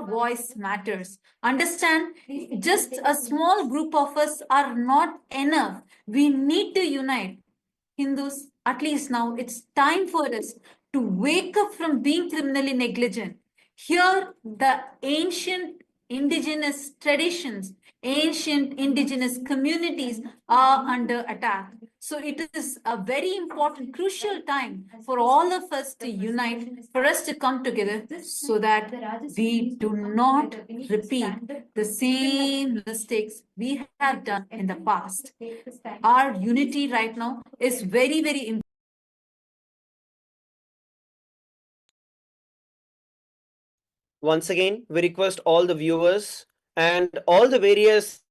voice matters. Understand, just a small group of us are not enough. We need to unite. Hindus, at least now it's time for us to wake up from being criminally negligent. Here, the ancient indigenous traditions, ancient indigenous communities are under attack. So it is a very important, crucial time for all of us to unite, for us to come together so that we do not repeat the same mistakes we have done in the past. Our unity right now is very, very important. Once again, we request all the viewers and all the various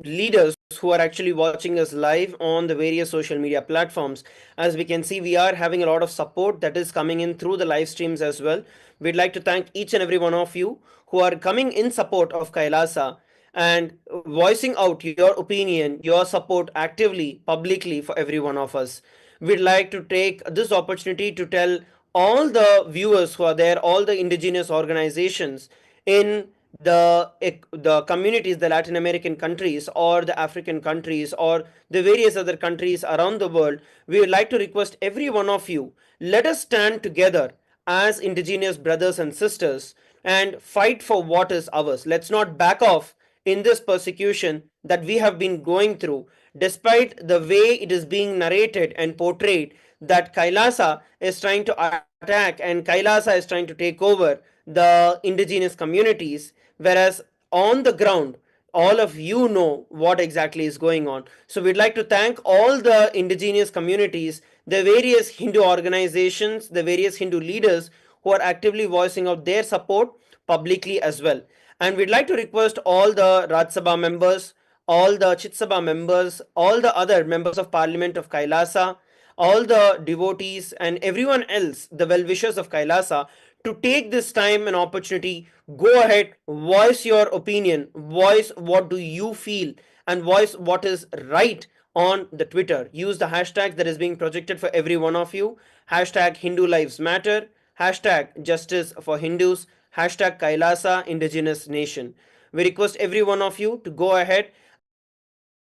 leaders who are actually watching us live on the various social media platforms. As we can see, we are having a lot of support that is coming in through the live streams as well. We'd like to thank each and every one of you who are coming in support of Kailasa and voicing out your opinion, your support actively, publicly for every one of us. We'd like to take this opportunity to tell all the viewers who are there, all the indigenous organizations in the communities, the Latin American countries or the African countries or the various other countries around the world, we would like to request every one of you, let us stand together as indigenous brothers and sisters and fight for what is ours. Let's not back off in this persecution that we have been going through, despite the way it is being narrated and portrayed that Kailasa is trying to attack and Kailasa is trying to take over the indigenous communities, whereas on the ground, all of you know what exactly is going on. So we'd like to thank all the indigenous communities, the various Hindu organizations, the various Hindu leaders who are actively voicing out their support publicly as well. And we'd like to request all the Rajya Sabha members, all the Chit Sabha members, all the other members of Parliament of Kailasa, all the devotees and everyone else, the well-wishers of Kailasa, to take this time and opportunity, go ahead, voice your opinion, voice what do you feel, and voice what is right on the Twitter. Use the hashtag that is being projected for every one of you. Hashtag Hindu Lives Matter, hashtag Justice for Hindus, hashtag Kailasa Indigenous Nation. We request every one of you to go ahead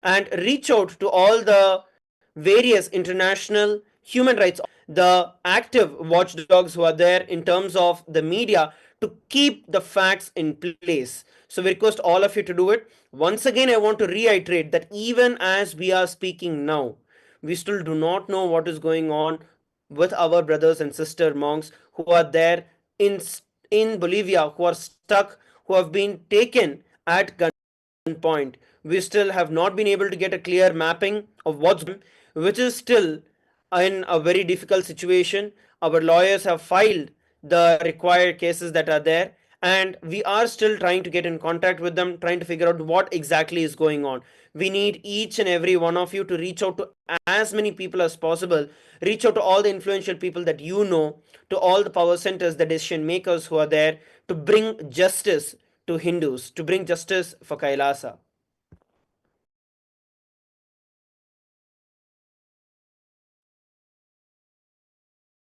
and reach out to all the various international human rights, the active watchdogs who are there in terms of the media to keep the facts in place. So we request all of you to do it. Once again, I want to reiterate that even as we are speaking now, we still do not know what is going on with our brothers and sister monks who are there in Bolivia, who are stuck, who have been taken at gunpoint. We still have not been able to get a clear mapping of what's going on, which is still in a very difficult situation. Our lawyers have filed the required cases that are there, and we are still trying to get in contact with them, trying to figure out what exactly is going on. We need each and every one of you to reach out to as many people as possible, reach out to all the influential people that you know, to all the power centers, the decision makers who are there, to bring justice to Hindus, to bring justice for Kailasa.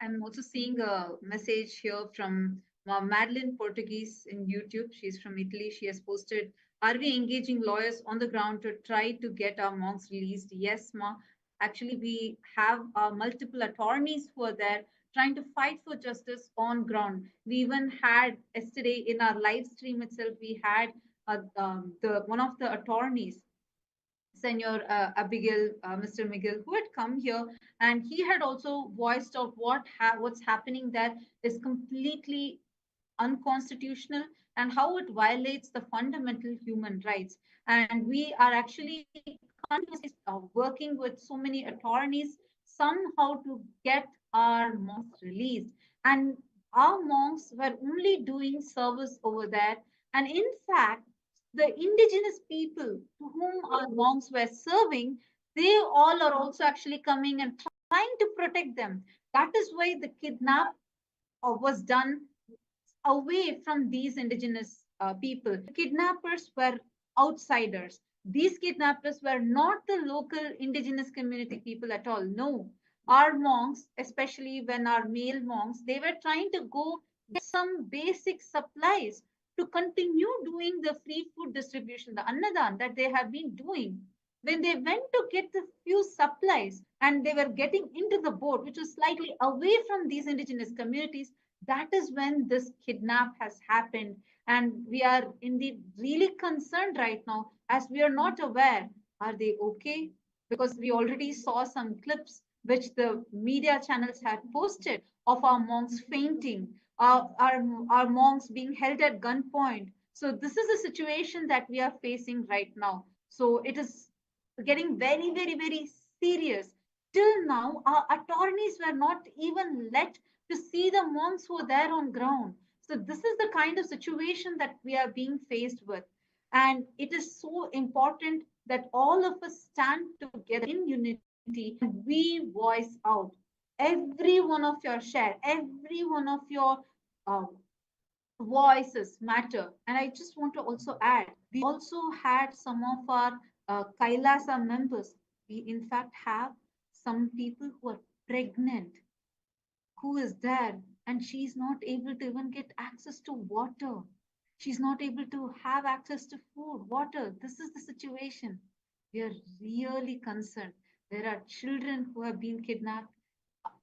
I'm also seeing a message here from Madeline Portuguese in YouTube. She's from Italy. She has posted, are we engaging lawyers on the ground to try to get our monks released? Yes, Ma. Actually, we have multiple attorneys who are there trying to fight for justice on ground. We even had yesterday in our live stream itself, we had the one of the attorneys, Senor Abigail, Mr. Miguel, who had come here, and he had also voiced out what's happening there is completely unconstitutional and how it violates the fundamental human rights. And we are actually continuously working with so many attorneys somehow to get our monks released. And our monks were only doing service over there. And in fact, the indigenous people to whom our monks were serving, they all are also actually coming and trying to protect them. That is why the kidnap was done away from these indigenous people. Kidnappers were outsiders. These kidnappers were not the local indigenous community people at all. No. Our monks, especially when our male monks, they were trying to go get some basic supplies to continue doing the free food distribution, the annadan that they have been doing. When they went to get the few supplies and they were getting into the boat, which was slightly away from these indigenous communities, that is when this kidnap has happened. And we are indeed really concerned right now, as we are not aware, are they okay? Because we already saw some clips which the media channels had posted of our monks fainting, our monks being held at gunpoint. So this is a situation that we are facing right now. So it is getting very, very, very serious. Till now, our attorneys were not even let to see the monks who were there on ground. So this is the kind of situation that we are being faced with. And it is so important that all of us stand together in unity and we voice out every one of your share, every one of your uh, voices matter. And I just want to also add, we also had some of our Kailasa members. We, in fact, have some people who are pregnant, who is there, and she's not able to even get access to water. She's not able to have access to food, water. This is the situation. We are really concerned. There are children who have been kidnapped,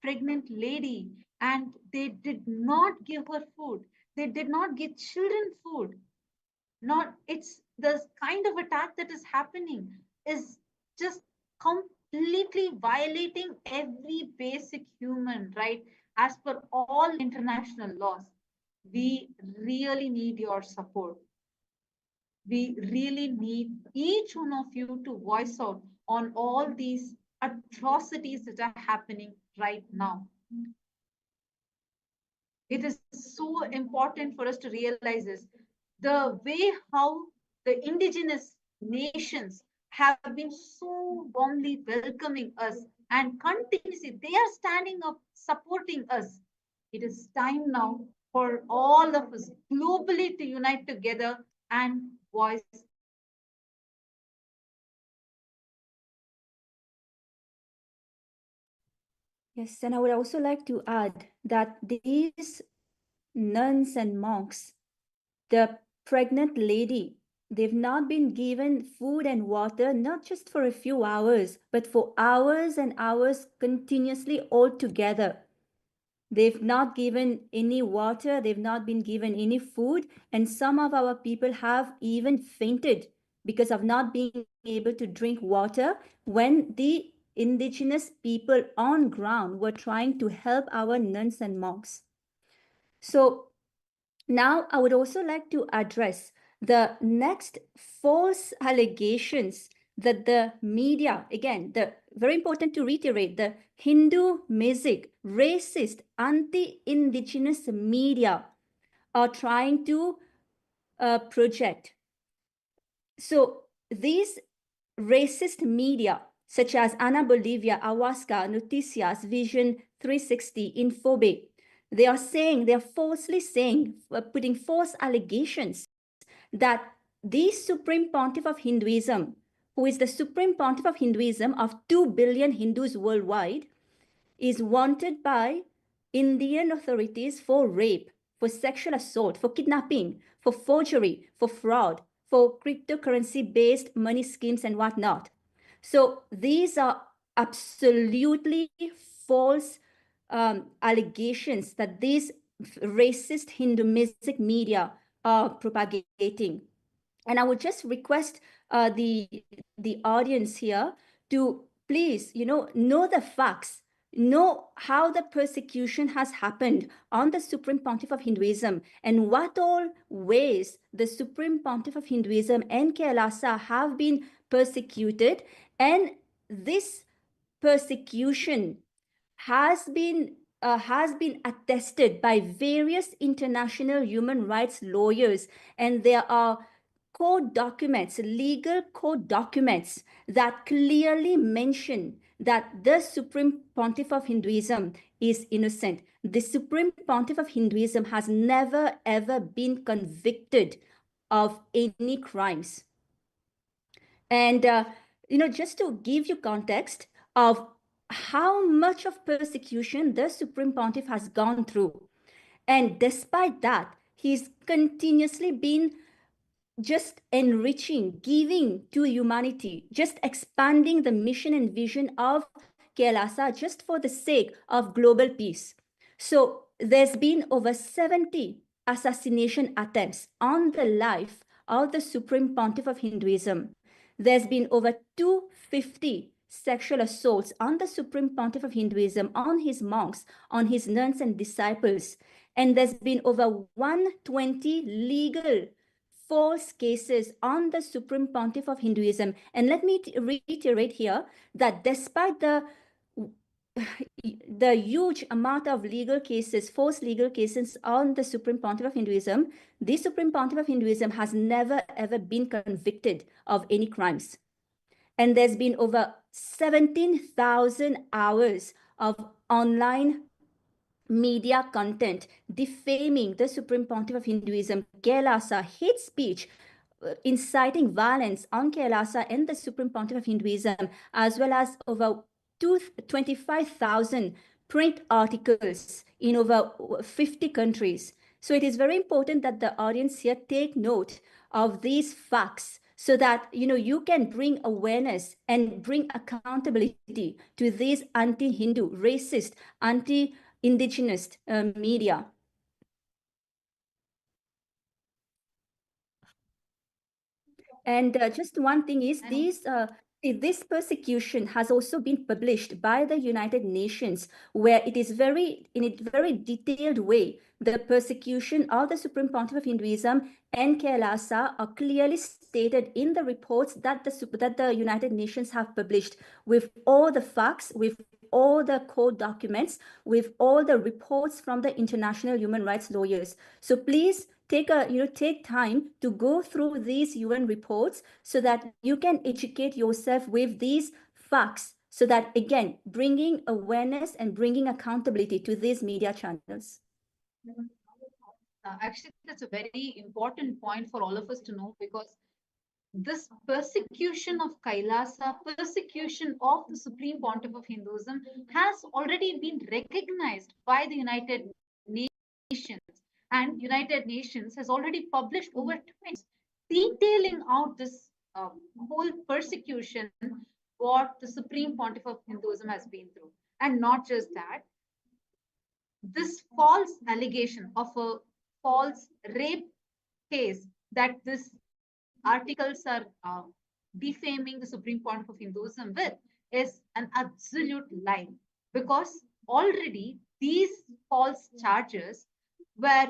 pregnant lady, and they did not give her food. They did not give children food. Not, it's the kind of attack that is happening is just completely violating every basic human right as per all international laws. We really need your support. We really need each one of you to voice out on all these atrocities that are happening right now. It is so important for us to realize this. The way how the indigenous nations have been so warmly welcoming us and continuously, they are standing up, supporting us. It is time now for all of us globally to unite together and voice out. Yes, and I would also like to add that these nuns and monks, the pregnant lady, they've not been given food and water, not just for a few hours, but for hours and hours continuously all together. They've not given any water, they've not been given any food, and some of our people have even fainted because of not being able to drink water when the indigenous people on ground were trying to help our nuns and monks. So now I would also like to address the next false allegations that the media, again, the very important to reiterate, the Hindu music, racist, anti-indigenous media are trying to project. So these racist media, such as Ana Bolivia, Awasca, Noticias, Vision 360, Infobe, they are falsely saying, putting false allegations that the Supreme Pontiff of Hinduism, who is the Supreme Pontiff of Hinduism of 2 billion Hindus worldwide, is wanted by Indian authorities for rape, for sexual assault, for kidnapping, for forgery, for fraud, for cryptocurrency-based money schemes and whatnot. So these are absolutely false allegations that these racist Hindu music media are propagating. And I would just request the audience here to please, know the facts, know how the persecution has happened on the Supreme Pontiff of Hinduism and what all ways the Supreme Pontiff of Hinduism and Kailasa have been persecuted. And this persecution has been attested by various international human rights lawyers, and there are court documents, legal court documents that clearly mention that the Supreme Pontiff of Hinduism is innocent. The Supreme Pontiff of Hinduism has never ever been convicted of any crimes. And, just to give you context of how much of persecution the Supreme Pontiff has gone through. And despite that, He's continuously been just enriching, giving to humanity, just expanding the mission and vision of Kailasa just for the sake of global peace. So there's been over 70 assassination attempts on the life of the Supreme Pontiff of Hinduism. There's been over 250 sexual assaults on the Supreme Pontiff of Hinduism, on his monks, on his nuns and disciples. And there's been over 120 legal false cases on the Supreme Pontiff of Hinduism. And let me reiterate here that despite the huge amount of legal cases, false legal cases on the Supreme Pontiff of Hinduism, the Supreme Pontiff of Hinduism has never ever been convicted of any crimes. And there's been over 17,000 hours of online media content defaming the Supreme Pontiff of Hinduism, Kailasa, hate speech, inciting violence on Kailasa and the Supreme Pontiff of Hinduism, as well as over 25,000 print articles in over 50 countries. So it is very important that the audience here take note of these facts so that you can bring awareness and bring accountability to these anti-Hindu, racist, anti-indigenous media. And just one thing is this persecution has also been published by the United Nations, where it is in a very detailed way. The persecution of the Supreme Pontiff of Hinduism and Kailasa are clearly stated in the reports that the United Nations have published, with all the facts, with all the court documents, with all the reports from the international human rights lawyers. So please take time to go through these UN reports so that you can educate yourself with these facts, so that again bringing awareness and bringing accountability to these media channels. Actually, that's a very important point for all of us to know, because this persecution of Kailasa, persecution of the Supreme Pontiff of Hinduism, has already been recognized by the United Nations. And United Nations has already published over 20 detailing out this whole persecution what the Supreme Pontiff of Hinduism has been through. And not just that, this false allegation of a false rape case that this articles are defaming the Supreme Pontiff of Hinduism with is an absolute lie, because already these false charges were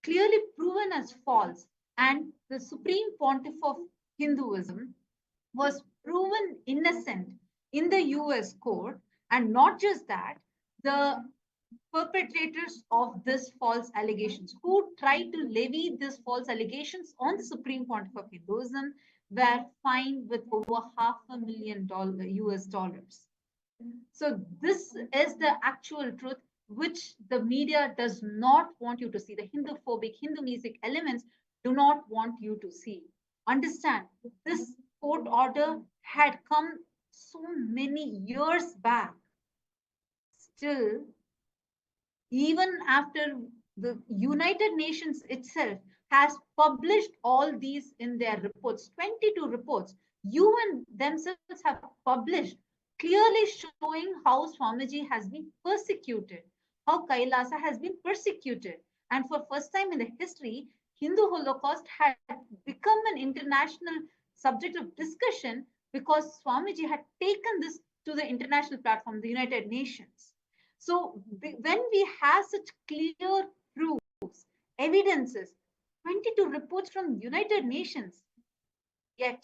clearly proven as false, and the Supreme Pontiff of Hinduism was proven innocent in the US court. And not just that, the perpetrators of this false allegations, who tried to levy these false allegations on the Supreme Pontiff of Hinduism, were fined with over $500,000 US dollars. So this is the actual truth, which the media does not want you to see. The Hindu-phobic, Hindu music elements do not want you to see. Understand, this court order had come so many years back. Still, even after the United Nations itself has published all these in their reports, 22 reports, UN themselves have published, clearly showing how Swamiji has been persecuted, how Kailasa has been persecuted. And for first time in the history, Hindu Holocaust had become an international subject of discussion, because Swamiji had taken this to the international platform, the United Nations. So when we have such clear proofs, evidences, 22 reports from United Nations, yet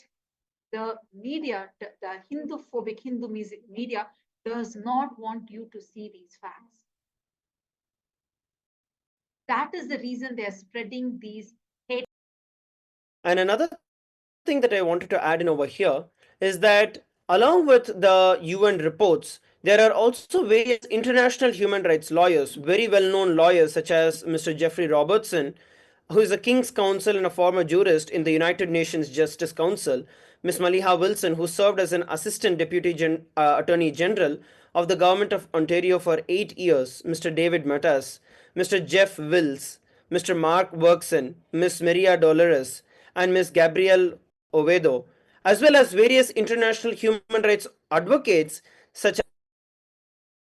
the media, the Hindu-phobic Hindu music media, does not want you to see these facts. That is the reason they are spreading these hate. And another thing that I wanted to add in over here is that along with the UN reports, there are also various international human rights lawyers, very well known lawyers such as Mr. Jeffrey Robertson, who is a King's Counsel and a former jurist in the United Nations Justice Council, Ms. Maliha Wilson, who served as an Assistant Deputy Attorney General of the Government of Ontario for 8 years, Mr. David Matas, Mr. Jeff Wills, Mr. Mark Workson, Miss Maria Dolores, and Miss Gabrielle Ovedo, as well as various international human rights advocates such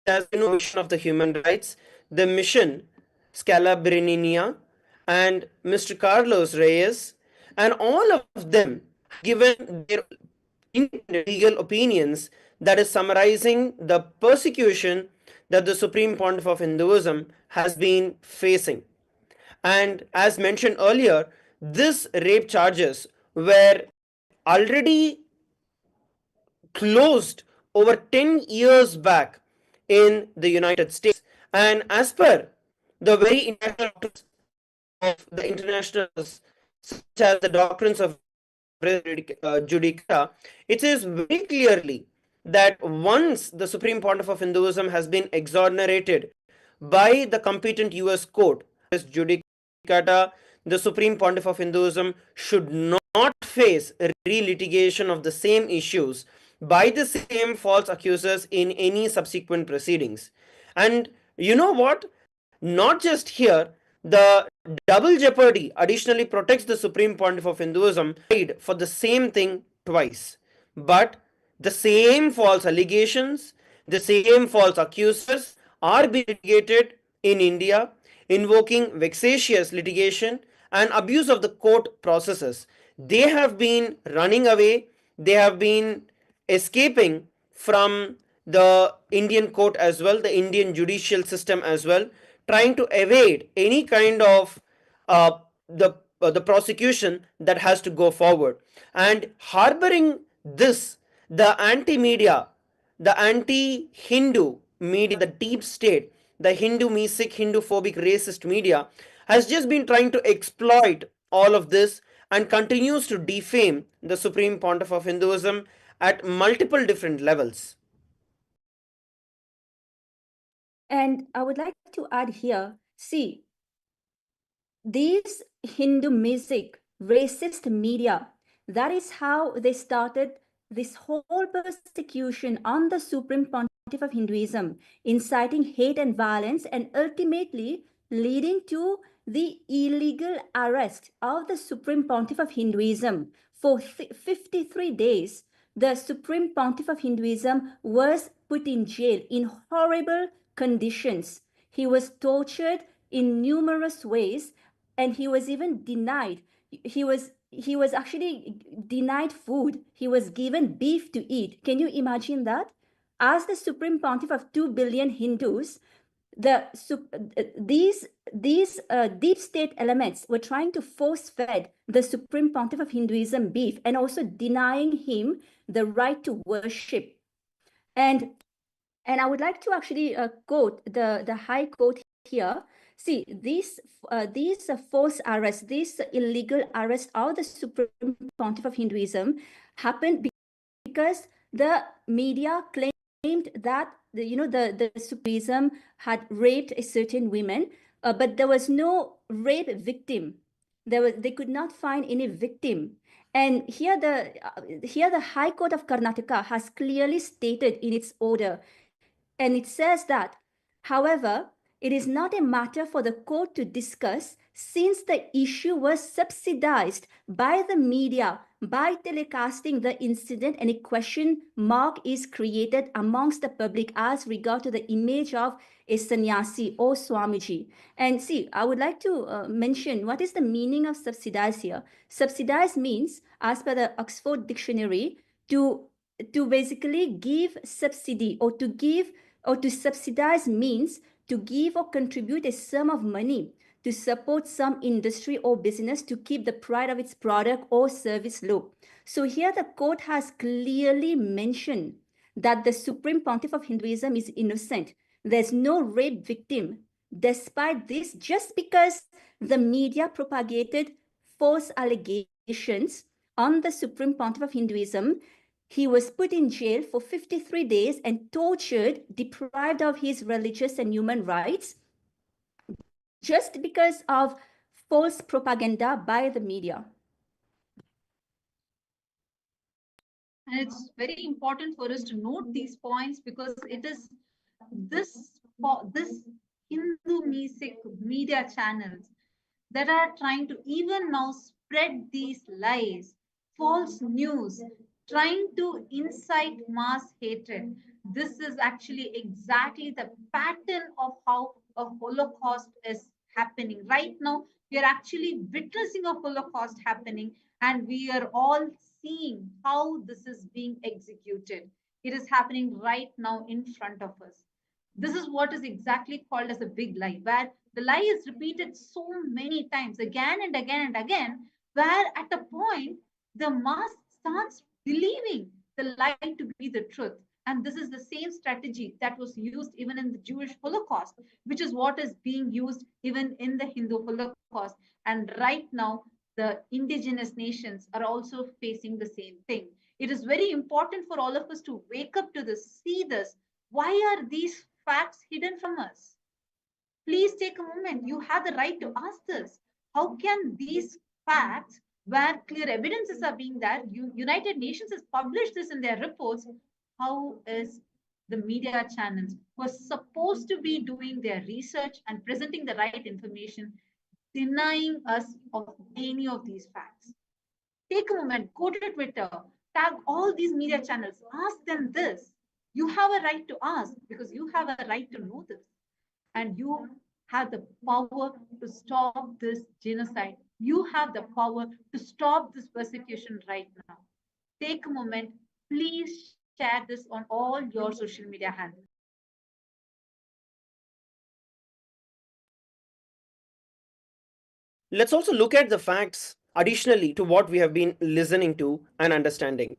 as Vision of the Human Rights, the Mission Scalabrinia, and Mr. Carlos Reyes, and all of them given their independent legal opinions that is summarizing the persecution that the Supreme Pontiff of Hinduism has been facing. And as mentioned earlier, these rape charges were already closed over 10 years back in the United States. And as per the very international doctrines of the internationals, such as the doctrines of judicata, it says very clearly that once the Supreme Pontiff of Hinduism has been exonerated by the competent US court, as judicata, the Supreme Pontiff of Hinduism should not face re-litigation of the same issues by the same false accusers in any subsequent proceedings. And you know what? Not just here, the double jeopardy additionally protects the Supreme Pontiff of Hinduism for the same thing twice. But the same false allegations, the same false accusers are being litigated in India, invoking vexatious litigation and abuse of the court processes. They have been running away, they have been escaping from the Indian court as well, the Indian judicial system as well, trying to evade any kind of the prosecution that has to go forward, and harboring this, the anti-media, the anti-Hindu media, the deep state, the Hindu Sikh, Hindu phobic, racist media has just been trying to exploit all of this and continues to defame the Supreme Pontiff of Hinduism at multiple different levels. And I would like to add here, see, these Hindu music, racist media, that is how they started this whole persecution on the Supreme Pontiff of Hinduism, inciting hate and violence, and ultimately leading to the illegal arrest of the Supreme Pontiff of Hinduism. For 53 days, the Supreme Pontiff of Hinduism was put in jail in horrible conditions. He was tortured in numerous ways, and he was even denied. He was actually denied food. He was given beef to eat. Can you imagine that? As the Supreme Pontiff of 2 billion Hindus, these deep state elements were trying to force fed the Supreme Pontiff of Hinduism beef, and also denying him the right to worship. And I would like to actually quote the High Court here. See, these forced arrests, these illegal arrests of the Supreme Pontiff of Hinduism happened because the media claimed that the Sufism had raped a certain women, but there was no rape victim. They could not find any victim. And here the High Court of Karnataka has clearly stated in its order, and it says that, however, it is not a matter for the court to discuss, since the issue was subsidized by the media by telecasting the incident, and a question mark is created amongst the public as regard to the image of a sannyasi or Swamiji. And see, I would like to mention what is the meaning of subsidize here. Subsidize means, as per the Oxford Dictionary, to basically give subsidy, or to subsidize means to give or contribute a sum of money to support some industry or business to keep the price of its product or service low. So here the court has clearly mentioned that the Supreme Pontiff of Hinduism is innocent. There's no rape victim. Despite this, just because the media propagated false allegations on the Supreme Pontiff of Hinduism, he was put in jail for 53 days and tortured, deprived of his religious and human rights, just because of false propaganda by the media. And it's very important for us to note these points, because it is this Hindu music media channels that are trying to even now spread these lies, false news, trying to incite mass hatred. This is actually exactly the pattern of how a Holocaust is happening. Right now, we are actually witnessing a Holocaust happening, and we are all seeing how this is being executed. It is happening right now in front of us. This is what is exactly called as a big lie, where the lie is repeated so many times, again and again and again, where at a point the mass starts believing the lie to be the truth. And this is the same strategy that was used even in the Jewish Holocaust, which is what is being used even in the Hindu Holocaust. And right now, the indigenous nations are also facing the same thing. It is very important for all of us to wake up to this, see this. Why are these facts hidden from us? Please take a moment. You have the right to ask this. How can these facts, where clear evidences are being there, United Nations has published this in their reports, how is the media channels who are supposed to be doing their research and presenting the right information denying us of any of these facts? Take a moment, go to Twitter, tag all these media channels, ask them this. You have a right to ask because you have a right to know this. And you have the power to stop this genocide. You have the power to stop this persecution right now. Take a moment. Please share this on all your social media handles. Let's also look at the facts additionally to what we have been listening to and understanding.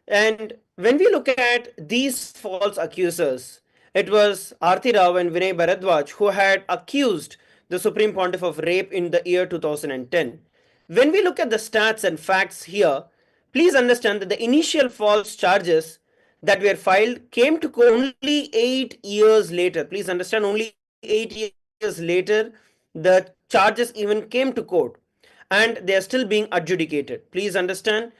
And when we look at these false accusers, it was Arti Rao and Vinay Bharadwaj who had accused the Supreme Pontiff of rape in the year 2010. When we look at the stats and facts here, please understand that the initial false charges that were filed came to only 8 years later. Please understand, only 8 years later, the charges even came to court and they are still being adjudicated. Please understand,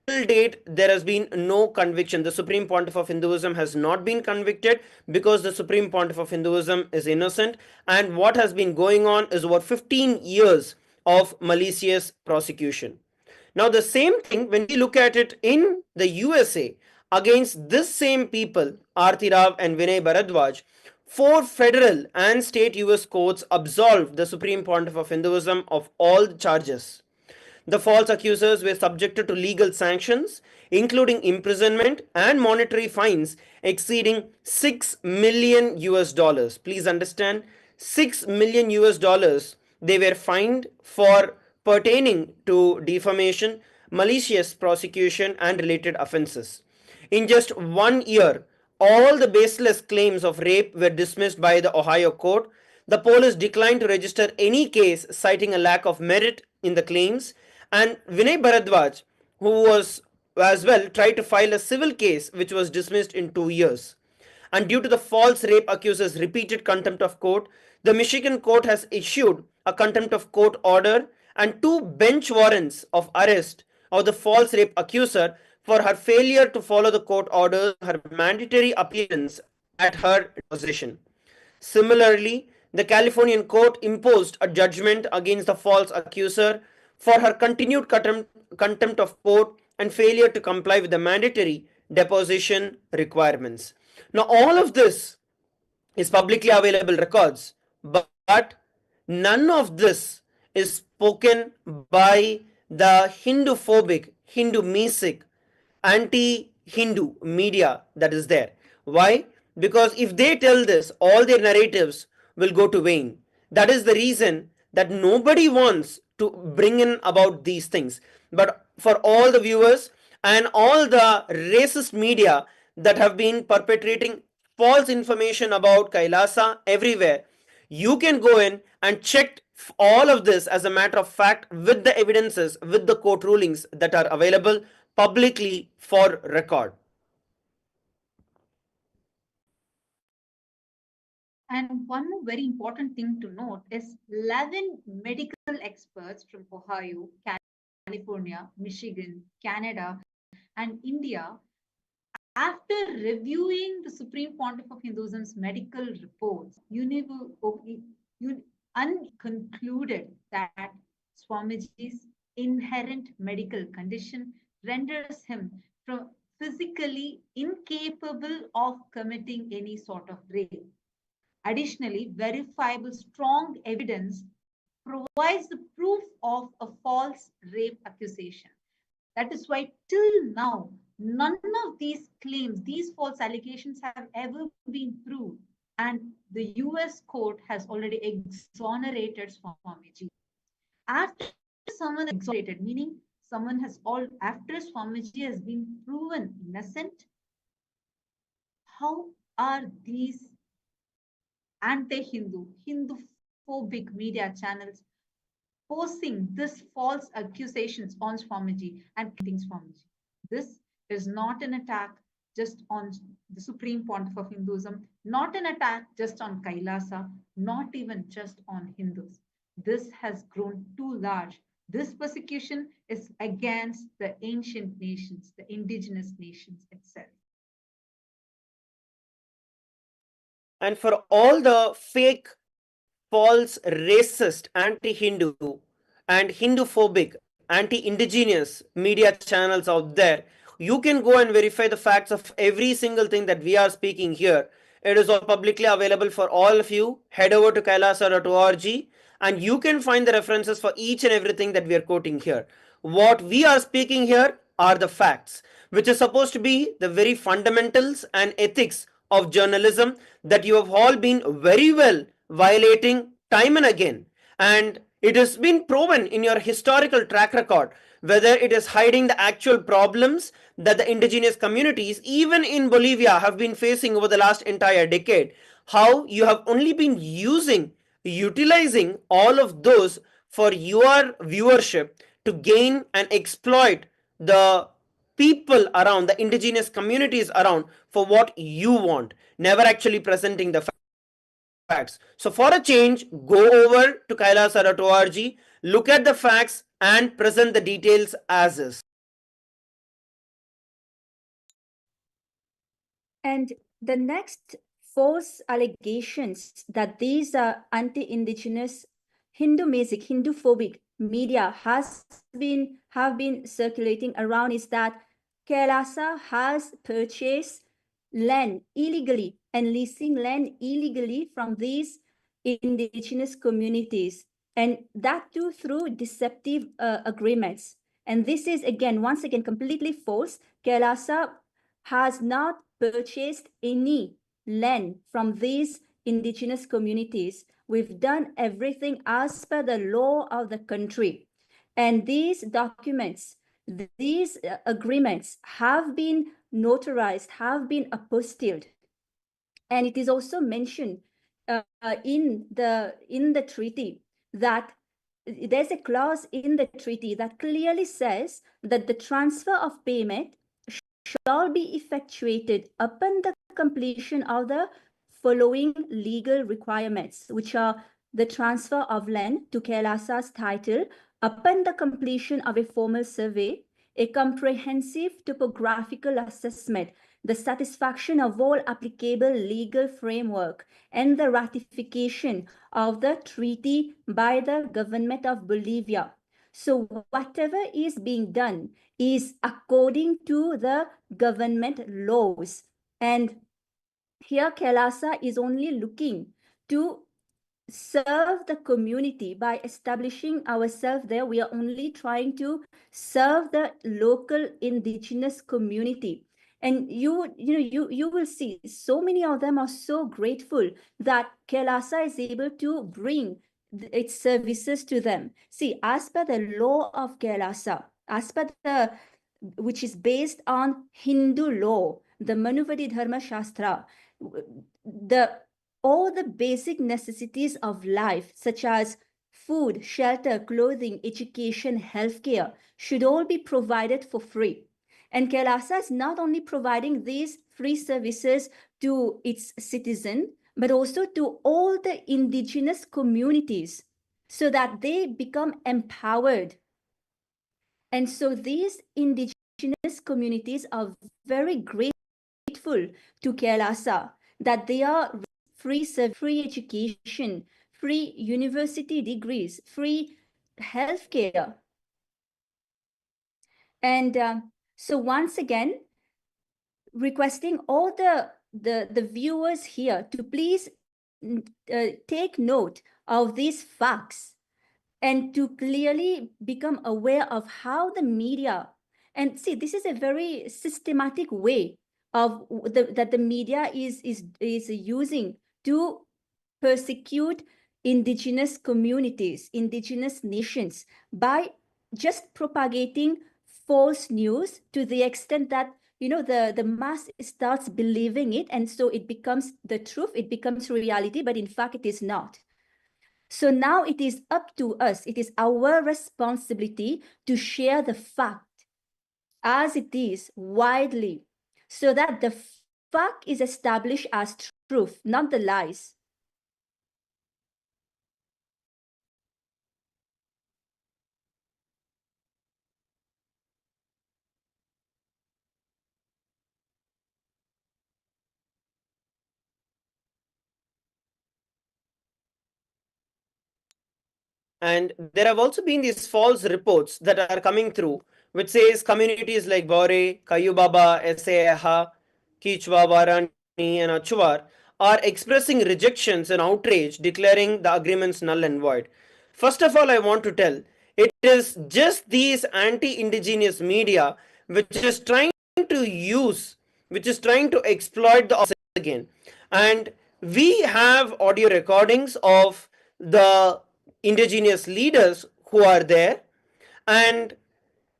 till date there has been no conviction. The Supreme Pontiff of Hinduism has not been convicted because the Supreme Pontiff of Hinduism is innocent, and what has been going on is over 15 years of malicious prosecution. Now, the same thing when we look at it in the USA against this same people, Arti Rao and Vinay Bharadwaj, four federal and state US courts absolved the Supreme Pontiff of Hinduism of all charges. The false accusers were subjected to legal sanctions, including imprisonment and monetary fines exceeding 6 million US dollars. Please understand, 6 million US dollars they were fined for pertaining to defamation, malicious prosecution, and related offenses. In just 1 year, all the baseless claims of rape were dismissed by the Ohio court. The police declined to register any case, citing a lack of merit in the claims. And Vinay Bharadwaj, who was as well tried to file a civil case which was dismissed in 2 years. And due to the false rape accuser's repeated contempt of court, the Michigan court has issued a contempt of court order and two bench warrants of arrest of the false rape accuser for her failure to follow the court order, her mandatory appearance at her deposition. Similarly, the Californian court imposed a judgment against the false accuser for her continued contempt of court and failure to comply with the mandatory deposition requirements. Now, all of this is publicly available records, but none of this is spoken by the Hindu-phobic, Hindu-mesic, anti-Hindu media that is there. Why? Because if they tell this, all their narratives will go to vain. That is the reason that nobody wants to bring in about these things. But for all the viewers and all the racist media that have been perpetrating false information about Kailasa everywhere, you can go in and check all of this as a matter of fact with the evidences, with the court rulings that are available publicly for record. And one more very important thing to note is 11 medical experts from Ohio, California, Michigan, Canada, and India, after reviewing the Supreme Pontiff of Hinduism's medical reports, unconcluded that Swamiji's inherent medical condition renders him from physically incapable of committing any sort of rape. Additionally, verifiable strong evidence provides the proof of a false rape accusation. That is why, till now, none of these claims, these false allegations have ever been proved. And the US court has already exonerated Swamiji. After someone is exonerated, meaning someone has all, after Swamiji has been proven innocent, how are these anti-Hindu, Hindu-phobic media channels posing this false accusations on Swamiji and killing Swamiji? This is not an attack just on the Supreme Pontiff of Hinduism, not an attack just on Kailasa, not even just on Hindus. This has grown too large. This persecution is against the ancient nations, the indigenous nations itself. And for all the fake, false, racist, anti Hindu, and Hindu-phobic, anti indigenous media channels out there, you can go and verify the facts of every single thing that we are speaking here. It is all publicly available for all of you. Head over to kailasa.org and you can find the references for each and everything that we are quoting here. What we are speaking here are the facts, which is supposed to be the very fundamentals and ethics of journalism that you have all been very well violating time and again. And it has been proven in your historical track record, whether it is hiding the actual problems that the indigenous communities, even in Bolivia, have been facing over the last entire decade. How you have only been utilizing all of those for your viewership to gain and exploit the people around, the indigenous communities around, for what you want, never actually presenting the facts. So for a change, go over to kailasa.org, look at the facts and present the details as is. And the next false allegations that these anti-indigenous Hindu-phobic media have been circulating around is that Kailasa has purchased land illegally and leasing land illegally from these indigenous communities, and that too through deceptive agreements. And this is once again completely false. Kailasa has not purchased any land from these indigenous communities. We've done everything as per the law of the country. And these documents, these agreements have been notarized, have been apostilled. And it is also mentioned in the treaty that there's a clause in the treaty that clearly says that the transfer of payment shall be effectuated upon the completion of the following legal requirements, which are the transfer of land to Kailasa's title upon the completion of a formal survey, a comprehensive topographical assessment, the satisfaction of all applicable legal framework, and the ratification of the treaty by the government of Bolivia. So whatever is being done is according to the government laws. And here Kailasa is only looking to serve the community by establishing ourselves there. We are only trying to serve the local indigenous community. And you will see so many of them are so grateful that Kailasa is able to bring its services to them. See, as per the law of Kailasa, as per which is based on Hindu law, the Manuvadi Dharma Shastra, all the basic necessities of life, such as food, shelter, clothing, education, healthcare, should all be provided for free. And Kailasa is not only providing these free services to its citizens, but also to all the indigenous communities so that they become empowered. And so these indigenous communities are very grateful to Kailasa that they are free education, free university degrees, free healthcare. And so once again, requesting all the viewers here to please take note of these facts and to clearly become aware of how the media, and see, this is a very systematic way of that the media is using to persecute indigenous communities, indigenous nations, by just propagating false news to the extent that, you know, the mass starts believing it, and so it becomes the truth, it becomes reality, but in fact it is not. So now it is up to us, it is our responsibility to share the fact as it is widely, so that the fact is established as truth, not the lies. And there have also been these false reports that are coming through, which says communities like Bore, Kayubaba, Eseha, Kichwa, Varani, and Achuar are expressing rejections and outrage, declaring the agreements null and void. First of all, I want to tell it is just these anti-indigenous media which is trying to use, which is trying to exploit the opposite again. And we have audio recordings of the indigenous leaders who are there, and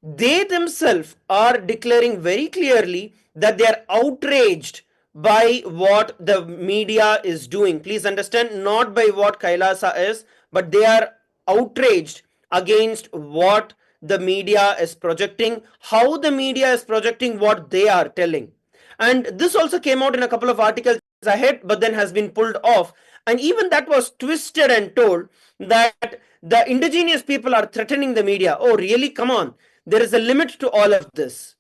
they themselves are declaring very clearly that they are outraged by what the media is doing. Please understand, not by what Kailasa is, but they are outraged against what the media is projecting, how the media is projecting what they are telling. And this also came out in a couple of articles ahead, but then has been pulled off. And even that was twisted and told that the indigenous people are threatening the media. Oh, really? Come on. There is a limit to all of this,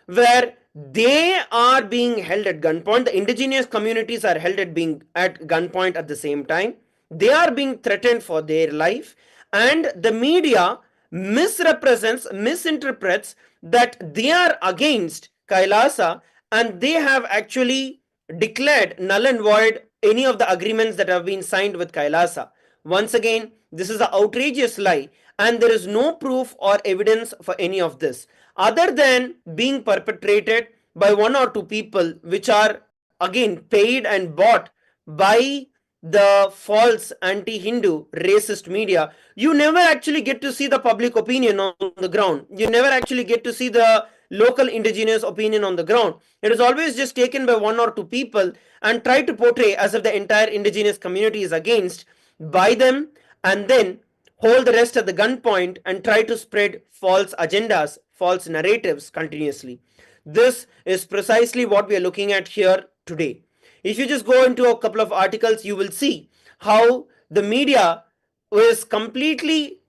where they are being held at gunpoint. The indigenous communities are held at being at gunpoint at the same time. They are being threatened for their life, and the media misrepresents, misinterprets that they are against Kailasa, and they have actually declared null and void any of the agreements that have been signed with Kailasa. Once again, this is an outrageous lie, and there is no proof or evidence for any of this other than being perpetrated by one or two people, which are again paid and bought by the false anti-Hindu racist media. You never actually get to see the public opinion on the ground. You never actually get to see the local indigenous opinion on the ground. It is always just taken by one or two people and try to portray as if the entire indigenous community is against by them, and then hold the rest at the gunpoint and try to spread false agendas, false narratives continuously. This is precisely what we are looking at here today. If you just go into a couple of articles, you will see how the media is completely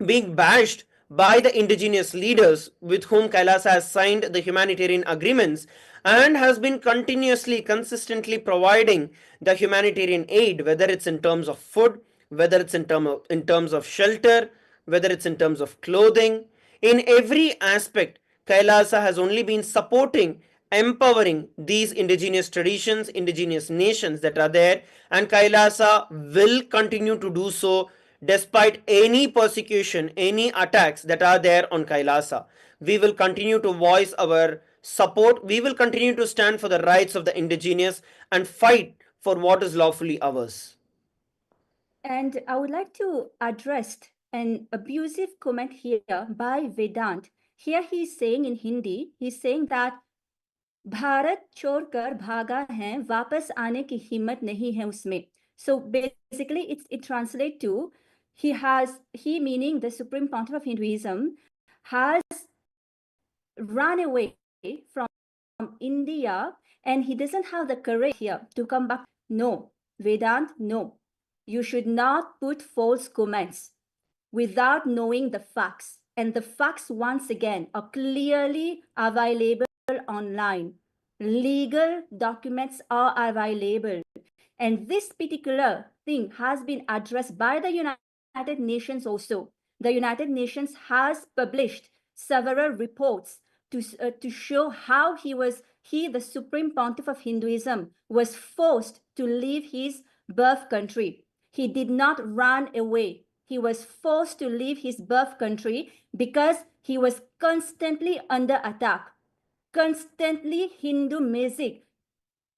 being bashed by the indigenous leaders with whom Kailasa has signed the humanitarian agreements and has been continuously, consistently providing the humanitarian aid, whether it's in terms of food, whether it's in terms of shelter, whether it's in terms of clothing. In every aspect, Kailasa has only been supporting, empowering these indigenous traditions, indigenous nations that are there, and Kailasa will continue to do so despite any persecution, any attacks that are there on Kailasa. We will continue to voice our support. We will continue to stand for the rights of the indigenous and fight for what is lawfully ours. And I would like to address an abusive comment here by Vedant. Here he's saying in Hindi, he's saying that Bharat छोड़कर भागा है, वापस आने की हिम्मत नहीं है उसमें. So basically it translates to he meaning the Supreme Pontiff of Hinduism has run away from India and he doesn't have the courage here to come back. No, Vedant, no. You should not put false comments without knowing the facts. And the facts, once again, are clearly available online. Legal documents are available. And this particular thing has been addressed by the United Nations also. The United Nations has published several reports to show how the Supreme Pontiff of Hinduism, was forced to leave his birth country. He did not run away. He was forced to leave his birth country because he was constantly under attack. Constantly Hindu music,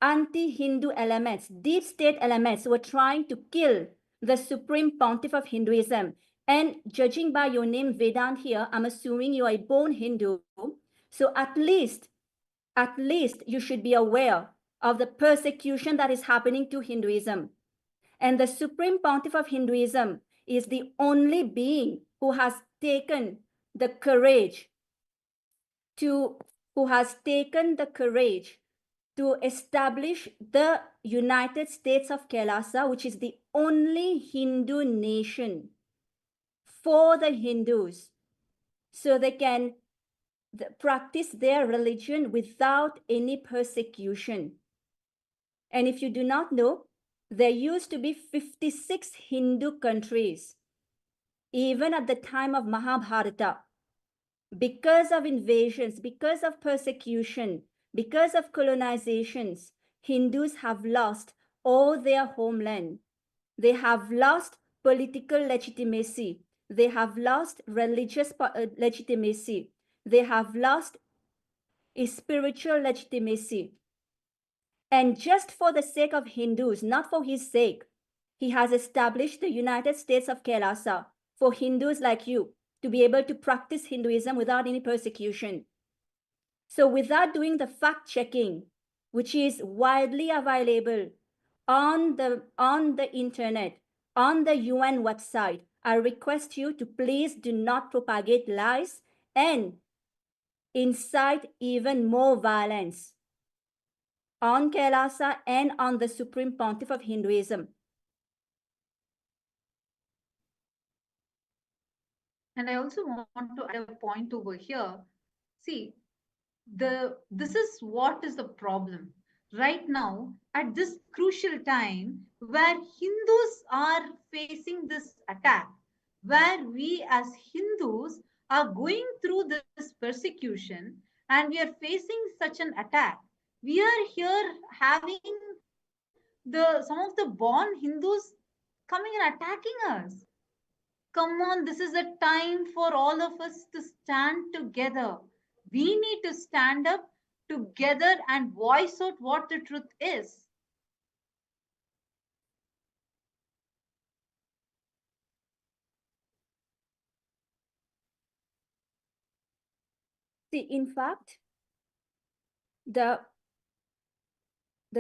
anti-Hindu elements, deep state elements were trying to kill the Supreme Pontiff of Hinduism. And judging by your name Vedant here, I'm assuming you are a born Hindu. So at least you should be aware of the persecution that is happening to Hinduism. And the Supreme Pontiff of Hinduism is the only being who has taken the courage to establish the United States of KAILASA, which is the only Hindu nation for the Hindus, so they can practice their religion without any persecution. And if you do not know, there used to be 56 Hindu countries, even at the time of Mahabharata. Because of invasions, because of persecution, because of colonizations, Hindus have lost all their homeland. They have lost political legitimacy. They have lost religious legitimacy. They have lost a spiritual legitimacy. And just for the sake of Hindus, not for his sake, he has established the United States of KAILASA for Hindus like you to be able to practice Hinduism without any persecution. So without doing the fact checking, which is widely available on the internet, on the UN website, I request you to please do not propagate lies and incite even more violence on KAILASA and on the Supreme Pontiff of Hinduism. And I also want to add a point over here. See, this is what is the problem right now at this crucial time where Hindus are facing this attack, where we as Hindus are going through this persecution and we are facing such an attack. We are here having some of the born Hindus coming and attacking us. Come on, this is a time for all of us to stand together. We need to stand up together and voice out what the truth is. See, in fact, the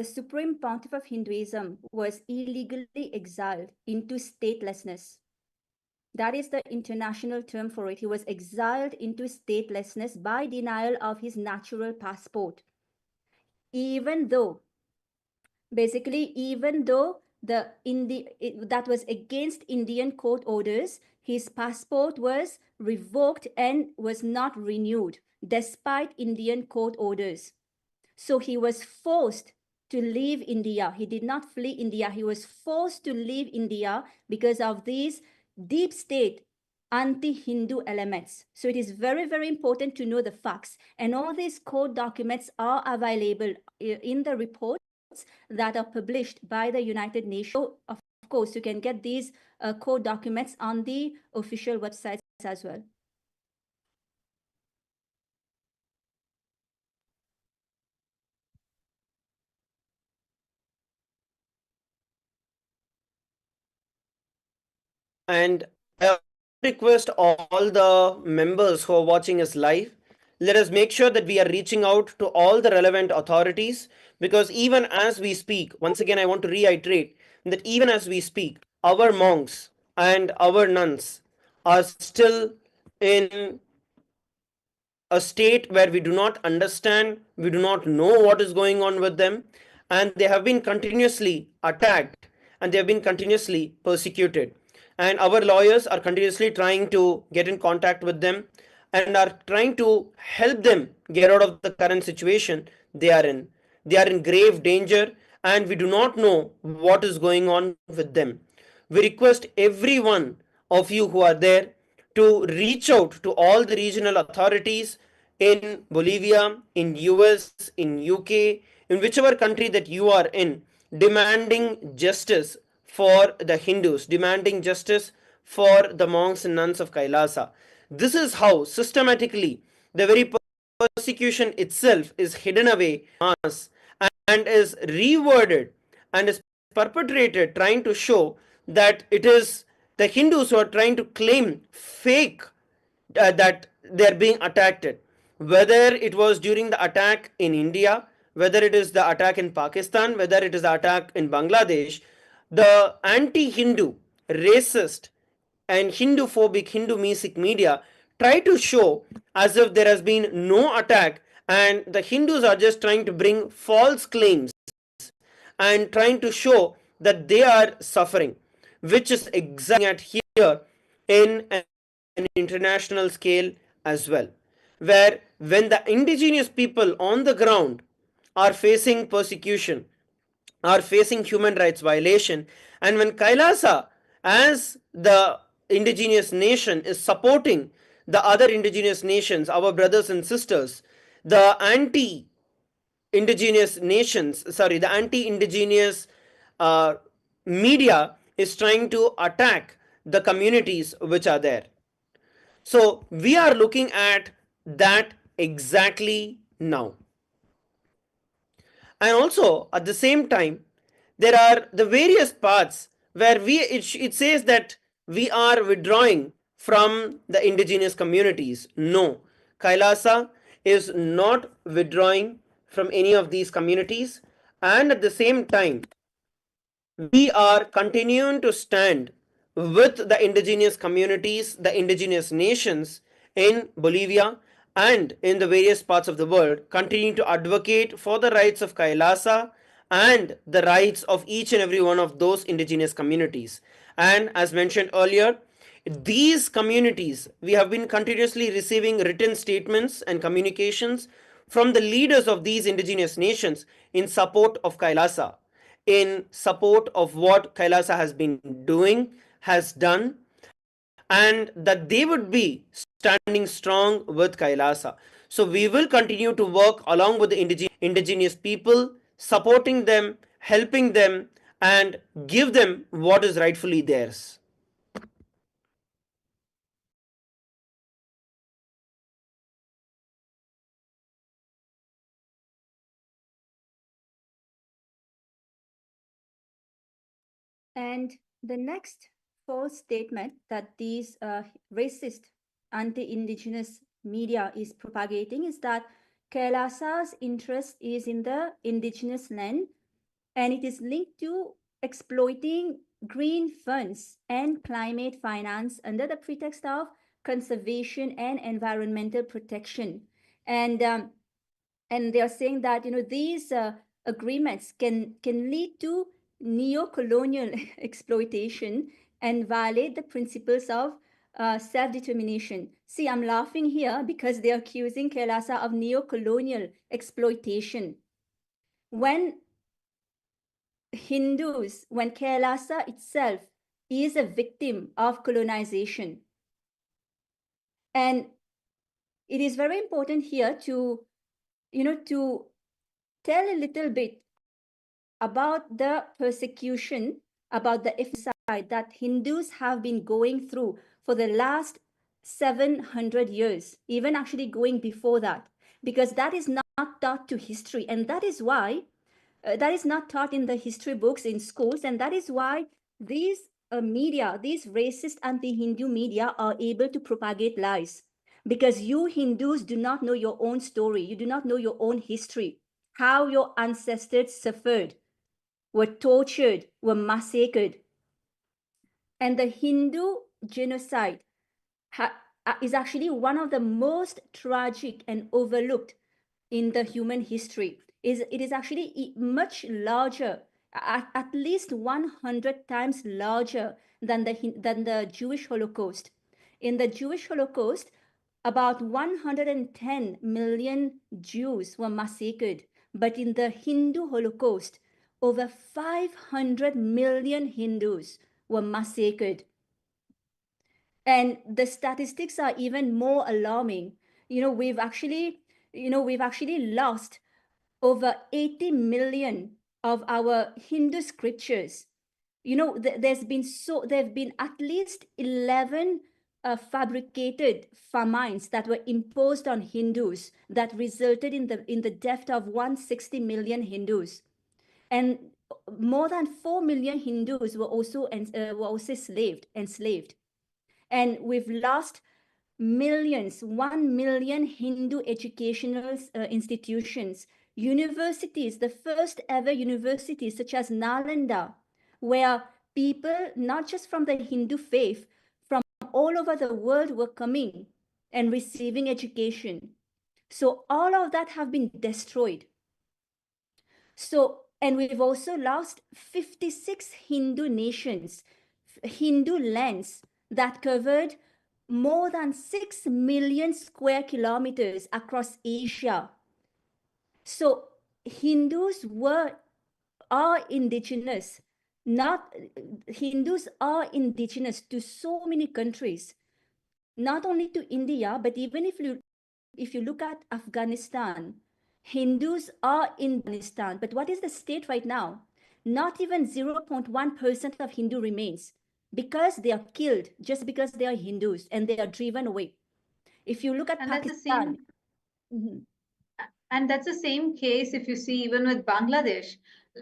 Supreme Pontiff of Hinduism was illegally exiled into statelessness. That is the international term for it. He was exiled into statelessness by denial of his natural passport. Even though that was against Indian court orders, his passport was revoked and was not renewed despite Indian court orders. So he was forced to leave India. He did not flee India. He was forced to leave India because of these deep state anti-Hindu elements. So it is very, very important to know the facts. And all these court documents are available in the reports that are published by the United Nations. So, of course, you can get these court documents on the official websites as well. And I request all the members who are watching us live, let us make sure that we are reaching out to all the relevant authorities, because even as we speak, once again, I want to reiterate that even as we speak, our monks and our nuns are still in a state where we do not understand, we do not know what is going on with them, and they have been continuously attacked and they have been continuously persecuted. And our lawyers are continuously trying to get in contact with them and are trying to help them get out of the current situation they are in. They are in grave danger, and we do not know what is going on with them. We request every one of you who are there to reach out to all the regional authorities in Bolivia, in US, in UK, in whichever country that you are in, demanding justice for the Hindus, demanding justice for the monks and nuns of Kailasa. This is how systematically the very persecution itself is hidden away mass and is reworded and is perpetrated, trying to show that it is the Hindus who are trying to claim fake that they are being attacked. Whether it was during the attack in India, whether it is the attack in Pakistan, whether it is the attack in Bangladesh, the anti Hindu, racist, and Hindu phobic, Hindu music media try to show as if there has been no attack and the Hindus are just trying to bring false claims and trying to show that they are suffering, which is exactly at here in an international scale as well, where when the indigenous people on the ground are facing persecution, are facing human rights violation, and when Kailasa as the indigenous nation is supporting the other indigenous nations, our brothers and sisters, the anti indigenous nations, sorry, the anti indigenous uh, media is trying to attack the communities which are there. So we are looking at that exactly now. And also at the same time, there are the various parts where it says that we are withdrawing from the indigenous communities. No, Kailasa is not withdrawing from any of these communities, and at the same time we are continuing to stand with the indigenous communities, the indigenous nations in Bolivia and in the various parts of the world, continuing to advocate for the rights of Kailasa and the rights of each and every one of those indigenous communities. And as mentioned earlier, these communities, we have been continuously receiving written statements and communications from the leaders of these indigenous nations in support of Kailasa, in support of what Kailasa has been doing, has done, and that they would be standing strong with Kailasa. So we will continue to work along with the indigenous people, supporting them, helping them, and give them what is rightfully theirs. And the next false statement that these racist anti-indigenous media is propagating is that Kailasa's interest is in the indigenous land and it is linked to exploiting green funds and climate finance under the pretext of conservation and environmental protection. And and they are saying that these agreements can lead to neo-colonial exploitation and violate the principles of self-determination. See, I'm laughing here because they're accusing Kailasa of neo-colonial exploitation. When when Kailasa itself is a victim of colonization. And it is very important here to tell a little bit about the persecution, about the effects that Hindus have been going through for the last 700 years, even actually going before that, because that is not taught to history. And that is why that is not taught in the history books in schools. And that is why these media, these racist anti-Hindu media are able to propagate lies. Because you Hindus do not know your own story. You do not know your own history, how your ancestors suffered, were tortured, were massacred. And the Hindu genocide is actually one of the most tragic and overlooked in the human history. It is actually much larger, at least 100 times larger than the Jewish Holocaust. In the Jewish Holocaust, about 110 million Jews were massacred. But in the Hindu Holocaust, over 500 million Hindus were massacred. And the statistics are even more alarming. We've actually lost over 80 million of our Hindu scriptures. There have been at least 11 fabricated famines that were imposed on Hindus that resulted in the death of 160 million Hindus. And more than 4 million Hindus were also enslaved. And we've lost millions, 1 million Hindu educational institutions, universities, the first ever universities such as Nalanda, where people, not just from the Hindu faith, from all over the world were coming and receiving education. So all of that have been destroyed. And we've also lost 56 Hindu nations, Hindu lands that covered more than 6 million square kilometers across Asia. So Hindus are indigenous, not Hindus are indigenous to so many countries, not only to India, but even if you look at Afghanistan, Hindus are in Afghanistan. But what is the state right now? Not even 0.1% of Hindu remains, because they are killed just because they are Hindus, and they are driven away. If you look at And Pakistan. And that's the same case if you see even with Bangladesh,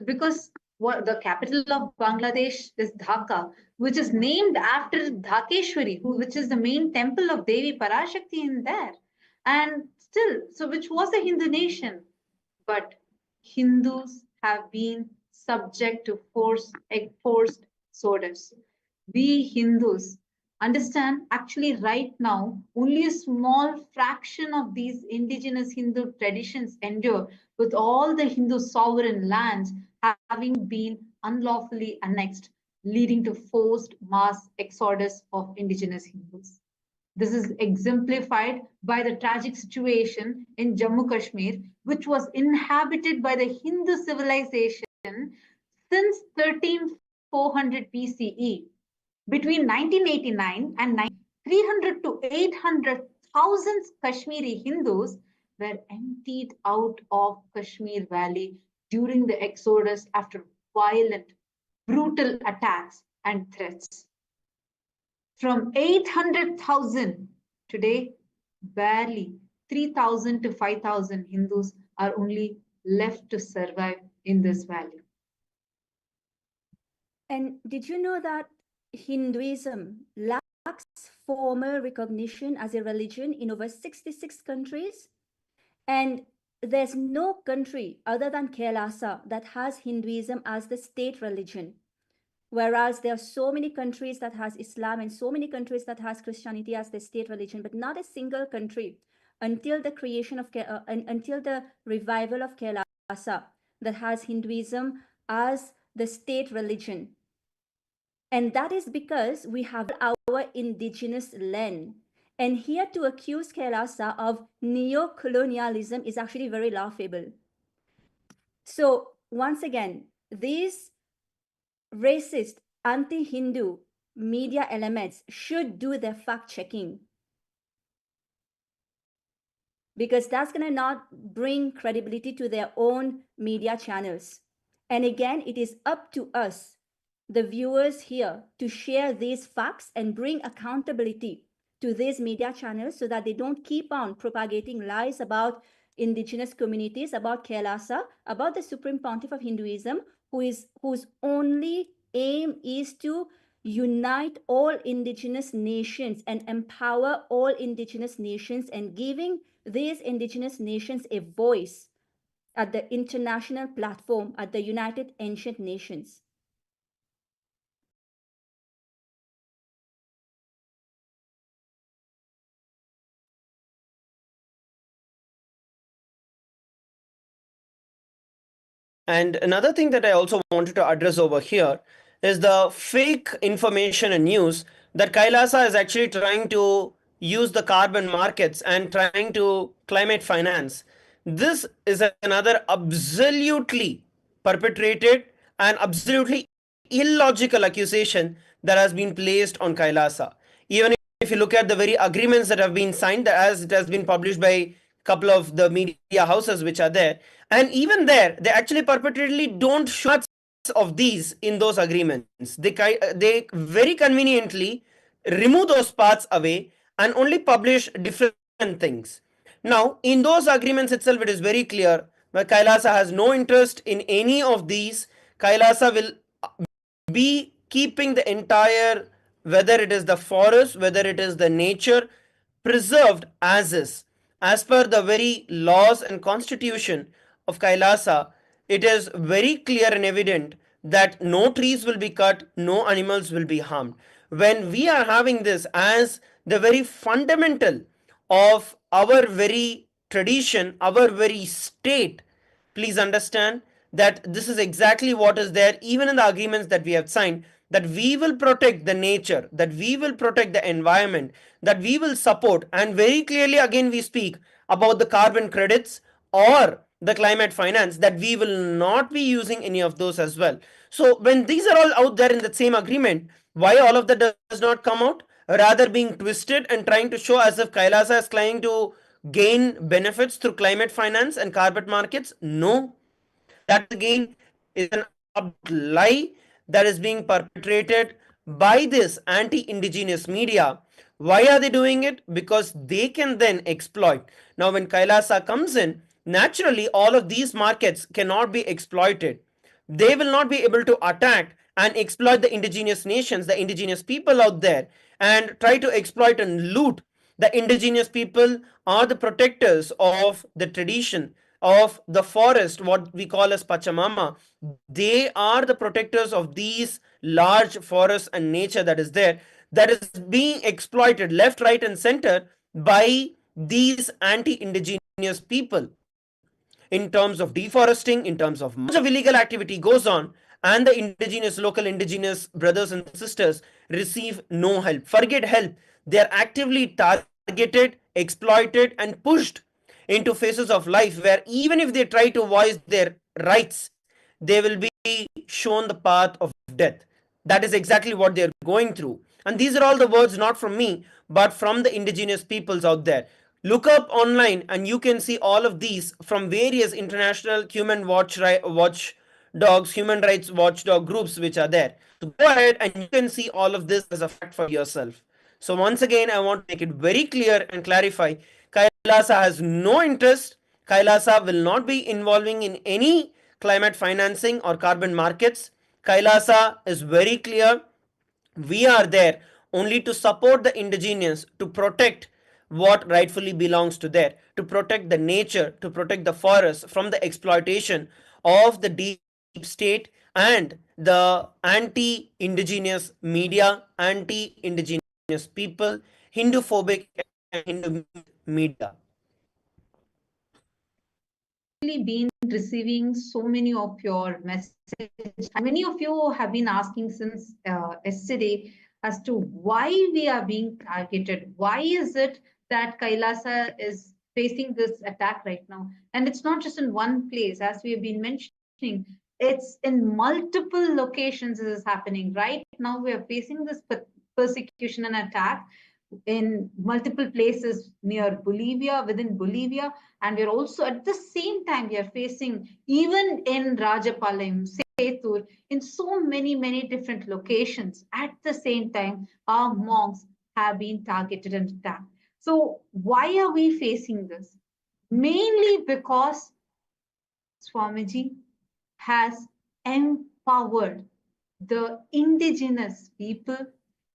because what the capital of Bangladesh is Dhaka, which is named after Dhakeshwari, which is the main temple of Devi Parashakti in there. And still, so which was a Hindu nation, but Hindus have been subject to forced exodus. We Hindus understand actually right now only a small fraction of these indigenous Hindu traditions endure, with all the Hindu sovereign lands having been unlawfully annexed, leading to forced mass exodus of indigenous Hindus. This is exemplified by the tragic situation in Jammu Kashmir, which was inhabited by the Hindu civilization since 13400 BCE. Between 1989 and 300 to 800,000 Kashmiri Hindus were emptied out of Kashmir Valley during the exodus after violent, brutal attacks and threats. From 800,000, today barely 3,000 to 5,000 Hindus are only left to survive in this valley. And did you know that Hinduism lacks formal recognition as a religion in over 66 countries? And there's no country other than Kailasa that has Hinduism as the state religion. Whereas there are so many countries that has Islam and so many countries that has Christianity as the state religion, but not a single country until the creation of until the revival of Kailasa that has Hinduism as the state religion. And that is because we have our indigenous land. And here to accuse Kailasa of neo-colonialism is actually very laughable. So once again, these racist, anti-Hindu media elements should do their fact-checking, because that's going to not bring credibility to their own media channels. And again, it is up to us, the viewers here, to share these facts and bring accountability to these media channels so that they don't keep on propagating lies about indigenous communities, about Kailasa, about the Supreme Pontiff of Hinduism, whose only aim is to unite all indigenous nations and empower all indigenous nations, and giving these indigenous nations a voice at the international platform, at the United Ancient Nations. And another thing that I also wanted to address over here is the fake information and news that Kailasa is actually trying to use the carbon markets and trying to climate finance. This is another absolutely perpetrated an absolutely illogical accusation that has been placed on Kailasa. Even if you look at the very agreements that have been signed, as it has been published by a couple of the media houses which are there, and even there, they actually perpetually don't show of these in those agreements. They very conveniently remove those parts away and only publish different things. Now, in those agreements itself, it is very clear that Kailasa has no interest in any of these. Kailasa will be keeping the entire, whether it is the forest, whether it is the nature, preserved as is. As per the very laws and constitution of Kailasa, it is very clear and evident that no trees will be cut, no animals will be harmed. When we are having this as the very fundamental of our very tradition, our very state, please understand that this is exactly what is there even in the agreements that we have signed, that we will protect the nature, that we will protect the environment, that we will support. And very clearly again we speak about the carbon credits or the climate finance, that we will not be using any of those as well. So when these are all out there in the same agreement, why all of that does not come out, rather being twisted and trying to show as if Kailasa is trying to gain benefits through climate finance and carbon markets? No, that again is an lie that is being perpetrated by this anti-indigenous media. Why are they doing it? Because they can then exploit. Now when Kailasa comes in, naturally all of these markets cannot be exploited. They will not be able to attack and exploit the indigenous nations, the indigenous people out there, and try to exploit and loot. The indigenous people are the protectors of the tradition of the forest, what we call as Pachamama. They are the protectors of these large forests and nature that is there, that is being exploited left, right, and center by these anti indigenous people in terms of deforesting, in terms of much of illegal activity goes on, and the indigenous, local indigenous brothers and sisters receive no help. Forget help. They are actively targeted, exploited, and pushed into phases of life where even if they try to voice their rights, they will be shown the path of death. That is exactly what they are going through. And these are all the words not from me, but from the indigenous peoples out there. Look up online and you can see all of these from various international watch dogs, human rights watchdog groups which are there. So go ahead and you can see all of this as a fact for yourself. So once again, I want to make it very clear and clarify, Kailasa has no interest. Kailasa will not be involving in any climate financing or carbon markets. Kailasa is very clear. We are there only to support the indigenous, to protect what rightfully belongs to there, to protect the nature, to protect the forest from the exploitation of the deep state and the anti-indigenous media, anti-indigenous people, Hindu-phobic and Hindu media. Really been receiving so many of your messages. Many of you have been asking since yesterday as to why we are being targeted. Why is it that Kailasa is facing this attack right now? And it's not just in one place, as we have been mentioning. It's in multiple locations. This is happening right now. We are facing this persecution and attack in multiple places near Bolivia, within Bolivia, and we're also at the same time we are facing even in Rajapalayam, Sethur, in so many different locations. At the same time, our monks have been targeted and attacked. So why are we facing this? Mainly because Swamiji has empowered the indigenous people,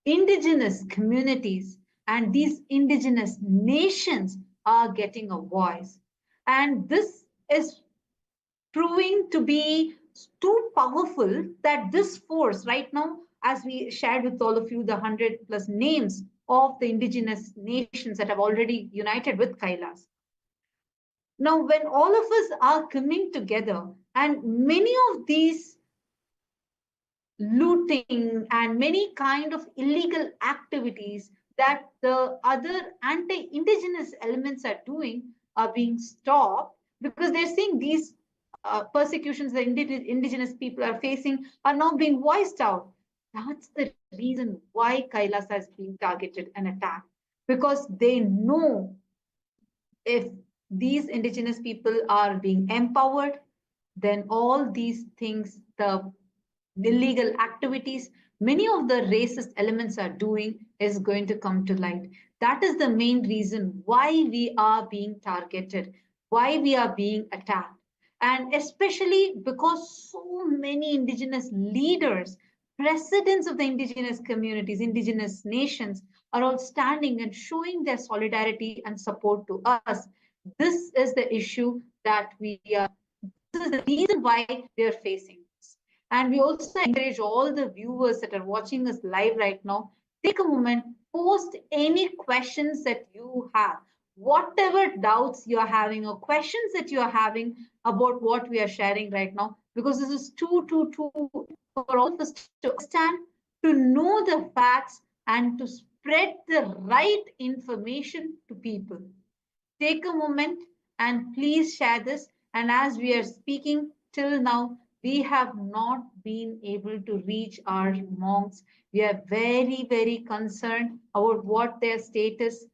indigenous communities, and these indigenous nations are getting a voice. And this is proving to be too powerful that this force, right now, as we shared with all of you, the 100 plus names of the indigenous nations that have already united with Kailas. Now, when all of us are coming together, and many of these looting and many kind of illegal activities that the other anti-indigenous elements are doing are being stopped because they're saying these persecutions the indigenous people are facing are now being voiced out. That's the reason why Kailasa is being targeted and attacked, because they know if these indigenous people are being empowered, then all these things, the illegal activities, many of the racist elements are doing is going to come to light. That is the main reason why we are being targeted, why we are being attacked. And especially because so many indigenous leaders, presidents of the indigenous communities, indigenous nations are all standing and showing their solidarity and support to us. This is the issue that we are, this is the reason why we are facing this. And we also encourage all the viewers that are watching us live right now, take a moment, post any questions that you have, whatever doubts you're having or questions that you're having about what we are sharing right now, because this is too for all of us to understand, to know the facts, and to spread the right information to people. Take a moment and please share this. And as we are speaking till now, we have not been able to reach our monks. We are very concerned about what their status.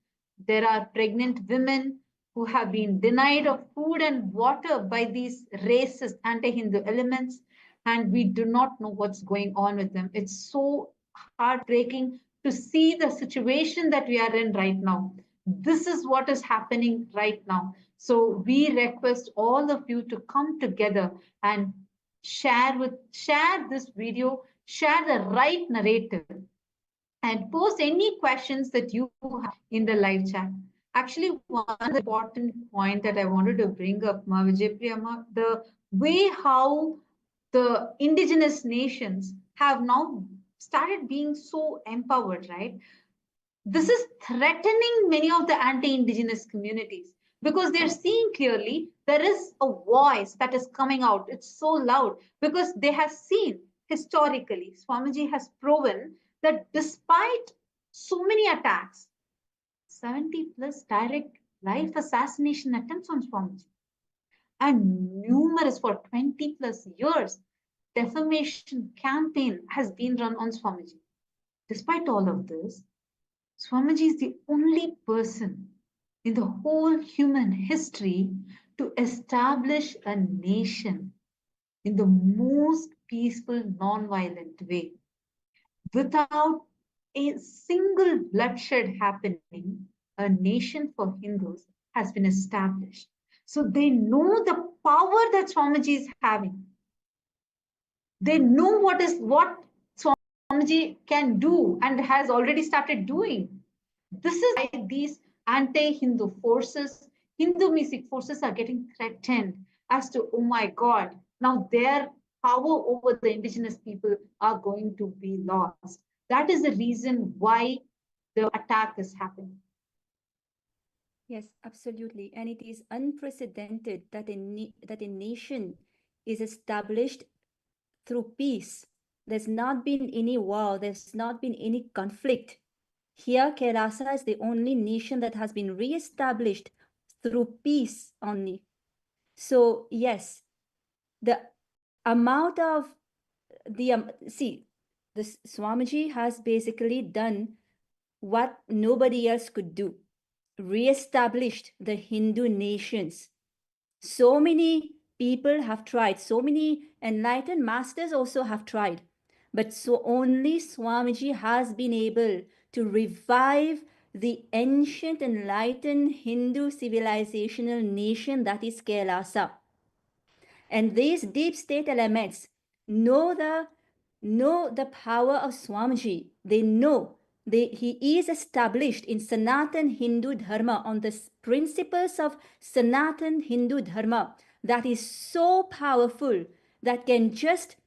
There are pregnant women who have been denied of food and water by these racist anti-Hindu elements, and we do not know what's going on with them. It's so heartbreaking to see the situation that we are in right now. This is what is happening right now. So we request all of you to come together and share this video, share the right narrative, and post any questions that you have in the live chat. Actually, one important point that I wanted to bring up, Ma Vijaypriyama, the way how the indigenous nations have now started being so empowered, right? This is threatening many of the anti-indigenous communities, because they're seeing clearly there is a voice that is coming out. It's so loud because they have seen historically, Swamiji has proven that despite so many attacks, 70 plus direct life assassination attempts on Swamiji, and numerous for 20 plus years defamation campaign has been run on Swamiji. Despite all of this, Swamiji is the only person in the whole human history to establish a nation in the most peaceful, non-violent way, without a single bloodshed happening. A nation for Hindus has been established. So they know the power that Swamiji is having. They know what Swamiji can do and has already started doing. This is why these anti-Hindu forces, Hindu music forces are getting threatened as to, oh my God, now their power over the indigenous people are going to be lost. That is the reason why the attack is happening. Yes, absolutely. And it is unprecedented that that a nation is established through peace. There's not been any war, there's not been any conflict. Here, Kailasa is the only nation that has been re-established through peace only. So, yes, the amount of see, the Swamiji has basically done what nobody else could do, re-established the Hindu nations. So many people have tried, so many enlightened masters also have tried, but so only Swamiji has been able to revive the ancient enlightened Hindu civilizational nation that is Kailasa. And these deep state elements know the power of Swamiji. They know he is established in Sanatan Hindu Dharma on the principles of Sanatan Hindu Dharma that is so powerful, that can just,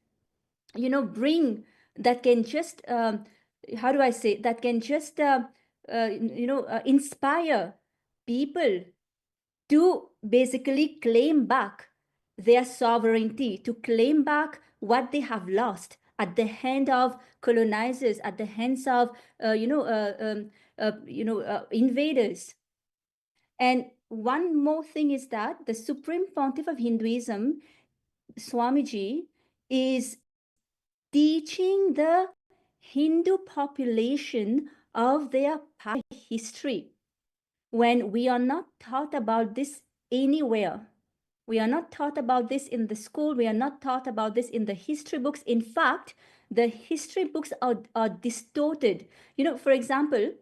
bring, that can just, how do I say, that can just, inspire people to basically claim back their sovereignty, to claim back what they have lost at the hand of colonizers, at the hands of invaders. And one more thing is that the Supreme Pontiff of Hinduism Swamiji is teaching the Hindu population of their past history, when we are not taught about this anywhere. We are not taught about this in the school. We are not taught about this in the history books. In fact, the history books are distorted. For example,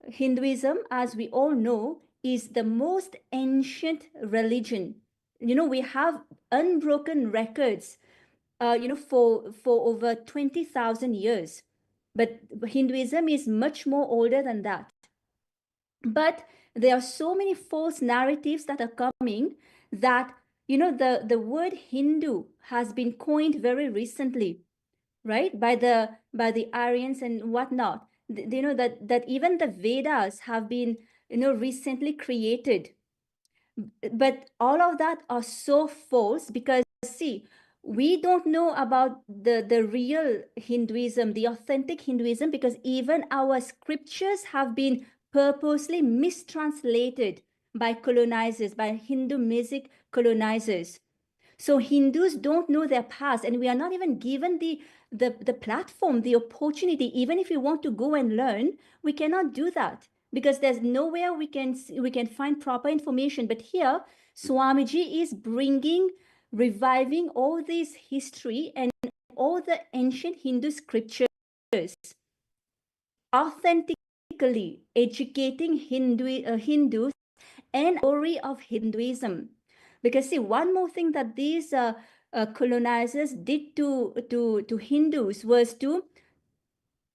Hinduism, as we all know, is the most ancient religion. We have unbroken records, for over 20,000 years. But Hinduism is much more older than that. But there are so many false narratives that are coming that, the word Hindu has been coined very recently, right, by the Aryans and whatnot. That even the Vedas have been, recently created. But all of that are so false, because see, we don't know about the real Hinduism, the authentic Hinduism, because even our scriptures have been purposely mistranslated by colonizers, by Hindu music colonizers. So Hindus don't know their past, and we are not even given the platform, the opportunity. Even if we want to go and learn, we cannot do that, because there's nowhere we can find proper information. But here, Swamiji is reviving all this history and all the ancient Hindu scriptures, authentically educating Hindus and story of Hinduism. Because see, one more thing that these colonizers did to Hindus was to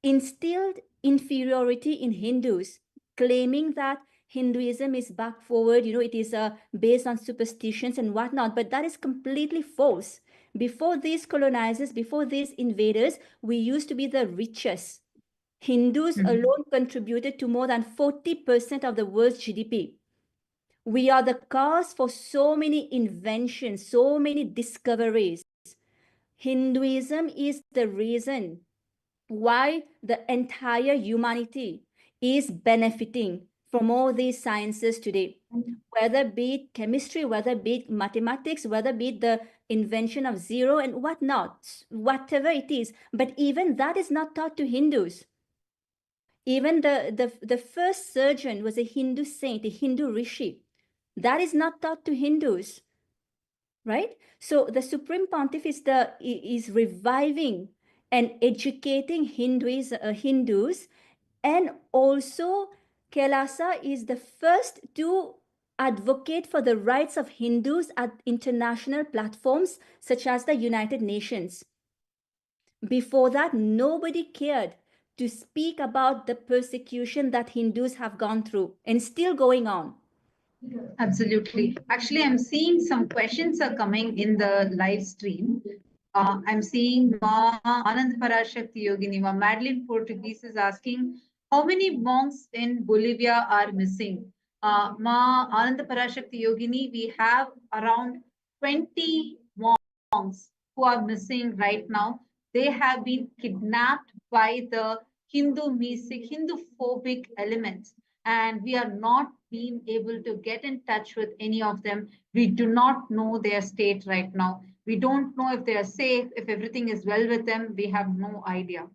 instill inferiority in Hindus, claiming that Hinduism is back forward, it is based on superstitions and whatnot. But that is completely false. Before these colonizers, before these invaders, we used to be the richest. Hindus alone contributed to more than 40% of the world's GDP. We are the cause for so many inventions, so many discoveries. Hinduism is the reason why the entire humanity is benefiting from all these sciences today, whether be it chemistry, whether be it mathematics, whether be it the invention of zero and whatnot, whatever it is. But even that is not taught to Hindus. Even the first surgeon was a Hindu saint, a Hindu rishi. That is not taught to Hindus, right? So the Supreme Pontiff is reviving and educating Hindus, and also Kailasa is the first to advocate for the rights of Hindus at international platforms such as the United Nations. Before that, nobody cared to speak about the persecution that Hindus have gone through and still going on. Absolutely. Actually, I'm seeing some questions are coming in the live stream. I'm seeing Ma Anand Parashakti Yogini, Ma Madeline Portuguese is asking, how many monks in Bolivia are missing? Ma Anand Parashakti Yogini, we have around 20 monks who are missing right now. They have been kidnapped by the Hindu music, Hindu phobic elements, and we are not being able to get in touch with any of them. We do not know their state right now. We don't know if they are safe, if everything is well with them. We have no idea.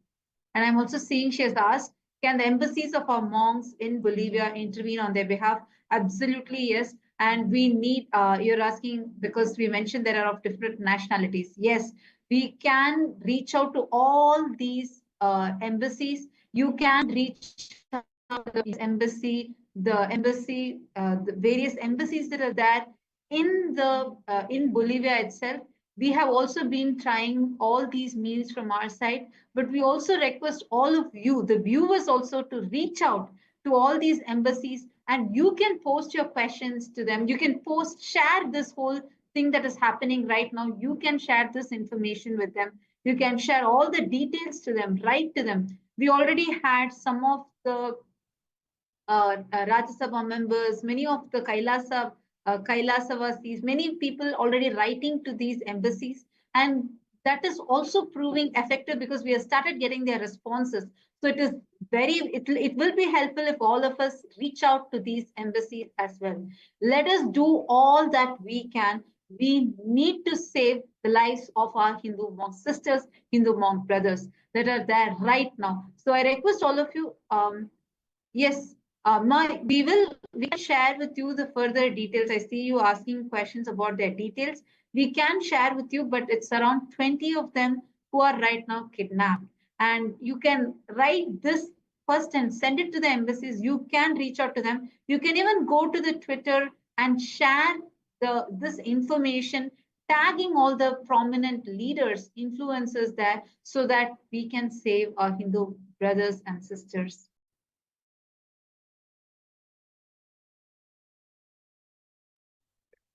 And I'm also seeing she has asked, can the embassies of our monks in Bolivia intervene on their behalf? Absolutely, yes. And we need, you're asking because we mentioned there are of different nationalities. Yes, we can reach out to all these embassies. You can reach out to the embassy, the various embassies that are there in Bolivia itself. We have also been trying all these means from our side, but we also request all of you, the viewers, also to reach out to all these embassies, and you can post your questions to them. You can share this whole thing that is happening right now. You can share this information with them. You can share all the details to them, write to them. We already had some of the Rajya Sabha members, many of the Kailasavasis, many people already writing to these embassies, and that is also proving effective because we have started getting their responses. So it is it will be helpful if all of us reach out to these embassies as well. Let us do all that we can. we need to save the lives of our Hindu monk sisters, Hindu monk brothers that are there right now. So I request all of you, yes, we can share with you the further details. I see you asking questions about their details. We can share with you, but it's around 20 of them who are right now kidnapped. And you can write this first and send it to the embassies. You can reach out to them. You can even go to the Twitter and share this information, tagging all the prominent leaders, influencers there, so that we can save our Hindu brothers and sisters.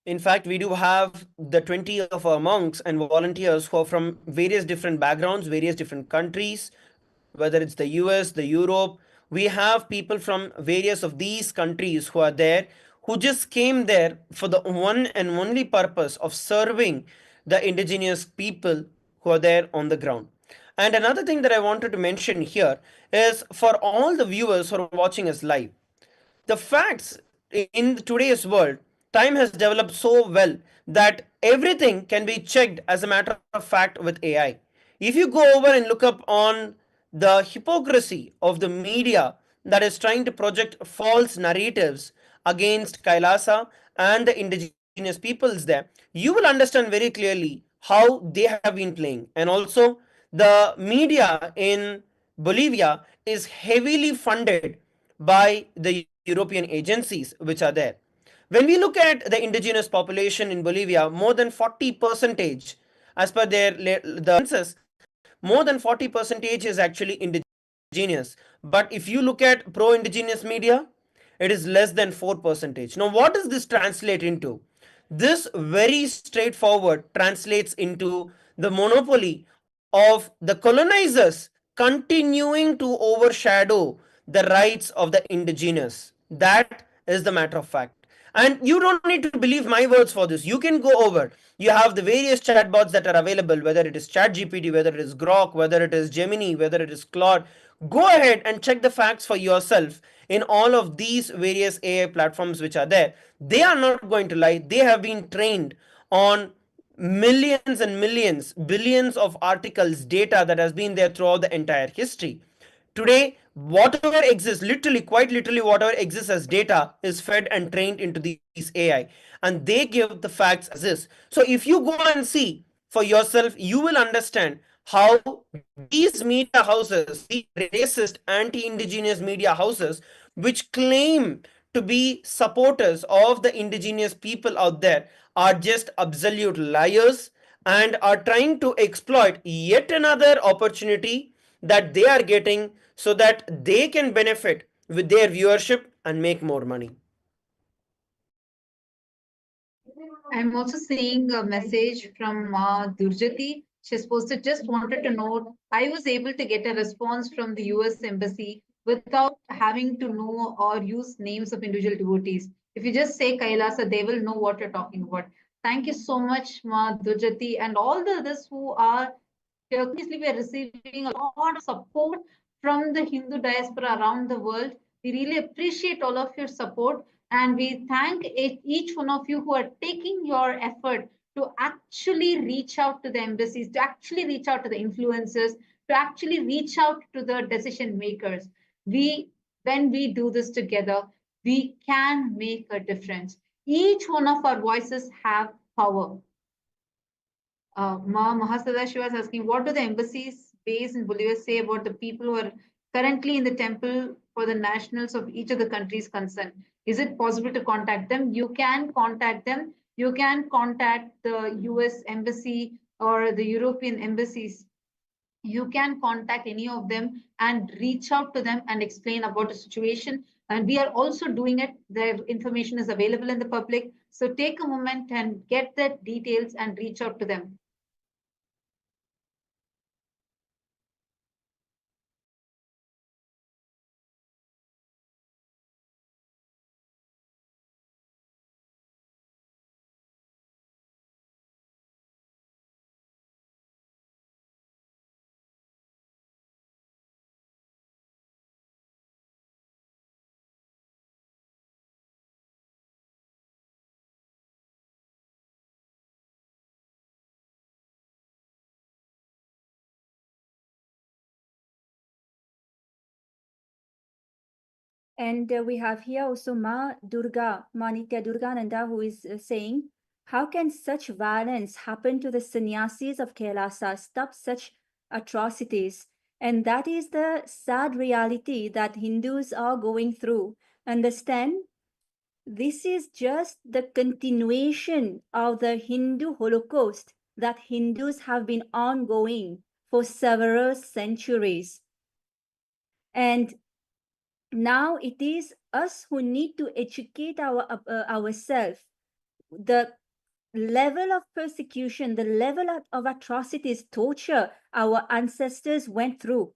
In fact, we do have the 20 of our monks and volunteers who are from various different backgrounds, various different countries, whether it's the US, the Europe. We have people from various of these countries who are there, who just came there for the one and only purpose of serving the indigenous people who are there on the ground. And another thing that I wanted to mention here is for all the viewers who are watching us live, the facts in today's world, time has developed so well that everything can be checked as a matter of fact with AI. If you go over and look up on the hypocrisy of the media that is trying to project false narratives against Kailasa and the indigenous peoples there, you will understand very clearly how they have been playing. And also, the media in Bolivia is heavily funded by the European agencies which are there. When we look at the indigenous population in Bolivia, more than 40 percentage, as per the census, more than 40 percentage is actually indigenous. But if you look at pro-indigenous media, it is less than 4 percentage. Now, what does this translate into? This very straightforward translates into the monopoly of the colonizers continuing to overshadow the rights of the indigenous. That is the matter of fact. And you don't need to believe my words for this. You can go over. You have the various chatbots that are available, whether it is ChatGPT, whether it is Grok, whether it is Gemini, whether it is Claude. Go ahead and check the facts for yourself in all of these various AI platforms which are there. They are not going to lie. They have been trained on millions and millions, billions of articles, data that has been there throughout the entire history. Today, whatever exists, literally, quite literally, whatever exists as data is fed and trained into these AI, and they give the facts as is. So, if you go and see for yourself, you will understand how these media houses, these racist, anti indigenous media houses, which claim to be supporters of the indigenous people out there, are just absolute liars and are trying to exploit yet another opportunity that they are getting so that they can benefit with their viewership and make more money. I'm also seeing a message from Durjati. She's posted, just wanted to know, I was able to get a response from the US Embassy without having to know or use names of individual devotees. If you just say Kailasa, they will know what you're talking about. Thank you so much, Ma Durjati, and all the others who are here. Continuously, we are receiving a lot of support from the Hindu diaspora around the world. We really appreciate all of your support. And we thank each one of you who are taking your effort to actually reach out to the embassies, to actually reach out to the influencers, to actually reach out to the decision makers. We, when we do this together, we can make a difference. Each one of our voices have power. Mahasada was asking, what do the embassies based in Bolivia say about the people who are currently in the temple for the nationals of each of the countries concerned? Is it possible to contact them? You can contact them. You can contact the US embassy or the European embassies. You can contact any of them and reach out to them and explain about the situation. And we are also doing it. The information is available in the public. So take a moment and get the details and reach out to them. And we have here also Ma Nitya Durgananda, who is saying, how can such violence happen to the sannyasis of Kailasa? Stop such atrocities. And that is the sad reality that Hindus are going through. Understand? This is just the continuation of the Hindu Holocaust that Hindus have been ongoing for several centuries. And now it is us who need to educate ourselves. The level of persecution, the level of atrocities, torture our ancestors went through,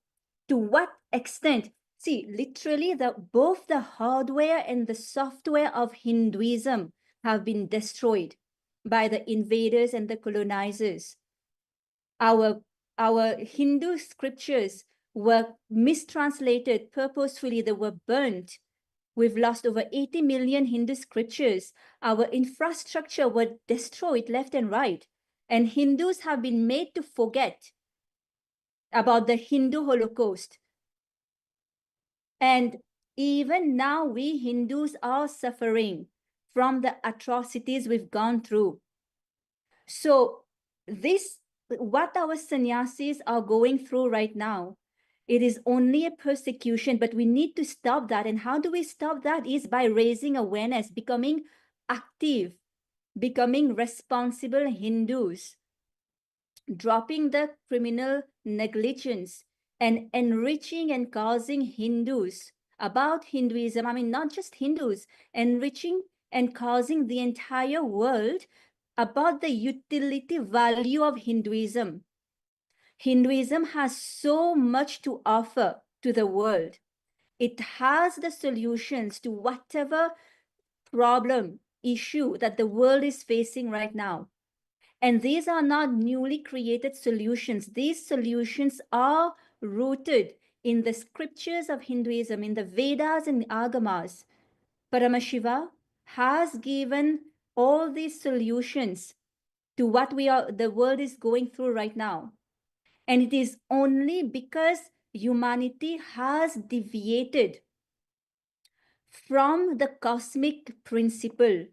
to what extent? See, literally, both the hardware and the software of Hinduism have been destroyed by the invaders and the colonizers. Our Hindu scriptures were mistranslated purposefully, they were burnt. We've lost over 80 million Hindu scriptures. Our infrastructure were destroyed left and right. And Hindus have been made to forget about the Hindu Holocaust. And even now, we Hindus are suffering from the atrocities we've gone through. So what our sannyasis are going through right now, it is only a persecution, but we need to stop that. And how do we stop that? Is by raising awareness, becoming active, becoming responsible Hindus, dropping the criminal negligence, and enriching and causing Hindus about Hinduism. I mean, not just Hindus, enriching and causing the entire world about the utility value of Hinduism. Hinduism has so much to offer to the world. It has the solutions to whatever problem, issue that the world is facing right now. And these are not newly created solutions. These solutions are rooted in the scriptures of Hinduism, in the Vedas and Agamas. Paramashiva has given all these solutions to what the world is going through right now. And it is only because humanity has deviated from the cosmic principle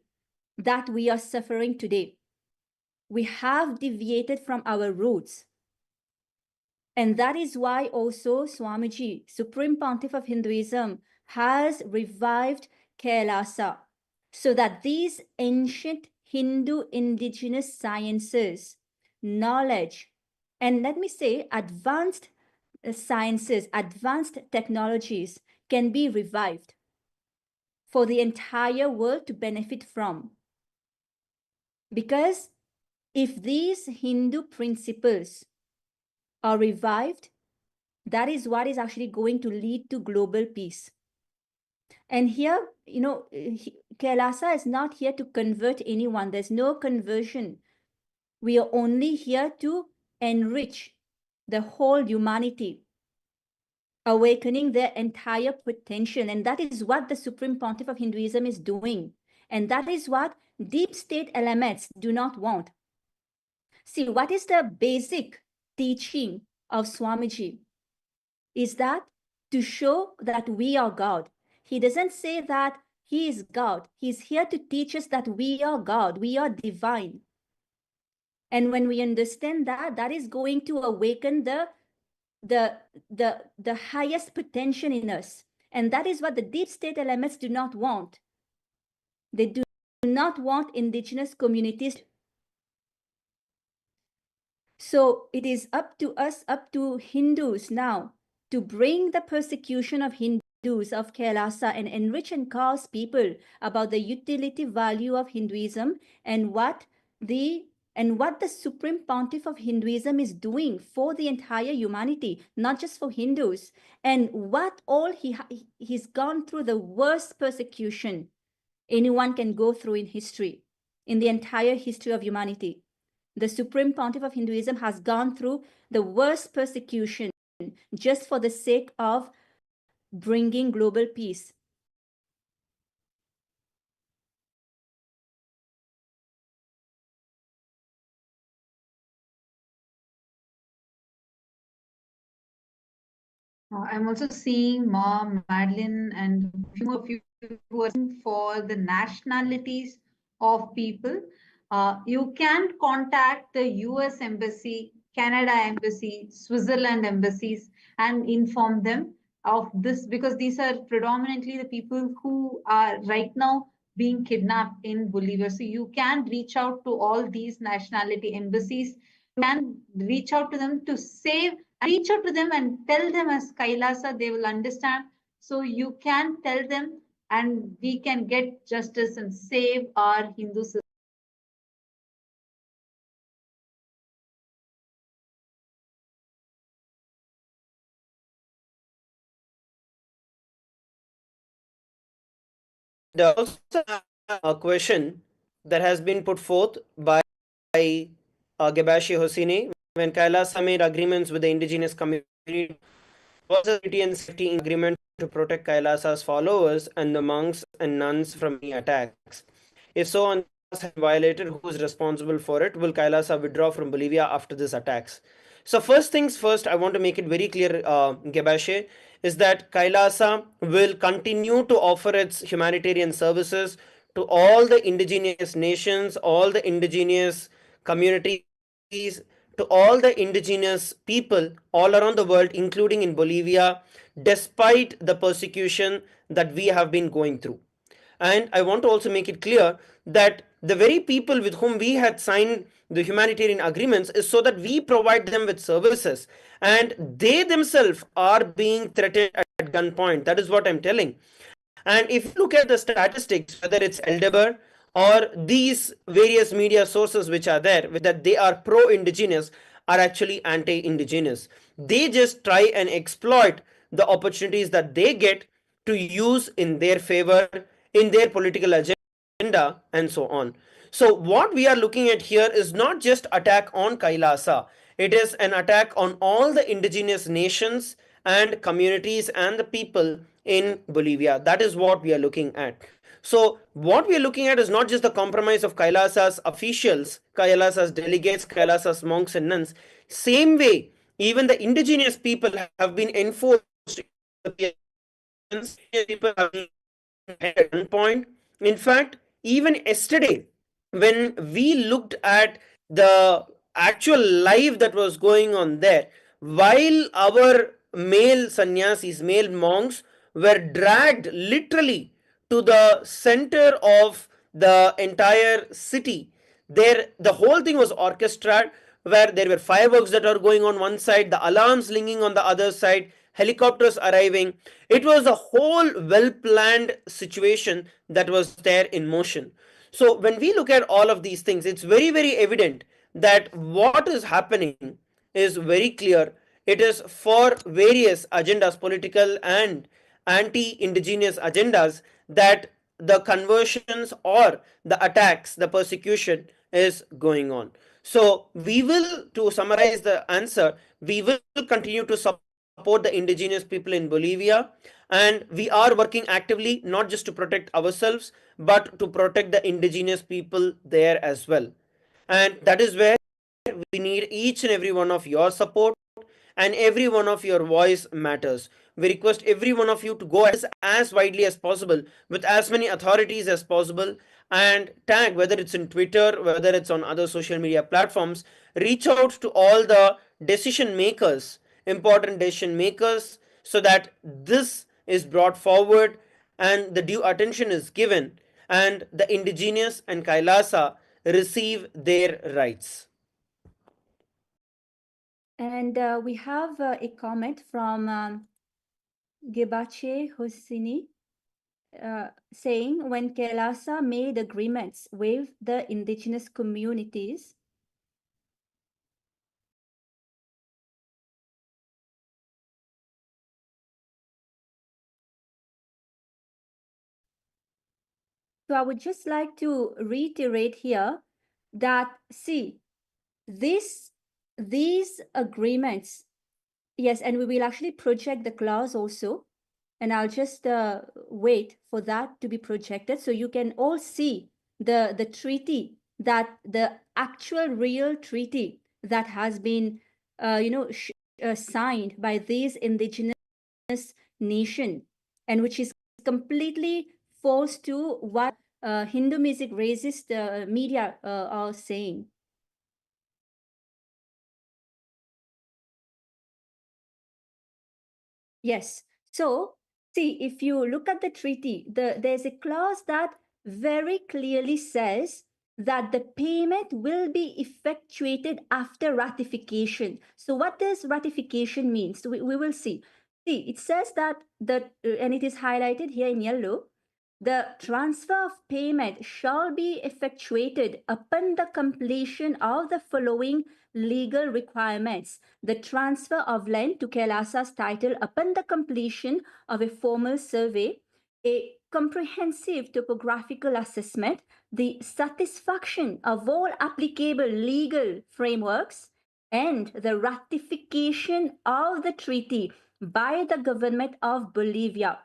that we are suffering today. We have deviated from our roots. And that is why also Swamiji, Supreme Pontiff of Hinduism, has revived Kailasa, so that these ancient Hindu indigenous sciences, knowledge, and let me say advanced sciences, advanced technologies can be revived for the entire world to benefit from. Because if these Hindu principles are revived, that is what is actually going to lead to global peace. And here, Kailasa is not here to convert anyone. There's no conversion. We are only here to enrich the whole humanity, awakening their entire potential. And that is what the Supreme Pontiff of Hinduism is doing. And that is what deep state elements do not want. See, what is the basic teaching of Swamiji? Is that to show that we are God. He doesn't say that he is God. He's here to teach us that we are God, we are divine. And when we understand that, that is going to awaken the highest potential in us. And that is what the deep state elements do not want. They do not want indigenous communities. So it is up to us, up to Hindus now, to bring the persecution of Hindus of Kailasa and enrich and cause people about the utility value of Hinduism and what the Supreme Pontiff of Hinduism is doing for the entire humanity, not just for Hindus, and what all he's gone through, the worst persecution anyone can go through in history, in the entire history of humanity. The Supreme Pontiff of Hinduism has gone through the worst persecution just for the sake of bringing global peace. I'm also seeing Mom, Madeline, and a few more of you who are looking for the nationalities of people. You can contact the US Embassy, Canada Embassy, Switzerland embassies, and inform them of this because these are predominantly the people who are right now being kidnapped in Bolivia. So you can reach out to all these nationality embassies. You can reach out to them to save, reach out to them and tell them as Kailasa, they will understand. So you can tell them and we can get justice and save our Hindu system. Also a question that has been put forth by Gebashi Hosseini. When Kailasa made agreements with the indigenous community, was a security and safety agreement to protect Kailasa's followers and the monks and nuns from any attacks? If so, and has violated, who is responsible for it? Will Kailasa withdraw from Bolivia after these attacks? So first things first, I want to make it very clear, Gebashe, is that Kailasa will continue to offer its humanitarian services to all the indigenous nations, all the indigenous communities, to all the indigenous people all around the world, including in Bolivia, despite the persecution that we have been going through. And I want to also make it clear that the very people with whom we had signed the humanitarian agreements is so that we provide them with services, and they themselves are being threatened at gunpoint. That is what I'm telling. And if you look at the statistics, whether it's Eldeber or these various media sources which are there, that they are pro-indigenous, are actually anti-indigenous. They just try and exploit the opportunities that they get to use in their favor, in their political agenda, and so on. So what we are looking at here is not just attack on Kailasa. It is an attack on all the indigenous nations and communities and the people in Bolivia. That is what we are looking at. So what we are looking at is not just the compromise of Kailasa's officials, Kailasa's delegates, Kailasa's monks and nuns. Same way, even the indigenous people have been enforced. People have been at one point. In fact, even yesterday, when we looked at the actual life that was going on there, while our male sannyasis, male monks, were dragged literally to the center of the entire city, there the whole thing was orchestrated, where there were fireworks that are going on one side, the alarms ringing on the other side, helicopters arriving. It was a whole well planned situation that was there in motion. So when we look at all of these things, it's very, very evident that what is happening is very clear. It is for various agendas, political and anti-indigenous agendas, that the conversions or the attacks, the persecution is going on. So we will, to summarize the answer, we will continue to support the indigenous people in Bolivia, and we are working actively not just to protect ourselves but to protect the indigenous people there as well. And that is where we need each and every one of your support, and every one of your voice matters. We request every one of you to go as widely as possible with as many authorities as possible, and tag, whether it's in Twitter, whether it's on other social media platforms, reach out to all the decision makers, important decision makers, so that this is brought forward and the due attention is given, and the indigenous and Kailasa receive their rights. And we have a comment from Gebache Hosseini saying, when Kailasa made agreements with the indigenous communities, so I would just like to reiterate here that, see, these agreements, yes, and we will actually project the clause also, and I'll just wait for that to be projected so you can all see the treaty, that the actual real treaty that has been signed by these indigenous nation, and which is completely false to what Hindu music racist media are saying. Yes. So, see, if you look at the treaty, there's a clause that very clearly says that the payment will be effectuated after ratification. So, what does ratification mean? So, we will see. See, it says that and it is highlighted here in yellow. The transfer of payment shall be effectuated upon the completion of the following legal requirements: the transfer of land to Kailasa's title upon the completion of a formal survey, a comprehensive topographical assessment, the satisfaction of all applicable legal frameworks, and the ratification of the treaty by the government of Bolivia.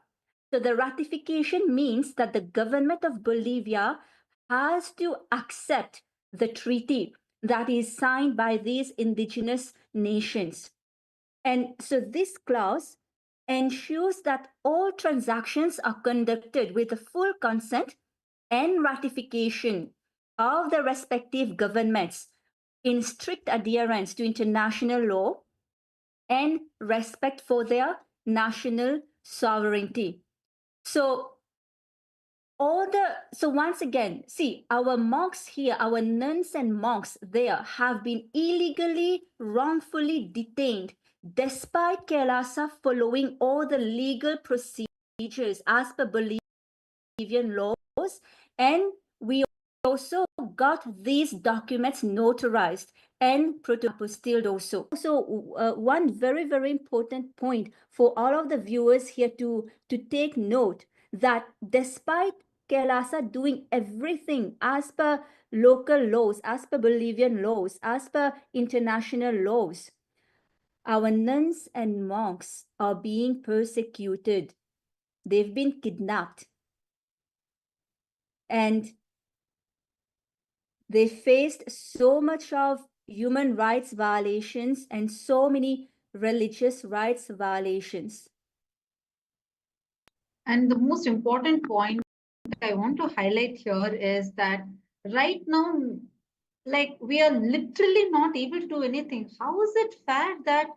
So the ratification means that the government of Bolivia has to accept the treaty that is signed by these indigenous nations. And so this clause ensures that all transactions are conducted with the full consent and ratification of the respective governments in strict adherence to international law and respect for their national sovereignty. So once again, see, our monks here, our nuns and monks there have been illegally, wrongfully detained despite Kailasa following all the legal procedures as per Bolivian laws, and we also got these documents notarized and apostilled also. So one very, very important point for all of the viewers here to take note, that despite Kailasa doing everything as per local laws, as per Bolivian laws, as per international laws, our nuns and monks are being persecuted. They've been kidnapped. And they faced so much of human rights violations and so many religious rights violations. And the most important point that I want to highlight here is that right now, like, we are literally not able to do anything. How is it fair that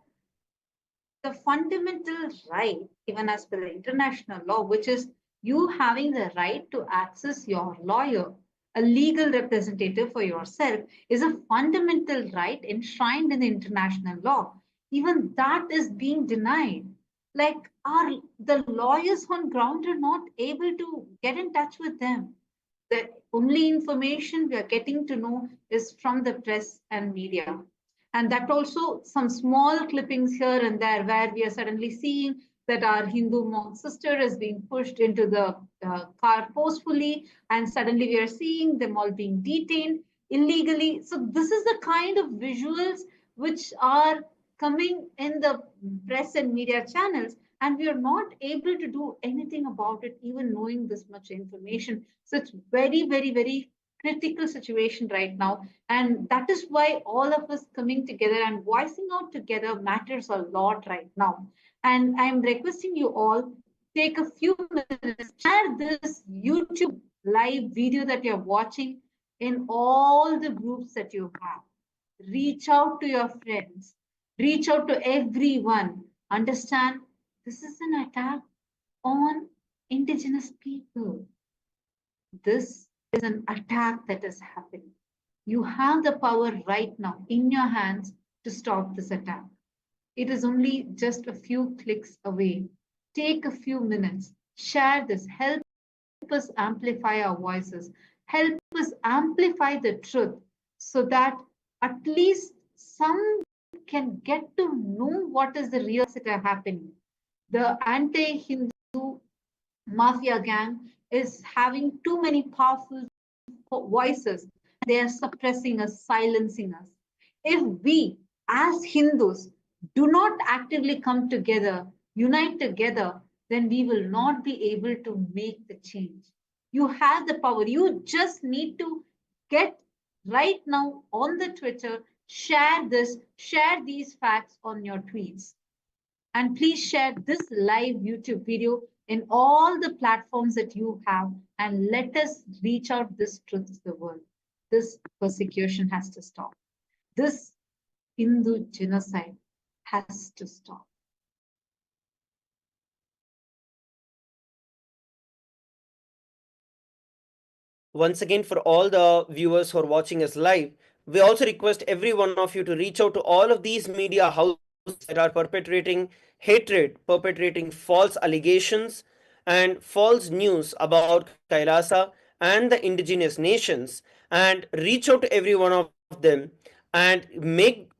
the fundamental right, even as per the international law, which is you having the right to access your lawyer, a legal representative for yourself, is a fundamental right enshrined in the international law. Even that is being denied. Like, the lawyers on ground are not able to get in touch with them. The only information we are getting to know is from the press and media. And that also some small clippings here and there where we are suddenly seeing that our Hindu monk sister is being pushed into the car forcefully, and suddenly we are seeing them all being detained illegally. So this is the kind of visuals which are coming in the press and media channels, and we are not able to do anything about it, even knowing this much information. So it's very, very, very critical situation right now, and that is why all of us coming together and voicing out together matters a lot right now. And I'm requesting you all, take a few minutes, share this YouTube live video that you're watching in all the groups that you have. Reach out to your friends, reach out to everyone. Understand, this is an attack on indigenous people. This is an attack that is happening. You have the power right now in your hands to stop this attack. It is only just a few clicks away. Take a few minutes, share this, help us amplify our voices, help us amplify the truth so that at least some can get to know what is the real that are happening. The anti-Hindu mafia gang is having too many powerful voices. They are suppressing us, silencing us. If we, as Hindus, do not actively come together, unite together, then we will not be able to make the change. You have the power. You just need to get right now on the Twitter, share this, share these facts on your tweets. And please share this live YouTube video in all the platforms that you have, and let us reach out this truth to the world. This persecution has to stop. This Hindu genocide has to stop. Once again, for all the viewers who are watching us live, we also request every one of you to reach out to all of these media houses that are perpetrating hatred, perpetrating false allegations and false news about Kailasa and the indigenous nations, and reach out to every one of them and make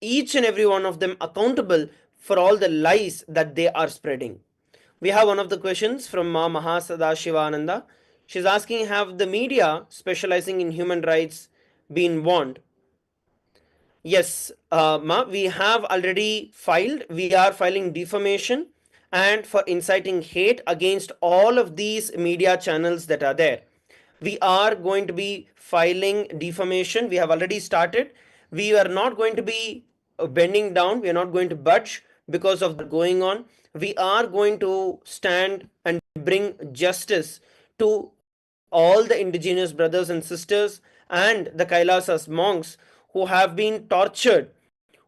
each and every one of them accountable for all the lies that they are spreading. We have one of the questions from Ma Mahasadashivananda. She's asking, have the media specializing in human rights been warned? Yes, Ma, we have already filed. We are filing defamation and for inciting hate against all of these media channels that are there. We are going to be filing defamation. We have already started. We are not going to be bending down. We are not going to budge because of that going on. We are going to stand and bring justice to all the indigenous brothers and sisters and the Kailasas monks who have been tortured,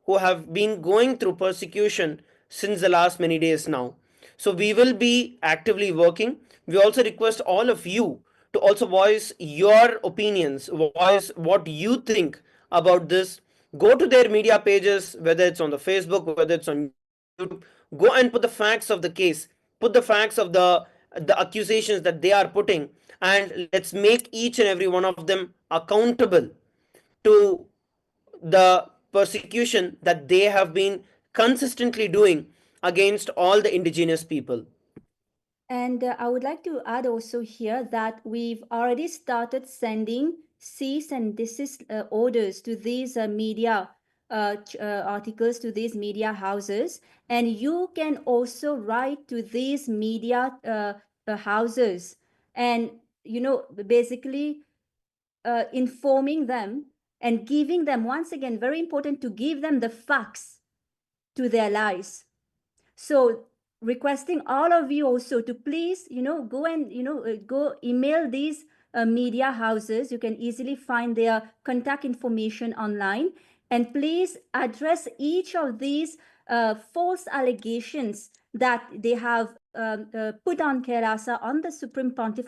who have been going through persecution since the last many days now. So we will be actively working. We also request all of you to also voice your opinions, voice what you think about this. Go to their media pages, whether it's on the Facebook, whether it's on YouTube. Go and put the facts of the case, put the facts of the accusations that they are putting, and let's make each and every one of them accountable to the persecution that they have been consistently doing against all the indigenous people. And I would like to add also here that we've already started sending cease and desist orders to these media articles, to these media houses. And you can also write to these media houses and, basically informing them and giving them, once again, very important to give them the facts to their lies. So requesting all of you also to please, go and, go email these media houses. You can easily find their contact information online. And please address each of these false allegations that they have put on Kailasa, on the Supreme Pontiff.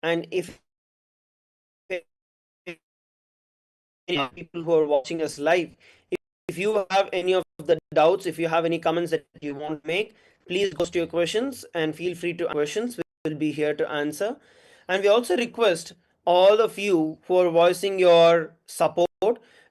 And if people who are watching us live, if you have any of the doubts, if you have any comments that you want to make, please post your questions and feel free to questions. We will be here to answer. And we also request all of you who are voicing your support,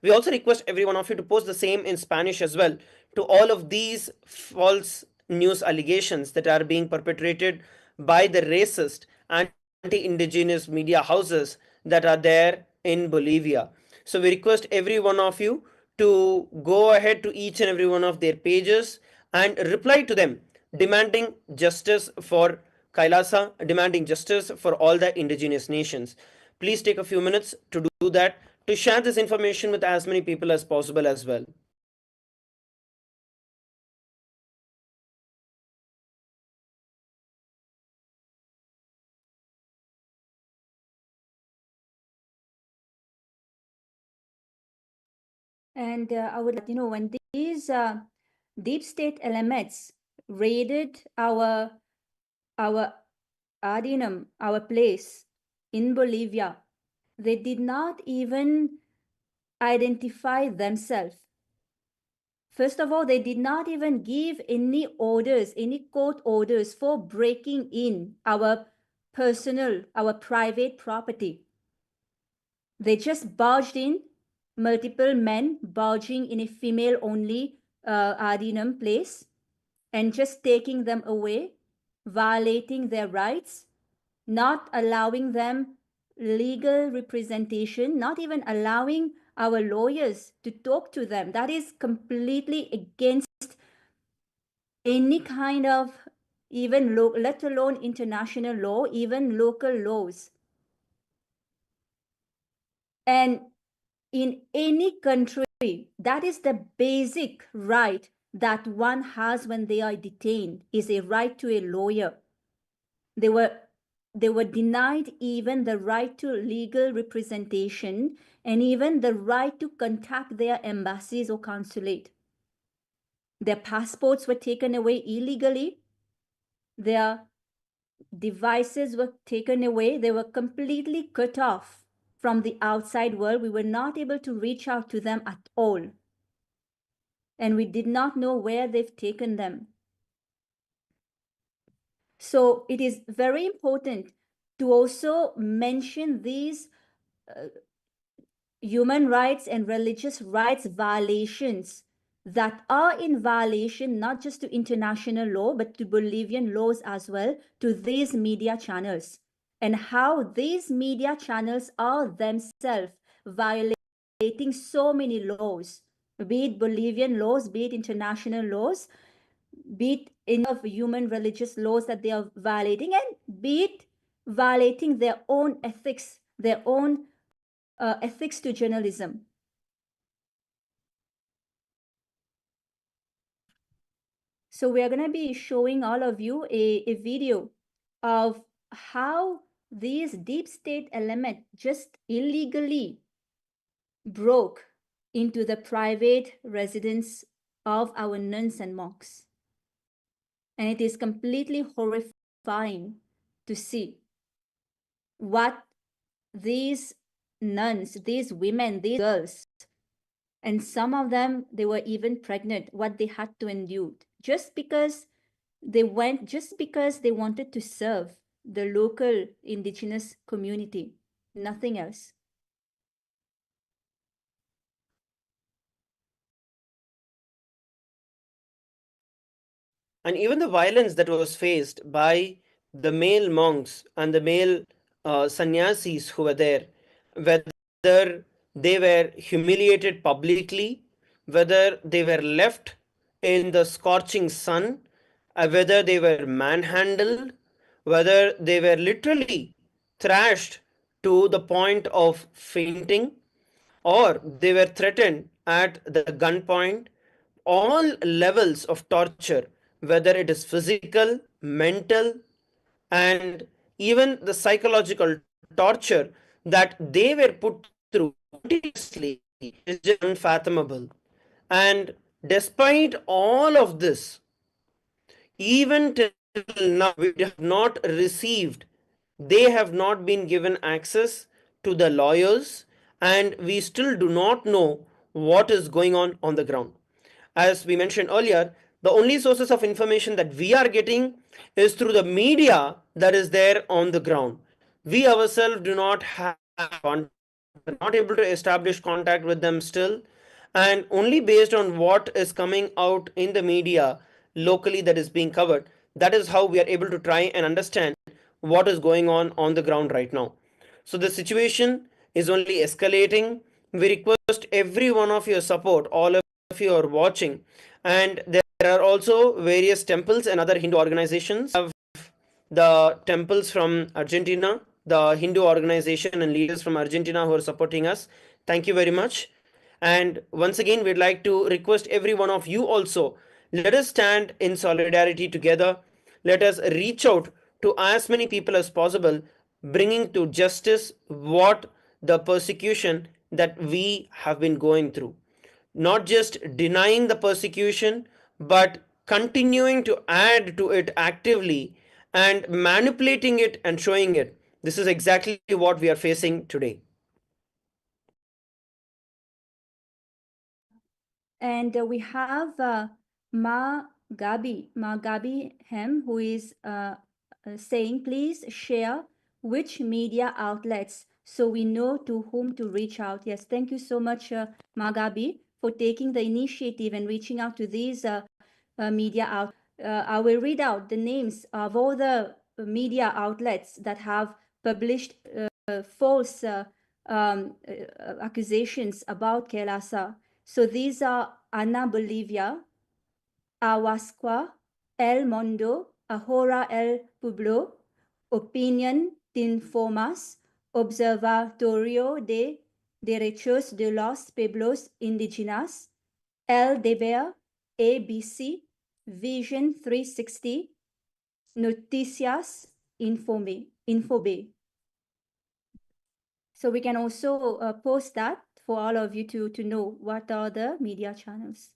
we also request every one of you to post the same in Spanish as well to all of these false news allegations that are being perpetrated by the racist anti-indigenous media houses that are there in Bolivia. So we request every one of you to go ahead to each and every one of their pages and reply to them, demanding justice for Kailasa, demanding justice for all the indigenous nations. Please take a few minutes to do that, to share this information with as many people as possible as well. And I would, when these deep state elements raided our Adinam, our place in Bolivia, they did not even identify themselves. First of all, they did not even give any orders, any court orders for breaking in our personal, our private property. They just barged in, multiple men barging in a female only Adinam place and just taking them away, violating their rights. not allowing them legal representation, not even allowing our lawyers to talk to them. That is completely against any kind of, even let alone international law, even local laws. And in any country, that is the basic right that one has when they are detained, is a right to a lawyer. They were denied even the right to legal representation and even the right to contact their embassies or consulate. Their passports were taken away illegally. Their devices were taken away. They were completely cut off from the outside world. We were not able to reach out to them at all. And we did not know where they've taken them. So it is very important to also mention these human rights and religious rights violations that are in violation not just to international law but to Bolivian laws as well, to these media channels, and how these media channels are themselves violating so many laws, be it Bolivian laws, be it international laws, be it in of human religious laws that they are violating, and be it violating their own ethics, their own ethics to journalism. So we are going to be showing all of you a video of how these deep state element just illegally broke into the private residence of our nuns and monks. And it is completely horrifying to see what these nuns, these women, these girls, and some of them, they were even pregnant, what they had to endure just because they wanted to serve the local indigenous community, nothing else. And even the violence that was faced by the male monks and the male sannyasis who were there, whether they were humiliated publicly, whether they were left in the scorching sun, whether they were manhandled, whether they were literally thrashed to the point of fainting, or they were threatened at the gunpoint, all levels of torture, whether it is physical, mental, and even the psychological torture that they were put through continuously is just unfathomable. And despite all of this, even till now, we have not received, they have not been given access to the lawyers, and we still do not know what is going on the ground. As we mentioned earlier, the only sources of information that we are getting is through the media that is there on the ground. We ourselves do not have contact, not able to establish contact with them still, and only based on what is coming out in the media locally that is being covered, that is how we are able to try and understand what is going on the ground right now. So the situation is only escalating. We request every one of your support, all of you are watching, and there are also various temples and other Hindu organizations. We have the temples from Argentina, the Hindu organization and leaders from Argentina who are supporting us. Thank you very much. And once again, we'd like to request every one of you also, let us stand in solidarity together. Let us reach out to as many people as possible, bringing to justice what the persecution that we have been going through. Not just denying the persecution, but continuing to add to it actively and manipulating it and showing it. This is exactly what we are facing today. And we have Ma Gabi Hem, who is saying, please share which media outlets so we know to whom to reach out. Yes, thank you so much, Ma Gabi, for taking the initiative and reaching out to these media outlets. I will read out the names of all the media outlets that have published false accusations about Kailasa. So these are Ana Bolivia, Awasqua, El Mundo, Ahora el Pueblo, Opinión Tinformas, Observatorio de Derechos de los Pueblos Indígenas, El Deber, ABC, Vision 360, Noticias Infobe. So we can also post that for all of you to know what are the media channels.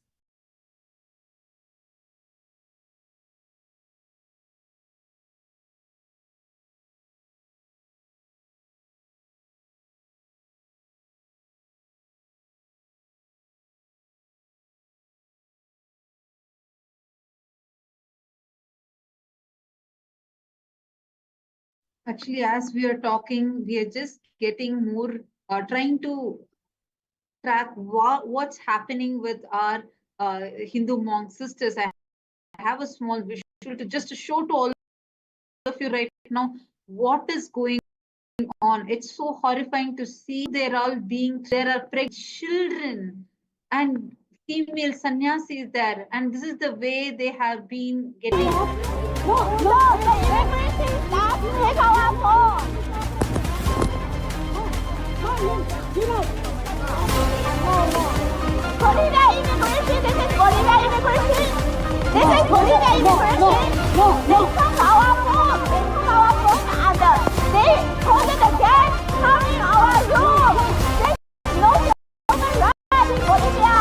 Actually, as we are talking, we are just getting more, trying to track what's happening with our Hindu monk sisters. I have a small visual to just to show to all of you right now what is going on. It's so horrifying to see they're all being, there are pregnant children and female sannyasis there, and this is the way they have been getting. No, the immigration staff take our phone. Bolivia immigration, this is Bolivia immigration. This is Bolivia immigration. They took our phone. They took our phone and they closed the gate, coming our room. There's no human rights in Bolivia.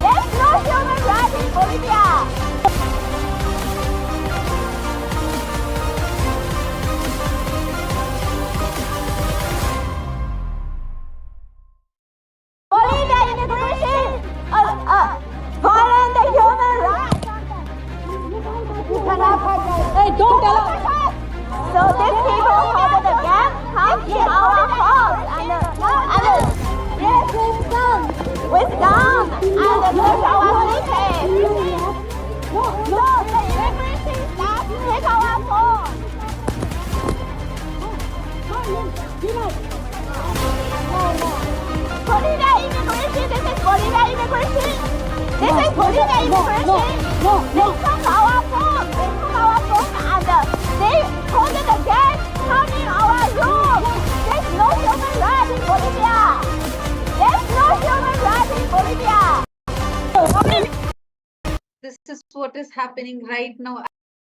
There's no human rights in Bolivia. Bolivia immigration violate the human rights. Hey, don't tell us. So these people over the gap come in our house and yes, with gun and take our tickets. No, the immigration staff take our phone. Bolivia immigration, this is Bolivia immigration. This is Bolivia immigration. They took our phone. They took our phone and they closed the gate, coming our room. There's no human rights in Bolivia. There's no human rights in Bolivia. This is what is happening right now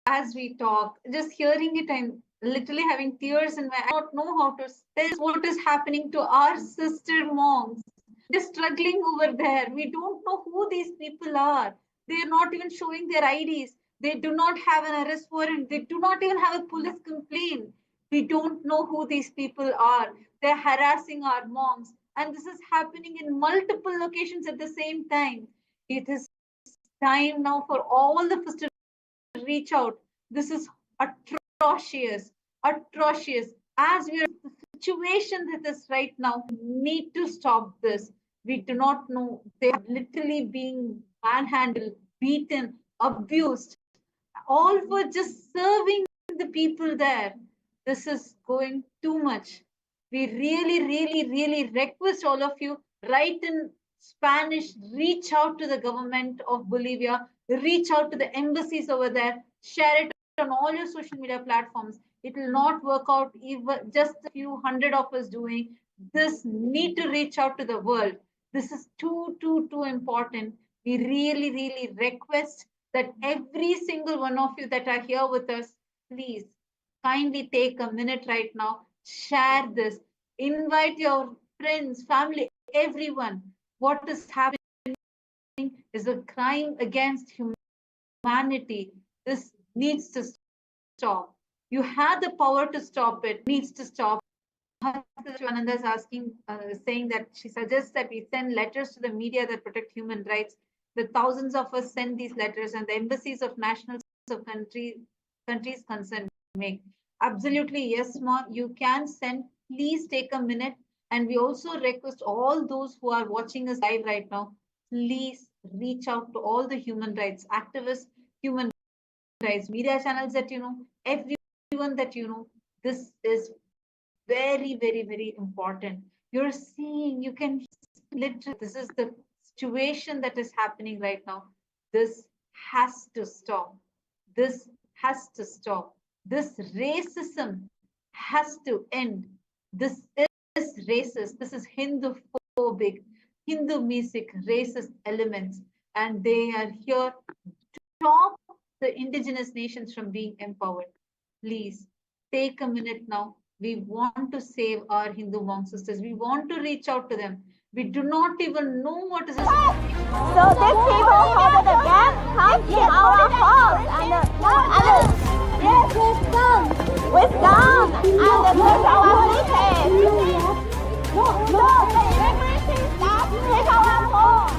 as we talk. Just hearing it, I'm literally having tears in my eyes. I don't know how to say what is happening to our sister monks. They're struggling over there. We don't know who these people are. They're not even showing their IDs. They do not have an arrest warrant. They do not even have a police complaint. We don't know who these people are. They're harassing our monks. And this is happening in multiple locations at the same time. It is time now for all of us to reach out. This is atrocious, atrocious. As we are in the situation with us right now, we need to stop this. We do not know. They are literally being manhandled, beaten, abused, all for just serving the people there. This is going too much. We really, really, really request all of you, write in Spanish, reach out to the government of Bolivia, reach out to the embassies over there, share it on all your social media platforms. It will not work out even just a few hundred of us doing this. Need to reach out to the world. This is too important. We really, really request that every single one of you that are here with us, please kindly take a minute right now, share this, invite your friends, family, everyone. What is happening is a crime against humanity. This needs to stop. You have the power to stop it, needs to stop. Rajapalayam is asking, saying that she suggests that we send letters to the media that protect human rights. The thousands of us send these letters, and the embassies of nationals of countries concerned make. Absolutely, yes, Ma. You can send. Please take a minute. And we also request all those who are watching us live right now, please reach out to all the human rights activists, human media channels that everyone that this is very, very, very important. You're seeing, you can literally, this is the situation that is happening right now. This has to stop. This has to stop. This racism has to end. This is racist. This is Hindu-phobic, Hindu-mesic, racist elements. And they are here to stop the indigenous nations from being empowered. Please take a minute now. We want to save our Hindu monk sisters. We want to reach out to them. We do not even know what is. So these people hold the gas come in our house and yes, with gun and search our cities. No, the immigration staff take our home.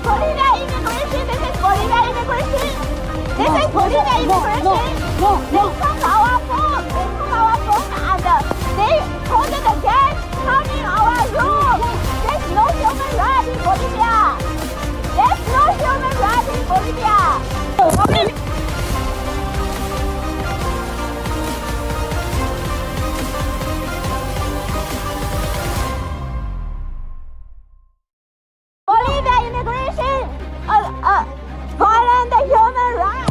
Bolivia immigration, this is Bolivia immigration. This is Bolivia immigration. They took our phone, and they hold the gas come in our room. There's no human right in Bolivia. There's no human right in Bolivia. Bolivia immigration, violate the human rights.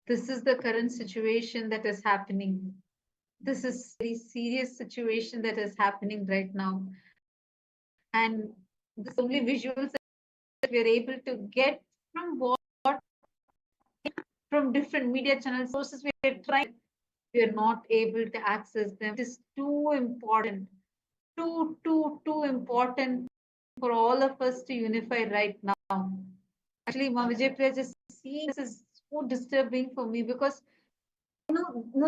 This is the current situation that is happening. This is a very serious situation that is happening right now. And this only visuals that we are able to get from what from different media channel sources we are trying. We are not able to access them. It is too important, too important for all of us to unify right now. Actually, Mama Vijay, just seeing this is so disturbing for me because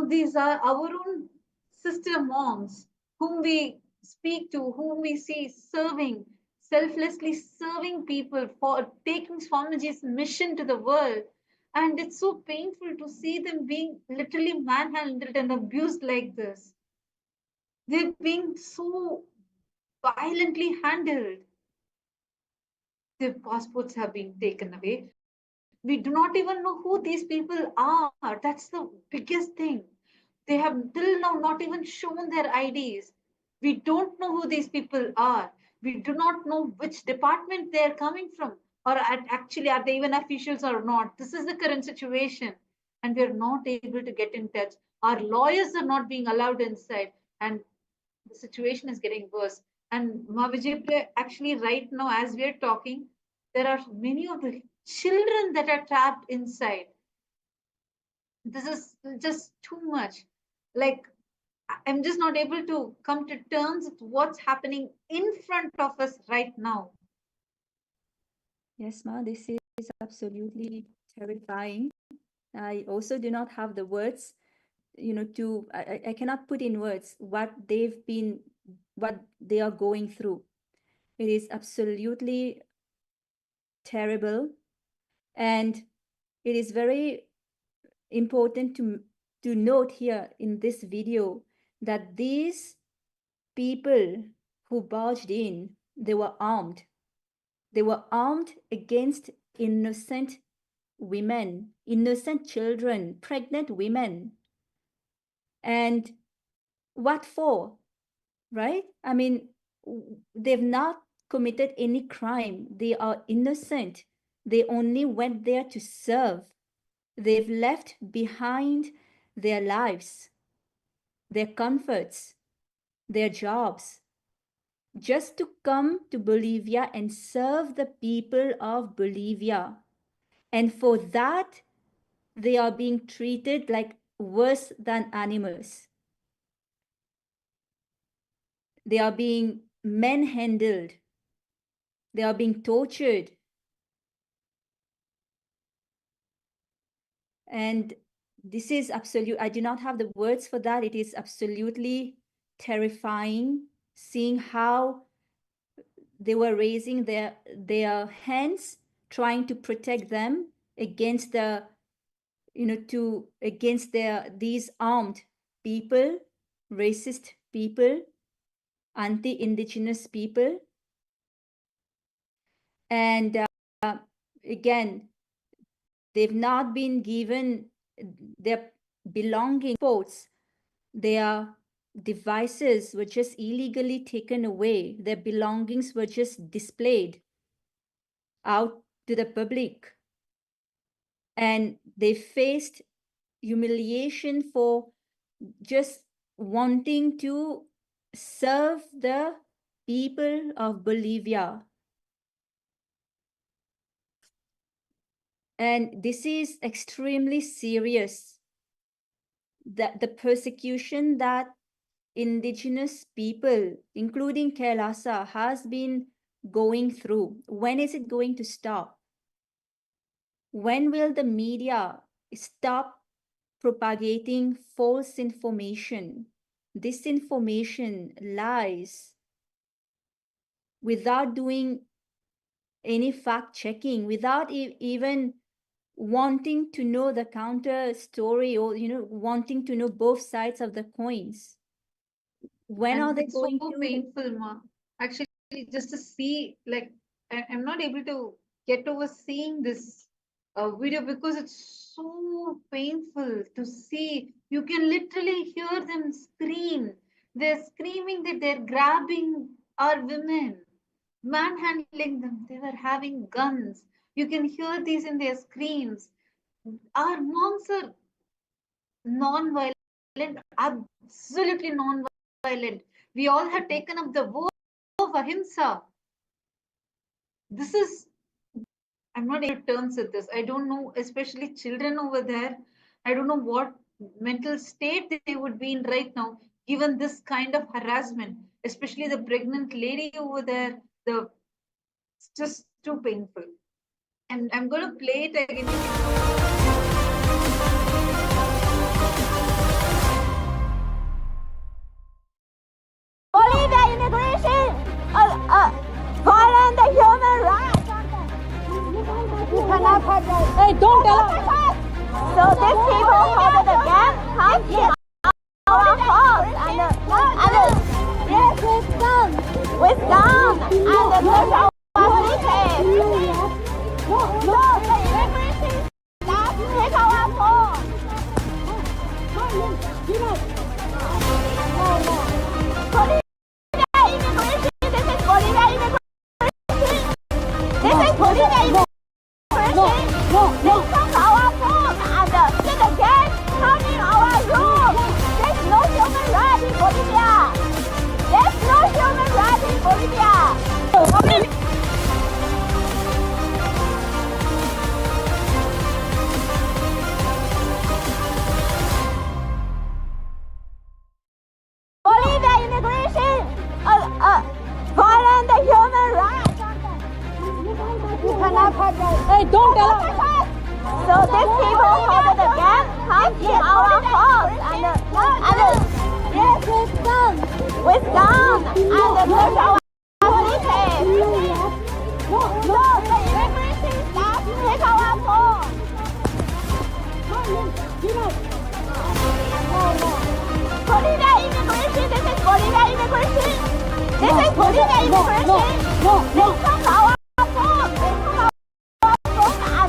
these are our own sister moms whom we speak to, whom we see serving, selflessly serving people for taking Swamiji's mission to the world. And it's so painful to see them being literally manhandled and abused like this. They're being so violently handled. Their passports have been taken away. We do not even know who these people are. That's the biggest thing. They have till now not even shown their IDs. We don't know who these people are. We do not know which department they are coming from, or actually are they even officials or not. This is the current situation, and we are not able to get in touch. Our lawyers are not being allowed inside, and the situation is getting worse. And Mavijay, actually, right now, as we are talking, there are many of the children that are trapped inside. This is just too much. Like, I'm just not able to come to terms with what's happening in front of us right now. Yes, Ma, this is absolutely terrifying. I also do not have the words, I cannot put in words what they are going through. It is absolutely terrible. And it is very important to note here in this video that these people who barged in, they were armed. They were armed against innocent women, innocent children, pregnant women. And what for? Right? I mean, they've not committed any crime. They are innocent. They only went there to serve. They've left behind their lives, their comforts, their jobs, just to come to Bolivia and serve the people of Bolivia. And for that, they are being treated like worse than animals. They are being manhandled. They are being tortured. And this is absolute, I do not have the words for that. It is absolutely terrifying seeing how they were raising their hands, trying to protect them against the to against these armed people, racist people, anti-indigenous people. And again, they've not been given their belonging sports. Their devices were just illegally taken away. Their belongings were just displayed out to the public. And they faced humiliation for just wanting to serve the people of Bolivia. And this is extremely serious. The persecution that indigenous people, including KAILASA, has been going through. When is it going to stop? When will the media stop propagating false information, disinformation, lies, without doing any fact checking, without even wanting to know the counter story, or wanting to know both sides of the coins? When And are they it's going so to painful, Ma. Actually, just to see, like, I'm not able to get over seeing this video because it's so painful to see. You can literally hear them scream. They're screaming that they're grabbing our women, manhandling them. They were having guns. You can hear these in their screams. Our monks are non-violent, absolutely non-violent. We all have taken up the war of ahimsa. This is, I'm not able to terms with this. I don't know, especially children over there. I don't know what mental state they would be in right now, given this kind of harassment, especially the pregnant lady over there. It's just too painful. And I'm going to play it again. Bolivia immigration, violent human rights. You cannot touch us. Hey, don't tell us. So these people hold the gun, come in our house and yes, with gun and push our cities. No, the immigration staff take our phone. Bolivia immigration, this is Bolivia immigration. This is Bolivia immigration. They come our phone and get the gas, come in our room. There's no human right in Bolivia. There's no human right in Bolivia. Bolivia immigration, violent human rights. You cannot touch us. Hey, don't tell us. So these people hold the gun, come in our house and yes, with gun and push our cities. No, the immigration staff take our phone. Bolivia immigration, this is Bolivia immigration. This is Bolivia immigration. They come our phone. They come our phone and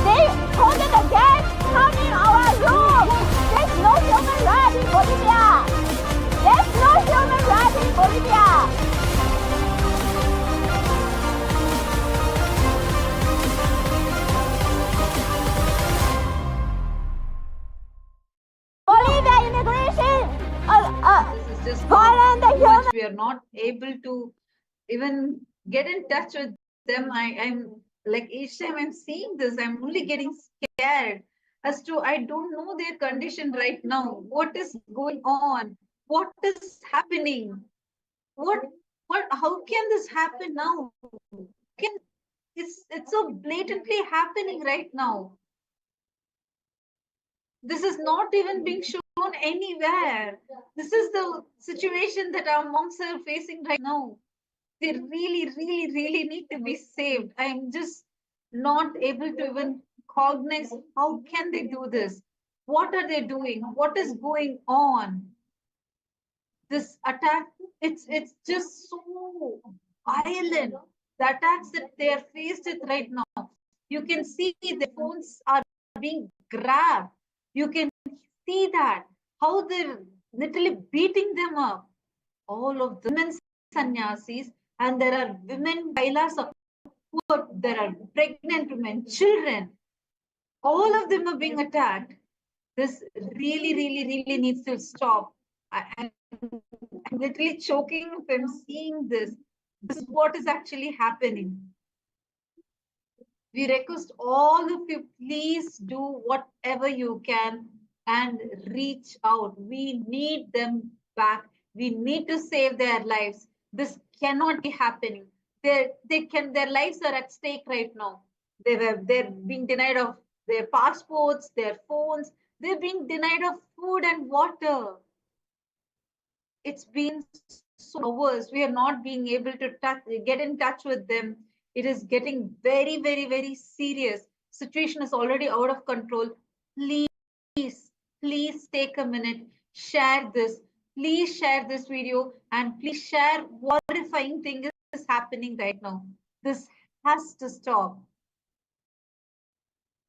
they hold the gas, come in our room. There's no human right in Bolivia. There's no human right in Bolivia. Bolivia immigration, This is just violent too human. much. We are not able to even get in touch with them. I'm like, each time I'm seeing this, I'm only getting scared as to, I don't know their condition right now. What is going on? What is happening? What how can this happen now? Can it's so blatantly happening right now. This is not even being shown anywhere. This is the situation that our monks are facing right now. They really, really, really need to be saved. I'm just not able to even cognize how can they do this? What are they doing? What is going on? This attack, it's just so violent. The attacks that they are faced with right now. You can see the phones are being grabbed. You can see that how they're literally beating them up. All of the women sannyasis, and there are women Kailasa, there are pregnant women, children. All of them are being attacked. This really, really, really needs to stop. I'm literally choking if I'm seeing this. This is what is actually happening. We request all of you, please do whatever you can and reach out. We need them back. We need to save their lives. This cannot be happening. Their lives are at stake right now. They're being denied of their passports, their phones. They're being denied of food and water. It's been so hours. We are not being able to get in touch with them. It is getting very, very, very serious. Situation is already out of control. Please, please take a minute, share this. Please share this video and please share what horrifying thing is happening right now. This has to stop.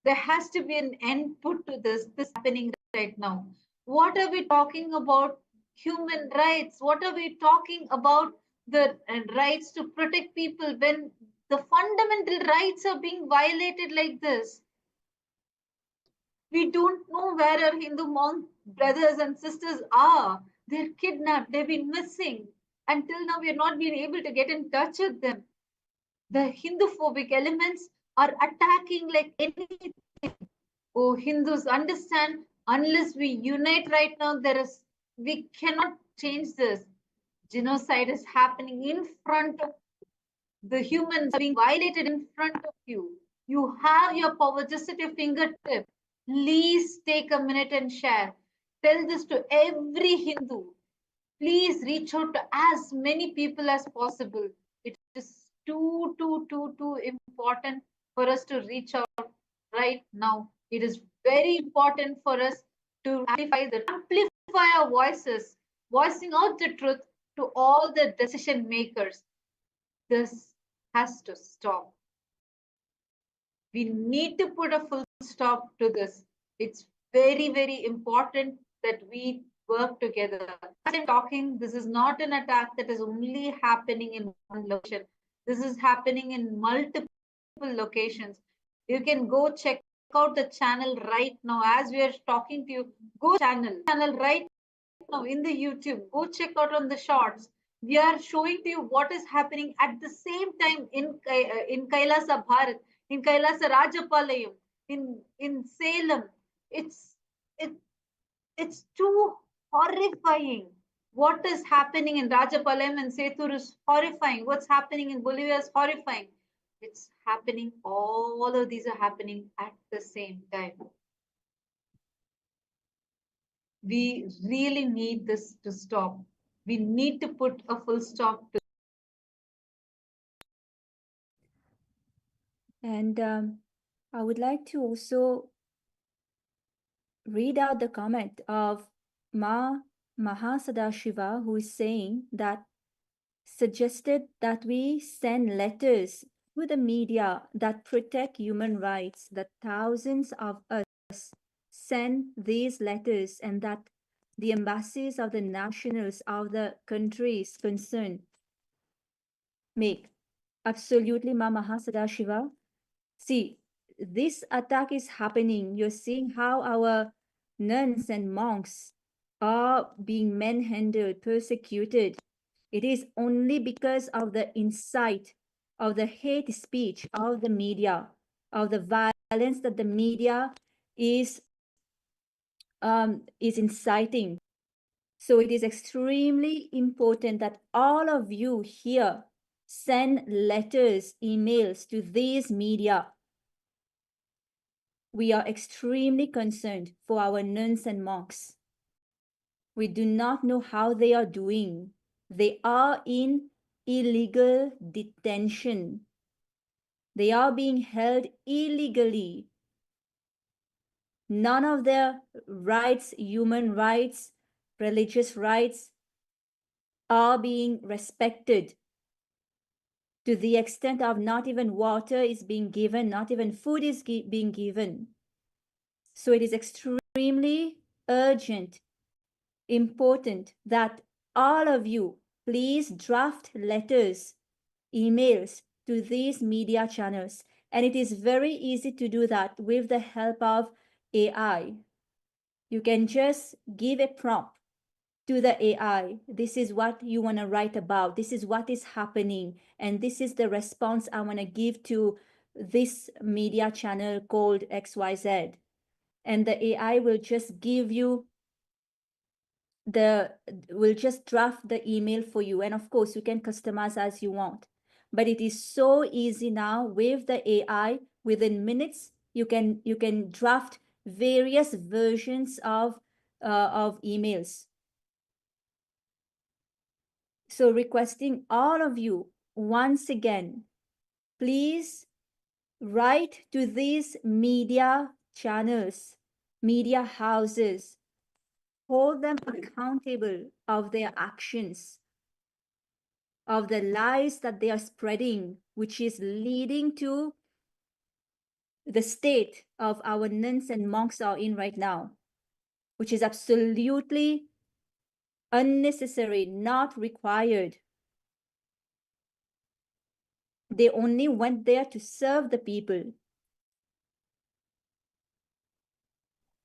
There has to be an end put to this happening right now. What are we talking about? Human rights. What are we talking about? The rights to protect people when the fundamental rights are being violated like this. We don't know where our Hindu monk brothers and sisters are. They're kidnapped. They've been missing. Until now, we are not being able to get in touch with them. The Hindu-phobic elements are attacking like anything. Oh, Hindus, understand, unless we unite right now, we cannot change this. Genocide is happening in front of the humans are being violated in front of you. You have your power just at your fingertip. Please take a minute and share. Tell this to every Hindu. Please reach out to as many people as possible. It is too important for us to reach out right now. It is very important for us to amplify our voices, voicing out the truth to all the decision makers. This has to stop. We need to put a full stop to this. It's very, very important that we work together. As I'm talking, this is not an attack that is only happening in one location. This is happening in multiple locations. You can go check out the channel right now. As we are talking to you, go channel right now in the YouTube. Go check out on the shorts. We are showing to you what is happening at the same time in Kailasa Bharat, in Kailasa Rajapalayam, in Salem. It's too horrifying. What is happening in Rajapalayam and Sethur is horrifying. What's happening in Bolivia is horrifying. It's happening. All of these are happening at the same time. We really need this to stop. We need to put a full stop to. And I would like to also read out the comment of Mahasadashiva, who is saying that suggested that we send letters to the media that protect human rights, that thousands of us send these letters, and that the embassies of the nationals of the countries concerned make. Absolutely, Mahasadashiva. See, this attack is happening. You're seeing how our nuns and monks are being manhandled, persecuted. It is only because of the incite, of the hate speech of the media, of the violence that the media is inciting. So it is extremely important that all of you here send letters, emails to these media. We are extremely concerned for our nuns and monks. We do not know how they are doing. They are in illegal detention. They are being held illegally. None of their rights, human rights, religious rights, are being respected to the extent of not even water is being given, not even food is being given. So it is extremely urgent, important that all of you please draft letters, emails to these media channels. And it is very easy to do that with the help of AI. You can just give a prompt to the AI. This is what you want to write about. This is what is happening. And this is the response I want to give to this media channel called XYZ. And the AI will just give you will just draft the email for you. And of course, you can customize as you want. But it is so easy now with the AI. Within minutes, you can draft various versions of emails. So requesting all of you once again, please write to these media channels, media houses, hold them accountable of their actions, of the lies that they are spreading, which is leading to the state of our nuns and monks are in right now, which is absolutely unnecessary, not required. They only went there to serve the people.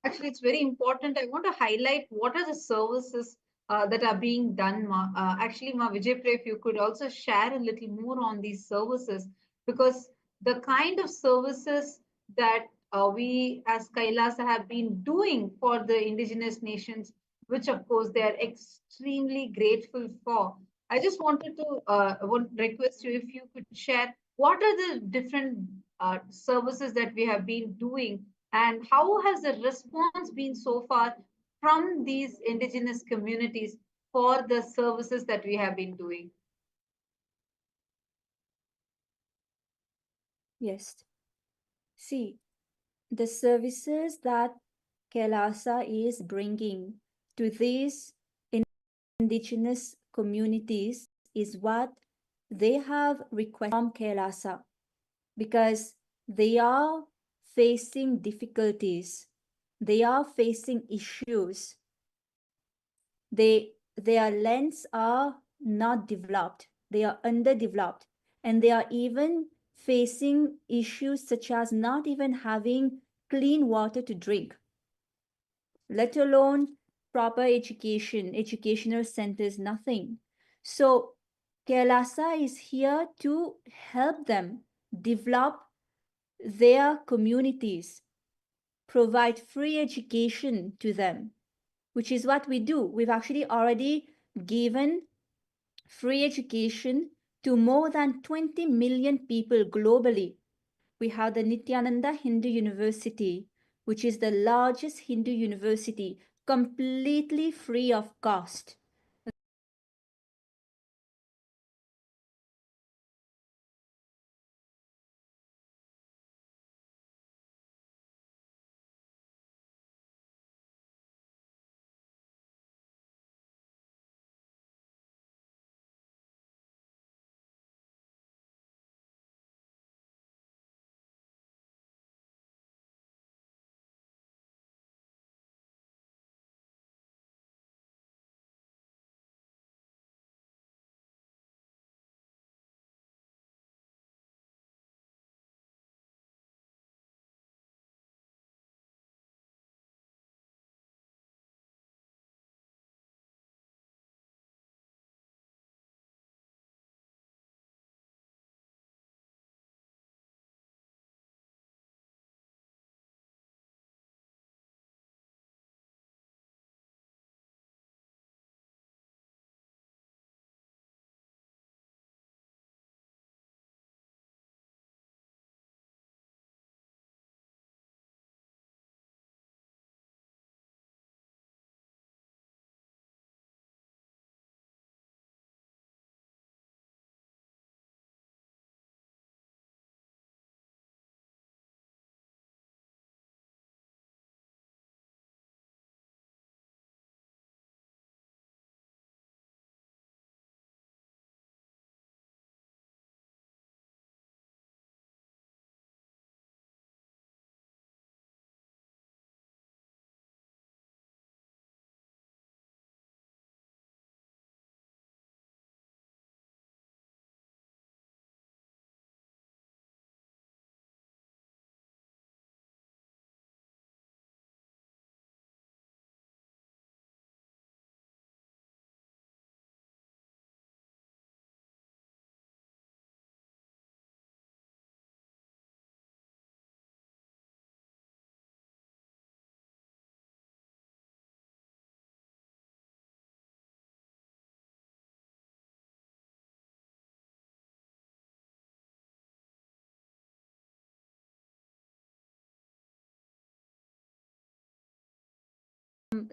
Actually, it's very important. I want to highlight what are the services that are being done. Actually, Ma Vijay, if you could also share a little more on these services, because the kind of services that we as Kailasa have been doing for the indigenous nations, which of course they are extremely grateful for. I just wanted to want request you if you could share what are the different services that we have been doing, and how has the response been so far from these indigenous communities for the services that we have been doing? Yes. See, the services that Kailasa is bringing to these indigenous communities is what they have requested from Kailasa, because they are facing difficulties, they are facing issues. Their lands are not developed, they are underdeveloped, and they are even facing issues such as not even having clean water to drink, let alone proper education, educational centers, nothing. So Kailasa is here to help them develop their communities, provide free education to them, which is what we do. We've actually already given free education to more than 20 million people globally. We have the Nithyananda Hindu University, which is the largest Hindu university, completely free of cost.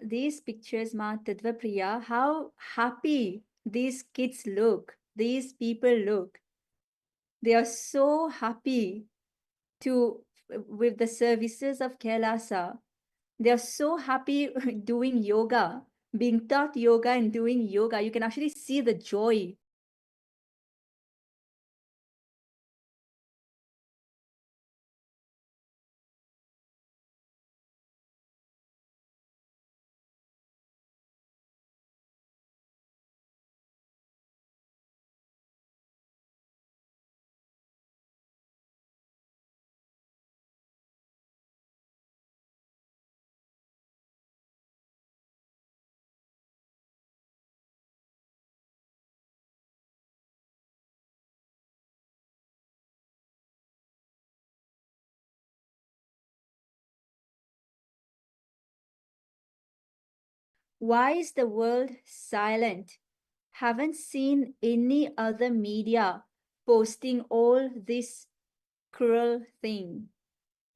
these pictures, Ma Tadvapriya, how happy these kids look, these people look. They are so happy with the services of Kailasa. They are so happy doing yoga, being taught yoga and doing yoga. You can actually see the joy. Why is the world silent? Haven't seen any other media posting all this cruel thing.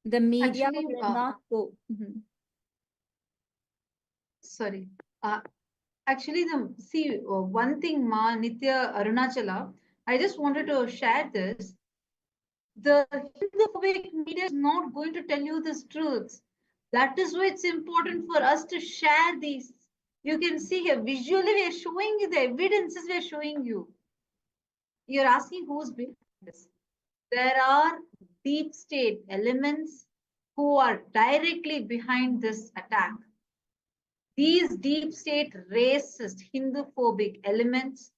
The media Actually, will not go. Sorry. Actually, one thing, Ma Nithya Arunachala, I just wanted to share this. The Hinduphobic media is not going to tell you these truths. That is why it's important for us to share these. You can see here visually we are showing you the evidences we are showing you. You're asking who's behind this. There are deep state elements who are directly behind this attack. These deep state racist Hinduphobic elements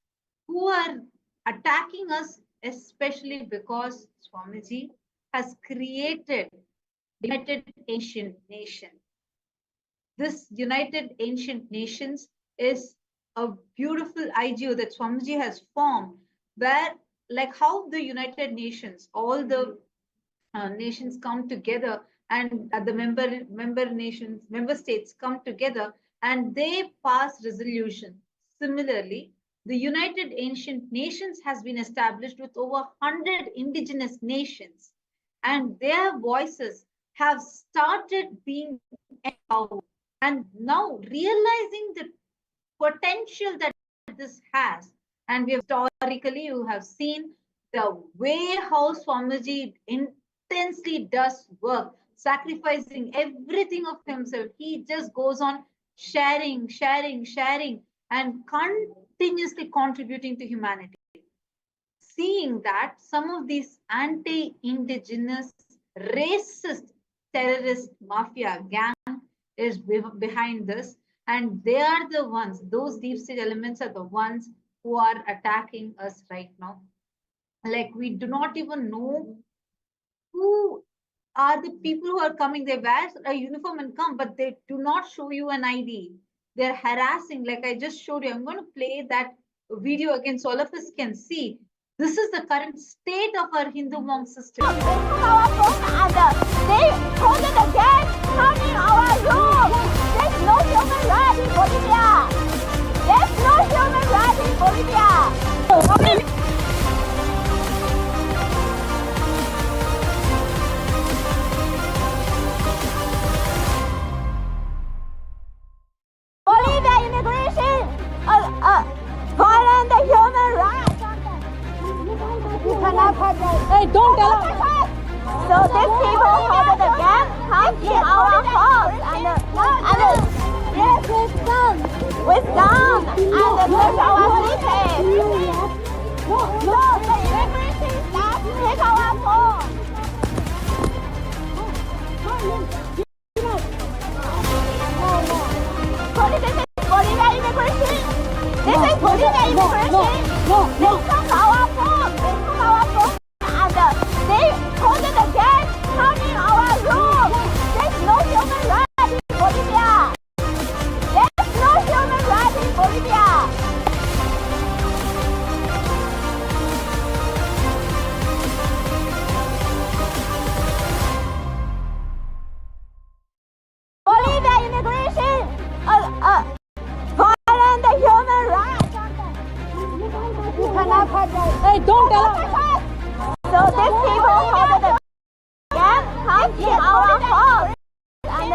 who are attacking us, especially because Swamiji has created United Ancient Nation. This United Ancient Nations is a beautiful IGO that Swamiji has formed, where, like how the United Nations, all the nations come together, and the member states come together and they pass resolution. Similarly, the United Ancient Nations has been established with over 100 indigenous nations, and their voices have started being empowered. And now realizing the potential that this has, and we have historically, you have seen the way how Swamiji intensely does work, sacrificing everything of himself. He just goes on sharing, sharing, sharing, and continuously contributing to humanity. Seeing that some of these anti-indigenous, racist, terrorist mafia gang is behind this, and they are the ones, those deep state elements are the ones who are attacking us right now. Like, we do not even know who are the people who are coming. They wear a uniform and come, but they do not show you an ID. They're harassing, like I just showed you. I'm going to play that video again so all of us can see. This is the current state of our Hindu monk system. They took our phone and they told the gang, come in our room. There's no human right in Bolivia. There's no human right in Bolivia. Bolivia immigration, violent human rights. You cannot have that. Hey, don't tell us. So these people hold the gang, come in our house and yes, with gun and search our cities. No, the immigration staff take our phone. So this is Bolivia immigration. This is Bolivia immigration. They took our phone. They took our phone and they told the gang, come in our room. There's no human right in Bolivia. There's no human right in Bolivia. Bolivia immigration, violent human rights. You cannot have that. Hey, don't tell us. So these people hold the gang, come in our house and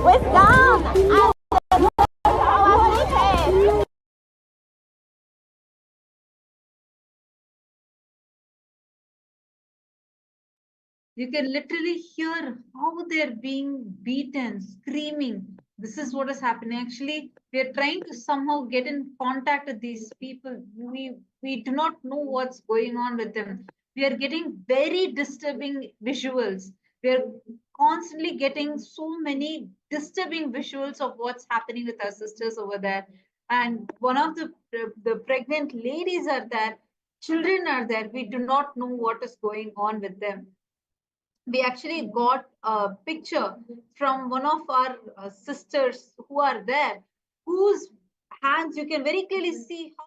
with gun and You can literally hear how they're being beaten, screaming. This is what is happening. Actually, we are trying to somehow get in contact with these people. We do not know what's going on with them. We are getting very disturbing visuals. We are constantly getting so many disturbing visuals of what's happening with our sisters over there. And one of the pregnant ladies are there, children are there. We do not know what is going on with them. We actually got a picture from one of our sisters who are there, whose hands you can very clearly see how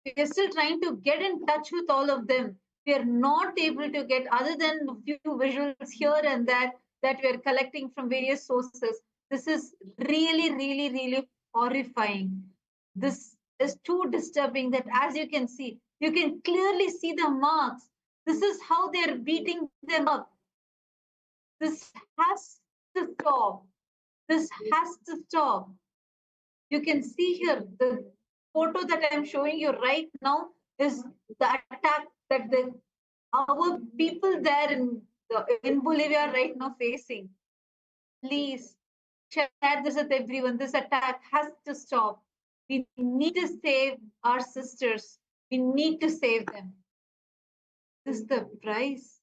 we are still trying to get in touch with all of them. We are not able to get, other than a few visuals here and there that we are collecting from various sources. This is really, really, really horrifying. This is too disturbing that, as you can see, you can clearly see the marks. This is how they are beating them up. This has to stop. This has to stop. You can see here the photo that I'm showing you right now is the attack that our people there in Bolivia right now facing. Please share this with everyone. This attack has to stop. We need to save our sisters. We need to save them. This is the price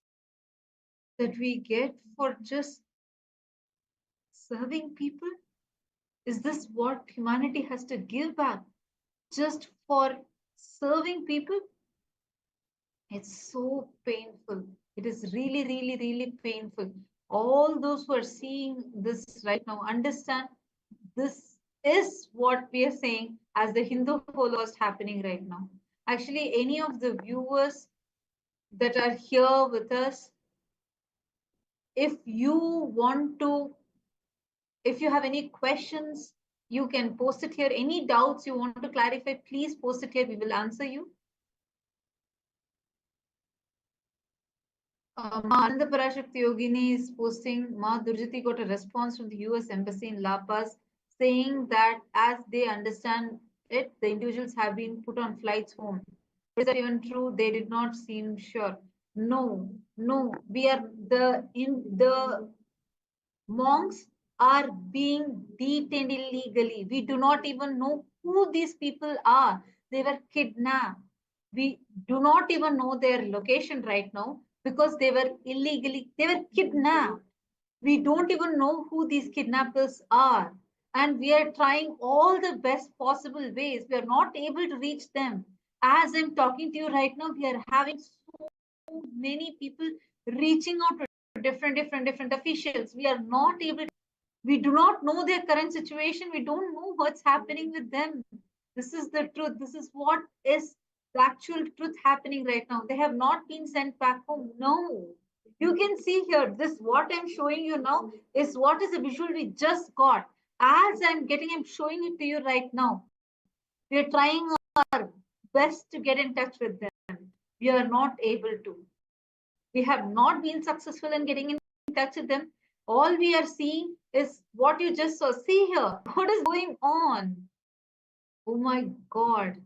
that we get for just serving people. Is this what humanity has to give back just for serving people? It's so painful. It is really, really, really painful. All those who are seeing this right now understand this is what we are saying as the Hindu Holocaust happening right now. Actually, any of the viewers that are here with us, if you want to, if you have any questions, you can post it here. Any doubts you want to clarify, please post it here. We will answer you. Ananda Parashakti Yogini is posting, Ma Durjati got a response from the US Embassy in La Paz saying that as they understand it, the individuals have been put on flights home. Is that even true? They did not seem sure. No, no, we are the monks are being detained illegally. We do not even know who these people are. They were kidnapped. We do not even know their location right now because they were kidnapped. We don't even know who these kidnappers are. And we are trying all the best possible ways. We are not able to reach them. As I'm talking to you right now, we are having so many people reaching out to different officials. We are not able to, we do not know their current situation. We don't know what's happening with them. This is the truth. This is what is the actual truth happening right now. They have not been sent back home. No. You can see here, this what I'm showing you now is what is the visual we just got. As I'm showing it to you right now. We are trying our best to get in touch with them. We are not able to. We have not been successful in getting in touch with them. All we are seeing is what you just saw. See here, what is going on? Oh my God.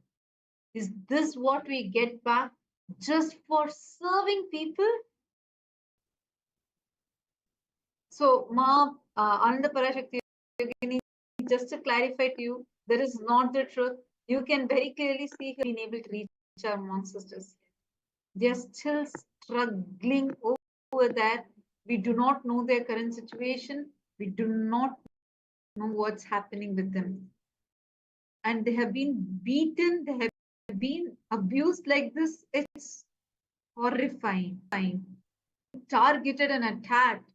Is this what we get back just for serving people? So, Ananda Parashakti, just to clarify to you, that is not the truth. You can very clearly see here being able to reach our monk sisters. They are still struggling over there. We do not know their current situation. We do not know what's happening with them. And they have been beaten. They have been abused like this. It's horrifying. Targeted and attacked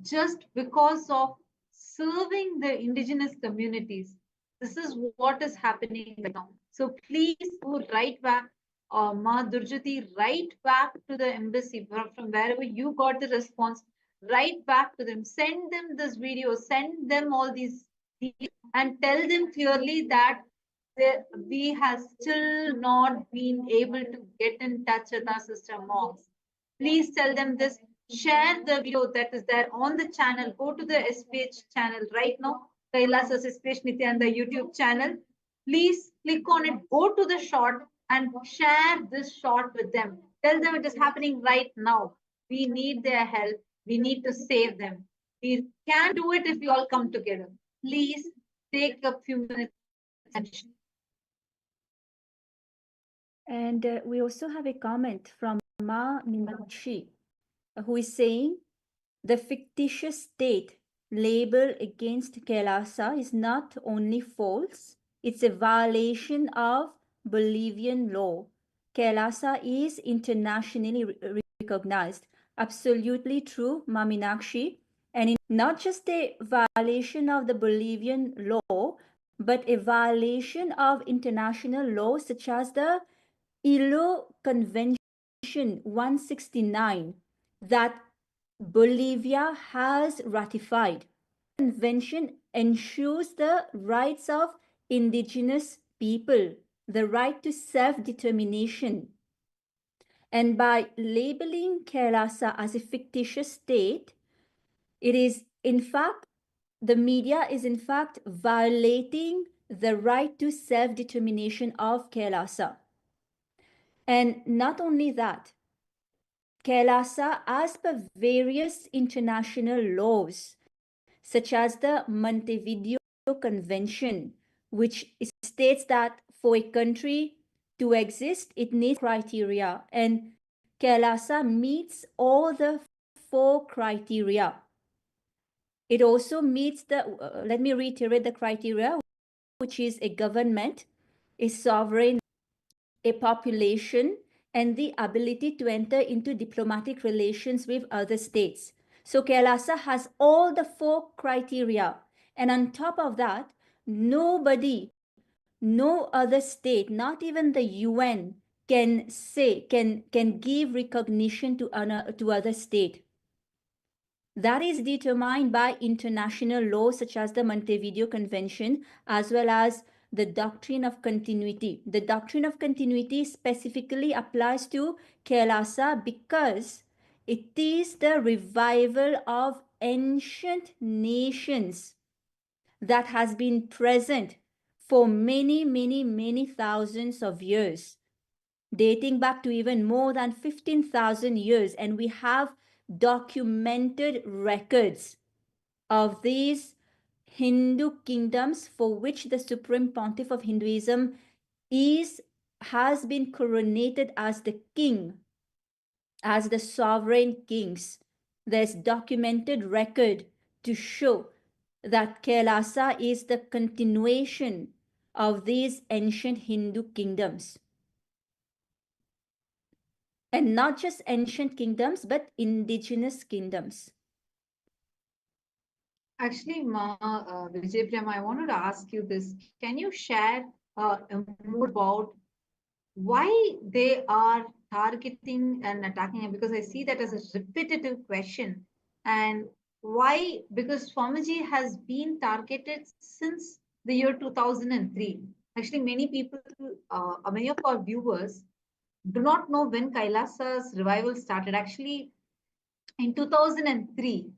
just because of serving the indigenous communities. This is what is happening right now. So please go right back, Ma Durjati, right back to the embassy from wherever you got the response, right back to them. Send them this video, send them all these details, and tell them clearly that we have still not been able to get in touch with our sister monks. Please tell them this. Share the video that is there on the channel. Go to the SPH channel right now. KAILASA SPH Nithyananda YouTube channel. Please click on it. Go to the short and share this shot with them. Tell them it is happening right now. We need their help. We need to save them. We can do it if we all come together. Please take a few minutes and And we also have a comment from Ma Meenakshi, who is saying the fictitious state label against Kailasa is not only false, it's a violation of Bolivian law. Kailasa is internationally recognized. Absolutely true, Ma Meenakshi. And not just a violation of the Bolivian law, but a violation of international law such as the ILO Convention 169 that Bolivia has ratified. The convention ensures the rights of indigenous people, the right to self-determination. And by labeling Kailasa as a fictitious state, it is in fact, the media is in fact violating the right to self-determination of Kailasa. And not only that, Kailasa, as per various international laws, such as the Montevideo Convention, which states that for a country to exist, it needs criteria, and Kailasa meets all the 4 criteria. It also meets the, let me reiterate the criteria, which is a government, a sovereign, a population, and the ability to enter into diplomatic relations with other states. So Kailasa has all the 4 criteria. And on top of that, nobody, no other state, not even the UN, can give recognition to other state. That is determined by international law such as the Montevideo Convention, as well as the doctrine of continuity. The doctrine of continuity specifically applies to Kailasa because it is the revival of ancient nations that has been present for many thousands of years, dating back to even more than 15,000 years. And we have documented records of these Hindu kingdoms for which the Supreme Pontiff of Hinduism has been coronated as the king, as the sovereign kings. There's documented record to show that Kailasa is the continuation of these ancient Hindu kingdoms. And not just ancient kingdoms, but indigenous kingdoms. Actually, Vijay Priyam, I wanted to ask you this. Can you share more about why they are targeting and attacking him? Because I see that as a repetitive question. And why? Because Swamiji has been targeted since the year 2003. Actually, many people, many of our viewers do not know when Kailasa's revival started. Actually, in 2003,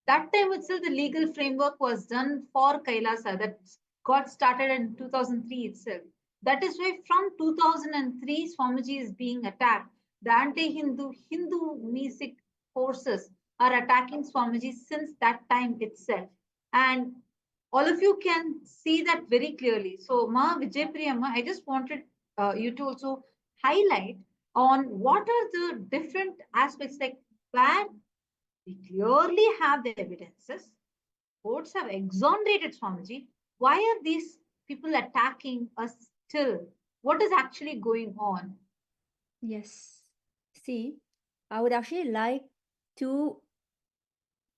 that time itself, the legal framework was done for Kailasa that got started in 2003 itself. That is why from 2003, Swamiji is being attacked. The anti-Hindu, Hindu mystic forces are attacking Swamiji since that time itself. And all of you can see that very clearly. So, Ma Vijaypriyamma, I just wanted you to also highlight on what are the different aspects, like where we clearly have the evidences. Courts have exonerated Swamiji. Why are these people attacking us still? What is actually going on? Yes. See, I would actually like to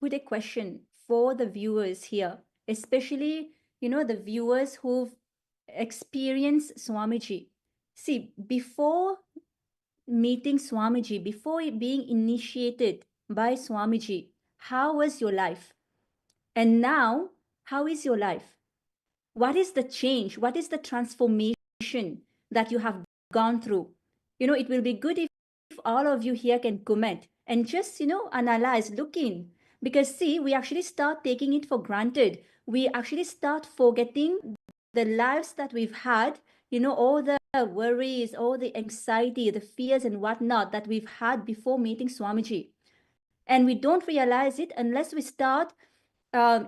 put a question for the viewers here, especially, the viewers who've experienced Swamiji. See, before meeting Swamiji, before being initiated by Swamiji, how was your life? And now, how is your life? What is the change? What is the transformation that you have gone through? It will be good if all of you here can comment and just, analyze, look in. Because see, we actually start taking it for granted. We actually start forgetting the lives that we've had, all the worries, all the anxiety, the fears and whatnot that we've had before meeting Swamiji. And we don't realize it unless we start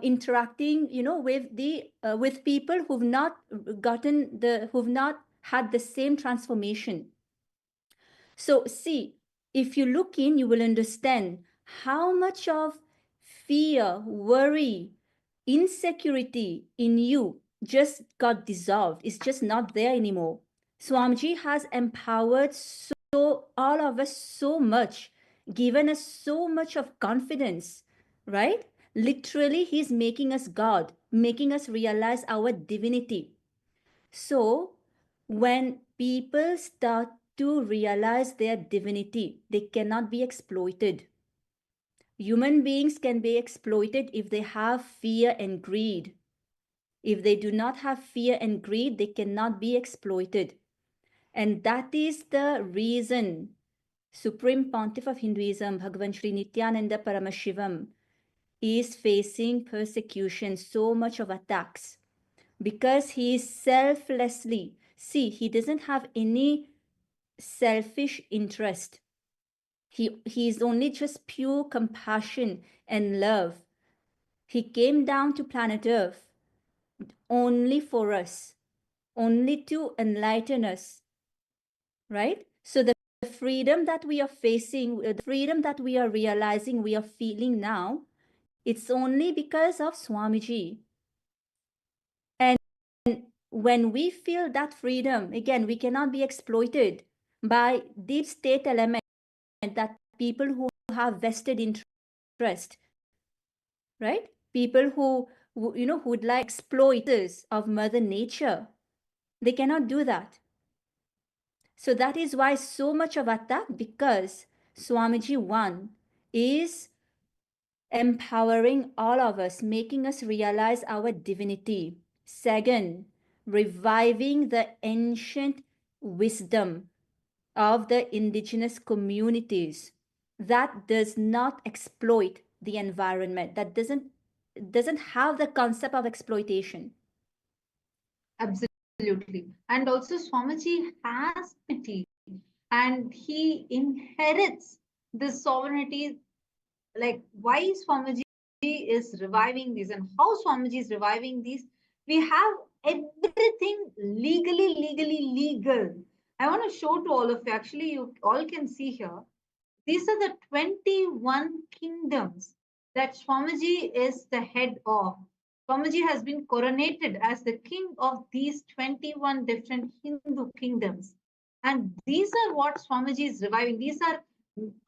interacting, with people who've not had the same transformation. So see, if you look in, you will understand how much of fear, worry, insecurity in you just got dissolved. It's just not there anymore. Swamiji has empowered all of us so much, given us so much of confidence, right? Literally, he's making us God, making us realize our divinity. So when people start to realize their divinity, they cannot be exploited. Human beings can be exploited if they have fear and greed. If they do not have fear and greed, they cannot be exploited. And that is the reason Supreme Pontiff of Hinduism, Bhagavan Sri Nithyananda Paramashivam, is facing persecution, so much of attacks, because he is selflessly, see, he doesn't have any selfish interest. He is only just pure compassion and love. He came down to planet Earth only for us, only to enlighten us, right? So the freedom that we are facing, the freedom that we are realizing, we are feeling now, it's only because of Swamiji. And when we feel that freedom, again, we cannot be exploited by deep state element, that people who have vested interest, right? People who would like exploiters of Mother Nature. They cannot do that. So that is why so much of attack, because Swamiji one is empowering all of us, making us realize our divinity. Second, reviving the ancient wisdom of the indigenous communities that does not exploit the environment, that doesn't have the concept of exploitation. Absolutely. And also Swamiji has sovereignty, and he inherits this sovereignty. Like, why Swamiji is reviving these and how Swamiji is reviving these? We have everything legally legal. I want to show to all of you. Actually, you all can see here. These are the 21 kingdoms that Swamiji is the head of. Swamiji has been coronated as the king of these 21 different Hindu kingdoms. And these are what Swamiji is reviving. These are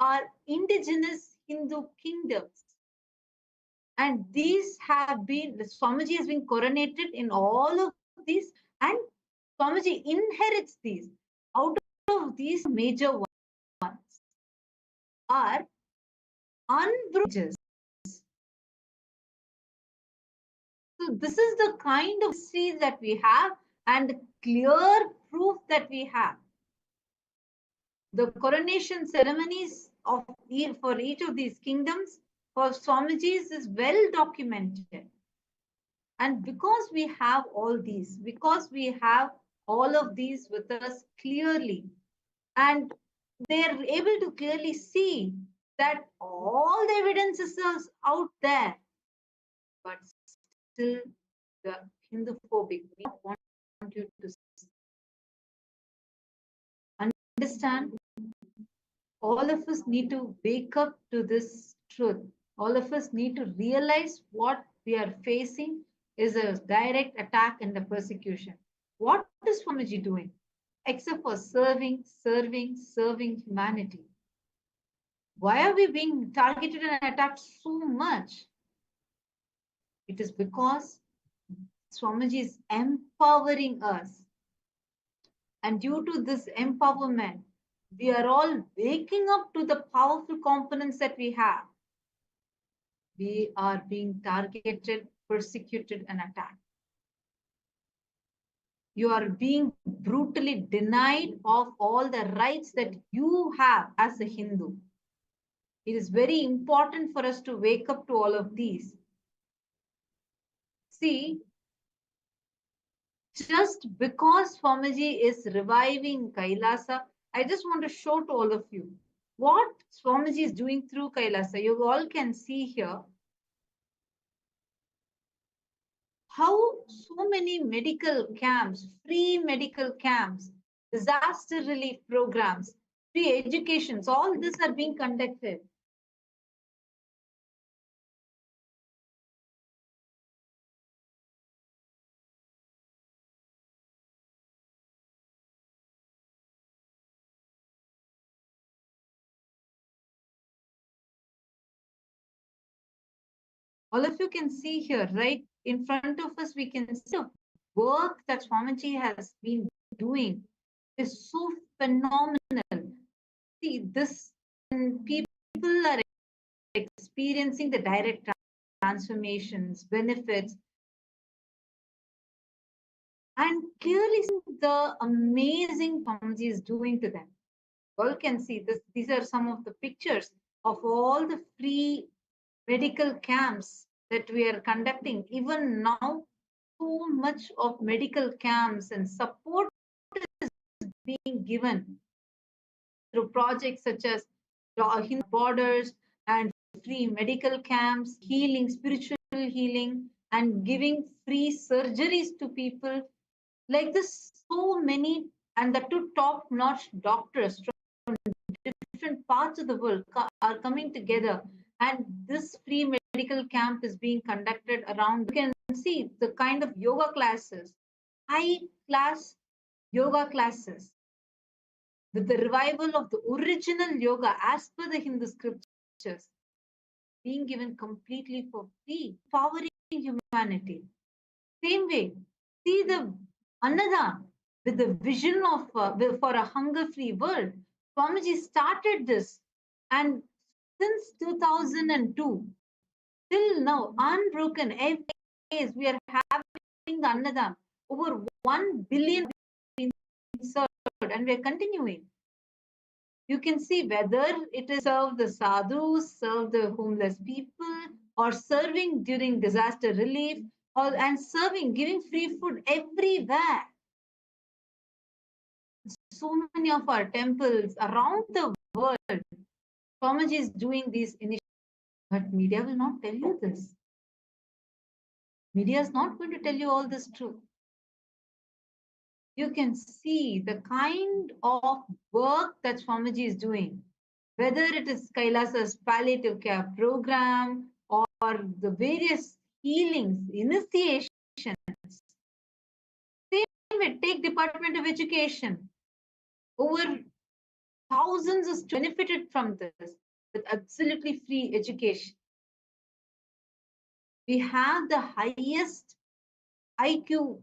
our indigenous Hindu kingdoms. And these have been, Swamiji has been coronated in all of these, and Swamiji inherits these. Out of these major ones are unbroken. So this is the kind of history that we have and clear proof that we have. The coronation ceremonies for each of these kingdoms for Swamijis is well documented. And because we have all these, because we have all of these with us clearly, and they are able to clearly see that all the evidence is out there, but still the Hindu phobic. We want you to understand. All of us need to wake up to this truth. All of us need to realize what we are facing is a direct attack and a persecution. What is Swamiji doing? Except for serving humanity. Why are we being targeted and attacked so much? It is because Swamiji is empowering us. And due to this empowerment, we are all waking up to the powerful components that we have. We are being targeted, persecuted, and attacked. You are being brutally denied of all the rights that you have as a Hindu. It is very important for us to wake up to all of these. See, Just because Swamiji is reviving Kailasa, I just want to show to all of you what Swamiji is doing through Kailasa. You all can see here how so many medical camps, free medical camps, disaster relief programs, free educations, all this are being conducted. All of you can see here, right in front of us, we can see the work that Swamiji has been doing is so phenomenal. See, this people are experiencing the direct transformations, benefits, and clearly the amazing Swamiji is doing to them. You all can see this. These are some of the pictures of all the free medical camps that we are conducting. Even now, so much of medical camps and support is being given through projects such as Borders and free medical camps, healing, spiritual healing, and giving free surgeries to people. Like this, so many, and the two top-notch doctors from different parts of the world are coming together, and this free medical camp is being conducted around. You can see the kind of yoga classes, high class yoga classes, with the revival of the original yoga as per the Hindu scriptures being given completely for free, empowering humanity. Same way, see the Annadan with the vision of for a hunger-free world. Swamiji started this, and since 2002 till now, unbroken, every days we are having the Annadan. Over 1 billion being served, and we are continuing. You can see whether it is serve the sadhus, serve the homeless people, or serving during disaster relief, or and serving, giving free food everywhere. So many of our temples around the world, Swamiji is doing these initiatives, but media will not tell you this. Media is not going to tell you all this truth. You can see the kind of work that Swamiji is doing, whether it is Kailasa's palliative care program or the various healings, initiations. Same way, take Department of Education. Over thousands of students benefited from this with absolutely free education. We have the highest IQ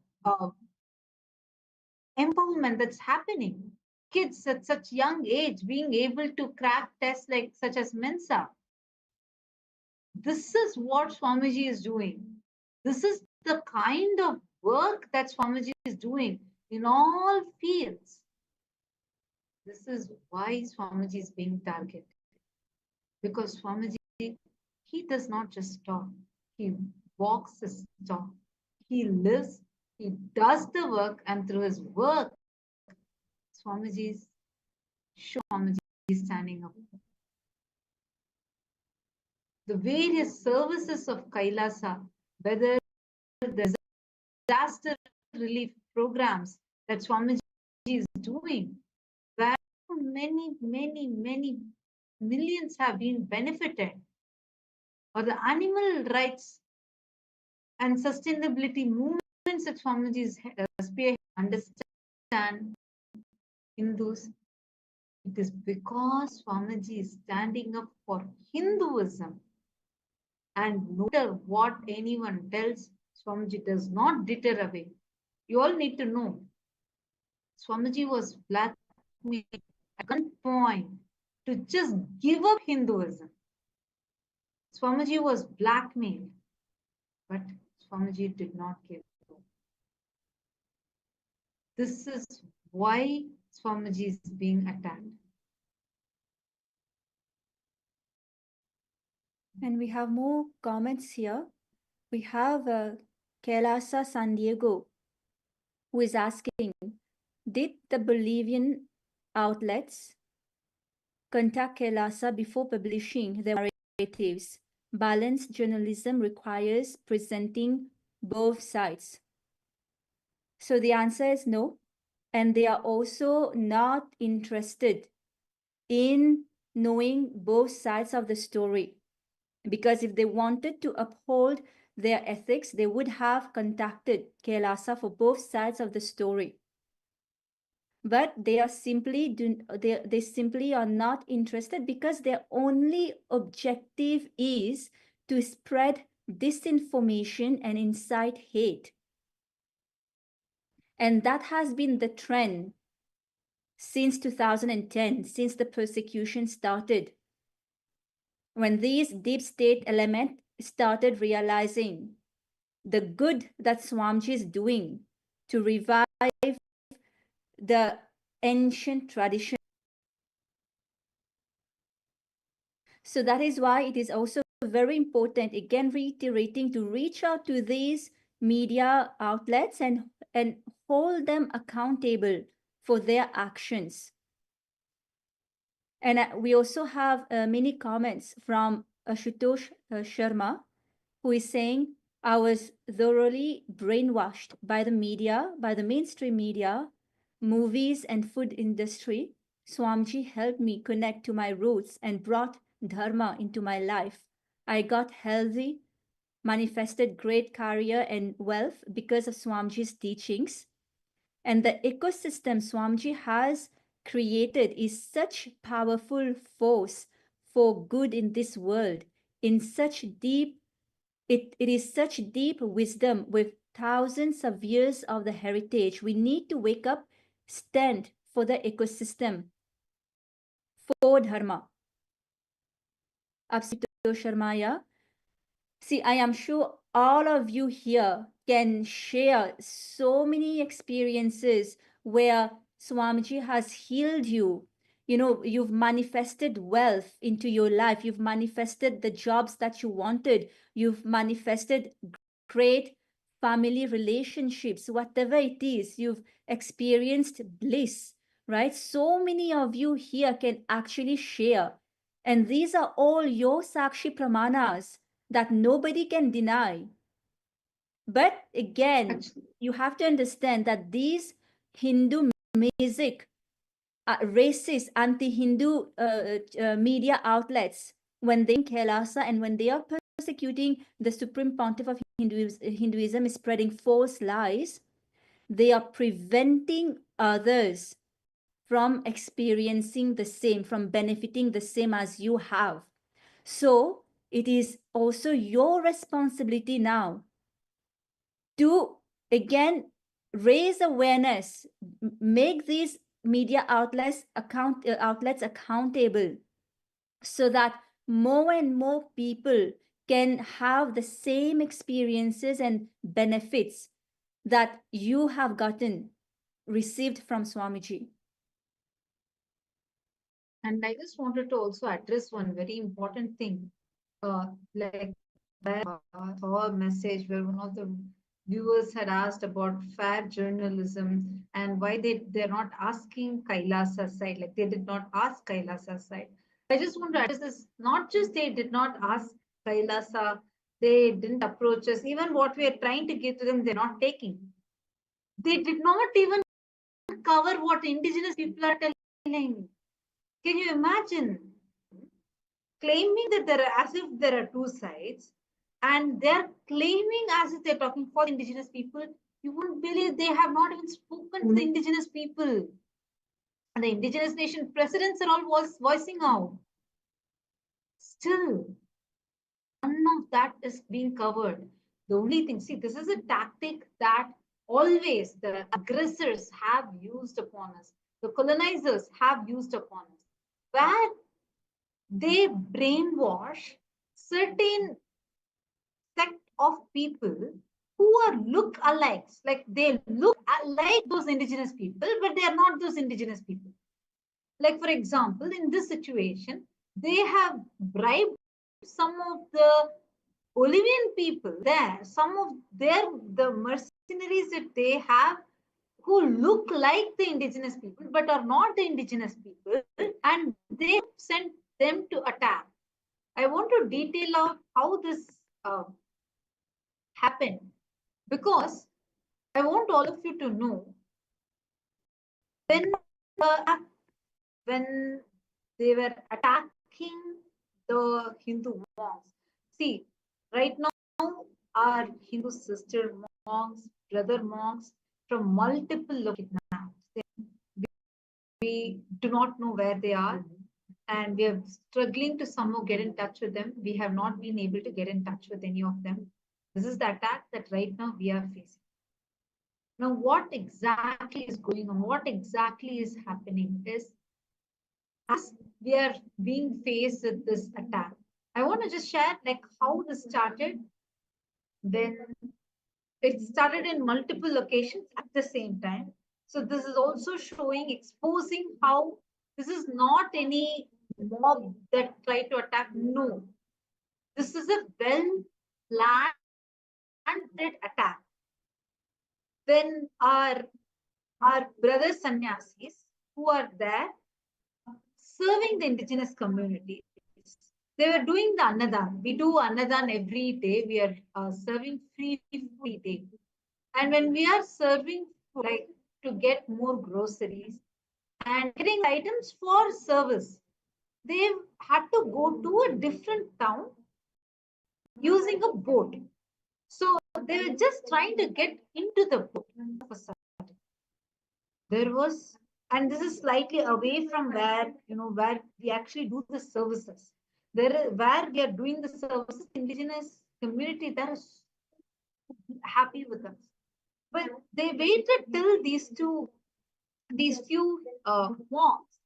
empowerment that's happening. Kids at such young age being able to crack tests like such as Mensa. This is what Swamiji is doing. This is the kind of work that Swamiji is doing in all fields. This is why Swamiji is being targeted. Because Swamiji, he does not just talk, he walks his talk. He lives, he does the work, and through his work, Swamiji is standing up. The various services of Kailasa, whether the disaster relief programs that Swamiji is doing, where many millions have been benefited, or the animal rights and sustainability movements that Swamiji is understand Hindus. It is because Swamiji is standing up for Hinduism. And no matter what anyone tells, Swamiji does not deter away. You all need to know, Swamiji was blackmailed at one point to just give up Hinduism. Swamiji was blackmailed, but Swamiji did not give up. This is why Swamiji is being attacked. And we have more comments here. We have Kailasa San Diego. who is asking, did the Bolivian outlets contact KAILASA before publishing their narratives? Balanced journalism requires presenting both sides. So the answer is no. And they are also not interested in knowing both sides of the story. Because if they wanted to uphold their ethics, they would have contacted KAILASA for both sides of the story. But they are simply they simply are not interested because their only objective is to spread disinformation and incite hate. And that has been the trend since 2010, since the persecution started. When these deep state elements started realizing the good that Swamiji is doing to revive the ancient tradition. So that is why it is also very important, again reiterating, to reach out to these media outlets and hold them accountable for their actions. And we also have many comments from Ashutosh Sharma, who is saying, I was thoroughly brainwashed by the media, by the mainstream media, movies and food industry. Swamiji helped me connect to my roots and brought dharma into my life. I got healthy, manifested great career and wealth because of Swamiji's teachings. And the ecosystem Swamiji has created is such powerful force for good in this world, in such deep, it is such deep wisdom with thousands of years of the heritage. We need to wake up, stand for the ecosystem, for dharma. Absolutely, Sharmaya. See, I am sure all of you here can share so many experiences where Swamiji has healed you. You know, you've manifested wealth into your life. You've manifested the jobs that you wanted. You've manifested great family relationships, whatever it is. You've experienced bliss, right? So many of you here can actually share. And these are all your Sakshi Pramanas that nobody can deny. But again, you have to understand that these Hindu music, racist, anti-Hindu media outlets, when they in KAILASA and when they are persecuting the Supreme Pontiff of Hinduism, is spreading false lies, they are preventing others from experiencing the same, from benefiting the same as you have. So it is also your responsibility now to, again, raise awareness, make these media outlets accountable, so that more and more people can have the same experiences and benefits that you have received from Swamiji. And I just wanted to also address one very important thing. Like saw a message where one of the viewers had asked about fair journalism and why they're not asking KAILASA side, like they did not ask KAILASA side. I just want to address this. Not just they did not ask KAILASA, they didn't approach us. Even what we are trying to give to them, they're not taking. They did not even cover what indigenous people are telling. Can you imagine? Claiming that there are, as if there are two sides, and they're claiming as if they're talking for the indigenous people. You wouldn't believe they have not even spoken to the indigenous people. And the indigenous nation presidents are all voicing out. Still, none of that is being covered. The only thing, see, this is a tactic that always the aggressors have used upon us. The colonizers have used upon us. Where they brainwash certain sect of people who are look-alikes, like they look like those indigenous people, but they are not those indigenous people. Like, for example, in this situation, they have bribed some of the Bolivian people there, some of the mercenaries that they have who look like the indigenous people but are not the indigenous people, and they sent them to attack. I want to detail out how this happened, because I want all of you to know when when they were attacking the Hindu monks. See, right now our Hindu sister monks, brother monks from multiple locations. We do not know where they are, and we are struggling to somehow get in touch with them. We have not been able to get in touch with any of them. This is the attack that right now we are facing. Now, what exactly is going on? What exactly is happening is, as we are being faced with this attack, I want to just share like how this started. When it started in multiple locations at the same time. So this is also showing, exposing how this is not any mob that tried to attack. No, this is a well-planned attack. When our brother sannyasis who are there serving the indigenous communities, they were doing the annadan. We do annadan every day. We are serving free every day. And when we are serving, like, to get more groceries and getting items for service, they had to go to a different town using a boat. So they were just trying to get into the boat. There was, and this is slightly away from where we actually do the services. There is where we are doing the services. Indigenous community that is happy with us. But they waited till these few monks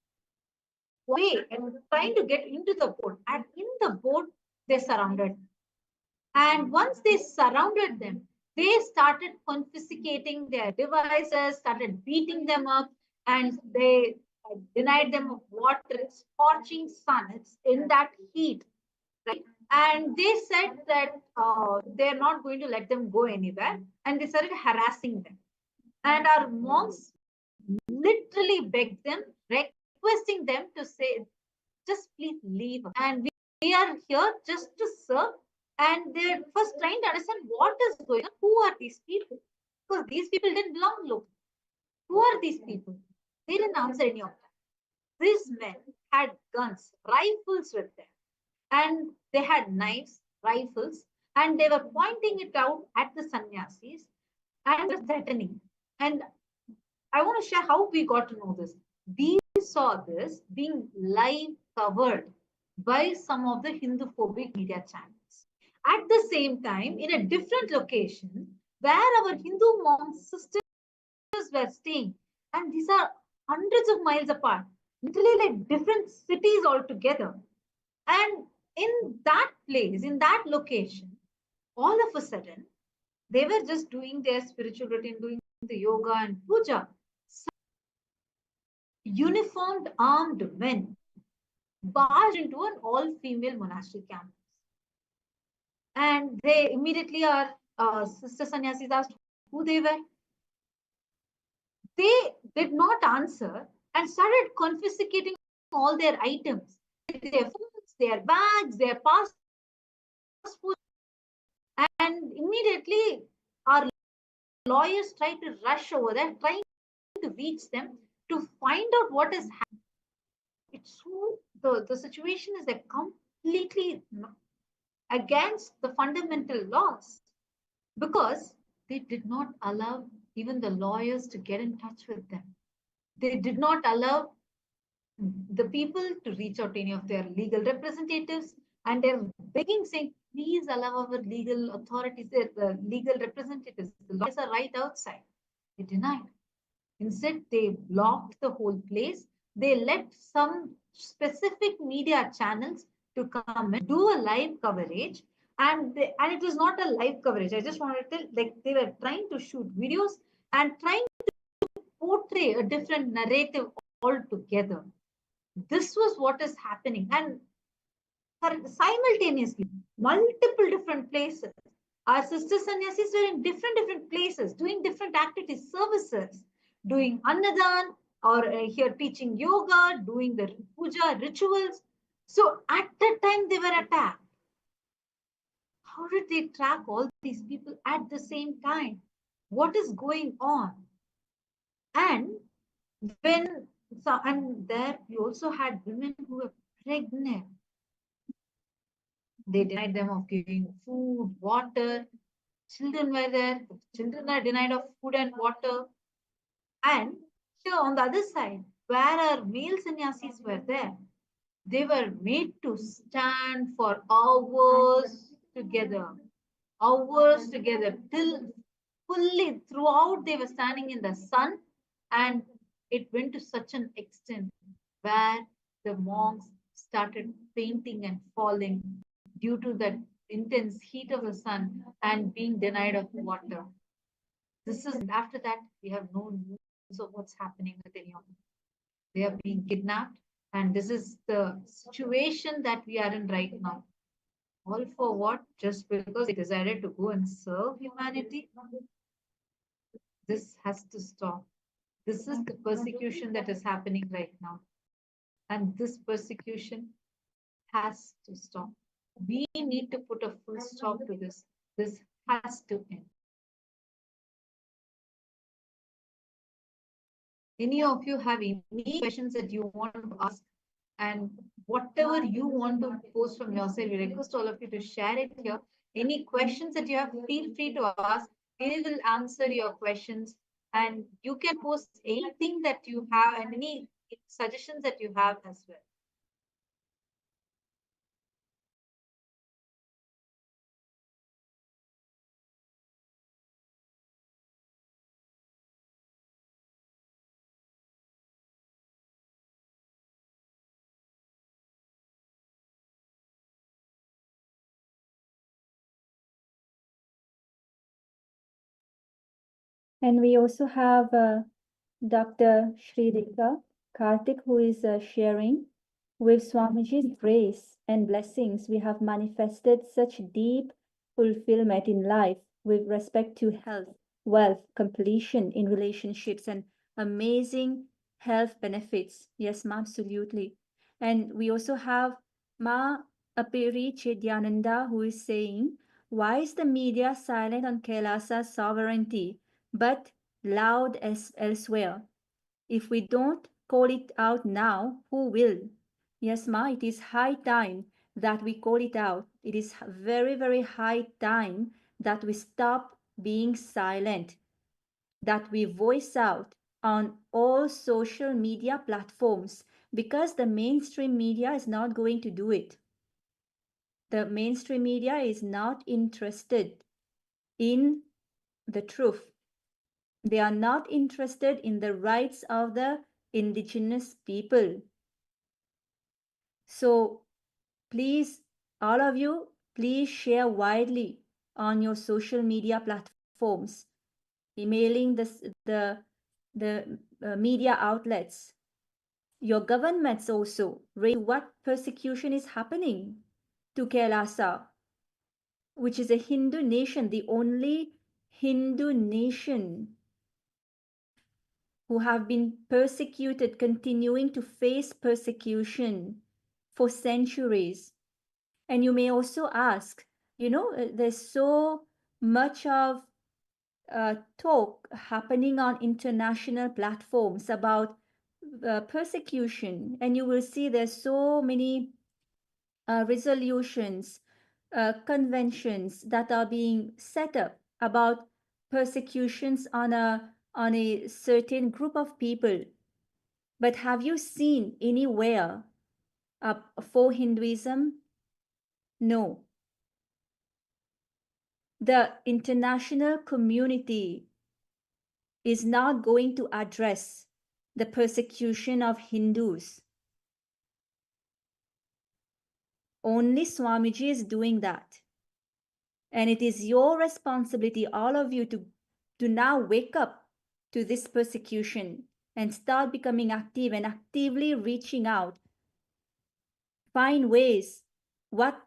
wait and trying to get into the boat. And in the boat, they surrounded. And once they surrounded them, they started confiscating their devices, started beating them up, and they denied them of water. It's scorching sun. It's in that heat, right? And they said that they're not going to let them go anywhere, and they started harassing them. And our monks literally begged them, requesting them to say, just please leave. And we are here just to serve. And they're first trying to understand what is going on. Who are these people? Because these people didn't belong locally. Who are these people? They didn't answer any of that. These men had guns, rifles with them. And they had knives, rifles, and they were pointing it out at the sannyasis and were threatening. And I want to share how we got to know this. We saw this being live covered by some of the Hindu-phobic media channels. At the same time, in a different location, where our Hindu monks, sisters were staying, and these are hundreds of miles apart, literally like different cities altogether. And in that place, in that location, all of a sudden, they were just doing their spiritual routine, doing the yoga and puja. Uniformed armed men barged into an all-female monastery campus. And they immediately, our sister sannyasis asked who they were. They did not answer and started confiscating all their items, their phones, their bags, their passports. And immediately our lawyers tried to rush over there, trying to reach them to find out what is happening. It's so the situation is like completely against the fundamental laws, because they did not allow even the lawyers to get in touch with them. They did not allow the people to reach out to any of their legal representatives, and they're begging, saying, please allow our legal authorities, the legal representatives, the lawyers are right outside. They denied. Instead, they blocked the whole place. They let some specific media channels to come and do a live coverage. And it was not a live coverage. I just wanted to tell, like, they were trying to shoot videos and trying to portray a different narrative altogether. This was what is happening. And simultaneously, multiple different places. Our sisters sannyasis were in different places, doing different activities, services. doing annadan, or here teaching yoga, doing the puja rituals. So at that time they were attacked. How did they track all these people at the same time? What is going on? And when so, and there we also had women who were pregnant. They denied them of giving food, water. Children were there. Children are denied of food and water. And here on the other side, where our male sannyasis were there, they were made to stand for hours together, till fully throughout they were standing in the sun, and it went to such an extent where the monks started fainting and falling due to the intense heat of the sun and being denied of water. This is after that we have no news of what's happening with any of them. They are being kidnapped, and this is the situation that we are in right now. All for what? Just because they decided to go and serve humanity? This has to stop. This is the persecution that is happening right now. And this persecution has to stop. We need to put a full stop to this. This has to end. Any of you have any questions that you want to ask? And whatever you want to post from your side, we request all of you to share it here. Any questions that you have, feel free to ask. We will answer your questions. And you can post anything that you have and any suggestions that you have as well. And we also have Dr. Sridika Karthik, who is sharing. With Swamiji's grace and blessings, we have manifested such deep fulfillment in life with respect to health, wealth, completion in relationships, and amazing health benefits. Yes, ma, absolutely. And we also have Ma Apiri Chedyananda, who is saying, why is the media silent on Kailasa's sovereignty, but loud as elsewhere? If we don't call it out now, who will? Yes, ma, it is high time that we call it out. It is very, very high time that we stop being silent, that we voice out on all social media platforms, because the mainstream media is not going to do it. The mainstream media is not interested in the truth. They are not interested in the rights of the indigenous people. So please, all of you, please share widely on your social media platforms, emailing the media outlets, your governments also, raise what persecution is happening to Kailasa, which is a Hindu nation, the only Hindu nation who have been persecuted, continuing to face persecution for centuries. And you may also ask, there's so much of talk happening on international platforms about persecution, and you will see there's so many resolutions, conventions that are being set up about persecutions on a certain group of people. But have you seen anywhere for Hinduism? No. The international community is not going to address the persecution of Hindus. Only Swamiji is doing that. And it is your responsibility, all of you, to now wake up to this persecution and start becoming active and actively reaching out. Find ways. What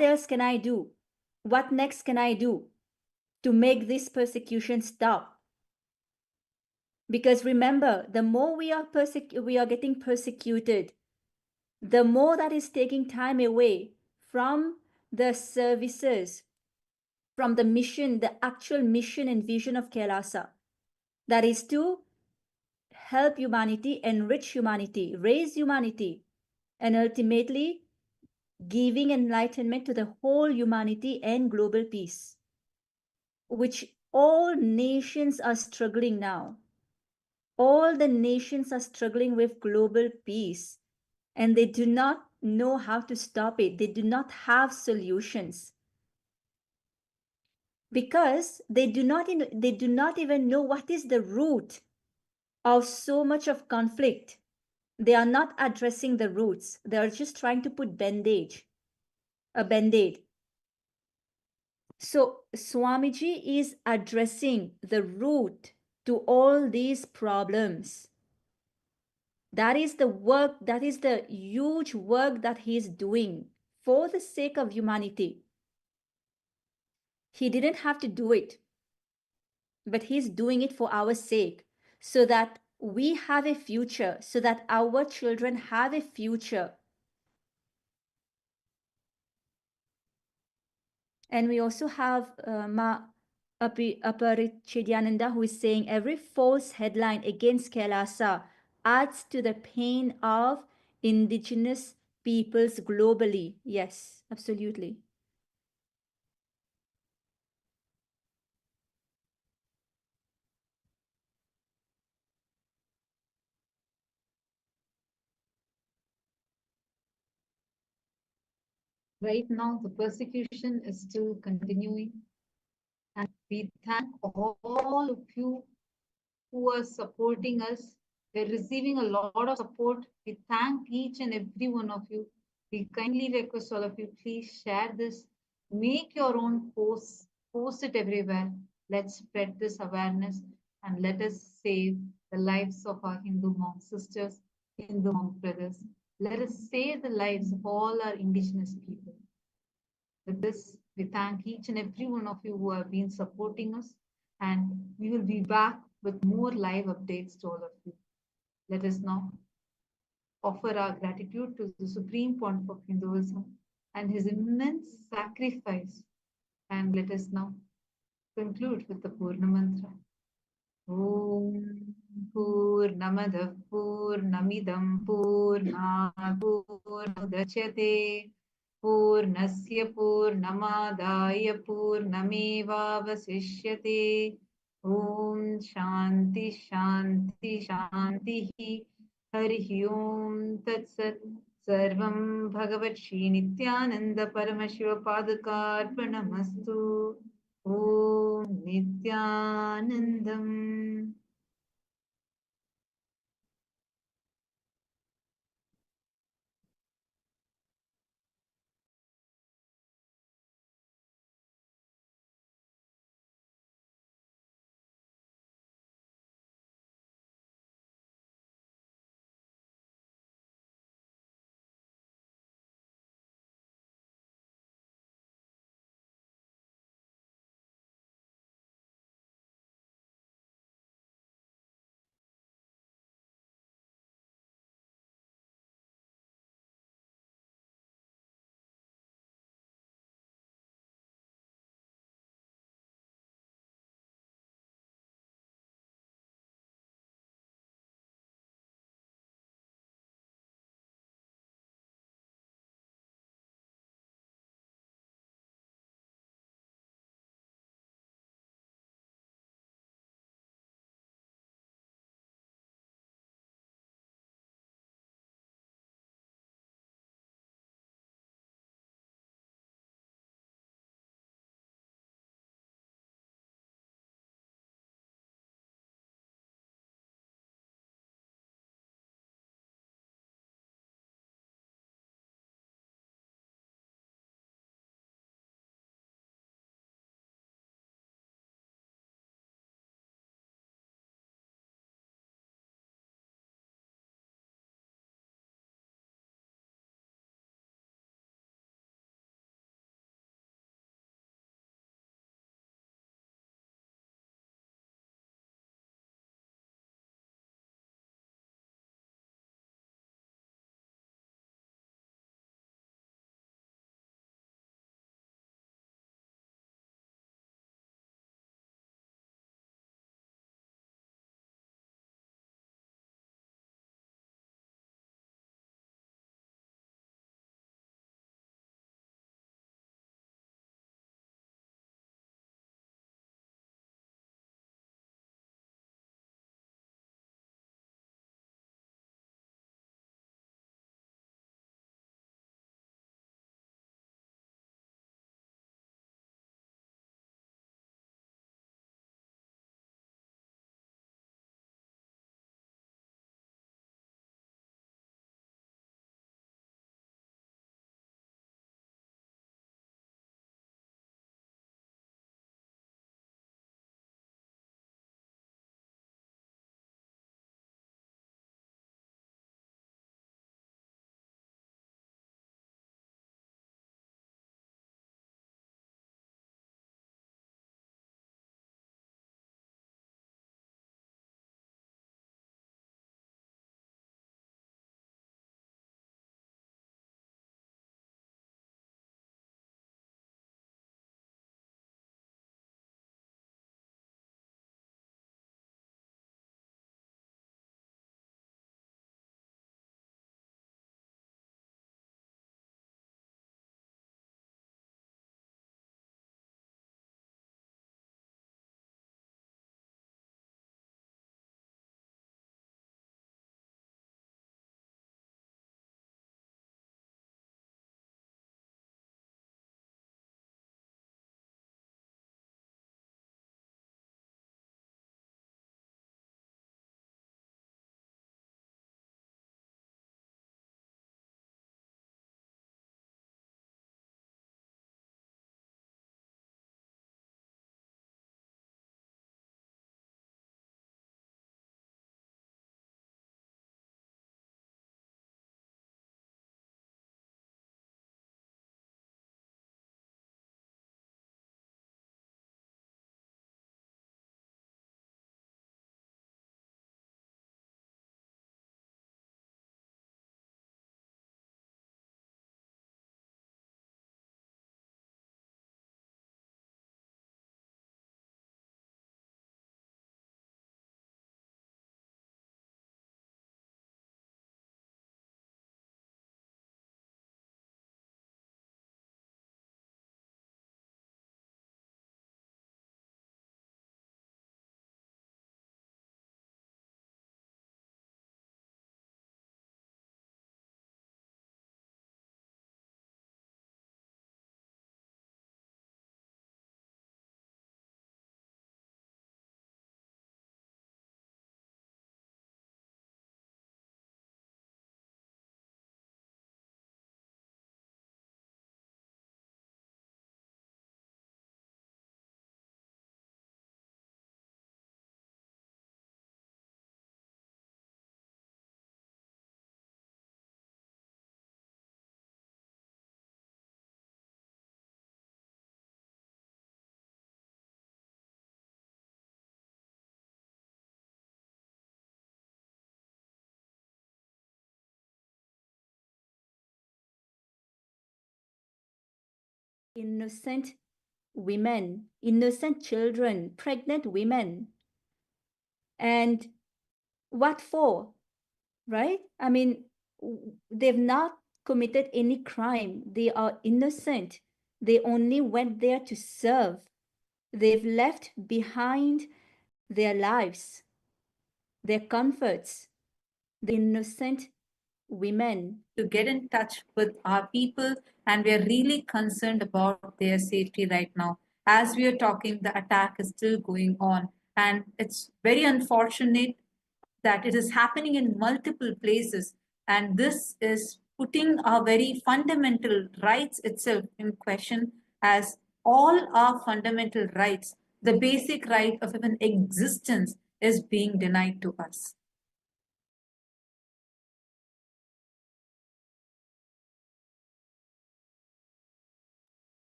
else can I do? What next can I do to make this persecution stop? Because remember, the more we are getting persecuted, the more that is taking time away from the services, from the mission, the actual mission and vision of Kailasa. That is to help humanity, enrich humanity, raise humanity, and ultimately giving enlightenment to the whole humanity and global peace, which all nations are struggling now. All the nations are struggling with global peace, and they do not know how to stop it. They do not have solutions because they do not even know what is the root of so much of conflict. They are not addressing the roots. They are just trying to put a band-aid. So Swamiji is addressing the root to all these problems. That is the work, that is the huge work that he is doing for the sake of humanity. He didn't have to do it, but he's doing it for our sake, so that we have a future, so that our children have a future. And we also have Aparichidyananda, who is saying every false headline against Kailasa adds to the pain of indigenous peoples globally. Yes, absolutely. Right now, the persecution is still continuing. And we thank all of you who are supporting us. We're receiving a lot of support. We thank each and every one of you. We kindly request all of you, please share this. Make your own posts, post it everywhere. Let's spread this awareness and let us save the lives of our Hindu monk sisters, Hindu monk brothers. Let us save the lives of all our indigenous people. With this, we thank each and every one of you who have been supporting us, and we will be back with more live updates to all of you. Let us now offer our gratitude to the Supreme Pontiff of Hinduism and his immense sacrifice. And let us now conclude with the Purna Mantra. Om Purnamadav Purnamidam Purnat Purnamudachyate Purnasya Purnamadaya Purnamevavasishyate. Om Shanti Shanti Shanti Harihi Om Tat Sat. Sarvam Bhagavat Shri Nithyananda Paramashiva Padukarpanamastu. Om Nithyanandam. innocent women, innocent children, pregnant women. And what for? Right? I mean, they've not committed any crime. They are innocent. They only went there to serve. They've left behind their lives, their comforts, the innocent women. To get in touch with our people, and we are really concerned about their safety right now. As we are talking, the attack is still going on, and it's very unfortunate that it is happening in multiple places, and this is putting our very fundamental rights itself in question, as all our fundamental rights, the basic right of even existence, is being denied to us.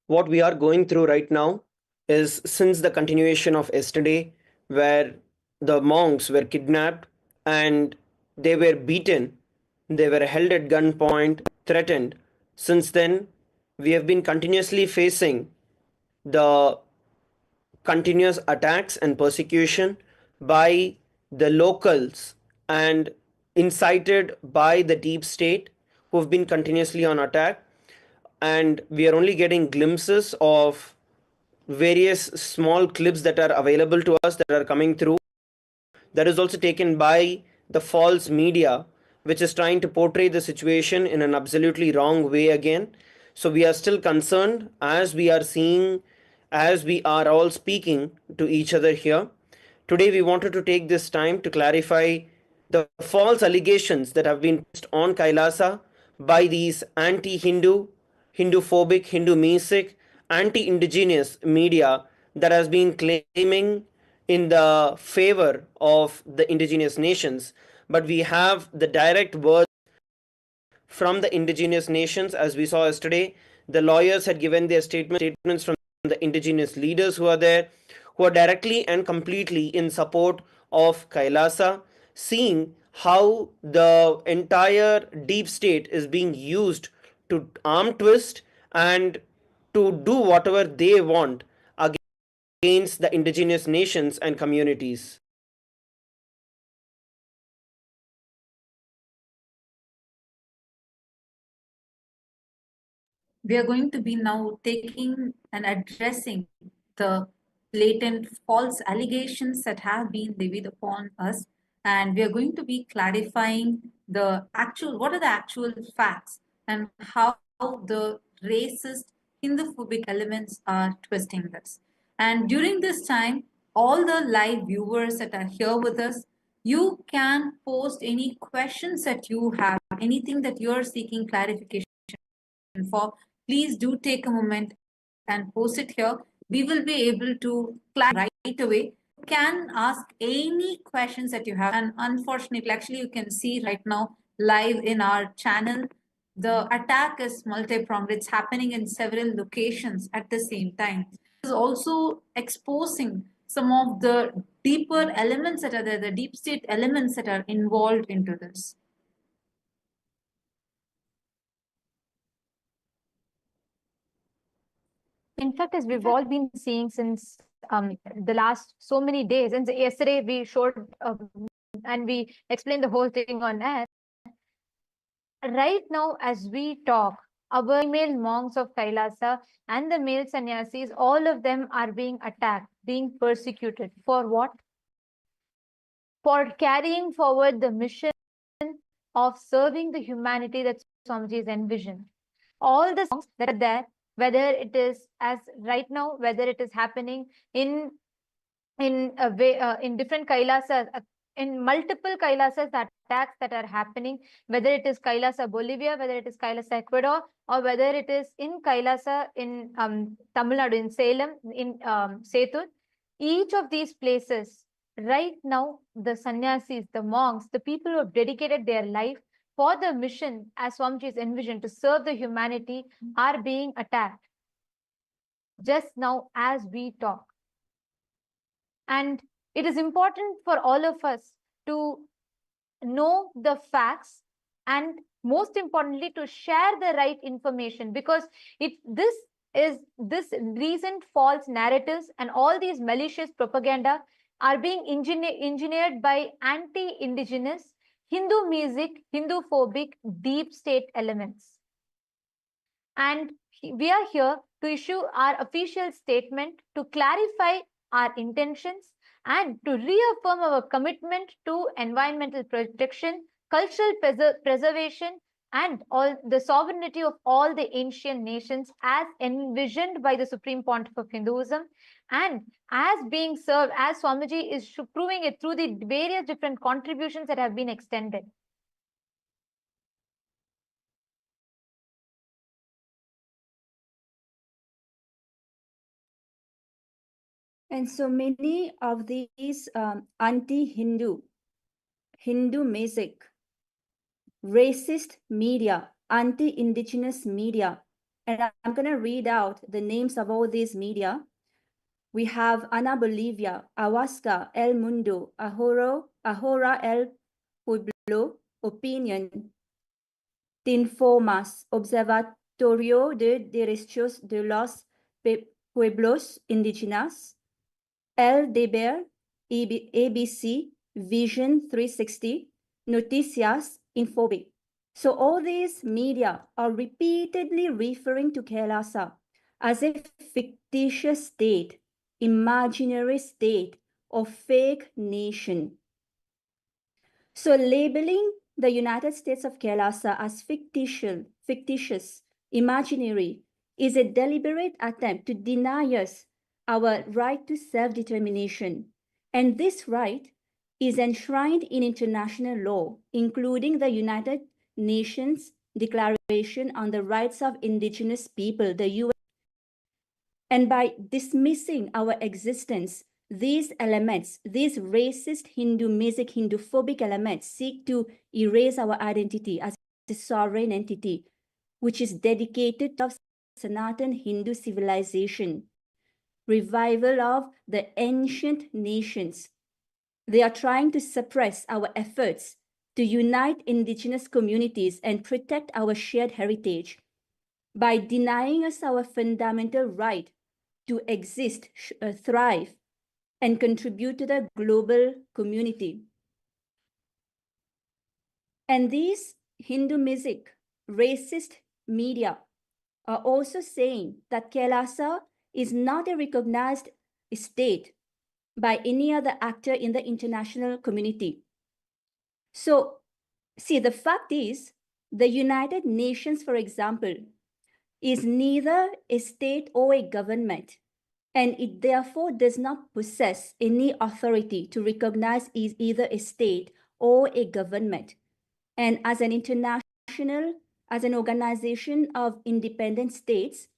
What we are going through right now is since the continuation of yesterday, where the monks were kidnapped and they were beaten, they were held at gunpoint, threatened. Since then, we have been continuously facing the continuous attacks and persecution by the locals and incited by the deep state who have been continuously on attack. And we are only getting glimpses of various small clips that are available to us that are coming through, that is also taken by the false media, which is trying to portray the situation in an absolutely wrong way again. So we are still concerned, as we are seeing, as we are all speaking to each other here. Today we wanted to take this time to clarify the false allegations that have been placed on Kailasa by these anti-Hindu, Hindu-phobic, Hindu-mesic, anti-indigenous media that has been claiming in the favor of the indigenous nations. But we have the direct words from the indigenous nations. As we saw yesterday, the lawyers had given their statements from the indigenous leaders who are there, who are directly and completely in support of Kailasa, seeing how the entire deep state is being used to arm twist and to do whatever they want against the indigenous nations and communities. We are going to be now taking and addressing the blatant false allegations that have been levied upon us, and we are going to be clarifying the actual, what are the actual facts, and how the racist Hindu-phobic elements are twisting this. And during this time, all the live viewers that are here with us, you can post any questions that you have, anything that you're seeking clarification for. Please do take a moment and post it here. We will be able to clarify right away. You can ask any questions that you have. And unfortunately, actually, you can see right now live in our channel, the attack is multi-pronged. It's happening in several locations at the same time. It is also exposing some of the deeper elements that are there, the deep state elements that are involved into this. In fact, as we've all been seeing since the last so many days, and yesterday we showed and we explained the whole thing on air. Right now, as we talk, our female monks of Kailasa and the male sannyasis, all of them are being attacked, being persecuted. For what? For carrying forward the mission of serving the humanity that Swamiji has envisioned. All the songs that are there, whether it is as right now, whether it is happening in a way in different Kailasas, in multiple Kailasas, the attacks that are happening, whether it is Kailasa Bolivia, whether it is Kailasa Ecuador, or whether it is in Kailasa in Tamil Nadu, in Salem, in Sethur, each of these places, right now, the sannyasis, the monks, the people who have dedicated their life for the mission as Swamiji is envisioned to serve the humanity are being attacked just now as we talk. And it is important for all of us to know the facts and most importantly, to share the right information, because this recent false narratives and all these malicious propaganda are being engineered by anti-indigenous, Hindu music, Hindu phobic, deep state elements. And we are here to issue our official statement to clarify our intentions and to reaffirm our commitment to environmental protection, cultural preservation, and all the sovereignty of all the ancient nations as envisioned by the Supreme Pontiff of Hinduism, and as being served, as Swamiji is proving it through the various different contributions that have been extended. And so many of these anti-Hindu, Hindu music, racist media, anti-indigenous media, and I'm going to read out the names of all these media. We have Ana Bolivia, Awasca, El Mundo, Ahora El Pueblo, Opinion, Tinformas, Observatorio de Derechos de los Pueblos Indígenas, El Deber, ABC, Vision 360, Noticias, Infobic. So all these media are repeatedly referring to KAILASA as a fictitious state, imaginary state, or fake nation. So labeling the United States of KAILASA as fictitious, imaginary, is a deliberate attempt to deny us our right to self-determination. And this right is enshrined in international law, including the United Nations Declaration on the Rights of Indigenous People, the UN. And by dismissing our existence, these elements, these racist Hindu music, Hindu-phobic elements seek to erase our identity as a sovereign entity, which is dedicated to Sanatan Hindu civilization, revival of the ancient nations. They are trying to suppress our efforts to unite indigenous communities and protect our shared heritage by denying us our fundamental right to exist, thrive, and contribute to the global community. And these Hindu music, racist media are also saying that KAILASA is not a recognized state by any other actor in the international community. So, see, the fact is, the United Nations, for example, is neither a state or a government, and it therefore does not possess any authority to recognize either a state or a government. And as an as an organization of independent states,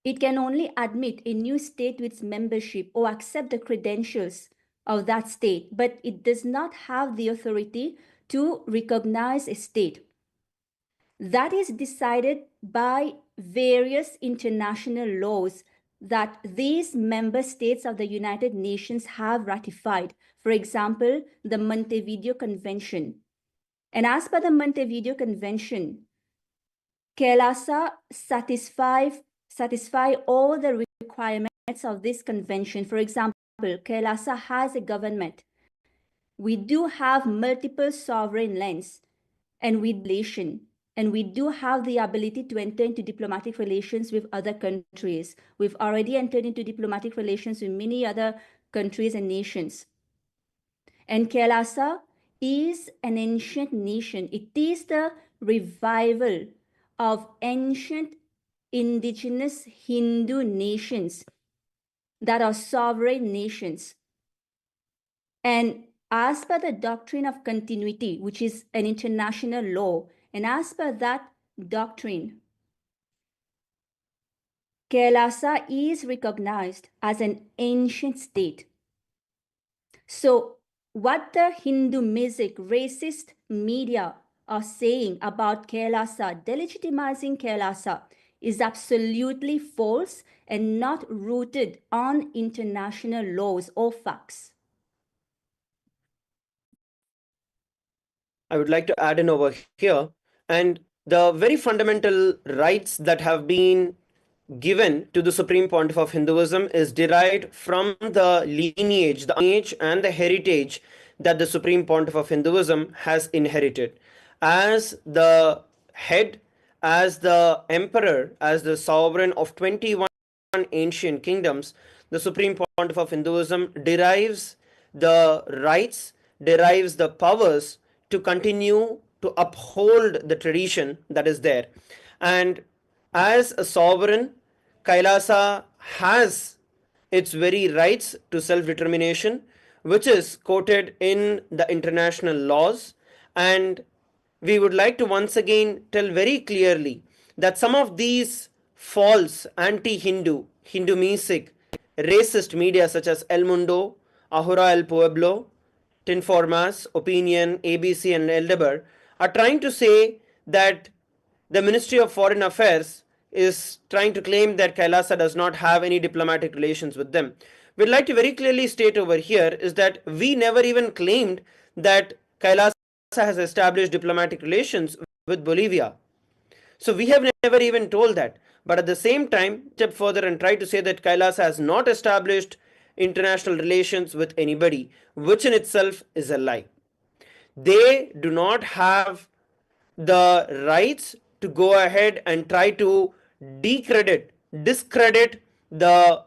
it can only admit a new state to its membership or accept the credentials of that state, but it does not have the authority to recognize a state. That is decided by various international laws that these member states of the United Nations have ratified. For example, the Montevideo Convention. And as per the Montevideo Convention, KAILASA satisfy all the requirements of this convention. For example, KAILASA has a government. We do have multiple sovereign lands and we do have the ability to enter into diplomatic relations with other countries. We've already entered into diplomatic relations with many other countries and nations. And KAILASA is an ancient nation. It is the revival of ancient indigenous Hindu nations that are sovereign nations. And as per the doctrine of continuity, which is an international law, and as per that doctrine, KAILASA is recognized as an ancient state. So what the Hindu music, racist media are saying about KAILASA, delegitimizing KAILASA, is absolutely false and not rooted on international laws or facts. I would like to add in over here. And the very fundamental rights that have been given to the Supreme Pontiff of Hinduism is derived from the lineage and the heritage that the Supreme Pontiff of Hinduism has inherited. As the head, as the emperor, as the sovereign of 21 ancient kingdoms, the Supreme Pontiff of Hinduism derives the rights, derives the powers to continue to uphold the tradition that is there. And as a sovereign, Kailasa has its very rights to self determination, which is quoted in the international laws. And we would like to once again tell very clearly that some of these false anti Hindu, Hindu Misic, racist media such as El Mundo, Ahura El Pueblo, Tinformas, Opinion, ABC, and Eldeber are trying to say that the Ministry of Foreign Affairs is trying to claim that Kailasa does not have any diplomatic relations with them. We'd like to very clearly state over here is that we never even claimed that Kailasa has established diplomatic relations with Bolivia. So we have never even told that. But at the same time, step further and try to say that Kailasa has not established international relations with anybody, which in itself is a lie. They do not have the rights to go ahead and try to discredit the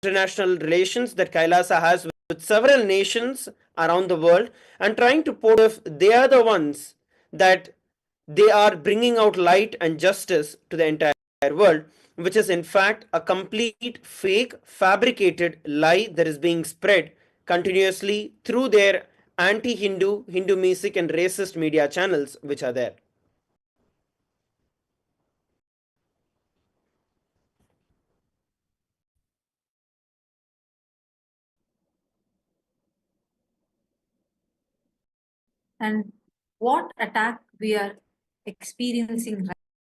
international relations that Kailasa has with several nations around the world, and trying to put if they are the ones that they are bringing out light and justice to the entire world, which is in fact a complete fake, fabricated lie that is being spread continuously through their anti-Hindu, Hindu Misic, and racist media channels which are there. And what attack we are experiencing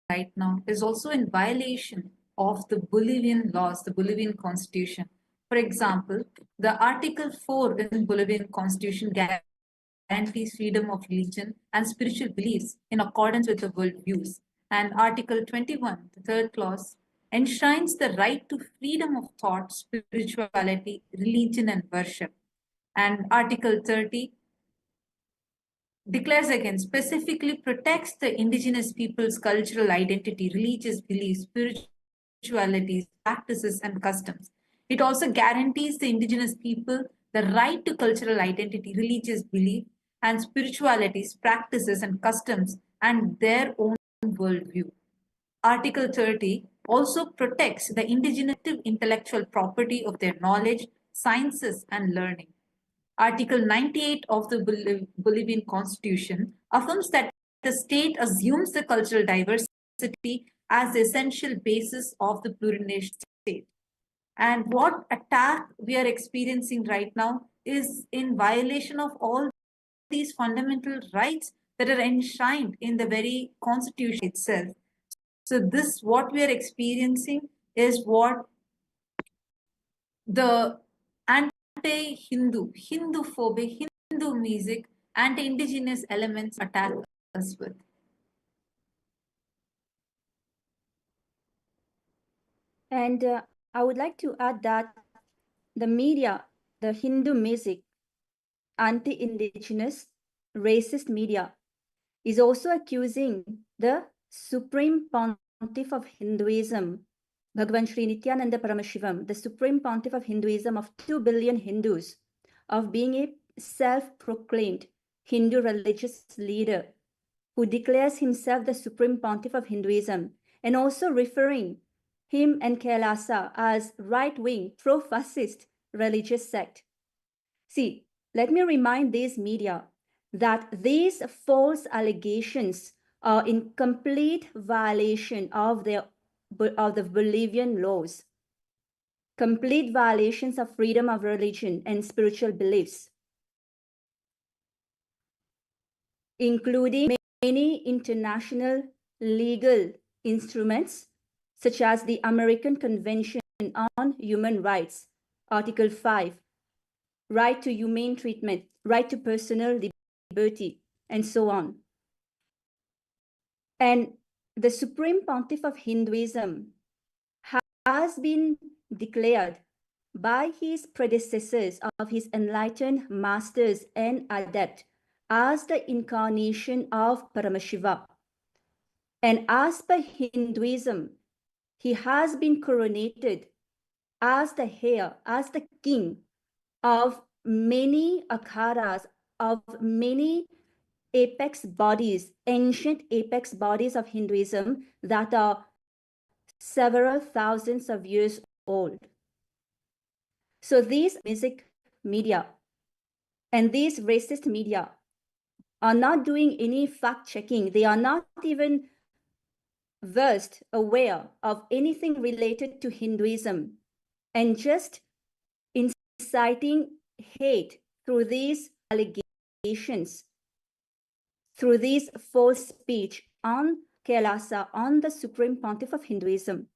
right now is also in violation of the Bolivian laws, the Bolivian constitution. For example, the Article 4 in Bolivian constitution guarantees freedom of religion and spiritual beliefs in accordance with the worldviews. And Article 21, the third clause, enshrines the right to freedom of thought, spirituality, religion, and worship. And Article 30 declares again, specifically protects the indigenous people's cultural identity, religious beliefs, spiritualities, practices, and customs. It also guarantees the indigenous people the right to cultural identity, religious belief, and spiritualities, practices, and customs, and their own worldview. Article 30 also protects the indigenous intellectual property of their knowledge, sciences, and learning. Article 98 of the Bolivian Constitution affirms that the state assumes the cultural diversity as the essential basis of the plurinational state. And what attack we are experiencing right now is in violation of all these fundamental rights that are enshrined in the very Constitution itself. So this, what we are experiencing is what the anti-Hindu, Hindu-phobic, Hindu Misic, anti-indigenous elements attack us with. And I would like to add that the media, the Hindu Misic, anti-indigenous, racist media, is also accusing the Supreme Pontiff of Hinduism, Bhagavan Sri Nithyananda Paramashivam, the Supreme Pontiff of Hinduism of 2 billion Hindus, of being a self-proclaimed Hindu religious leader who declares himself the Supreme Pontiff of Hinduism, and also referring him and Kailasa as right-wing, pro-fascist religious sect. See, let me remind these media that these false allegations are in complete violation of the Bolivian laws, complete violations of freedom of religion and spiritual beliefs, including many international legal instruments such as the American Convention on Human Rights, Article 5, right to humane treatment, right to personal liberty, and so on. And the Supreme Pontiff of Hinduism has been declared by his predecessors of his enlightened masters and adept as the incarnation of Paramashiva. And as per Hinduism, he has been coronated as the heir, as the king of many akharas, of many apex bodies, ancient apex bodies of Hinduism that are several thousands of years old. So these music media and these racist media are not doing any fact checking. They are not even versed, aware of anything related to Hinduism, and just inciting hate through these allegations, through these false speech on Kailasa, on the Supreme Pontiff of Hinduism.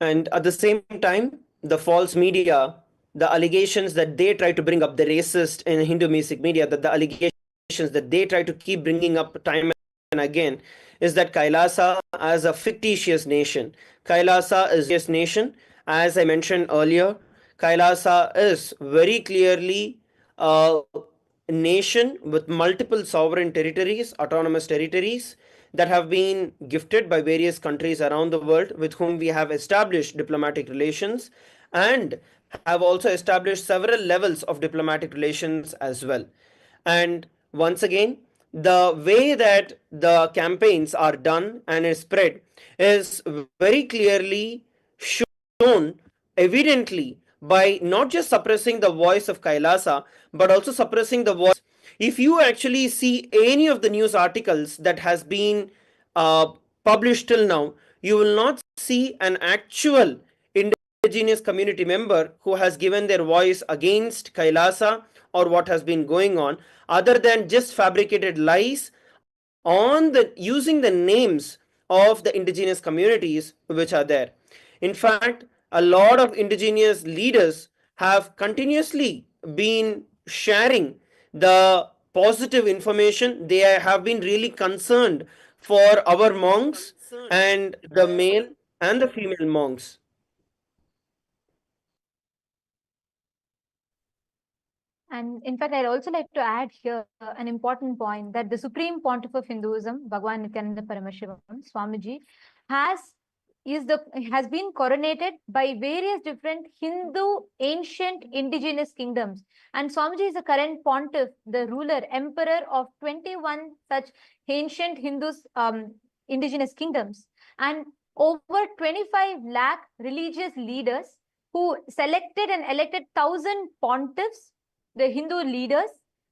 And at the same time, the false media, the allegations that they try to bring up, the racist in Hindu music media, that the allegations that they try to keep bringing up time and again, is that Kailasa as a fictitious nation. Kailasa is a nation. As I mentioned earlier, Kailasa is very clearly a nation with multiple sovereign territories, autonomous territories that have been gifted by various countries around the world with whom we have established diplomatic relations and have also established several levels of diplomatic relations as well. And once again, the way that the campaigns are done and is spread is very clearly shown evidently by not just suppressing the voice of Kailasa, but also suppressing the voice. If you actually see any of the news articles that has been published till now, you will not see an actual indigenous community member who has given their voice against Kailasa or what has been going on, other than just fabricated lies on the using the names of the indigenous communities which are there. In fact, a lot of indigenous leaders have continuously been sharing the positive information. They have been really concerned for our monks and the male and the female monks. And in fact, I'd also like to add here an important point that the Supreme Pontiff of Hinduism, Bhagwan Nithyananda Paramashivam, Swamiji, has has been coronated by various different Hindu ancient indigenous kingdoms. And Swamiji is the current pontiff, the ruler, emperor of 21 such ancient Hindus indigenous kingdoms. And over 25 lakh religious leaders who selected and elected 1,000 pontiffs, the Hindu leaders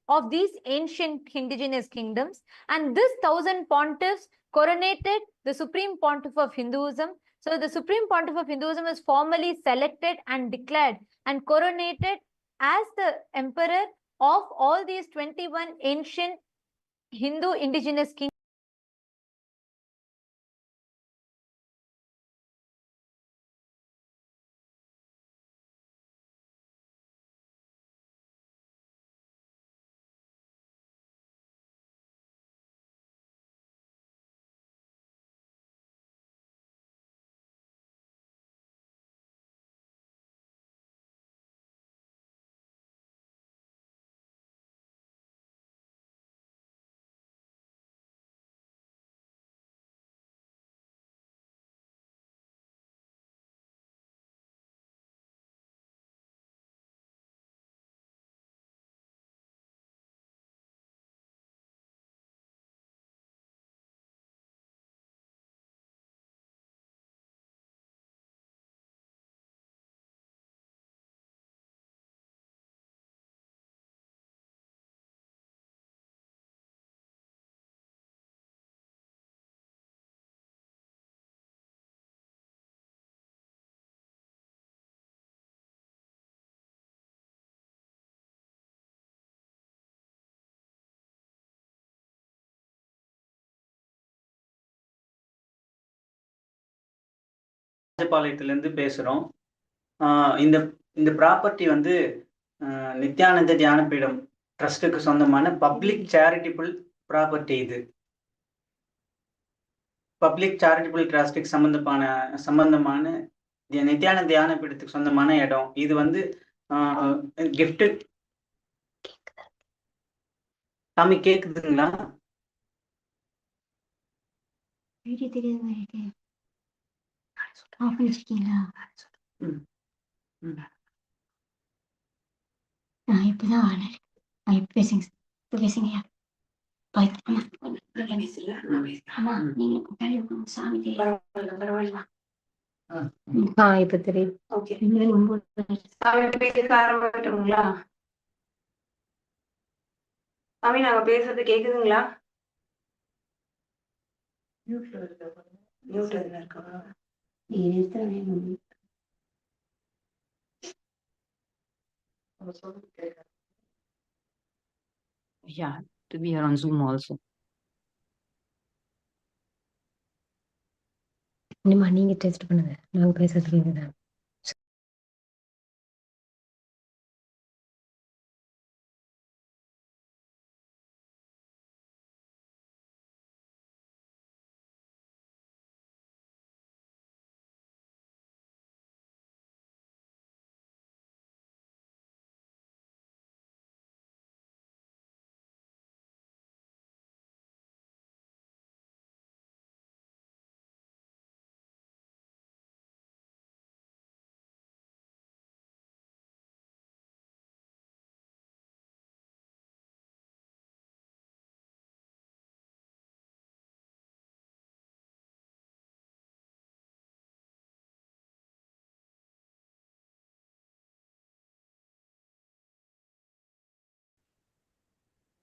of these ancient indigenous kingdoms. And this 1,000 pontiffs coronated the Supreme Pontiff of Hinduism. So the Supreme Pontiff of Hinduism is formally selected and declared and coronated as the emperor of all these 21 ancient Hindu indigenous kingdoms. ராஜபாளையத்திலேருந்து பேசுகிறோம். இந்த இந்த property வந்து நித்யானந்த தியானபீடம் ட்ரஸ்டுக்கு சொந்தமான public charitable property. இது public charitable ட்ரஸ்டுக்கு சம்பந்தமான நித்யானந்த தியானபீடத்துக்கு சொந்தமான இடம். இது வந்து கிஃப்ட். சாமி கேக்குதுங்களா? இப்ப தெரியும். ஆரம்பிக்கட்டுங்களா? சாமி நாங்க பேசுறது கேக்குதுங்களா? Yeah, we are on Zoom also. நீங்க டெஸ்ட் பண்ணுங்க, நாங்க பேசுறது கேக்குதா?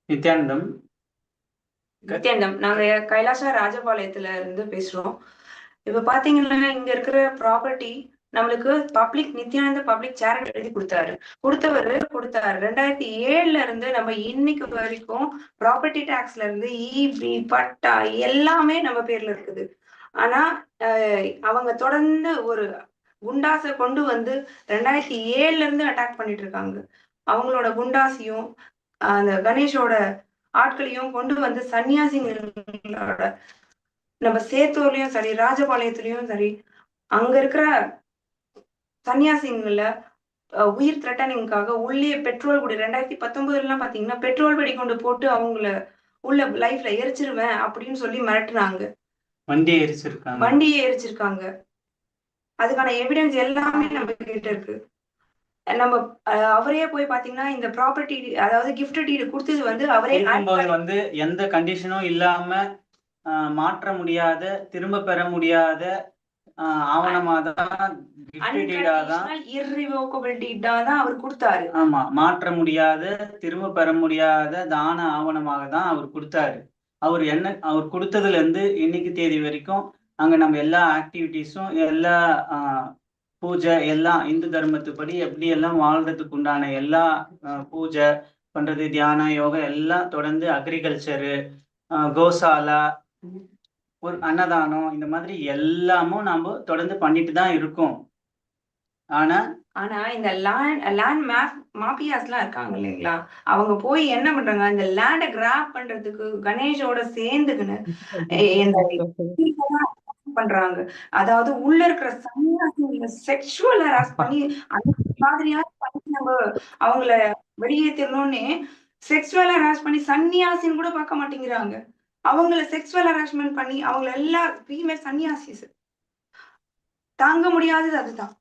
நித்யானந்தம். நாங்க கைலாச ராஜபாளையத்துல இருந்து பேசுறோம். இப்ப பாத்தீங்கன்னா இங்க இருக்கிற ப்ராப்பர்ட்டி நம்மளுக்கு நித்யானந்த பப்ளிக் சேரிட்டி எழுதி கொடுத்தாரு. 2007 இருந்து நம்ம இன்னைக்கு வரைக்கும் ப்ராப்பர்ட்டி டாக்ஸ்ல இருந்து ஈபி பட்டா எல்லாமே நம்ம பேர்ல இருக்குது. ஆனா அவங்க தொடர்ந்து ஒரு குண்டாசை கொண்டு வந்து 2007 இருந்து அட்டாக் பண்ணிட்டு இருக்காங்க. அவங்களோட குண்டாசியும் அந்த கணேஷோட ஆட்களையும் கொண்டு வந்து சன்னியாசிங்களோட நம்ம சேத்தூர்லயும் சரி, ராஜபாளையத்திலயும் சரி, அங்க இருக்கிற சன்னியாசிங்கள உயிர் த்ரெட்டனிங்காக உள்ளே பெட்ரோல் குடி 2019 பாத்தீங்கன்னா பெட்ரோல் வெடி கொண்டு போட்டு அவங்கள உள்ள லைஃப்ல எரிச்சிருவேன் அப்படின்னு சொல்லி மிரட்டுனாங்க. வண்டியை எரிச்சிருக்காங்க. அதுக்கான எவிடன்ஸ் எல்லாமே நம்ம கிட்ட இருக்கு. நம்ம அவரே போய் பாத்தீங்கன்னா இந்த ப்ராப்பர்ட்டி, அதாவது கிஃப்ட் டீடு கொடுத்தது வந்து அவரே வந்து எந்த கண்டிஷனும் இல்லாம மாற்ற முடியாத, திரும்ப பெற முடியாத ஆவணமாதான் அவர் கொடுத்தாரு. ஆமா, மாற்ற முடியாத, திரும்ப பெற முடியாத தான ஆவணமாக தான் அவர் கொடுத்தாரு. அவர் கொடுத்ததுல இருந்து இன்னைக்கு தேதி வரைக்கும் அங்க நம்ம எல்லா ஆக்டிவிட்டிஸும், எல்லா பூஜை எல்லாம் இந்து தர்மத்துப்படி எப்படி எல்லாம் வாழ்றதுக்கு உண்டான எல்லா பூஜை பண்றது, தியானம், யோகா எல்லாம் தொடர்ந்து, அக்ரிகல்ச்சரு, கோசாலா, ஒரு அன்னதானம், இந்த மாதிரி எல்லாமும் நாம தொடர்ந்து பண்ணிட்டு தான் இருக்கோம். ஆனா இந்த லேண்ட் மாபியாஸ் எல்லாம் இருக்காங்க இல்லைங்களா, அவங்க போய் என்ன பண்றாங்க, இந்த லேண்டை கிராப் பண்றதுக்கு கணேஷோட சேர்ந்துக்குன்னு பண்றாங்க. அதாவது உள்ள இருக்கிற சன்னியாசிகளை செக்ஷுவல் ஹராஸ் பண்ணி அந்த மாதிரியா பண்ணி நம்ம அவங்கள வெளியேற்றணும்னு செக்ஷுவல் ஹராஸ் பண்ணி சன்னியாசின்னு கூட பார்க்க மாட்டேங்கிறாங்க. அவங்கள செக்ஷுவல் ஹராஸ்மெண்ட் பண்ணி அவங்கள எல்லா ஃபீமேல் சன்னியாசிஸ் தாங்க முடியாதது அதுதான்.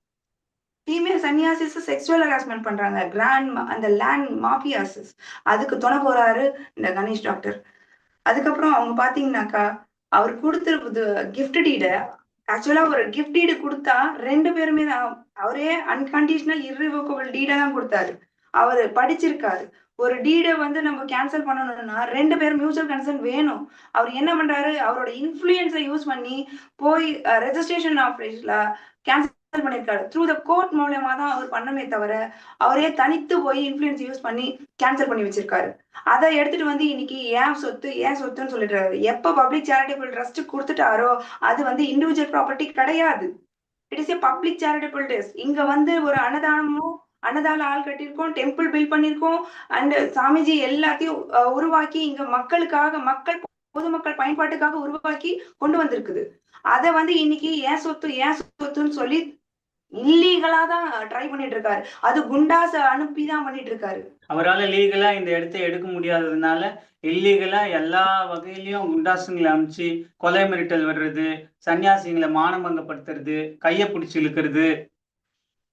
ஃபீமேல் சன்னியாசிஸ் செக்ஷுவல் ஹராஸ்மெண்ட் பண்றாங்க. அந்த லேண்ட் மாஃபியாசிஸ் அதுக்கு துணை போறாரு இந்த கணேஷ் டாக்டர். அதுக்கப்புறம் அவங்க பாத்தீங்கன்னாக்கா அவர் கொடுத்துருக்குது கிஃப்ட் டீட. ஆக்சுவலா ஒரு கிஃப்ட் டீடு கொடுத்தா 2 பேருமே தான், அவரே அன்கண்டிஷனல் இர்ரிவோக்கபிள் டீட தான் கொடுத்தாரு. அவரு படிச்சிருக்காரு. ஒரு டீடை வந்து நம்ம கேன்சல் பண்ணணும்னா 2 பேரும் மியூச்சுவல் கன்சர்ன் வேணும். அவர் என்ன பண்றாரு, அவரோட இன்ஃபுளுயன்ஸை யூஸ் பண்ணி போய் ரெஜிஸ்ட்ரேஷன் ஆஃபீஸ்ல கேன்சல் பண்ணிருக்காரு. த்ரூ த கோர்ட் மூலமா தான் அவர் பண்ணமே தவிர அவரே தனித்து போய் இன்ஃபுளுயன்ஸ் யூஸ் பண்ணி கேன்சல் பண்ணி வச்சிருக்காரு. அதை எடுத்துட்டு வந்து இன்னைக்கு ஏன் சொத்துன்னு சொல்லிடுறாரு. எப்ப பப்ளிக் சேரிட்டபிள் ட்ரஸ்ட் கொடுத்துட்டாரோ அது வந்து இண்டிவிஜுவல் ப்ராப்பர்ட்டி கிடையாது. It is a public charitable trust. இங்க வந்து ஒரு அன்னதானமும் அன்னதான ஆள் கட்டியிருக்கோம், டெம்பிள் பில்ட் பண்ணியிருக்கோம். அண்ட் சாமிஜி எல்லாத்தையும் உருவாக்கி இங்க மக்கள் பொதுமக்கள் பயன்பாட்டுக்காக உருவாக்கி கொண்டு வந்திருக்குது. அத வந்து இன்னைக்கு ஏன் சொத்துன்னு சொல்லி இல்லீகலா தான் ட்ரை பண்ணிட்டு இருக்காரு. அது குண்டாஸ அனுப்பி தான் பண்ணிட்டு இருக்காரு. அவரால் லீகலா இந்த இடத்தை எடுக்க முடியாததுனால இல்லீகலா எல்லா வகையிலயும் குண்டாசுங்களை அனுப்பிச்சு கொலை மிரட்டல் வர்றது, சன்னியாசிங்களை மானபங்கப்படுத்துறது, கையை பிடிச்சி இழுக்கிறது,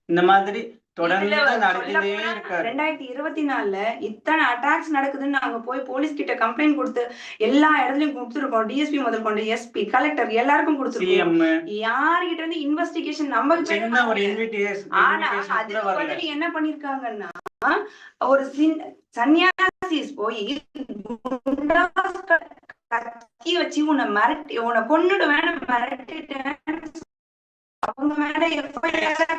இந்த மாதிரி தொடர்ந்து நடத்திட்டே இருக்காரு. 2024ல இத்தனை அட்டாக்ஸ் நடக்குதுன்னு நாங்க போய் போலீஸ் கிட்ட கம்ப்ளைண்ட் கொடுத்து எல்லா இடத்துலயும் கொடுத்துருக்கோம். டிஎஸ்பி முதல் கொண்டு எஸ்பி, கலெக்டர் எல்லாருக்கும் கொடுத்துருக்கோம். யார்கிட்ட இருந்து இன்வெஸ்டிகேஷன் சின்ன ஒரு இன்விடேஷன் ஆனா அதுக்கு பதில் என்ன பண்ணிருக்காங்கன்னா, ஒரு சன்னியாசிஸ் போய் கத்தி வச்சு உன்னை கொன்னுடுவேன் மிரட்டிட்டேன், அவங்க மேல எஃப்ஐஆர்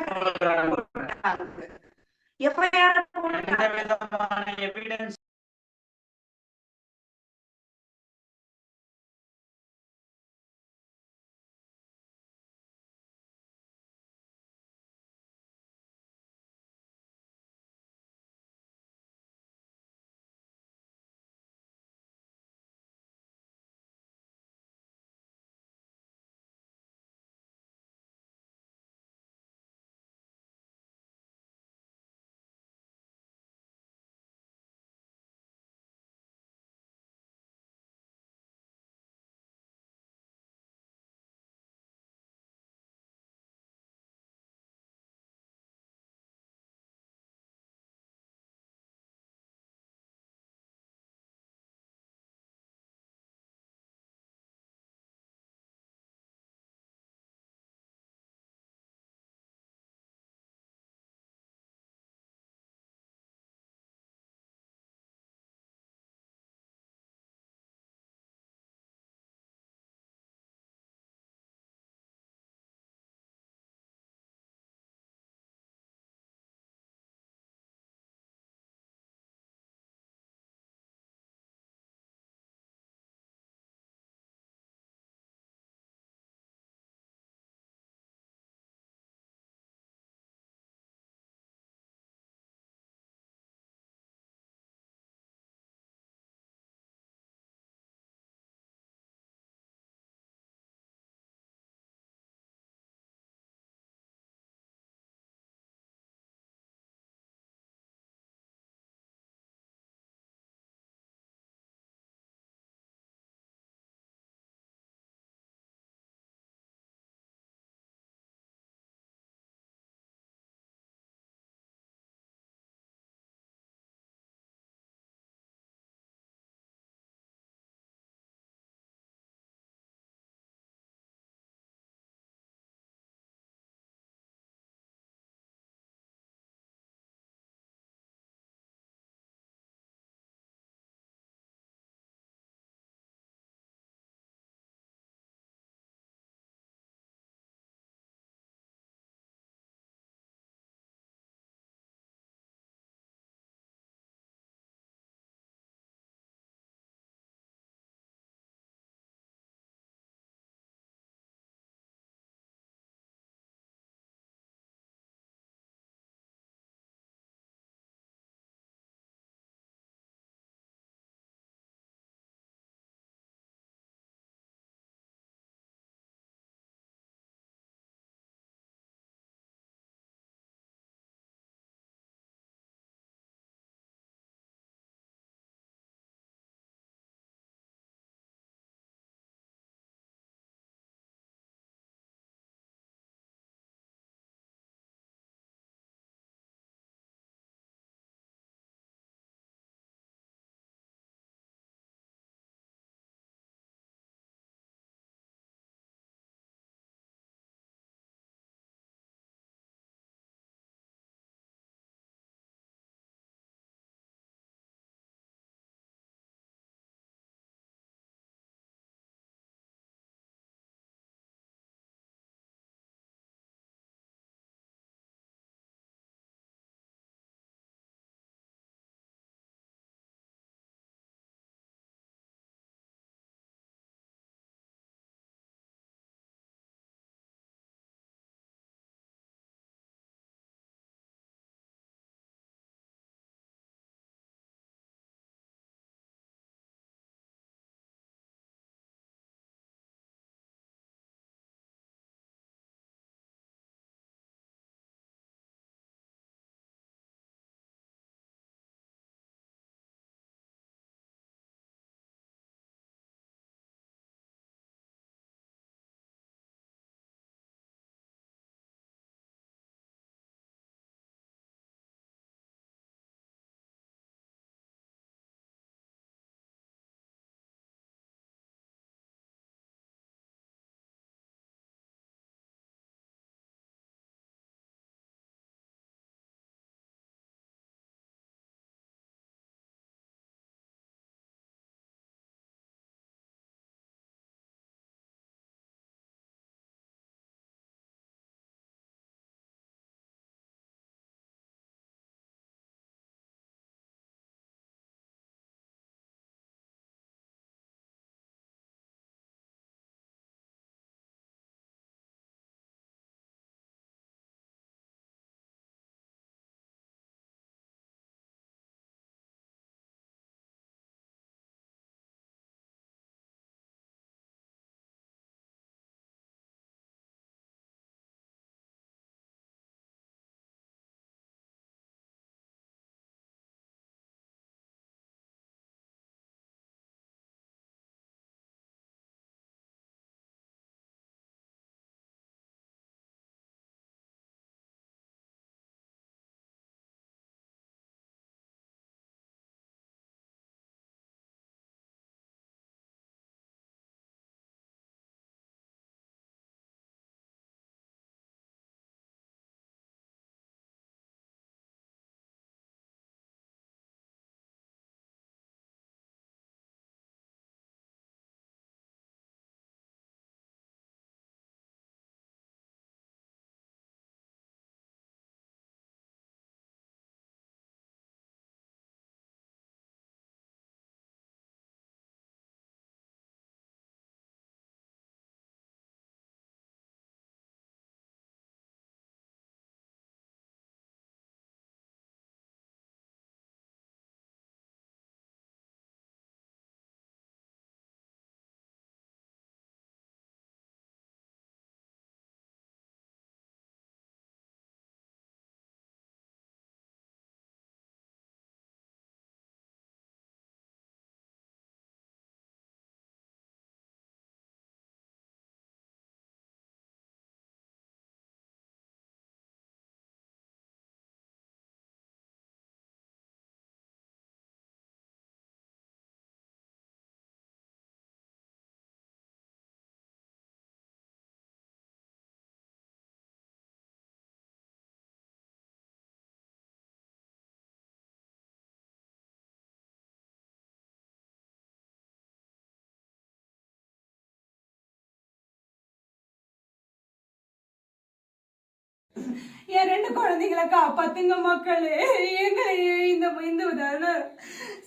என் 2 குழந்தைங்களை காப்பாத்துங்க மக்களே. எங்களை இந்த இந்து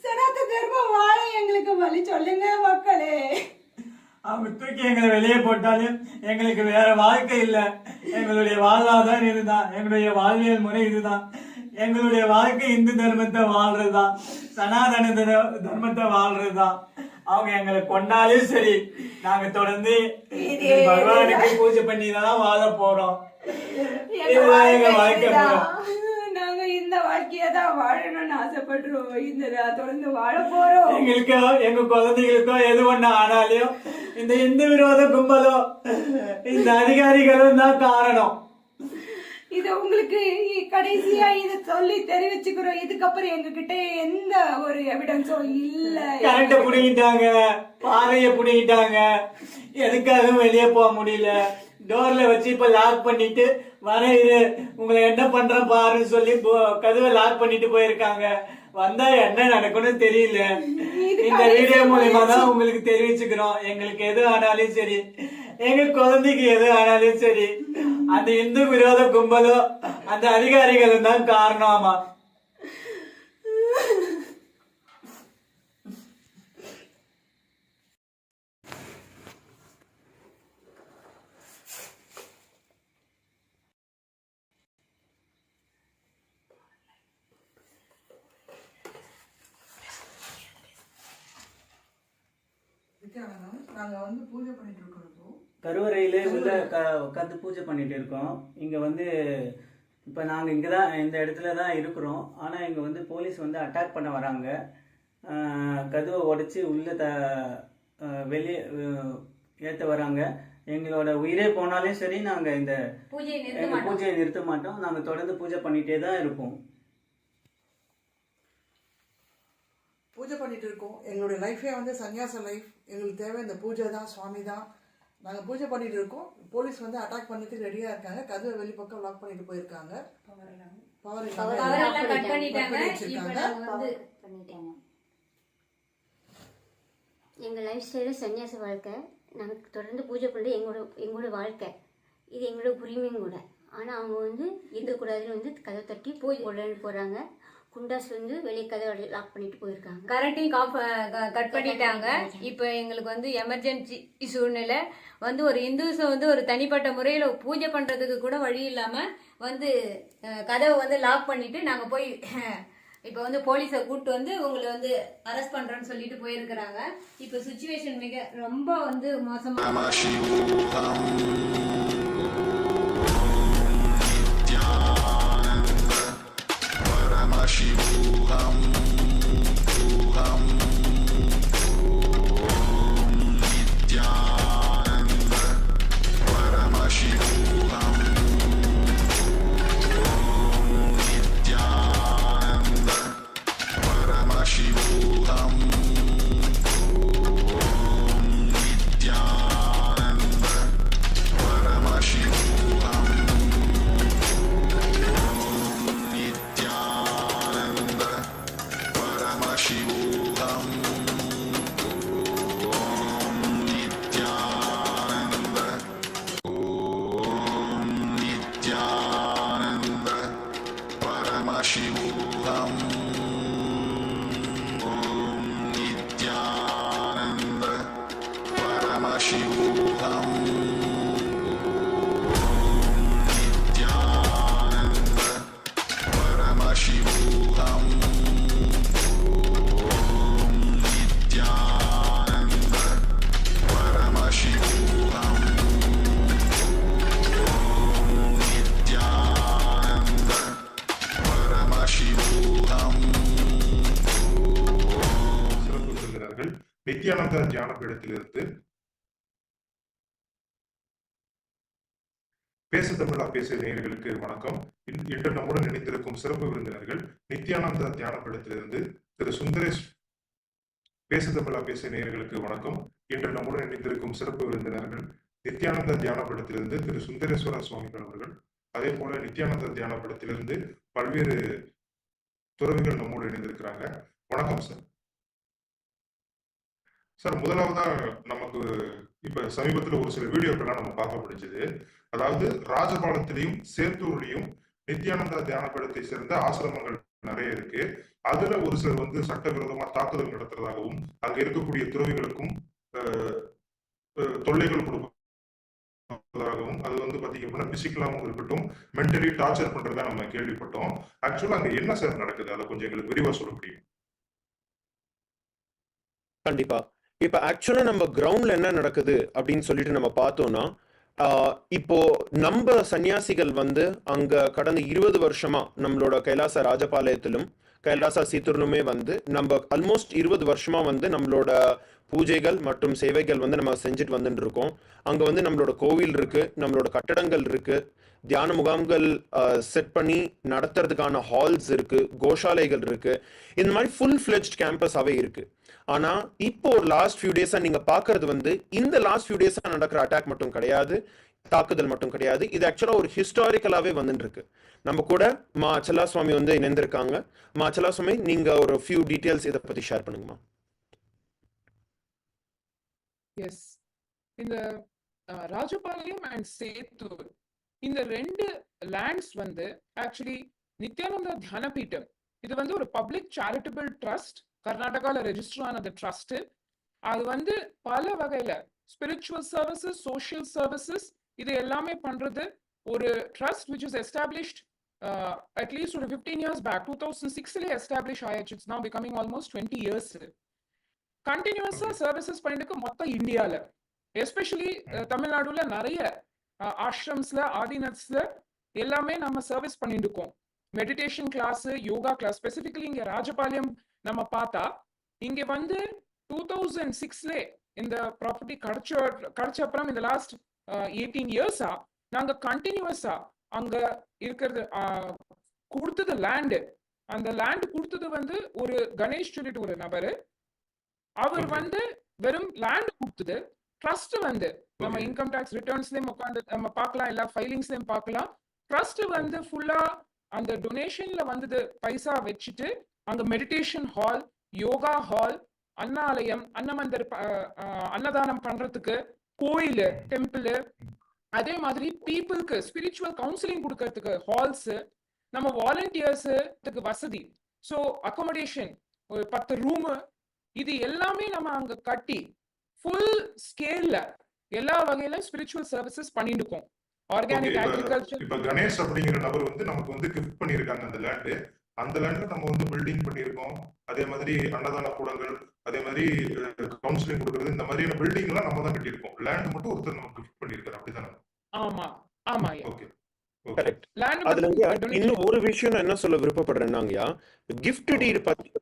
சனாத தர்மம் வாழ எங்களுக்கு வழி சொல்லுங்க மக்களே. அவங்க தூக்கி எங்களை வெளியே போட்டாலும் எங்களுக்கு வேற வாழ்க்கை இல்லை. எங்களுடைய வாழ்வாதாரம் இதுதான், எங்களுடைய வாழ்வியல் முறை இதுதான். எங்களுடைய வாழ்க்கை இந்து தர்மத்தை வாழ்றதுதான், சனாதன தர்மத்தை வாழ்றதுதான். அவங்க எங்களை கொண்டாலும் சரி, நாங்க தொடர்ந்து பகவானுக்கு பூஜை பண்ணி தான் வாழ போறோம். இதுதான் எங்க வாழ்க்கை. நாங்க இந்த வாழ்க்கையை தான் வாழணும்னு ஆசைப்படுறோம். இந்த தொடர்ந்து வாழ போறோம். எங்களுக்கோ எங்க குழந்தைகளுக்கோ எது ஒண்ணு ஆனாலையும் இந்த இந்து விரோத கும்பலோ இந்த அதிகாரிகளும் தான் காரணம். இது உங்களுக்கு கடைசியா இத சொல்லி தெரிவிச்சுக்கிறோம். இதுக்கப்புறம் எங்க கிட்ட எந்த ஒரு எவிடன்ஸும் இல்ல. கரண்ட புடிங்கிட்டாங்க, பாறைய புடிங்கிட்டாங்க, எதுக்காகவும் வெளியே போக முடியல. டோர்ல வச்சு இப்ப லாக் பண்ணிட்டு வர இரு, உங்களை என்ன பண்றேன் பாருன்னு சொல்லி கதவை லாக் பண்ணிட்டு போயிருக்காங்க. வந்தா என்ன நடக்கும்னு தெரியல. இந்த வீடியோ மூலமா தான் உங்களுக்கு தெரிவிச்சுக்கிறோம். எங்களுக்கு எது ஆனாலும் சரி, எங்க குழந்தைக்கு எது ஆனாலும் சரி, அந்த இந்து விரோத கும்பலோ அந்த அதிகாரிகளும் தான் காரணமா. நாங்க வந்து பூஜை பண்ணிட்டு இருக்கோம். கருவறையிலே உள்ள உட்காந்து பூஜை பண்ணிட்டு இருக்கோம். இங்க வந்து இப்போ நாங்கள் இங்கே தான் இந்த இடத்துல தான் இருக்கிறோம். ஆனால் இங்கே வந்து போலீஸ் வந்து அட்டாக் பண்ண வராங்க. கதவை உடைச்சி உள்ள வெளியே ஏற்ற வராங்க. எங்களோட உயிரே போனாலும் சரி, நாங்கள் இந்த பூஜையை நிறுத்த மாட்டோம். நாங்கள் தொடர்ந்து பூஜை பண்ணிகிட்டே தான் இருப்போம். பூஜை பண்ணிட்டு இருக்கோம். எங்களுடைய லைஃபே வந்து சன்னியாச லைஃப். எங்களுக்கு தேவை இந்த பூஜை தான், சுவாமி தான். நாங்கள் பூஜை பண்ணிட்டு இருக்கோம். போலீஸ் வந்து அட்டாக் பண்ணதுக்கு ரெடியாக இருக்காங்க. கதவை வெளிப்பக்கம் லாக் பண்ணிட்டு போயிருக்காங்க. எங்கள் லைஃப் ஸ்டைலு சன்னியாச வாழ்க்கை. நாங்கள் தொடர்ந்து பூஜை பண்ணுறது எங்களோட வாழ்க்கை. இது எங்களோட உரிமையும் கூட. ஆனால் அவங்க வந்து இருக்கக்கூடாதுன்னு வந்து கதவை தட்டி உடனே போகிறாங்க. குண்டாஸ் வந்து வெளியே கதவை லாக் பண்ணிட்டு போயிருக்காங்க. கரண்ட்டையும் கட் பண்ணிட்டாங்க. இப்போ எங்களுக்கு வந்து எமர்ஜென்சி சூழ்நிலை வந்து ஒரு இந்துஸை வந்து ஒரு தனிப்பட்ட முறையில் பூஜை பண்ணுறதுக்கு கூட வழி இல்லாமல் வந்து கதவை வந்து லாக் பண்ணிட்டு நாங்கள் போய் இப்போ வந்து போலீஸை கூப்பிட்டு வந்து உங்களை வந்து அரெஸ்ட் பண்ணுறோன்னு சொல்லிட்டு போயிருக்கிறாங்க. இப்போ சுச்சுவேஷன் மிக ரொம்ப வந்து மோசமாக. Paramashivoham, Oham, Nithyananda, Paramashivoham, Nithyananda, Paramashivoham, Nithyananda, Paramashivoham. Paramashivoham, Om Nithyananda, Paramashivoham, Nithyananda, Paramashivoham, Nithyananda, Paramashivoham. சிறப்பு விருந்தினர்கள் நித்யானந்தா தியான பீடத்திலிருந்து பேச தமிழா பேச நேயர்களுக்கு வணக்கம். இன்று நம்முடன் இணைந்திருக்கும் சிறப்பு விருந்தினர்கள் நித்யானந்தா தியான பீடத்திலிருந்து திரு சுந்தரேஷ். பேச தமிழா பேச நேயர்களுக்கு வணக்கம். இன்று நம்முடன் இணைந்திருக்கும் சிறப்பு விருந்தினர்கள் நித்யானந்தா தியான பீடத்திலிருந்து திரு சுந்தரேஸ்வர சுவாமிகள் அவர்கள். அதே போல நித்யானந்தா தியான பீடத்திலிருந்து பல்வேறு துறவிகள் நம்மோடு இணைந்திருக்கிறாங்க. வணக்கம் சார். சார், முதலாவதா நமக்கு இப்ப சமீபத்தில் ஒரு சில வீடியோக்கெல்லாம் நம்ம பார்க்க முடிஞ்சது. அதாவது ராஜபாளையத்திலையும் சேத்தூர்லயும் நித்யானந்தா தியானப்பீடத்தை சேர்ந்த ஆசிரமங்கள் நிறைய இருக்கு. அதுல ஒரு சிலர் வந்து சட்டவிரோதமா தாக்குதல் நடத்துறதாகவும் அங்க இருக்கக்கூடிய துறவிகளுக்கும் தொல்லைகள் கொடுப்பதாகவும், அது வந்து பாத்தீங்க அப்படின்னா பிசிக்கலாவும் இருக்கட்டும், மென்டலி டார்ச்சர் பண்றதா நம்ம கேள்விப்பட்டோம். ஆக்சுவலா அங்க என்ன சார் நடக்குது, அதை கொஞ்சம் எங்களுக்கு விரிவா சொல்ல முடியும்? கண்டிப்பா. இப்ப ஆக்சுவலா நம்ம கிரவுண்ட்ல என்ன நடக்குது அப்படின்னு சொல்லிட்டு நம்ம பார்த்தோம்னா, இப்போ நம்ம சன்னியாசிகள் வந்து அங்க கடந்த 20 வருஷமா நம்மளோட கைலாச ராஜபாளையத்திலும் கைலாசா சீத்தூர்லுமே வந்து நம்ம ஆல்மோஸ்ட் 20 வருஷமா வந்து நம்மளோட பூஜைகள் மற்றும் சேவைகள் வந்து நம்ம செஞ்சுட்டு வந்துட்டு இருக்கோம். அங்க வந்து நம்மளோட கோவில் இருக்கு, நம்மளோட கட்டடங்கள் இருக்கு, தியான முகாம்கள் செட் பண்ணி நடத்துறதுக்கான ஹால்ஸ் இருக்கு, கோஷாலைகள் இருக்கு. இந்த மாதிரி ஃபுல் ஃபிளெஜ்ட் கேம்பஸாவே இருக்கு. ஆனா இப்போ ஒரு லாஸ்ட் ஃபியூ டேஸா நீங்க பாக்குறது வந்து இந்த லாஸ்ட் ஃபியூ டேஸா நடக்கிற அட்டாக் மட்டும் கிடையாது, தாக்குதல் மட்டும் கிடையாது. இது ஆக்சுவலா ஒரு ஹிஸ்டாரிக்கலாவே வந்துட்டு இருக்கு. நம்ம கூட மா அச்சலா சுவாமி வந்து இணைந்திருக்காங்க. மா அச்சலா சுவாமி, நீங்க ஒரு ஃபியூ டீடைல்ஸ் இதை பத்தி ஷேர் பண்ணுங்கம்மா. எஸ், இந்த ராஜபாளையம் அண்ட் சேத்தூர் இந்த ரெண்டு லேண்ட்ஸ் வந்து ஆக்சுவலி நித்யானந்தா தியானபீடம் இது வந்து ஒரு பப்ளிக் சேரிட்டபிள் ட்ரஸ்ட், கர்நாடகாவில் ரெஜிஸ்டர் ஆனது ட்ரஸ்ட். அது வந்து பல வகையில ஸ்பிரிச்சுவல் சர்வீசஸ், சோஷியல் சர்வீசஸ் இது எல்லாமே பண்றது ஒரு trust which is established at least ஒரு 15 years back. 2006 எஸ்டாப்ளிஷ் ஆயிடுச்சு. It's now becoming almost 20 years. கண்டினியூஸா சர்வீசஸ் பண்ணிட்டு மொத்த இந்தியால, எஸ்பெஷலி தமிழ்நாடுல நிறைய ஆஷ்ரம்ஸ்ல, ஆதினத்ஸ்ல எல்லாமே நம்ம சர்வீஸ் பண்ணிட்டு இருக்கோம். Meditation class, yoga class. Specifically இங்க ராஜபாளையம் நம்ம பார்த்தா இங்க வந்து 2006 இந்த ப்ராப்பர்ட்டி கிடைச்ச அப்புறம் இந்த லாஸ்ட் 18 இயர்ஸா நாங்க கண்டினியூஸா அங்க இருக்கிறது கொடுத்தது லேண்டு. அந்த லேண்ட் கொடுத்தது வந்து ஒரு கணேஷ் சொல்லிட்டு ஒரு நபரு. அவர் வந்து வெறும் லேண்ட் கொடுத்தது. ட்ரஸ்ட் வந்து நம்ம இன்கம் டாக்ஸ் ரிட்டர்ன்ஸ்லயும் உட்காந்து நம்ம பார்க்கலாம், எல்லா ஃபைலிங்ஸ்லயும் பார்க்கலாம். ட்ரஸ்ட் வந்து ஃபுல்லா அந்த டொனேஷன்ல வந்தது பைசா வச்சுட்டு அங்க மெடிடேஷன் ஹால், யோகா ஹால், அன்னாலயம், அன்னமந்தர் அன்னதானம் பண்றதுக்கு, கோயில், டெம்பிள், அதே மாதிரி பீப்புளுக்கு ஸ்பிரிச்சுவல் கவுன்சிலிங் கொடுக்கறதுக்கு ஹால்ஸ், நம்ம வாலண்டியர்ஸுக்கு வசதி, ஸோ அகாமடேஷன், ஒரு 10 ரூமு, இது எல்லாமே நம்ம அங்க கட்டி ஃபுல் ஸ்கேல்ல எல்லா வகையில ஸ்பிரிச்சுவல் சர்வீசஸ் பண்ணிட்டு இருக்கோம். Organic agriculture. இப்ப கணேஷ் அப்படிங்கிற நபர் வந்து நமக்கு வந்து கிஃப்ட் பண்ணிருக்காங்க அந்த லேண்ட். அந்த லேண்ட்ல நம்ம வந்து பில்டிங் பண்ணிருக்கோம். அதே மாதிரி அன்னதான கூடங்கள், அதே மாதிரி கவுன்சிலிங் கொடுக்கறது, இந்த மாதிரியான பில்டிங் எல்லாம் நம்ம தான் கட்டியிருக்கோம். லேண்ட் மட்டும் ஒருத்தர் நமக்கு கிஃப்ட் பண்ணிருக்காரு, அப்படிதானே? ஆமா ஆமா. ஓகே. அதுல இன்னும் ஒரு விஷயம் நான் என்ன சொல்ல விருப்பப்படுறேன்னாங்கயா, கிஃப்ட் டீட்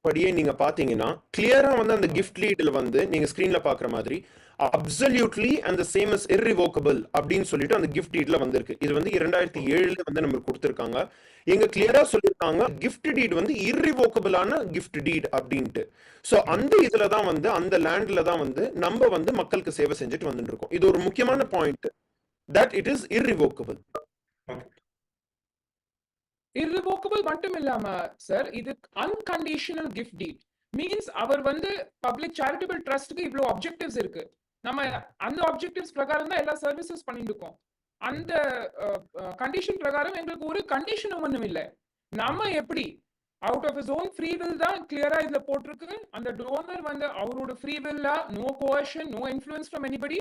படியே நீங்க பாத்தீங்கன்னா கிளியரா வந்து அந்த கிஃப்ட் லீட்ல வந்து நீங்க ஸ்கிரீன்ல பாக்குற மாதிரி absolutely and the same is irrevocable அப்படின்னு சொல்லிட்டு அந்த கிஃப்ட் டீட்ல வந்திருக்கு. இது வந்து 2007 வந்து நமக்கு கொடுத்திருக்காங்க. எங்க கிளியரா சொல்லிருக்காங்க கிஃப்ட் டீட் வந்து irrevocable-ஆன கிஃப்ட் டீட் அப்படின்ட்டு. சோ அந்த இதுல தான் வந்து அந்த லேண்ட்ல தான் வந்து நம்ம வந்து மக்களுக்கு சேவை செஞ்சுட்டு வந்துட்டு இருக்கோம். இது ஒரு முக்கியமான point, that it is irrevocable. irrevocable மட்டும் இல்லாம சார், இது அன்கண்டிஷனல் கிஃப்ட் டீட் மீன்ஸ் அவர் வந்து பப்ளிக் சேரிட்டபிள் ட்ரஸ்ட்க்கு இவ்வளவு ஆப்ஜெக்டிவ்ஸ் இருக்கு. நம்ம அந்த ஆப்ஜெக்டிவ்ஸ் பிரகாரம் தான் எல்லா சர்வீசஸ் பண்ணிட்டு இருக்கோம். அந்த கண்டிஷன் பிரகாரம் எங்களுக்கு ஒரு கண்டிஷனும் ஒண்ணும் இல்லை. நம்ம எப்படி out of his own free will தான் கிளியரா இதுல போட்டிருக்கு. அந்த டோனர் வந்து அவரோட ஃப்ரீ வில்லா, no coercion, no influence from anybody,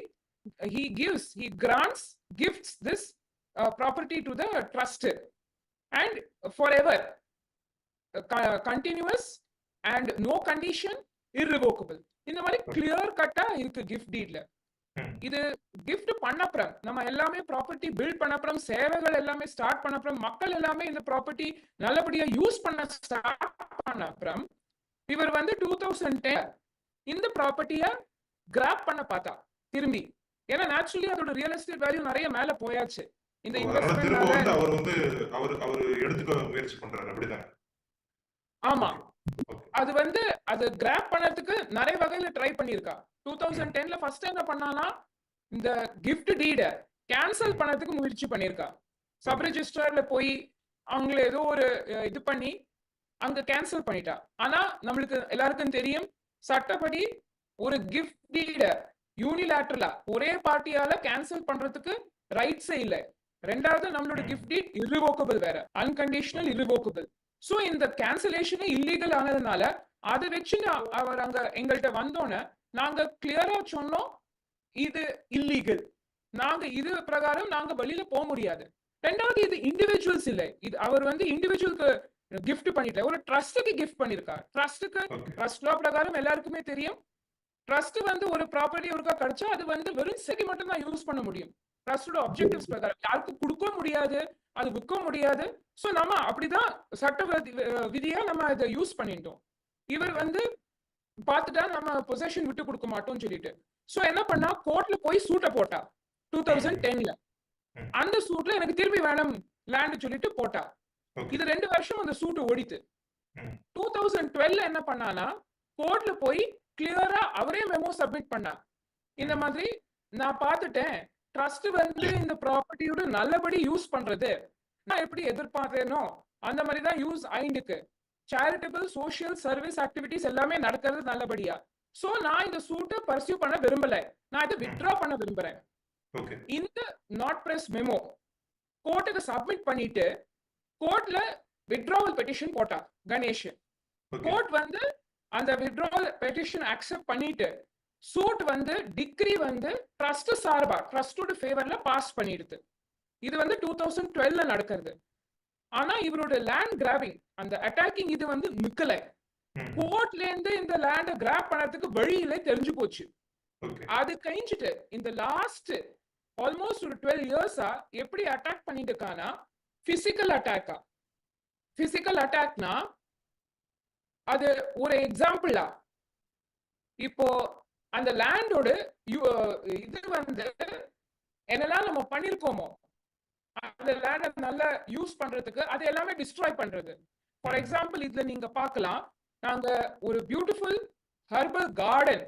he grants, gifts this property to the trust and forever, continuous and no condition, irrevocable. இந்த மாதிரி கிளியர் கட்டா இருக்கு கிஃப்ட் டீட்ல. இது கிஃப்ட் பண்ணப்புறம் நம்ம எல்லாமே ப்ராப்பர்ட்டி பில்ட் பண்ணப்புறம், சேவைகள் எல்லாமே ஸ்டார்ட் பண்ணப்புறம், மக்கள் எல்லாமே இந்த ப்ராப்பர்ட்டி நல்லபடியா யூஸ் பண்ண ஸ்டார்ட் பண்ணப்புறம், இவர் வந்து 2010 இந்த ப்ராப்பர்ட்டிய கிராப் பண்ண பார்த்தா திரும்பி. ஏன்னா நேச்சுரலி அதோட ரியல் எஸ்டேட் வேல்யூ நிறைய மேல போயாச்சு. இந்த இன்வெஸ்ட்மென்ட் அவர் எடுத்துக்க முயற்சி பண்றாரு, அப்படிதான்? ஆமா. அது வந்து அது கிராப் பண்ணதுக்கு நிறைய வகையில ட்ரை பண்ணிருக்கா. 2010ல ஃபர்ஸ்ட் என்ன பண்ணானா, இந்த கிஃப்ட் டீட கேன்சல் பண்ணதுக்கு முயற்சி பண்ணிருக்கா. சப் ரெஜிஸ்டர்ல போய் அவங்கள ஏதோ ஒரு இது பண்ணி அங்க கேன்சல் பண்ணிட்டா. ஆனா நம்மளுக்கு எல்லாருக்கும் தெரியும், சட்டப்படி ஒரு கிஃப்ட் டீட யூனிலேட்டரலா ஒரே பார்ட்டியால கேன்சல் பண்றதுக்கு ரைட்ஸே இல்லை. ரெண்டாவது நம்மளோட கிஃப்ட் டீட் irrevocable வேற, அன்கண்டிஷனல் irrevocable. சோ இந்த கேன்சலேஷனே இல்லீகல் ஆனதுனால அதை வச்சு அவர் அங்க எங்கள்கிட்ட வந்தோன்னு நாங்க கிளியரா சொன்னோம் இது இல்லீகல், நாங்க இது பிரகாரம் நாங்க வெளியில போக முடியாது. ரெண்டாவது இது இண்டிவிஜுவல்ஸ் இல்லை, இது அவர் வந்து இண்டிவிஜுவலுக்கு கிஃப்ட் பண்ணிட்டு ஒரு ட்ரஸ்டுக்கு கிஃப்ட் பண்ணிருக்கார். ட்ரஸ்டுக்கு ட்ரஸ்ட் லா பிரகாரம் எல்லாருக்குமே தெரியும், ட்ரஸ்ட் வந்து ஒரு ப்ராப்பர்ட்டி ஒருக்கா கிடைச்சா அது வந்து வெறும் சரி மட்டும் தான் யூஸ் பண்ண முடியும். ட்ரஸ்டோட ஆப்ஜெக்டிவ்ஸ் பிரகாரம் யாருக்கும் கொடுக்க முடியாது, அது விற்க முடியாது. சோ நம்ம அப்படிதான் சட்ட விதியா நம்ம இதை யூஸ் பண்ணிட்டோம். இவர் வந்து பார்த்துட்டா நம்ம பொசஷன் விட்டு கொடுக்க மாட்டோம்னு சொல்லிட்டு சோ என்ன பண்ணா கோர்ட்ல போய் சூட்டை போட்டா 2010ல. அந்த சூட்ல எனக்கு திரும்பி வேணும் லேண்ட் சொல்லிட்டு போட்டா. இது 2 வருஷம் அந்த சூட்டு ஓடித்து. 2012ல என்ன பண்ணானா கோர்ட்ல போய் கிளியரா அவரே மெமோ சப்மிட் பண்ணா. இந்த மாதிரி நான் பார்த்துட்டேன், ட்ரஸ்ட் வந்து இந்த ப்ராப்பர்ட்டியோட நல்லபடி யூஸ் பண்றது நான் எப்படி எதிர்பார்த்தேனோ அந்த மாதிரி தான் யூஸ் ஆயிருக்கு. சேரிட்டபிள் சோஷியல் சர்வீஸ் ஆக்டிவிட்டிஸ் எல்லாமே நடக்கிறது நல்லபடியா. சோ நான் இந்த சூட்டை பர்சியூ பண்ண விரும்பல, நான் இதை வித்ட்ரா பண்ண விரும்புறேன். இந்த நாட் பிரஸ் மெமோ கோர்ட்டுக்கு சப்மிட் பண்ணிட்டு கோர்ட்ல வித்ட்ராவல் பெட்டிஷன் போட்டா கணேஷ். கோர்ட் வந்து அந்த வித்ட்ராவல் பெட்டிஷன் அக்செப்ட் பண்ணிட்டு சூட் வந்து டிகிரி வந்து ட்ரஸ்ட் சார்பா ட்ரஸ்டோட ஃபேவர்ல பாஸ் பண்ணிடுது. இது வந்து 2012ல நடக்கிறது. ஆனா இவரோட லேண்ட் கிராபிங் அந்த அட்டாக்கிங் இது வந்து நிக்கல. கோர்ட்ல இருந்து இந்த லேண்ட கிராப் பண்ணறதுக்கு வழியில தெரிஞ்சு போச்சு. அது கழிஞ்சிட்டு இந்த லாஸ்ட் ஆல்மோஸ்ட் ஒரு 12 இயர்ஸா எப்படி அட்டாக் பண்ணிட்டு இருக்கானா பிசிக்கல் அட்டாக்கா. பிசிக்கல் அட்டாக்னா அது ஒரு எக்ஸாம்பிளா இப்போ அந்த லேண்டோட இது வந்து என்னெல்லாம் நம்ம பண்ணிருக்கோமோ அந்த லேண்டை நல்லா யூஸ் பண்றதுக்கு அது எல்லாமே டிஸ்ட்ராய் பண்றது. ஃபார் எக்ஸாம்பிள் இதுல நீங்க பார்க்கலாம், நாங்க ஒரு பியூட்டிஃபுல் ஹெர்பல் கார்டன்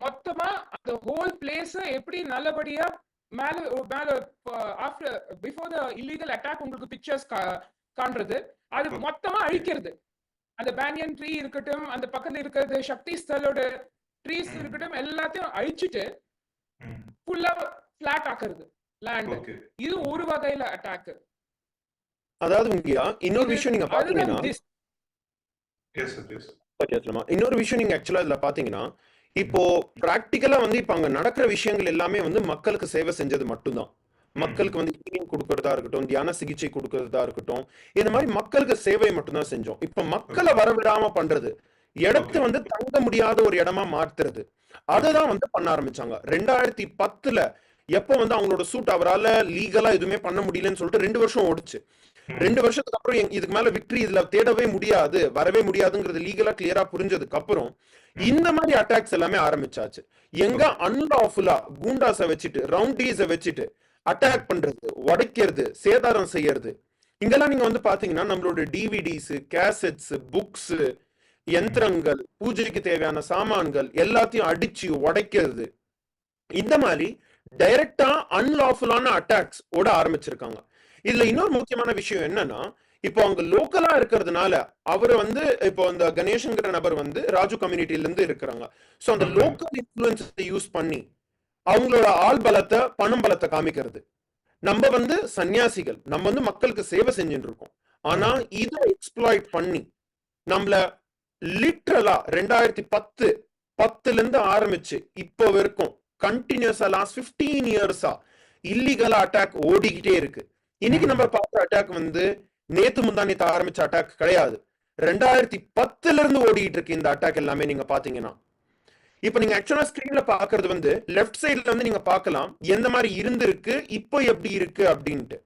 மொத்தமா அந்த ஹோல் பிளேஸ் எப்படி நல்லபடியா மேல மேல after before the illegal attack உங்களுக்கு பிக்சர்ஸ் காண்றது, அது மொத்தமா அழிக்கிறது. அந்த பேனியன் ட்ரீ இருக்கட்டும், அந்த பக்கத்துல இருக்கிறது சக்தி ஸ்தலோட ட்ரீஸ் இருக்கட்டும், எல்லாத்தையும் அழிச்சிட்டு ஃபுல்லா பிளாட் ஆக்குறது லேண்ட். இது ஒரு வகையில அட்டாக். அதாவது இன்னொரு விஷயம் நீங்க பாத்தீங்கன்னா இன்னொரு விஷயம் நீங்க ஆக்சுவலா இதுல பாத்தீங்கன்னா இப்போ பிராக்டிக்கலா வந்து இப்ப அங்க நடக்கிற விஷயங்கள் எல்லாமே வந்து மக்களுக்கு சேவை செஞ்சது மட்டும்தான். மக்களுக்கு வந்து ஹீலிங் கொடுக்கறதா இருக்கட்டும், தியான சிகிச்சை கொடுக்கறதா இருக்கட்டும், இந்த மாதிரி மக்களுக்கு சேவை மட்டும்தான் செஞ்சோம். இப்ப மக்களை வரவிடாம பண்றது, இடத்த வந்து தங்க முடியாத ஒரு இடமா மாத்துறது, அதுதான் வந்து பண்ண ஆரம்பிச்சாங்க. 2010ல எப்ப வந்து அவங்களோட சூட் அவரால் லீகலா எதுவுமே பண்ண முடியலன்னு சொல்லிட்டு 2 வருஷம் ஓடிச்சு. 2 வருஷத்துக்கு அப்புறம் இதுக்கு மேல விக்டரி இதுல தேடவே முடியாது, வரவே முடியாதுங்கிறது லீகலா கிளியரா புரிஞ்சதுக்கு அப்புறம் இந்த மாதிரி அட்டாக்ஸ் எல்லாமே ஆரம்பிச்சாச்சு. எங்க அன்லாஃபுல்லா கூண்டாஸை வச்சுட்டு ரவுண்டீஸை வச்சுட்டு அட்டாக் பண்றது, உடைக்கிறது, சேதாரம் செய்யறது. இங்கெல்லாம் நீங்க வந்து பாத்தீங்கன்னா நம்மளோட டிவிடிஸ், கேசட்ஸ், புக்ஸ், யந்திரங்கள், பூஜைக்கு தேவையான சாமான்கள் எல்லாத்தையும் அடிச்சு உடைக்கிறது, இந்த மாதிரி டைரக்டா அன்லாஃபுல்லான அட்டாக்ஸ் ஓட ஆரம்பிச்சிருக்காங்க. இதுல இன்னொரு முக்கியமான விஷயம் என்னன்னா, இப்போ அவங்க லோக்கலா இருக்கிறதுனால அவரு வந்து இப்போ அந்த கணேஷ்ங்கிற நபர் வந்து ராஜு கம்யூனிட்டில இருந்து இருக்கிறாங்க. சோ அந்த லோக்கல் இன்ஃபுளுன்ஸை யூஸ் பண்ணி அவங்களோட ஆள் பலத்தை பணம் பலத்தை காமிக்கிறது. நம்ம வந்து சன்னியாசிகள், நம்ம வந்து மக்களுக்கு சேவை செஞ்சுட்டு இருக்கோம். ஆனா இதை எக்ஸ்ப்ளாய்ட் பண்ணி நம்மள லிட்ரலா 2010ல இருந்து ஆரம்பிச்சு இப்போ வரைக்கும் கண்டினியூஸா லாஸ்ட் 15 இயர்ஸா இல்லீகலா அட்டாக் ஓடிக்கிட்டே இருக்கு. இன்னைக்கு நம்ம பார்க்குற அட்டாக் வந்து நேத்து முந்தானேத்து ஆரம்பிச்ச அட்டாக் கிடையாது. 2010ல இருந்து ஓடிட்டு இருக்கு இந்த அட்டாக் எல்லாமே. நீங்க பாத்தீங்கன்னா இப்ப நீங்க ஆக்சுவலா ஸ்கிரீன்ல பாக்குறது வந்து லெஃப்ட் சைட்ல வந்து நீங்க பார்க்கலாம் எந்த மாதிரி இருந்திருக்கு, இப்போ எப்படி இருக்கு அப்படின்ட்டு.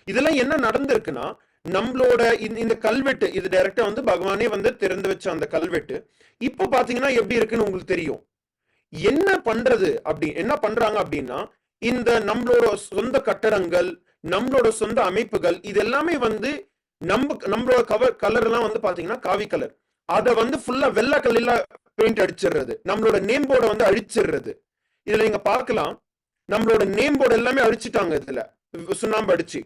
இதெல்லாம் என்ன நடந்திருக்குன்னா, நம்மளோட இந்த கல்வெட்டு இது டைரக்டா வந்து பகவானே வந்து திறந்து வச்ச அந்த கல்வெட்டு இப்போ பாத்தீங்கன்னா எப்படி இருக்குன்னு உங்களுக்கு தெரியும். என்ன பண்றது என்ன பண்றாங்க அப்படின்னா, இந்த நம்மளோட சொந்த கட்டடங்கள், நம்மளோட சொந்த அமைப்புகள், இது எல்லாமே வந்து நம்மளோட கலர் எல்லாம் வந்து பாத்தீங்கன்னா காவி கலர், அதை வந்து ஃபுல்லா வெள்ளை கல்லில பெயிண்ட் அடிச்சிடுறது, நம்மளோட நேம் போர்டை வந்து அழிச்சிடுறது. இதுல நீங்க பார்க்கலாம் நம்மளோட நேம் போர்டு எல்லாமே அழிச்சிட்டாங்க, இதுல சுண்ணாம்பு அடிச்சு.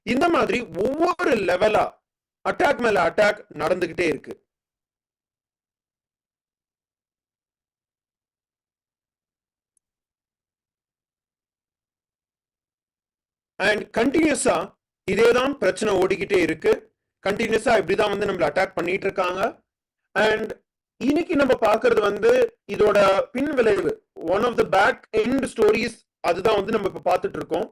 இந்த மாதிரி ஒவ்வொரு லெவலா அட்டாக் மேல அட்டாக் நடந்துகிட்டே இருக்கு. அண்ட் கண்டினியூஸா இதேதான் பிரச்சனை ஓடிக்கிட்டே இருக்கு. கண்டினியூஸா இப்படிதான் வந்து நம்மள அட்டாக் பண்ணிட்டு இருக்காங்க. அண்ட் இன்னைக்கு நம்ம பாக்குறது வந்து இதோட பின் விளைவு, one of the back end stories, அதுதான் வந்து நம்ம இப்ப பார்த்துட்டு இருக்கோம்.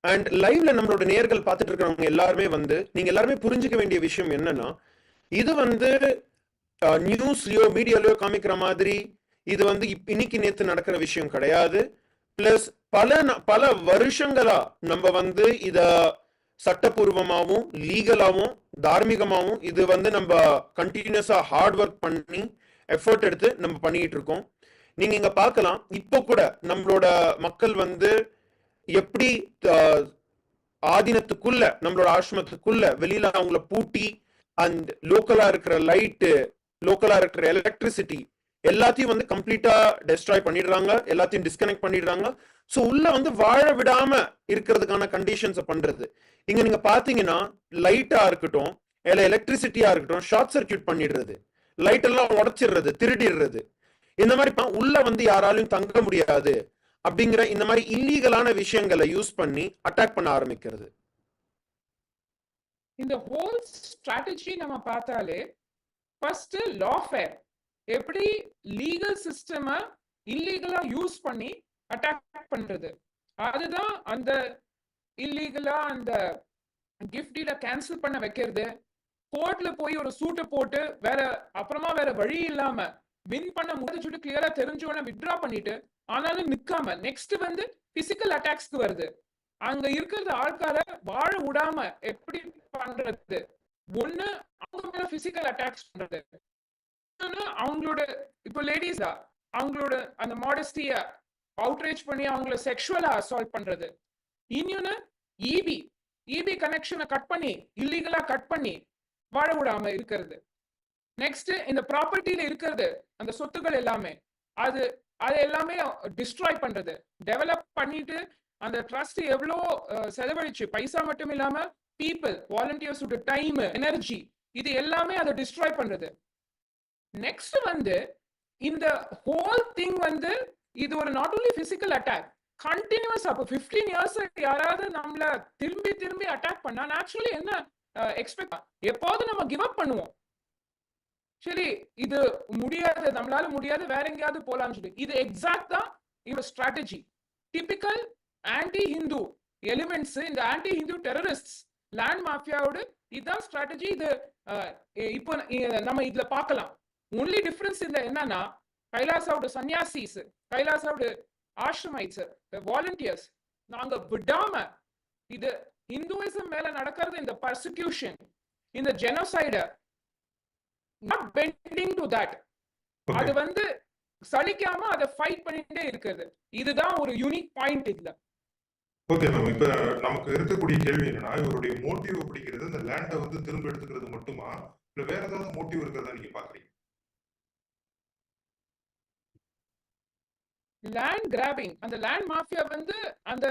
அண்ட் லைவ்ல நம்மளோட நேர்கள் பார்த்துட்டு இருக்கிறவங்க எல்லாருமே வந்து நீங்க எல்லாருமே புரிஞ்சுக்க வேண்டிய விஷயம் என்னன்னா, இது வந்து நியூஸ்லயோ மீடியாலயோ காமிக்கிற மாதிரி இது வந்து இன்னைக்கு நேத்து நடக்கிற விஷயம் கிடையாது. பிளஸ் பல வருஷங்களா நம்ம வந்து இத சட்டப்பூர்வமாகவும் லீகலாவும் தார்மீகமாகவும் இது வந்து நம்ம கண்டினியூஸா ஹார்ட் ஒர்க் பண்ணி எஃபர்ட் எடுத்து நம்ம பண்ணிட்டு இருக்கோம். நீங்க இங்க பார்க்கலாம், இப்போ கூட நம்மளோட மக்கள் வந்து எப்படி ஆதீனத்துக்குள்ள நம்மளோட ஆசிரமத்துக்குள்ள வெளியில அவங்கள பூட்டி அண்ட் லோக்கலா இருக்கிற லைட்டு, லோக்கலா இருக்கிற எலக்ட்ரிசிட்டி எல்லாத்தையும் வந்து கம்ப்ளீட்டா டெஸ்ட்ராய் பண்ணிடுறாங்க, எல்லாத்தையும் டிஸ்கனெக்ட் பண்ணிடுறாங்க. ஸோ உள்ள வந்து வாழ விடாம இருக்கிறதுக்கான கண்டிஷன்ஸை பண்றது. இங்க நீங்க பாத்தீங்கன்னா லைட்டா இருக்கட்டும், இல்ல எலக்ட்ரிசிட்டியா இருக்கட்டும், ஷார்ட் சர்க்கியூட் பண்ணிடுறது, லைட் எல்லாம் உடைச்சிடுறது, திருடிடுறது. இந்த மாதிரி உள்ள வந்து யாராலையும் தங்க முடியாது அப்படிங்கிற இந்த மாதிரி இல்லீகலான விஷயங்களை யூஸ் பண்ணி அட்டாக் பண்ண ஆரம்பிக்கிறது. இந்த ஹோல் ஸ்ட்ராட்டஜி நம்ம பார்த்தாலே ஃபர்ஸ்ட் லாஃபேர் எப்படி லீகல் சிஸ்டம இல்லீகலா யூஸ் பண்ணி அட்டாக் பண்றது, அதுதான் அந்த இல்லீகலா அந்த கிஃப்ட் டீல கேன்சல் பண்ண வைக்கிறது, கோர்ட்ல போய் ஒரு சூட்டை போட்டு வேற அப்புறமா வேற வழி இல்லாம வின் பண்ண முடிஞ்சு கிளியரா தெரிஞ்சோன்னு வித்ட்ரா பண்ணிட்டு ஆனாலும் நிக்காம நெக்ஸ்ட் வந்து பிசிக்கல் அட்டாக்ஸ்க்கு வருது. அங்க இருக்கிற ஆட்கார வாழ விடாம எப்படி பண்றது, ஒண்ணு அவங்க மேல பிசிக்கல் அட்டாக்ஸ் பண்றது, அவங்களோட இப்போ லேடிஸா அவங்களோட அந்த மாடஸ்டிய அவுட்ரேஜ் பண்ணி அவங்கள செக்ஷுவலா அசால்ட் பண்றது, இன்னொன்னு இபி கனெக்ஷனை கட் பண்ணி இல்லீகலா கட் பண்ணி வாழ விடாம இருக்கிறது. நெக்ஸ்ட் இந்த ப்ராப்பர்ட்டியில இருக்கிறது அந்த சொத்துக்கள் எல்லாமே அது எல்லாமே டிஸ்ட்ராய் பண்றது, டெவலப் பண்ணிட்டு அந்த ட்ரஸ்ட் எவ்வளோ செலவழிச்சு பைசா மட்டும் இல்லாம பீப்புள் வாலண்டியர்ஸோட டைம் எனர்ஜி இது எல்லாமே அதை டிஸ்ட்ராய் பண்றது. நெக்ஸ்ட் வந்து இந்த ஹோல் திங் வந்து இது ஒரு not only physical attack, continues. அப்போ 15 இயர்ஸ் யாராவது நம்மள திரும்பி அட்டாக் பண்ணா ஆக்சுவலி என்ன எக்ஸ்பெக்ட், எப்போது நம்ம கிவ் அப் பண்ணுவோம், சரி இது முடியாது, நம்மளால முடியாது, வேற எங்கேயாவது போலாம்னு சொல்லி. இது எக்ஸாக்ட் தான் இவரோட strategy. Typical anti Hindu elements, இந்த ஆன்டி ஹிந்து டெரரிஸ்ட் லேண்ட் மாஃபியாவோட இதுதான் ஸ்ட்ராட்டஜி. இது இப்போ நம்ம இதுல பார்க்கலாம். ஒன்லி டிஃபரன்ஸ் இதுல என்னன்னா, கைலாசாவோட சன்னியாசிஸ், கைலாசாவோட ஆஷ்ரமைட்ஸ், வாலண்டியர்ஸ் நாங்க விடாம இது இந்துவிசம் மேல நடக்கிறது இந்த பர்சிக்யூஷன், இந்த ஜெனோசைட not bending to that, அது வந்து சலிக்காம அதை ஃபைட் பண்ணிட்டே இருக்குது. இதுதான் ஒரு யூனிக் பாயிண்ட் இதுல. ஓகே மேம், இப்ப நமக்கு இருக்கக்கூடிய கேள்வி என்னன்னா, இவருடைய மோட்டிவ் அப்படிங்கிறது இந்த லேண்டை வந்து திரும்ப எடுத்துக்கிறது மட்டுமா, இல்ல வேற ஏதாவது மோட்டிவ் இருக்கிறதா நீங்க பாக்குறீங்க? லேண்ட் கிராபிங், அந்த லேண்ட் மாஃபியா வந்து அந்த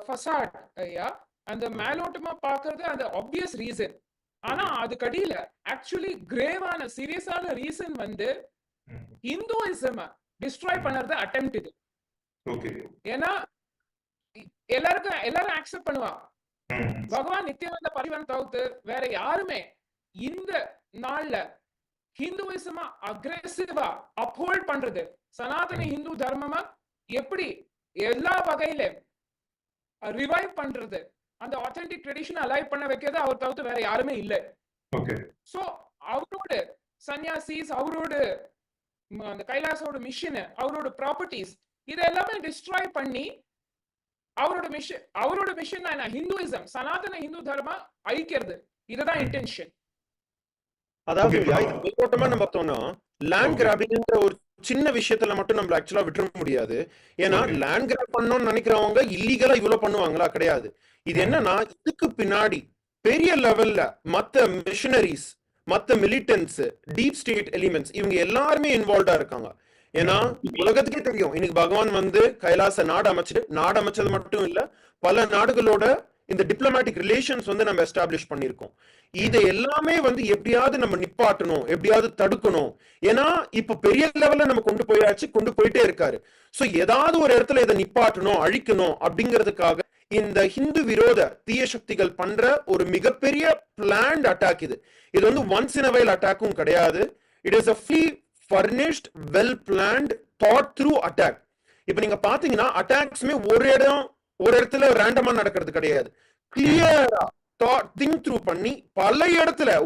ஃபசாட் ஐயா அந்த மேலோட்டமா பாக்குறது அந்த ஆப்வியஸ் ரீசன். ஆனா அது கடியில ஆக்சுவலி கிரேவான சீரியஸான ரீசன் வந்து இந்துயிசம் டிஸ்ட்ராய் பண்றது அட்டெம்ப்ட் இது. ஏன்னா எல்லாரும் அக்செப்ட் பண்ணுவா, பகவான் நித்யானந்த பரிவன் தவிர்த்து வேற யாருமே இந்த நாள்ல ஹிந்துவிசமா அக்ரெசிவா அப்ஹோல்ட் பண்றது, சனாதன ஹிந்து தர்மமா எப்படி எல்லா வகையில ரிவைவ் பண்றது, அந்த ஆத்தென்டிக் ட்ரெடிஷன் அலைவ் பண்ண வைக்கிறது அவர் தவிர்த்து வேற யாருமே இல்லை. சோ அவரோட சன்னியாசிஸ், அவரோட அந்த கைலாசோட மிஷன், அவரோட ப்ராப்பர்ட்டிஸ் இது எல்லாமே டிஸ்ட்ராய் பண்ணி அவரோட மிஷன் ஹிந்துவிசம் சனாதன ஹிந்து தர்ம அழிக்கிறது, இதுதான் இன்டென்ஷன். அதாவது நம்ம பார்த்தோம்னா லேண்ட் கிராபிங்ன்ற ஒரு சின்ன விஷயத்துல மட்டும் நம்ம ஆக்சுவலா விட்டுற முடியாது. ஏன்னா லேண்ட் கிராப் பண்ணணும்னு நினைக்கிறவங்க இல்லீகலா இவ்வளவு பண்ணுவாங்களா? கிடையாது. இது என்னன்னா, இதுக்கு பின்னாடி பெரிய லெவல்ல மத்த மிஷனரிஸ், மத்த மிலிட்டன்ஸ், டீப் ஸ்டேட் எலிமெண்ட்ஸ் இவங்க எல்லாருமே இன்வால்வ்டா இருக்காங்க. ஏன்னா உலகத்துக்கே தெரியும், இன்னைக்கு பகவான் வந்து கைலாச நாடு அமைச்சது மட்டும் இல்ல, பல நாடுகளோட இந்த டிப்ளமேட்டிக் ரிலேஷன்ஸ் வந்து நம்ம எஸ்டாப்ளிஷ் பண்ணியிருக்கோம். இதை எல்லாமே வந்து எப்படியாவது நம்ம நிப்பாட்டணும், எப்படியாவது தடுக்கணும். ஏன்னா இப்ப பெரிய லெவல்ல நம்ம கொண்டு போயிட்டே இருக்காரு. சோ ஏதாவது ஒரு இடத்துல இதை நிப்பாட்டணும், அழிக்கணும் அப்படிங்கிறதுக்காக இந்த ஹிந்து விரோத தீய சக்திகள் பண்ற ஒரு மிகப்பெரிய பிளான்ட் அட்டாக் இது. இது வந்து ஒன்ஸ் இன் அ வைல் அட்டாக்கும் கிடையாது. It is a fully furnished, well planned, thought through attack. இப்ப நீங்க பாத்தீங்கன்னா அட்டாக்ஸ்மே ஒரு இடத்துல ரேண்டமா நடக்கிறது கிடையாது. கிளியரா திங்க் த்ரூ பண்ணி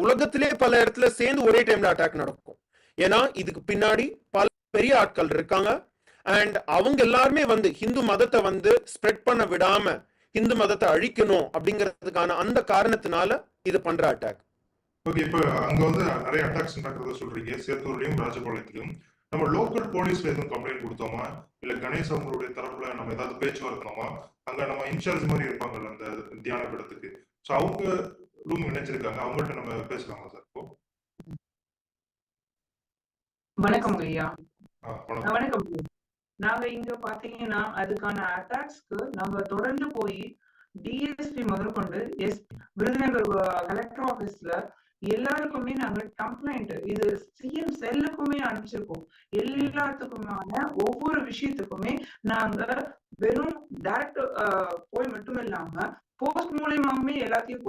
உலகத்திலே பல இடத்துல சேர்ந்து ஒரே டைம்ல அட்டாக் நடக்கும். ஏன்னா இதுக்கு பின்னாடி பல பெரிய ஆட்கள் இருக்காங்க. அண்ட் அவங்க எல்லாருமே வந்து ஹிந்து மதத்தை வந்து ஸ்ப்ரெட் பண்ண விடாம ஹிந்து மதத்தை அழிக்கணும் அப்படிங்கிறதுக்கான அந்த காரணத்தினால இது பண்ற அட்டாக். ஓகே, இப்ப அங்க வந்து நிறைய அட்டாக்ஸ் நடக்கிறத சொல்றீங்க. சேத்தூர்லயும் ராஜபாளையத்திலும் நம்ம லோக்கல் போலீஸ்ல எதுவும் கம்ப்ளைண்ட் கொடுத்தோமா, இல்ல கணேஷ் அவங்களுடைய தரப்புல நம்ம ஏதாவது பேச்சு வரணுமா? அங்க நம்ம இன்சார்ஜ் மாதிரி இருப்பாங்கல்ல அந்த தியான பீடத்துக்கு, சோ அவங்க ரூம் இணைச்சிருக்காங்க, அவங்கள்ட்ட நம்ம பேசலாமா சார்? இப்போ வணக்கம் ஐயா. வணக்கம். நாங்க இங்க பாத்தீங்கன்னா அதுக்கான அட்டாக்ஸ்க்கு நம்ம தொடர்ந்து போய் டிஎஸ்பி முதற்கொண்டு விருதுநகர் கலெக்டர் ஆபீஸ்ல எல்லாருக்குமே நாங்க கம்ப்ளைண்ட் இது சிஎம் செல்லுக்குமே அனுப்பிச்சிருக்கோம். எல்லாத்துக்குமான ஒவ்வொரு விஷயத்துக்குமே நாங்க வெறும் டைரக்ட் போய் மட்டும் இல்லாம போஸ்ட் மூலியமாவுமே எல்லாத்தையும்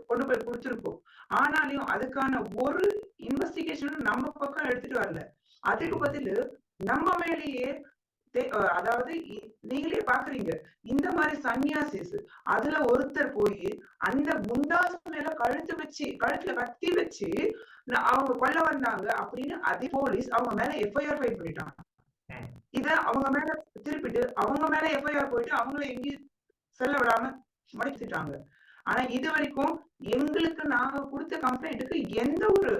கொண்டு போய் கொடுத்துருக்கோம். ஆனாலையும் அதுக்கான ஒரு இன்வெஸ்டிகேஷனும் நம்ம பக்கம் எடுத்துட்டு வரல. அதுக்கு பதில் நம்ம மேலேயே அதாவது நீங்களே பாக்குறீங்க இந்த மாதிரி சன்னியாசிஸ் அதுல ஒருத்தர் போய் அந்த முண்டாசு மேல கழுத்துல கத்தி வச்சு அவங்க கொல்ல வந்தாங்க அப்படின்னு அதே போலீஸ் அவங்க மேல எஃப்ஐஆர் ஃபைல் பண்ணிட்டாங்க. இத அவங்க மேல திருப்பிட்டு அவங்க மேல எஃப்ஐஆர் போயிட்டு அவங்கள எங்கேயும் செல்ல விடாம மடிச்சுட்டாங்க. ஆனா இது வரைக்கும் எங்களுக்கு நாங்க கொடுத்த கம்ப்ளைண்ட்டுக்கு எந்த ஒரு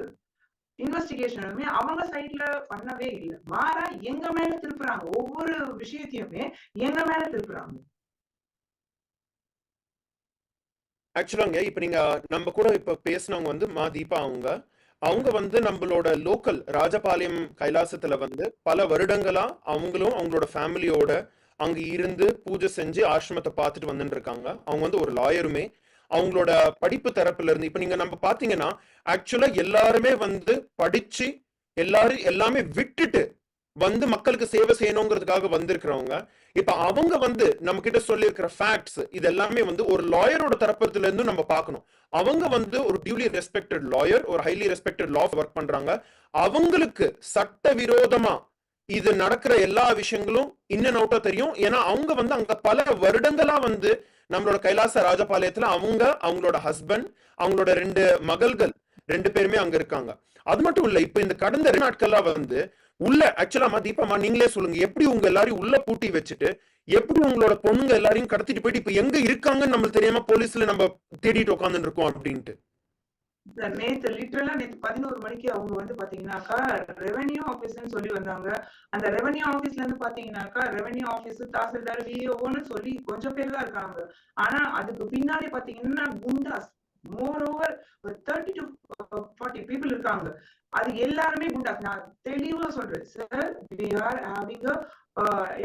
இன்வெஸ்டிகேஷனுமே அவங்க சைட்ல பண்ணவே இல்லை. மாறா எங்க மேல திருப்புறாங்க, ஒவ்வொரு விஷயத்தையுமே எங்க மேல திருப்புறாங்க. ஆக்சுவலாங்க இப்ப நீங்க நம்ம கூட இப்ப பேசினவங்க வந்து தீபா அவங்க வந்து நம்மளோட லோக்கல் ராஜபாளையம் கைலாசத்துல வந்து பல வருடங்களா அவங்களும் அவங்களோட ஃபேமிலியோட அங்க இருந்து பூஜை செஞ்சு ஆசிரமத்தை பார்த்துட்டு வந்துட்டு இருக்காங்க. அவங்க வந்து ஒரு லாயருமே. அவங்களோட படிப்பு தரப்புல இருந்து இப்ப நீங்க நம்ம பாத்தீங்கன்னா ஆக்சுவலா எல்லாருமே வந்து படிச்சு எல்லாமே விட்டுட்டு வந்து மக்களுக்கு சேவை செய்யணுங்கிறதுக்காக வந்திருக்கிறவங்க. இப்ப அவங்க வந்து நம்ம கிட்ட சொல்லி இருக்கிற ஃபேக்ட்ஸ் இது எல்லாமே வந்து ஒரு லாயரோட தரப்புல இருந்து நம்ம பார்க்கணும். அவங்க வந்து ஒரு டியூலி ரெஸ்பெக்டட் லாயர், ஒரு ஹைலி ரெஸ்பெக்டட் லா ஒர்க் பண்றாங்க. அவங்களுக்கு சட்ட விரோதமா இது நடக்கிற எல்லா விஷயங்களும் இன் அண்ட் அவுட்டா தெரியும். ஏன்னா அவங்க வந்து அங்க பல வருடங்களா வந்து நம்மளோட கைலாச ராஜபாளையத்துல அவங்களோட ஹஸ்பண்ட், அவங்களோட 2 மகள்கள் 2 பேருமே அங்க இருக்காங்க. அது மட்டும் இல்ல, இப்ப இந்த கடந்த 2 நாட்களா வந்து உள்ள ஆக்சுவலா தீபமா நீங்களே சொல்லுங்க, எப்படி உங்க எல்லாரையும் உள்ள பூட்டி வச்சுட்டு எப்படி உங்களோட பொண்ணுங்க எல்லாரையும் கடத்திட்டு போயிட்டு இப்ப எங்க இருக்காங்கன்னு நம்மளுக்கு தெரியாம போலீஸ்ல நம்ம தேடிட்டு உட்காந்துட்டு இருக்கோம் அப்படின்ட்டு? நேத்து 11 மணிக்கு அவங்க வந்து பாத்தீங்கன்னாக்கா ரெவென்யூ ஆபீஸ்ன்னு சொல்லி வந்தாங்க. அந்த ரெவென்யூ ஆபீஸ்ல இருந்து பாத்தீங்கன்னாக்கா ரெவென்யூ ஆபீஸ், தாசில்தார், விஓன்னு சொல்லி கொஞ்சம் பேர் தான் இருக்காங்க. ஆனா அதுக்கு பின்னாடி பாத்தீங்கன்னா Goondas more over 30 to 40 people இருக்காங்க. அது எல்லாருமே குண்டாஸ். நான் தெளிவா சொல்றேன் sir, we are having a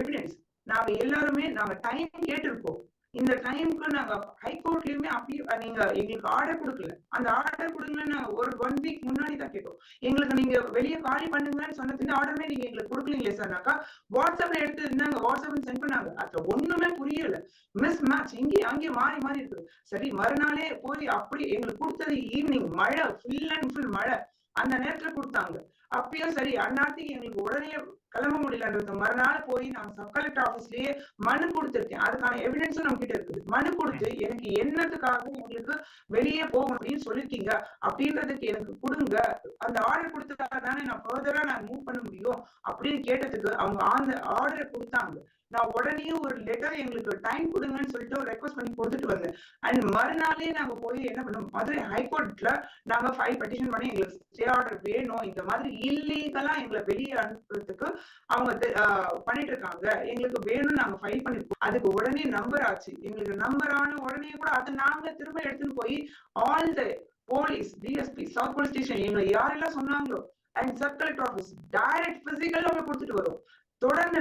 evidence. நாங்க எல்லாருமே டைம் கேட்டிருக்கோம். இந்த டைமுக்கு நாங்க ஹைகோர்ட்லயுமே அப்படி நீங்க எங்களுக்கு ஆர்டர் கொடுக்கல. அந்த ஆர்டர் கொடுங்கன்னு ஒரு 1 week முன்னாடி தான் கேட்டோம். எங்களுக்கு நீங்க வெளியே காலி பண்ணுங்கன்னு சொன்னது ஆர்டருமே நீங்க எங்களுக்கு கொடுக்கலீங்களே சார்னாக்கா வாட்ஸ்அப்ல எடுத்து இருந்தாங்க, வாட்ஸ்அப்ல சென்ட் பண்ணாங்க. அதுல ஒண்ணுமே புரியல, மிஸ் மேட்ச் இங்கேயும் அங்கேயும் மாறி இருக்குது. சரி, மறுநாளே போய் அப்படி எங்களுக்கு கொடுத்தது ஈவினிங், மழை, ஃபுல் அண்ட் ஃபுல் மழை. அந்த நேரத்துல கொடுத்தாங்க. அப்பயும் சரி, அந்நாட்டுக்கு எங்களுக்கு உடனே கிளம்ப முடியலன்றது மறுநாள் போய் நான் சப் கலெக்டர் ஆபீஸ்லயே மனு கொடுத்திருக்கேன். அதுக்கான எவிடன்ஸும் நம்ம கிட்ட இருக்குது. மனு கொடுத்து எனக்கு என்னத்துக்காக உங்களுக்கு வெளியே போகணும் அப்படின்னு சொல்லிட்டீங்க அப்படின்றதுக்கு எனக்கு கொடுங்க, அந்த ஆர்டர் கொடுத்ததா தானே நான் ஃபர்தரா நான் மூவ் பண்ண முடியும் அப்படின்னு கேட்டதுக்கு அவங்க அந்த ஆர்டரை கொடுத்தாங்க. நான் உடனே ஒரு லெட்டர் எங்களுக்கு டைம் கொடுங்கன்னு சொல்லிட்டு ஒரு ரெக்வஸ்ட் பண்ணி கொடுத்துட்டு வந்தேன். அண்ட் மறுநாளே நாங்க போய் என்ன பண்ணோம், மதுரை ஹைகோர்ட்ல நாங்க ஃபைல் பெட்டிஷன் பண்ணி எங்களுக்கு ஸ்டே ஆர்டர் வேணும், இந்த மாதிரி இல்லீகலா எங்களை வெளியே அனுப்புறதுக்கு அவங்க பண்ணிட்டு இருக்காங்க, எங்களுக்கு வேணும்னு நாங்க ஃபைல் பண்ணிருக்கோம். அதுக்கு உடனே நம்பர் ஆச்சு. எங்களுக்கு நம்பர் ஆன உடனே கூட அதை நாங்க திரும்ப எடுத்துன்னு போய் all the police, DSP, south police station, எங்களை யாரெல்லாம் சொன்னாங்களோ and sub collector office direct பிசிக்கலா கொடுத்துட்டு வரும். தொடர்ந்து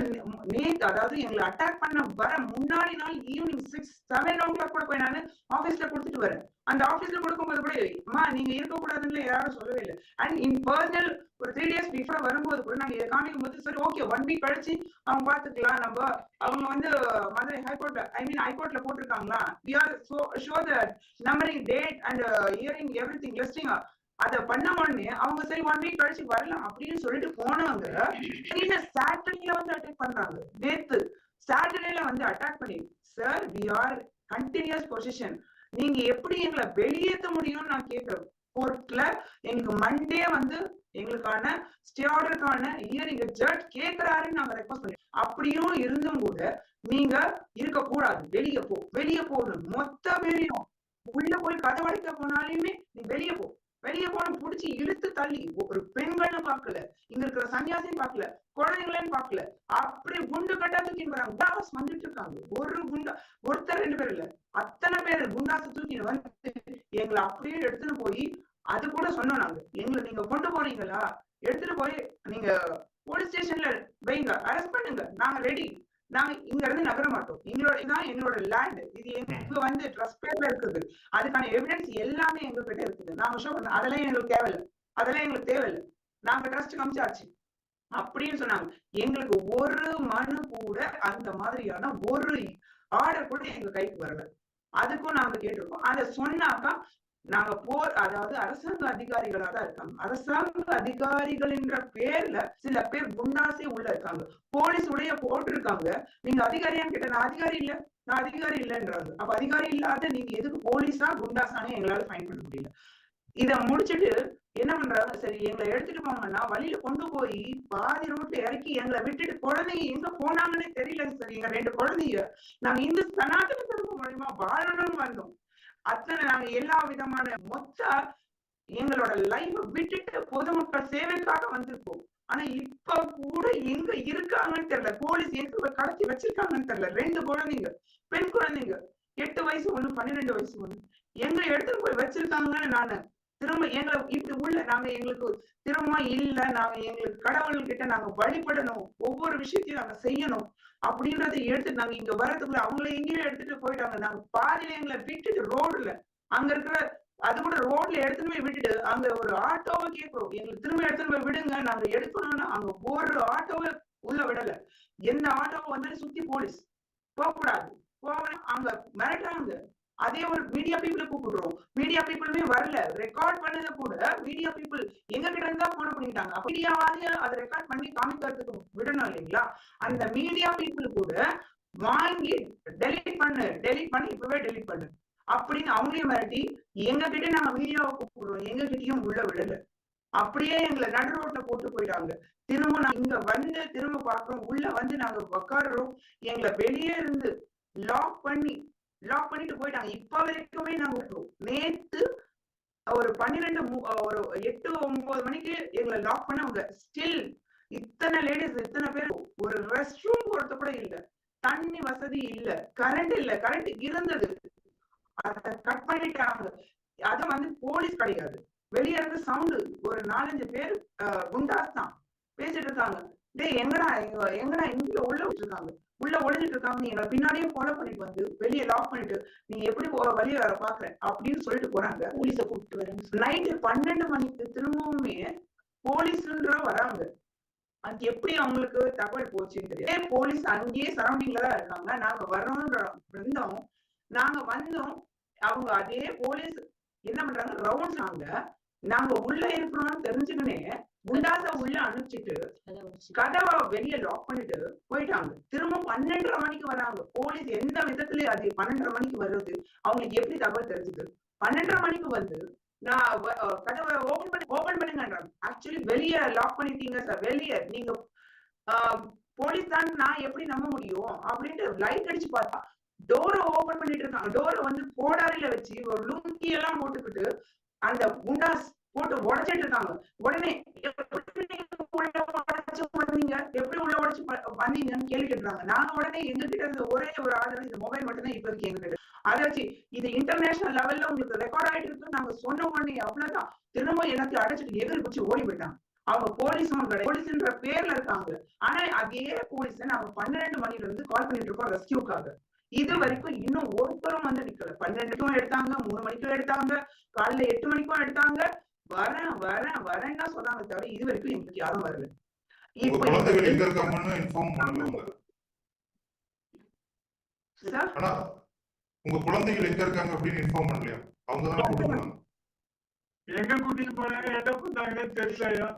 நேத்து அதாவது எங்களை அட்டாக் பண்ண வர முன்னாடி நாள் ஈவினிங் 6-7 கூட போய் நான் ஆபீஸ்ல கொடுத்துட்டு வரேன். அந்த ஆபீஸ்ல கொடுக்கும்போது கூட அம்மா நீங்க இருக்கக்கூடாதுன்னு யாரும் சொல்லவே இல்லை. அண்ட் இன் பர்சனல் ஒரு 3 days பிஃபோர் வரும்போது கூட நாங்க இதை காமிக்கும் போது சரி ஓகே 1 week கழிச்சு அவங்க பாத்துக்கலாம். நம்ம அவங்க வந்து Madurai ஹைகோர்ட்ல போட்டிருக்காங்களா we are so sure that numbering date and hearing everything listing அத பண்ண உடனே அவங்க சரி 1 week கழிச்சு வரலாம் அப்படின்னு சொல்லிட்டு போனவங்க சாட்டர்டேல வந்து அட்டாக் பண்றாங்க. நேத்து சாட்டர்டேல வந்து அட்டாக் பண்ணி sir we are continuous position, நீங்க எப்படி எங்களை வெளியேற்ற முடியும்னு நான் கேட்கிறேன். கோர்ட்ல எங்களுக்கு மண்டே வந்து எங்களுக்கான ஸ்டே ஆர்டருக்கான ஹியரிங் ஜட்ஜ் கேட்கிறாருன்னு நாங்க ரெக்வஸ்ட் பண்ணி அப்படியும் இருந்தும் கூட நீங்க இருக்க கூடாது, வெளியே போகணும். மொத்த பேரையும் உள்ள போய் கதவடைக்க போனாலுமே நீ வெளியே போன புடிச்சு இழுத்து தள்ளி ஒரு பெண்களும் பார்க்கல, இங்க இருக்கிற சன்னியாசியும் பார்க்கல, குழந்தைங்களையும் பார்க்கல, அப்படி குண்டு கட்டா தூக்கின்னு போறாங்க. குண்டாஸ் வந்துட்டு இருக்காங்க. ஒரு குண்டா ஒருத்தர் 2 பேர் இல்ல, அத்தனை பேர் குண்டாசு தூக்கின்னு வந்து எங்களை அப்படியே எடுத்துட்டு போய் அது கூட சொன்னோம் நாங்க. எங்களை நீங்க கொண்டு போறீங்களா, எடுத்துட்டு போய் நீங்க போலீஸ் ஸ்டேஷன்ல வைங்க, அரெஸ்ட் பண்ணுங்க, நாங்க ரெடி, நாங்க இங்க இருந்து நகர மாட்டோம், எங்களோட லேண்ட், இது எங்க வந்து ட்ரஸ்ட் பேர்ல இருக்குது, அதுக்கான எவிடன்ஸ் எல்லாமே எங்க கிட்ட இருக்குது, நாங்க ஷோ பண்ண, அதெல்லாம் எங்களுக்கு தேவையில்லை, நாங்க ட்ரஸ்ட் காமிச்சாச்சு அப்படின்னு சொன்னாங்க. எங்களுக்கு ஒரு மனு கூட அந்த மாதிரியான ஒரு ஆர்டர் கூட எங்க கைக்கு வரல. அதுக்கும் நாங்க கேட்டிருக்கோம். அதை சொன்னாக்கா நாங்க அதாவது அரசாங்க அதிகாரிகளா தான் இருக்காங்க. அரசாங்க அதிகாரிகள் என்ற பேர்ல சில பேர் குண்டாசே உள்ள இருக்காங்க. போலீஸ் உடைய போட்டிருக்காங்க. நீங்க அதிகாரியான்னு கேட்ட நான் அதிகாரி இல்லைன்றாங்க. அப்ப அதிகாரி இல்லாத நீங்க எதுக்கு போலீஸா குண்டாசானே எங்களால ஃபைன் பண்ண முடியல. இத முடிச்சுட்டு என்ன பண்றாங்க, சரி எங்களை எடுத்துட்டு போங்கன்னா வழியில கொண்டு போய் பாதி ரோட்ல இறக்கி எங்களை விட்டுட்டு குழந்தைங்க எங்க போனாங்கன்னே தெரியல. சரி எங்க 2 குழந்தைங்க நாங்க இந்த சனாதன தர்மம் மூலமா வாழணும்னு வந்தோம். அத்தனை நாங்க எல்லா விதமான மொத்த எங்களோட லைஃப விட்டுட்டு பொதுமக்கள் சேவைக்காக வந்திருக்கோம். ஆனா இப்ப கூட எங்க இருக்காங்கன்னு தெரியல. போலீஸ் எங்க கடத்தி வச்சிருக்காங்கன்னு தெரியல. 2 குழந்தைங்க, பெண் குழந்தைங்க, 8 வயசு ஒண்ணு, 12 வயசு ஒண்ணு, எங்க எடுத்துட்டு போய் வச்சிருக்காங்கன்னு நானு திரும்ப எங்களை இப்படி உள்ள நாங்க எங்களுக்கு திரும்ப இல்ல, நாங்க எங்களுக்கு கடவுள்கிட்ட நாங்க வழிபடணும், ஒவ்வொரு விஷயத்தையும் நாங்க செய்யணும் அப்படின்றத எடுத்து நாங்க இங்க வரதுக்குள்ள அவங்கள எங்கேயும் எடுத்துட்டு போயிட்டாங்க. நாங்க பாதியில எங்களை விட்டுட்டு ரோடுல அங்க இருக்கிற அது கூட ரோட்ல எடுத்துட்டு போய் விட்டுட்டு அங்க ஒரு ஆட்டோவை கேட்கிறோம், எங்களுக்கு திரும்ப எடுத்துட்டு போய் விடுங்க, நாங்க எடுக்கணும்னா அங்க ஒரு ஆட்டோவை உள்ள விடல. எந்த ஆட்டோவை வந்தாலும் சுத்தி போலீஸ் போகக்கூடாது, அங்க மிரட்டுறாங்க. அதே ஒரு மீடியா பீப்புளை கூப்பிடுறோம், மீடியா பீப்புளுமே வரல. ரெக்கார்ட் பண்ணத கூட மீடியா பீப்புள் எங்க கிட்ட இருந்தா போன பண்ணிட்டாங்க. மீடியாவால அதை ரெக்கார்ட் பண்ணி காமிக்கிறதுக்கு விடணும் இல்லைங்களா? அந்த மீடியா பீப்புள் கூட வாங்கி டெலிட் பண்ணி இப்பவே டெலிட் பண்ணு அப்படின்னு அவங்களையும் மிரட்டி எங்க கிட்ட நாங்க மீடியாவை கூப்பிடுறோம், எங்க கிட்டயும் உள்ள விடல. அப்படியே எங்களை நடு ரோட்ல போட்டு போயிட்டாங்க. திரும்ப நாங்க இங்க வந்து திரும்ப பாக்குறோம், உள்ள வந்து நாங்க உட்காடுறோம், எங்களை வெளியே இருந்து லாக் பண்ணிட்டு போயிட்டாங்க. இப்ப வரைக்குமே நாங்க நேத்து ஒரு 8-9 மணிக்கு எங்களை லாக் பண்ணவங்க ஸ்டில் இத்தனை லேடிஸ், இத்தனை பேர், ஒரு ரெஸ்ட் ரூம் போறது கூட இல்ல, தண்ணி வசதி இல்ல, கரண்ட் இல்ல, கரண்ட் இருந்தது அதை கட் பண்ணிட்டாங்க. அத வந்து போலீஸ் கிடையாது, வெளியே இருந்து சவுண்டு ஒரு 4-5 பேர் குண்டாஸ் தான் பேசிட்டு இருக்காங்க. எங்கடா இங்க உள்ள இருக்காங்க, உள்ள ஒளிஞ்சிட்டு இருக்காங்க, எங்களை பின்னாடியே ஃபாலோ பண்ணிட்டு வந்து வெளியே லாக் பண்ணிட்டு நீங்க எப்படி வெளியே வர பாக்குறேன் அப்படின்னு சொல்லிட்டு போறாங்க. போலீஸ கூப்பிட்டு வரேன். நைட்டு 12 மணிக்கு திரும்பவுமே போலீஸ்ன்ற வராங்க. அது எப்படி அவங்களுக்கு தகவல் போச்சுன்னு தெரியாது. போலீஸ் அங்கேயே சரௌண்டிங்ல தான் இருக்காங்க. நாங்க வரோம்ன்ற இருந்தோம், நாங்க வந்தோம். அவங்க அதே போலீஸ் என்ன பண்றாங்க, ரவுண்ட்ஸ் நாங்க உள்ள இருக்கிறோம்னு தெரிஞ்சுக்கினே குண்டாச உள்ள அனுப்பிச்சிட்டு கதவை வெளியே லாக் பண்ணிட்டு போயிட்டாங்க. திரும்ப 12:30 மணிக்கு வராங்க. போலீஸ் எந்த விதத்துல அது 12:30 மணிக்கு வருது, அவங்களுக்கு எப்படி தகவல் தெரிஞ்சுது? 12:30 மணிக்கு வந்து நான் கதவை ஓபன் பண்ணுங்கன்றாங்க. ஆக்சுவலி வெளியே லாக் பண்ணிட்டீங்க சார், வெளியே நீங்க போலீஸ் தான், நான் எப்படி நம்ப முடியும் அப்படின்ட்டு லைட் அடிச்சு பார்த்தா டோரை ஓபன் பண்ணிட்டு இருக்காங்க. டோரை வந்து கோடாரியில வச்சு ஒரு லுங்கி எல்லாம் போட்டுக்கிட்டு அந்த குண்டாஸ் போட்டு உடைச்சிட்டு இருக்காங்க. உடனே எப்படி உள்ள உடைச்சு வந்தீங்கன்னு கேள்வி கேட்டுறாங்க. நாங்க உடனே எங்க கிட்ட இருந்த ஒரே ஒரு ஆதரவு இந்த மொபைல் மட்டும் தான் இப்ப இருக்கு எங்க கிட்ட. அதை வச்சு இது இன்டர்நேஷனல் லெவல்ல உங்களுக்கு ரெக்கார்ட் ஆயிட்டு இருக்கு நாங்க சொன்ன உடனே அவ்வளவுதான் திரும்ப எல்லாத்தையும் அடைச்சிட்டு எதிர் குச்சி ஓடி போயிட்டாங்க. அவங்க போலீஸும் கிடையாது, போலீஸ்ன்ற பேர்ல இருக்காங்க. ஆனா அதே போலீஸ் நாங்க 12 மணில இருந்து கால் பண்ணிட்டு இருக்கோம் ரெஸ்கியூக்காக. இது வரைக்கும் இன்னும் ஒருத்தரும் வந்து நிக்கல. 12க்கும் எடுத்தாங்க, 3 மணிக்கும் எடுத்தாங்க, காலைல 8 மணிக்கும் எடுத்தாங்க. வரேன்னு தான் சொன்னாங்க தவிர இது வரைக்கும் எங்களுக்கு யாரும் வரல. உங்க குழந்தைகள் எங்க இருக்காங்கன்னு இன்ஃபார்ம் பண்ணல. ஆனா உங்க குழந்தைகள் எங்க இருக்காங்க அப்படின்னு இன்ஃபார்ம் பண்ணலையா? அவங்க தான் கூட்டிட்டு போனாங்க. எங்க கூட்டிட்டு போனாங்க, என்ன பண்ணாங்கன்னு தெரியலையா?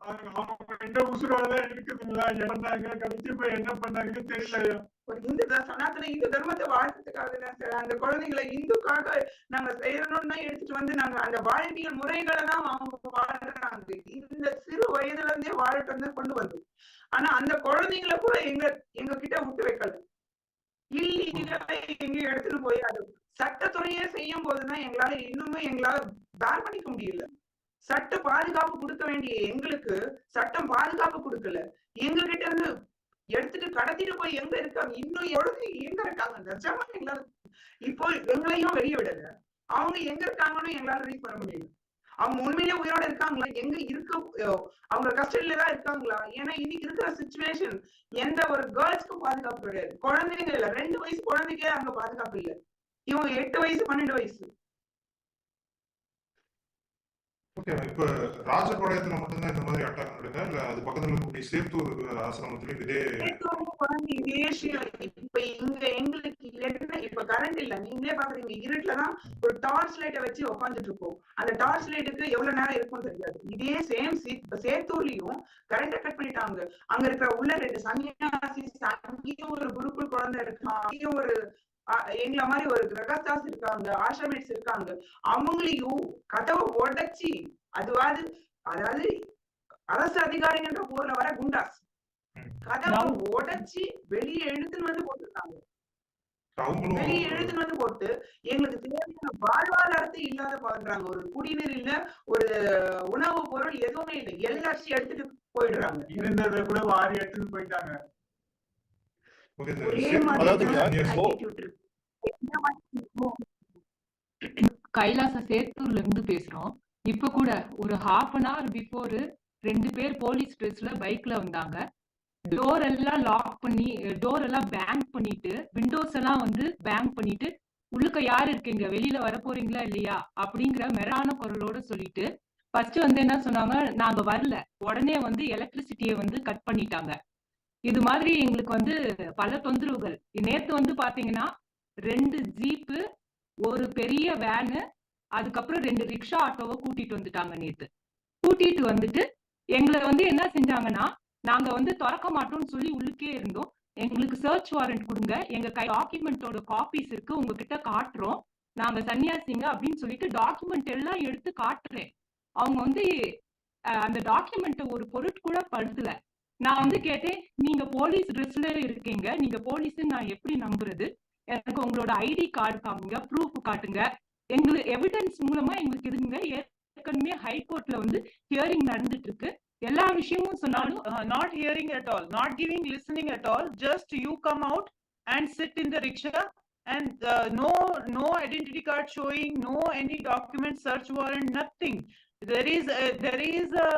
அவங்க எங்க உசுரோட இருக்குதுங்களா, இறந்தாங்க, கடைசி போய் என்ன பண்ணாங்கன்னு தெரியலையா? ஒரு இந்து சனாதன இந்து தர்மத்தை வாழ்றதுக்காக தான் சார் அந்த குழந்தைங்களை இந்துக்காக நாங்க செய்யணும்னா எடுத்துட்டு வந்து நாங்க அந்த வாழ்வியல் முறைகளை தான் அவங்க வாழ்றாங்க. இந்த சிறு வயதுல இருந்தே வாழட்டு கொண்டு வந்தோம். ஆனா அந்த குழந்தைங்களை கூட எங்க கிட்ட விட்டு வைக்கல. இல்லீகலா எங்கேயும் எடுத்துட்டு போய் அது சட்டத்துறையே செய்யும் போதுதான் எங்களால பேர் பண்ணிக்க முடியல. சட்ட பாதுகாப்பு கொடுக்க வேண்டிய எங்களுக்கு சட்டம் பாதுகாப்பு கொடுக்கல. எங்க கிட்ட இருந்து எடுத்துட்டு கடத்திட்டு போய் எங்க இருக்காங்க, இன்னும் எவ்வளவு எங்க இருக்காங்க நிஜமா எங்களால இப்போ எங்களையும் வெளியே விடல. அவங்க எங்க இருக்காங்கன்னு எங்களால ரீச் பண்ண முடியல. அவங்க உண்மையிலேயே உயிரோட இருக்காங்களா, எங்க இருக்க அவங்க கஸ்டடியில தான் இருக்காங்களா? ஏன்னா இன்னைக்கு இருக்கிற சிச்சுவேஷன் எந்த ஒரு கேர்ள்ஸ்க்கும் பாதுகாப்பு கிடையாது. குழந்தைங்க இல்ல, 2 வயசு குழந்தைக்கே அங்க பாதுகாப்பு இல்ல. இவங்க 8 வயசு 12 வயசு. ஓகே, இப்ப ராஜபாளையத்துல மட்டும்தான் இந்த மாதிரி அட்டாக் நடக்குதா இல்ல அது பக்கத்துல இருக்கக்கூடிய சேத்தூர் ஆசிரமத்திலும் இதே இப்ப இங்க எங்களுக்கு என்ன இப்ப கரண்ட் இல்ல, நீங்களே பாக்குறீங்க இருட்டுலதான் ஒரு டார்ச் லைட்டை வச்சு உட்காந்துட்டு இருக்கோம். அந்த டார்ச் லைட்டுக்கு எவ்வளவு நேரம் இருக்கும்னு தெரியாது. இதே சேம் சேத்தூர்லயும் கரண்ட் கட் பண்ணிட்டாங்க. அங்க இருக்கிற உள்ள 2 சன்னியாசி, அங்கேயும் ஒரு குருக்குள் குழந்தை இருக்கான், அங்கேயும் ஒரு எங்களை மாதிரி ஒரு கிரகஸ்தாஸ் இருக்காங்க, ஆசிரமேட்ஸ் இருக்காங்க. அவங்களையும் கதவை உடைச்சி அதாவது அரசு அதிகாரின்ற போர்ல வர குண்டாஸ் கதவை உடைச்சி வெளியே எழுத்துன்னு வந்து போட்டுருக்காங்க. வெளியே எழுத்துன்னு வந்து போட்டு எங்களுக்கு தேவையான வாழ்வாதாரத்தை இல்லாத பண்றாங்க. ஒரு குடிநீர் இல்ல, ஒரு உணவு பொருள் எதுவுமே இல்லை, எல்லாத்தையும் எடுத்துட்டு போயிடுறாங்க. இருந்ததை கூட வாரி எடுத்துட்டு போயிட்டாங்க. கைலாச சேத்தூர்ல இருந்து பேசுறோம். இப்ப கூட ஒரு 1/2 hour பிஃபோர் 2 பேர் போலீஸ் ட்ரெஸ்ல பைக்ல வந்தாங்க. டோர் எல்லாம் லாக் பண்ணி, டோர் எல்லாம் பேங்க் பண்ணிட்டு, விண்டோஸ் எல்லாம் வந்து பேங்க் பண்ணிட்டு, உள்ளுக்க யாரு இருக்கீங்க, வெளியில வர போறீங்களா இல்லையா அப்படிங்கிற மெரான குரலோட சொல்லிட்டு ஃபர்ஸ்ட் வந்து என்ன சொன்னாங்க, நாங்க வரல, உடனே வந்து எலக்ட்ரிசிட்டியை வந்து கட் பண்ணிட்டாங்க. இது மாதிரி எங்களுக்கு வந்து பல தொந்தரவுகள். நேத்து வந்து பாத்தீங்கன்னா 2 ஜீப்பு, ஒரு பெரிய வேனு, அதுக்கப்புறம் 2 ரிக்ஷா ஆட்டோவை கூட்டிட்டு வந்துட்டாங்க. நேத்து கூட்டிட்டு வந்துட்டு எங்களை வந்து என்ன செஞ்சாங்கன்னா, நாங்க வந்து திறக்க மாட்டோம்னு சொல்லி உள்ளுக்கே இருந்தோம். எங்களுக்கு சர்ச் வாரண்ட் கொடுங்க, எங்க கை டாக்குமெண்டோட காப்பீஸ் இருக்கு, உங்ககிட்ட காட்டுறோம், நாங்க சன்னியாசிங்க அப்படின்னு சொல்லிட்டு டாக்குமெண்ட் எல்லாம் எடுத்து காட்டுறேன். அவங்க வந்து அந்த டாக்குமெண்ட் ஒரு பொருட்கூட படுத்தல. நான் வந்து கேட்டேன், நீங்க போலீஸ் ட்ரெஸ்ல இருக்கீங்க, நீங்க போலீஸ் நான் எப்படி நம்புறது, எனக்கு உங்களோட ஐடி கார்டு காமிங்க, ப்ரூஃப் காட்டுங்க, எங்களுக்கு எவிடன்ஸ் மூலமா எங்களுக்கு இதுங்க. ஏற்கனவே ஹைகோர்ட்ல வந்து ஹியரிங் நடந்துட்டு இருக்கு, எல்லா விஷயமும் சொன்னாலும் not hearing at all, not giving listening at all, just you come out and sit in the rickshaw and no identity card showing, no any document, search warrant, nothing. There is a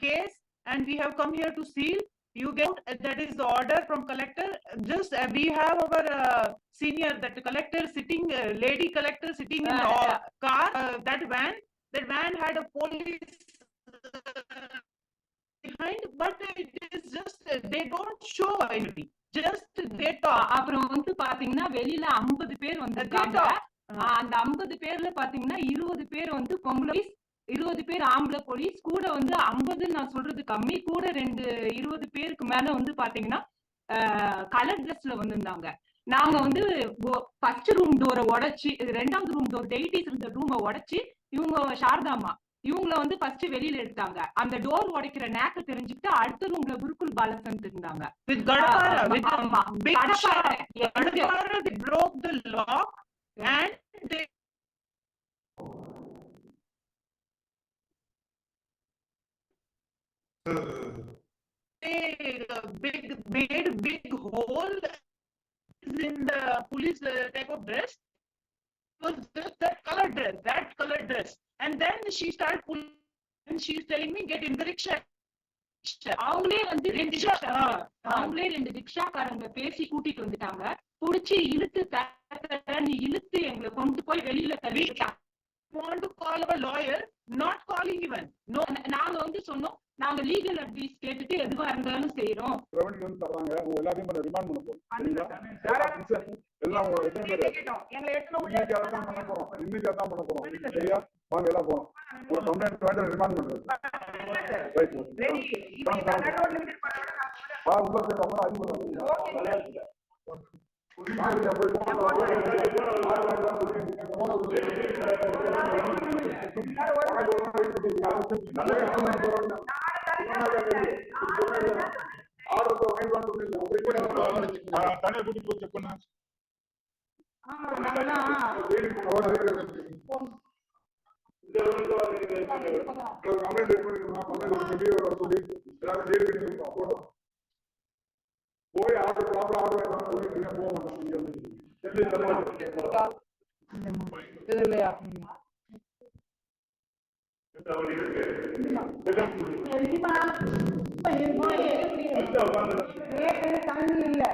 case and we have come here to seal. You get out, that is the order from collector. Just we have our senior, that collector sitting, lady collector sitting in the car. That van had a police behind, but it is just they don't show anything, just they talk. அப்புறம் வந்து பாத்தீங்கன்னா வெளியில 50 பேர் வந்திருக்காங்க. அந்த 50 பேர்ல பாத்தீங்கன்னா 20 பேர் வந்து பொம்பளை, 20 பேர் ஆம்பளை போலீஸ், கூட வந்து 50 நான் சொல்றது கம்மி, கூட 20 பேருக்கு மேல வந்து பாத்தீங்கன்னா கலர் ட்ரெஸ்ல வந்திருந்தாங்க. நாங்க வந்து ஃபர்ஸ்ட் ரூம் டோரை உடைச்சு, 2வது ரூம் டோர் டெய்டிஸ் இருந்த ரூமை உடைச்சு, இவங்க சாரதாமா இவங்கள வந்து ஃபர்ஸ்ட் வெளியில எடுத்தாங்க. அந்த டோர் உடைக்கிற நேக்க தெரிஞ்சுக்கிட்டு அடுத்த ரூம்ல குருகுல் பாலசன் இருந்தாங்க. With Gadapara, with big Gadapara, they broke the lock and they made big hole in the police type of dress. It was just that color dress, and then she started pulling and she is telling me get in the rickshaw. அவங்களே வந்து ரெண்டு ரிக்ஷாக்காரங்க பேசி கூட்டிட்டு வந்துட்டாங்க. புடிச்சு இழுத்து இழுத்து எங்களை கொண்டு போய் வெளியில தள்ளிட்டாங்க. Want to call our lawyer, not calling even. No, நாங்க வந்து சொன்னோம் நாங்க லீகல் அட்வைஸ் கேட்டுட்டு எதுவா இருந்தாலும் செய்யறோம். ரெவென்யூ வந்து தர்றாங்க, உங்க எல்லாத்தையும் ரிமாண்ட் பண்ண போறோம். எல்லாம் எங்களை இன்னைக்கு அதான் பண்ண போறோம், இன்னைக்கு அதான் பண்ண போறோம். சரியா, வாங்க எல்லாம் போறோம். ஒரு கம்ப்ளைண்ட் வேண்டாம், ரிமாண்ட் பண்றது. ரைட், வா உள்ள போய் ரொம்ப அதிகம் தனியா கூட்டி போய் செக் பண்ண போய் ஆர்டர் ப்ராப்ளம் ஆர்டர் போக மாட்டேன் இல்லையா? தண்ணி இல்ல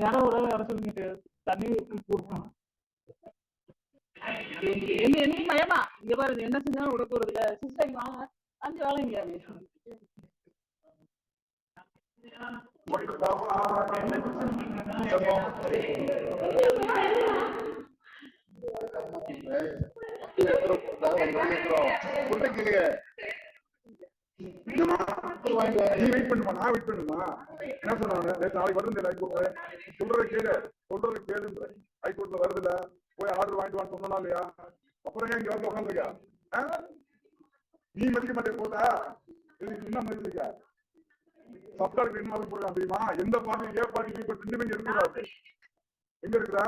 யாரோ ஒரு வர சொல்லிட்டு தண்ணி கொடுக்கணும். என்ன பயமா இங்க பாருங்க, என்ன செஞ்சாலும் விட போறது இல்ல. சிஸ்டம் வாங்க 5 வேலைங்க நீ வெயிட் பண்ணுமா, நான் வெயிட் பண்ணுமா? என்ன சொன்னாங்க, நாளைக்கு வருது ஹைகோர்ட்ல, சொல்றத கேளுன்ற ஹைகோர்ட்ல வருதுல, போய் ஆர்டர் வாங்கிட்டு வான்னு சொன்னா இல்லையா? அப்புறம் ஏன் இங்க வந்து உட்காந்துருக்கா? நீ மதிக்க மாட்டே போட்டா என்ன மதிச்சிருக்க? சப்டாருக்கு என்ன போடுறான் தெரியுமா? எந்த பார்ட்டி ஏ பார்ட்டி இப்ப 2 பேரும் இருக்கக்கூடாது. எங்க இருக்கிறா?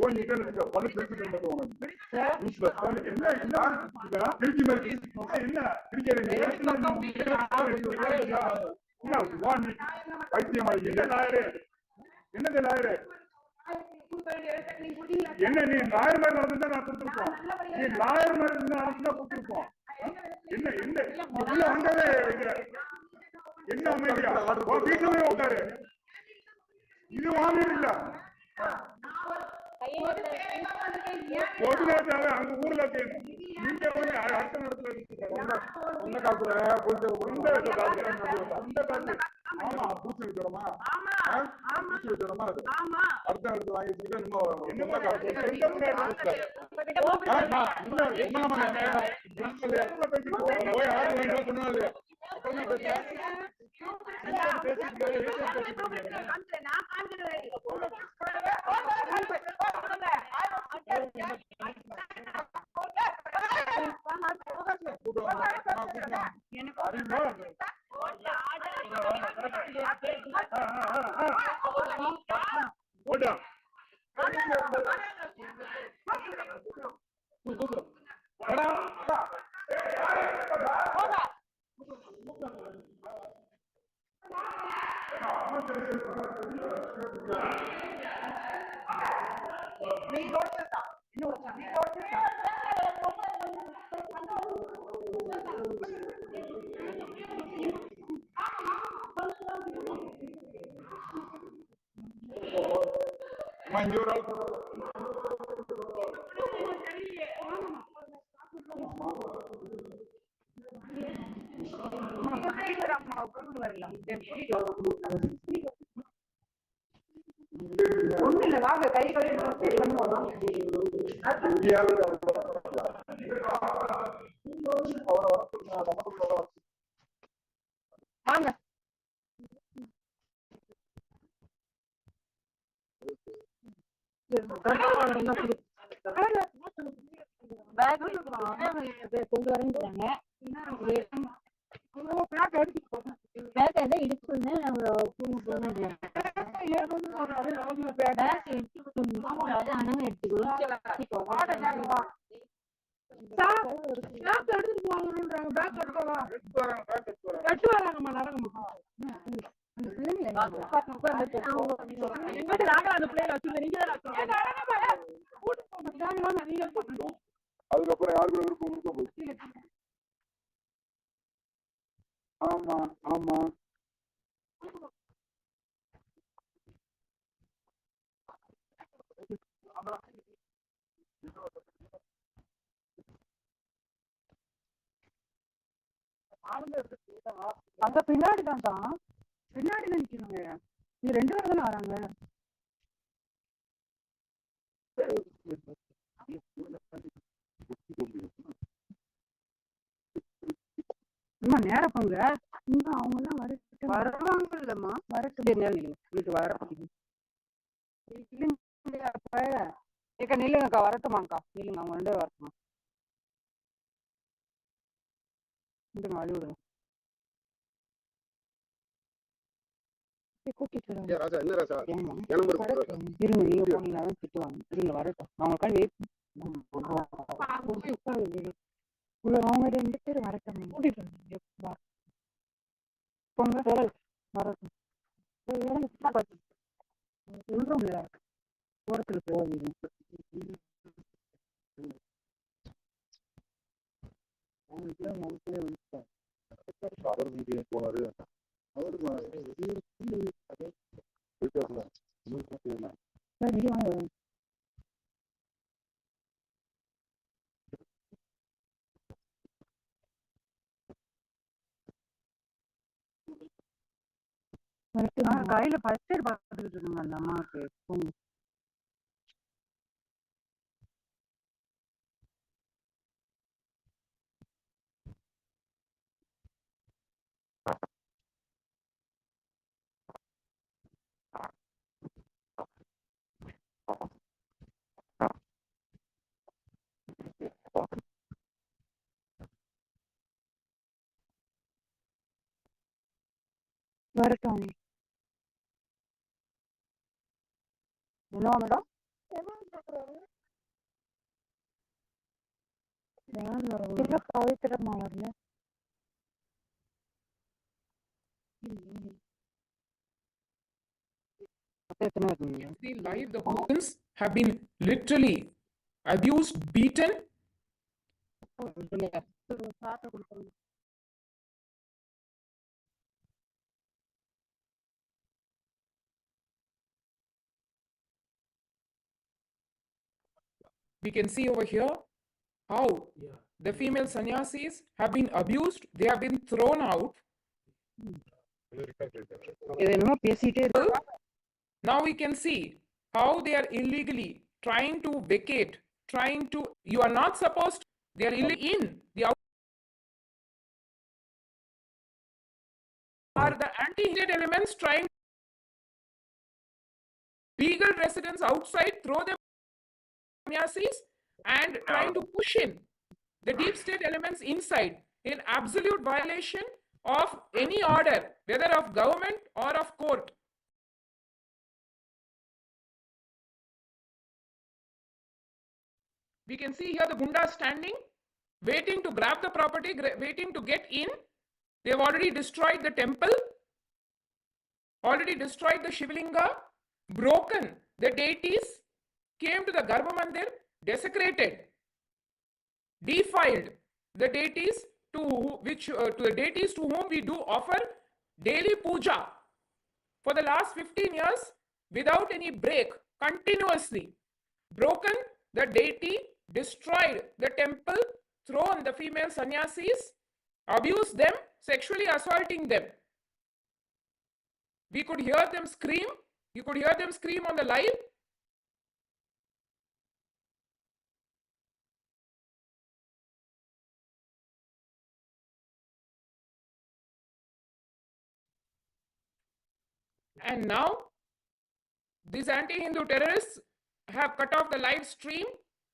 பண்ணி பேசிட்டு என்ன என்னது லாயரு? என்ன நீ லாயர் மாதிரி நடந்துதான் நான் கொடுத்துருப்போம். நீ லாயர் மாதிரி இருந்தா நடந்துதான் கொடுத்துருப்போம். என்ன என்ன வந்ததே என்ன அமைதியா வீட்டுமே உட்காரு. இது வாங்க இல்ல அங்க ஊர்ல நீங்க அடுத்த நடத்துல சொன்ன காசுல ஆமா பூச்சி வச்சிடமா பூச்சி வச்சிடமா அடுத்த இடத்துல வாங்கி இங்க ஒரு ஆள் ஒண்ணு இல்ல வாங்க கை கழுவி பண்ணுவோம். வாங்க கொண்டு வரேங்கிறாங்க. இடுப்புன்னு நம்ம அணங்க எடுத்துக்கிறோம். எடுத்துட்டு போவாங்கன்றாங்க. பேக் கட்டு வராங்கம்மா நடங்கம்மா. அதுக்கப்புறம் யாருக்கு விருப்பம் இருக்க போகுது. ஆமா ஆமா அங்க பின்னாடி தான் பின்னாடி நினைக்கணுங்க. நீ 2 பேர் தானே வராங்க. அம்மா நேரம் போங்க. அவங்க எல்லாம் வருவாங்க இல்லம்மா. வரட்டும் வீட்டு வர நில்லுங்கக்கா. வரட்டுமாக்கா நில்லுங்க. அவங்க 2 வரட்டுமா. விடுங்க வழி விடுங்க. ராஜா என்ன ராஜா இருங்க நீங்க போனீங்கன்னா திட்டுவாங்க. இருங்க வரட்டும். அவங்க அவங்க 2 பேர் வரட்டும். கூட்டிட்டு போங்க வரட்டும். ஓரத்துல போவீங்க. போனாரு கையில ஃபர்ஸ்ட் எய்ட் பார்த்துக்கிட்டு இருக்குங்க அந்த அம்மாவுக்கு. வரட்டும். என்ன மேடம் பவித்திரமா வரல. See live, the Hawkins have been literally abused, beaten. We can see over here how the female sannyasis have been abused. They have been thrown out. Now we can see how they are illegally trying to vacate, you are not supposed, they are in the are the anti-Indian elements trying legal residents outside, throw them sannyasis and trying to push in the deep state elements inside in absolute violation of any order, whether of government or of court. We can see here the Gunda standing, waiting to grab the property, waiting to get in. They have already destroyed the temple, already destroyed the Shivlinga, broken the deities, came to the Garbha Mandir, desecrated, defiled the deities to the deities to whom we do offer daily puja for the last 15 years without any break. continuously, broken the deity, destroyed the temple, thrown the female sannyasis, abused them, sexually assaulting them. We could hear them scream. You could hear them scream on the live. And now, these anti-Hindu terrorists have cut off the live stream,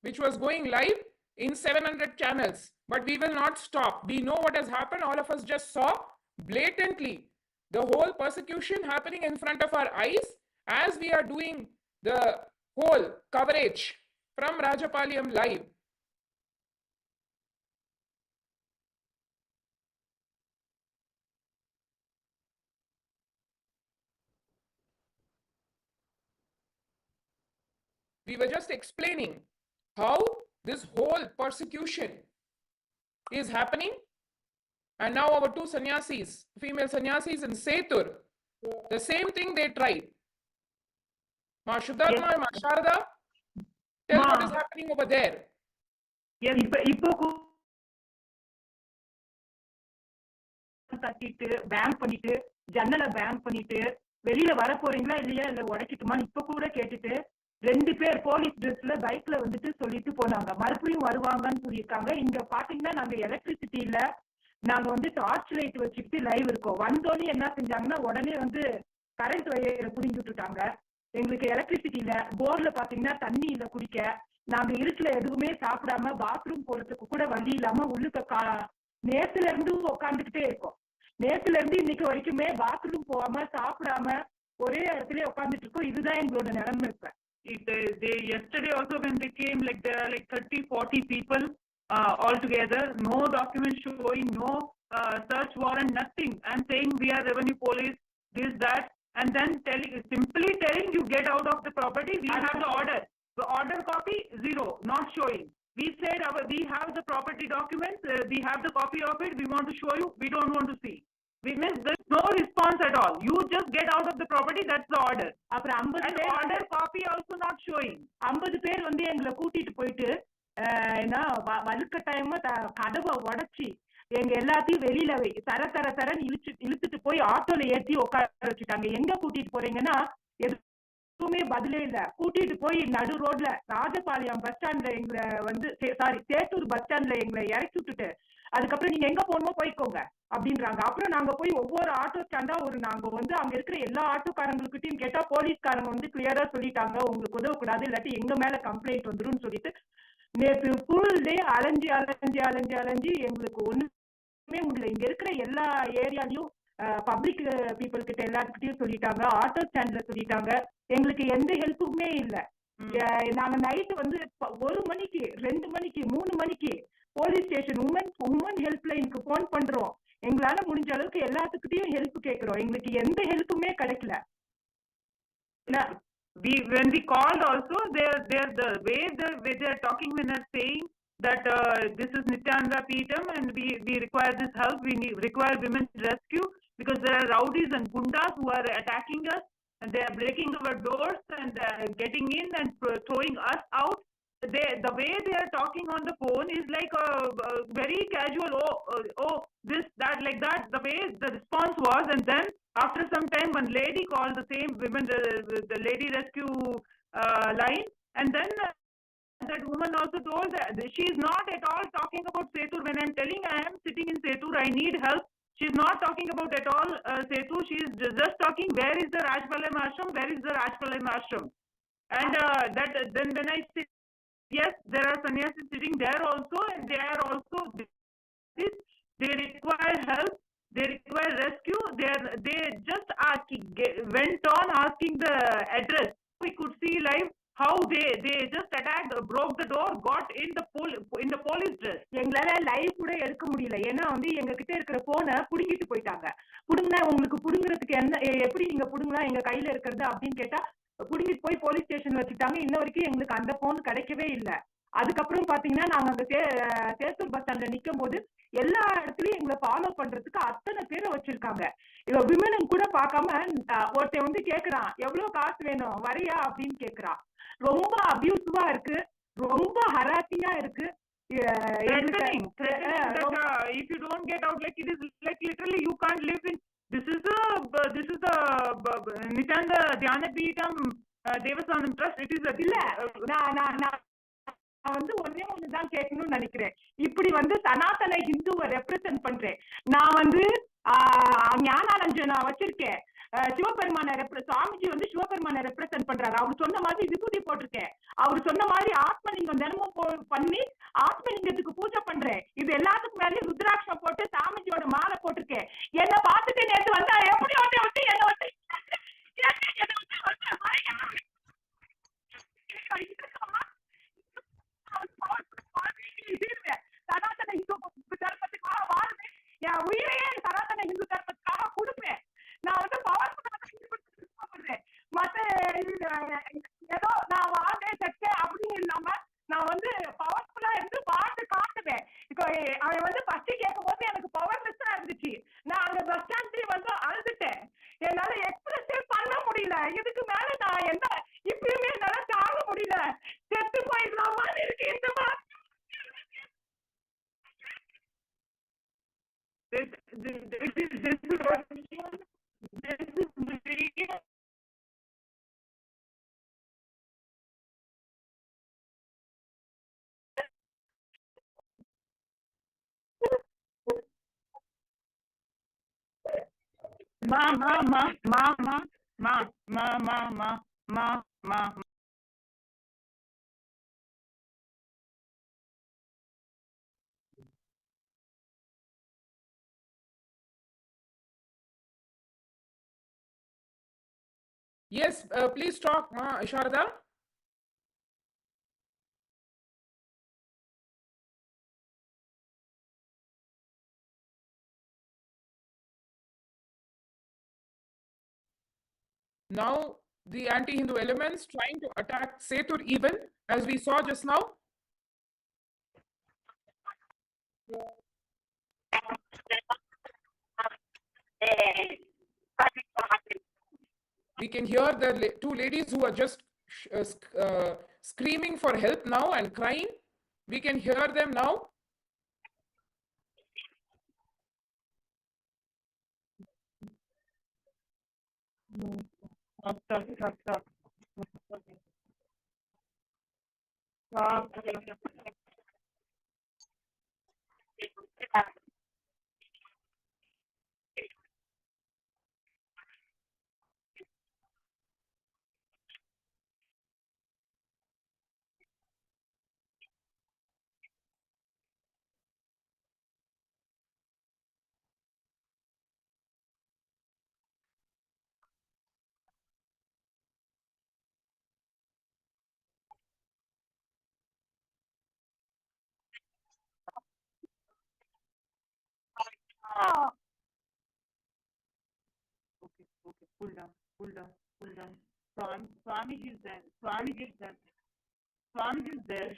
which was going live in 700 channels. But we will not stop. We know what has happened. All of us just saw blatantly the whole persecution happening in front of our eyes as we are doing the whole coverage from Rajapalayam live. We were just explaining how this whole persecution is happening. And now our two sannyasis, female sannyasis in Sethur, the same thing they tried. Ma Shuddhatma, Ma Sharada, tell what is happening over there. Yes, தட்டிட்டு bank பண்ணிட்டு ஜன்னலை bank பண்ணிட்டு வெளியில வர போறீங்களா இல்லையா இல்ல உடைச்சிட்டுமா இப்ப கூட கேட்டுட்டு 2 பேர் போலீஸ் ட்ரெஸ்ல பைக்ல வந்துட்டு சொல்லிட்டு போனாங்க மறுபடியும் வருவாங்கன்னு சொல்லியிருக்காங்க. இங்க பாத்தீங்கன்னா நாங்க எலக்ட்ரிசிட்டி இல்ல, நாங்க வந்து டார்ச் லைட் வச்சுக்கிட்டு லைவ் இருக்கோம். வந்தோடனே என்ன செஞ்சாங்கன்னா உடனே வந்து கரண்ட் வயரை புடிங்கி விட்டுட்டாங்க. எங்களுக்கு எலக்ட்ரிசிட்டி இல்ல, போர்ல பாத்தீங்கன்னா தண்ணி இல்ல குடிக்க, நாங்க இருட்டுல எதுவுமே சாப்பிடாம பாத்ரூம் போறதுக்கு கூட வழி இல்லாம உள்ளுக்க நேத்துல இருந்து உட்காந்துக்கிட்டே இருக்கோம். நேத்துல இருந்து இன்னைக்கு வரைக்குமே பாத்ரூம் போகாம சாப்பிடாம ஒரே இடத்துல உட்காந்துட்டு இருக்கோம். இதுதான் எங்களோட நிலைமை இப்ப. Yesterday also when they came, like there are like 30-40 people all together, no documents showing, no search warrant, nothing, and saying we are revenue police, this, that, and then simply telling you get out of the property. We have the order. The order copy, zero, not showing. We said we have the property documents, we have the copy of it, we want to show you, we don't want to see. We miss, there's no response at all. You just get out of the property, that's the order. And the order copy also not showing. 50 பேர் வந்து எங்களை கூட்டிட்டு போயிட்டு வழுக்க time கதவை உடைச்சி எங்க எல்லாத்தையும் வெளியில தரன்னு இழுத்துட்டு போய் ஆட்டோல ஏற்றி உட்கார வச்சுட்டாங்க. எங்க கூட்டிட்டு போறீங்கன்னா எதுவுமே பதிலே இல்ல. கூட்டிட்டு போய் நடு ரோட்ல ராஜபாளையம் பஸ் ஸ்டாண்ட்ல எங்களை வந்து சேத்தூர் பஸ் ஸ்டாண்ட்ல எங்களை இறக்கி விட்டுட்டு அதுக்கப்புறம் நீங்க எங்க போகணுமோ போய்க்கோங்க அப்படின்றாங்க. அப்புறம் நாங்க போய் ஒவ்வொரு ஆட்டோ ஸ்டாண்டா நாங்க வந்து அங்க இருக்கிற எல்லா ஆட்டோக்காரங்களுக்கிட்டையும் கேட்டா போலீஸ்காரங்க வந்து கிளியரா சொல்லிட்டாங்க உங்களுக்கு உதவக்கூடாது, இல்லாட்டி எங்க மேல கம்ப்ளைண்ட் வந்துடும் சொல்லிட்டு நேற்று ஃபுல் டே அலைஞ்சி எங்களுக்கு ஒண்ணுமே முடியல. இங்க இருக்கிற எல்லா ஏரியாலையும் பப்ளிக் பீப்புள் கிட்ட எல்லாத்துக்கிட்டையும் சொல்லிட்டாங்க, ஆட்டோ ஸ்டாண்ட்ல சொல்லிட்டாங்க, எங்களுக்கு எந்த ஹெல்ப்புமே இல்ல. நாங்க நைட்டு வந்து 1 மணிக்கு 2 மணிக்கு 3 மணிக்கு போலீஸ் ஸ்டேஷன் உமன் ஹெல்ப் லைனுக்கு போன் பண்றோம். எங்களால முடிஞ்ச அளவுக்கு எல்லாத்துக்கிட்டையும் ஹெல்ப் கேட்கிறோம். எங்களுக்கு எந்த ஹெல்ப்புமே கிடைக்கல. When we called also, the way they are talking when they are saying that this is Nithyananda Peetham and we require this help, we require women's rescue because there are rowdies and gundas who are attacking us and they are breaking our doors and getting in and throwing us out. The way they are talking on the phone is like a very casual, oh this, that, like that, the way the response was. And then after some time one lady called the same women, the lady rescue line, and then that woman also told that she is not at all talking about Sethur. When I am telling I am sitting in Sethur, I need help, she is not talking about at all Sethur. She is just talking where is the Rajapalayam ashram, where is the Rajapalayam ashram. And then when I say yes, there are sannyasis sitting there also, and they are also they require help, they require rescue. They just went on asking the address. We could see live how they just attacked, broke the door, got in the police dress. எங்களால live கூட எடுக்க முடியல. ஏன்னா வந்து எங்க கிட்ட இருக்கிற போனை புடுங்கிட்டு போயிட்டாங்க. புடுங்கினா உங்களுக்கு புடுங்குறதுக்கு என்ன, எப்படி நீங்க புடுங்கலாம் எங்க கையில இருக்கிறது அப்படின்னு கேட்டா புடுங்கிட்டு போய் போலீஸ் ஸ்டேஷன் வச்சுட்டாங்க. இன்ன வரைக்கும் எங்களுக்கு அந்த போன் கிடைக்கவே இல்லை. அதுக்கப்புறம் பாத்தீங்கன்னா நாங்க அங்க சேத்தூர் பஸ் ஸ்டாண்ட்ல நிக்கும் போது எல்லா இடத்துலயும் எங்களை ஃபாலோ பண்றதுக்கு அத்தனை பேரை வச்சிருக்காங்க. இவ விமனும் கூட பார்க்காம ஒருத்தன் வந்து கேக்குறான், எவ்வளவு காசு வேணும் வரியா அப்படின்னு கேக்குறான். ரொம்ப அபியூசிவா இருக்கு, ரொம்ப ஹராசிங்கா இருக்கு. Threatening that if you don't get out, like it is like literally you can't live in. This is the Nithyananda Dhyanapitham Devasanam Trust. It is a இல்ல நான் வந்து ஒன்னே ஒண்ணுதான் கேட்கணும்னு நினைக்கிறேன். இப்படி வந்து சனாதன ஹிந்துவை ரெப்ரசென்ட் பண்றேன். நான் வந்து ஞானானந்தனா வச்சிருக்கேன். சிவபெருமான சுவாமிஜி வந்து சிவபெருமான ரெப்ரசென்ட் பண்றாரு. அவர் சொன்ன மாதிரி விபூதி போட்டிருக்கேன். அவர் சொன்ன மாதிரி ஆத்மலிங்கம் தினமும் பண்ணி ஆத்மலிங்கத்துக்கு பூஜை பண்றேன். இது எல்லாத்துக்கும் மேலே ருத்ராட்சம் போட்டு சாமிஜியோட மாலை போட்டிருக்கேன். என்ன பார்த்துட்டு நேற்று வந்தா எப்படி வந்து என்ன வந்து சனாதன இந்து தர்மத்துக்காக வாழ்வேன். என் உயிரையே சனாதன இந்து தர்மத்துக்காக கொடுப்பேன். நான் வந்து பவர்ஃபுல்லா மத்த ஏதோ நான் வாழ்ந்தேன் செத்தேன் அப்படின்னு இல்லாம நான் வந்து பவர்ஃபுல்லா இருந்து வாழ்ந்து காட்டுவேன். இப்போ அவன் வந்து ஃபர்ஸ்ட் கேட்கும் போது எனக்கு பவர்லெஸ்ஸா இருந்துச்சு. நான் அந்த பஸ் ஸ்டாண்ட்லயே வந்து அழுதுட்டேன். என்னால எக்ஸ்பிரஸே பண்ண முடியல. இதுக்கு மேல நான் என்ன இப்பயுமே என்னால தாங்க முடியல. செத்து போயிடலாமா இருக்கு இந்த மாதிரி. Yes, please talk, Sharda. Now, the anti-Hindu elements trying to attack Sethur even, as we saw just now. We can hear the two ladies who are just screaming for help now and crying. We can hear them now. Okay, pull down. Swami is there. Swami is there.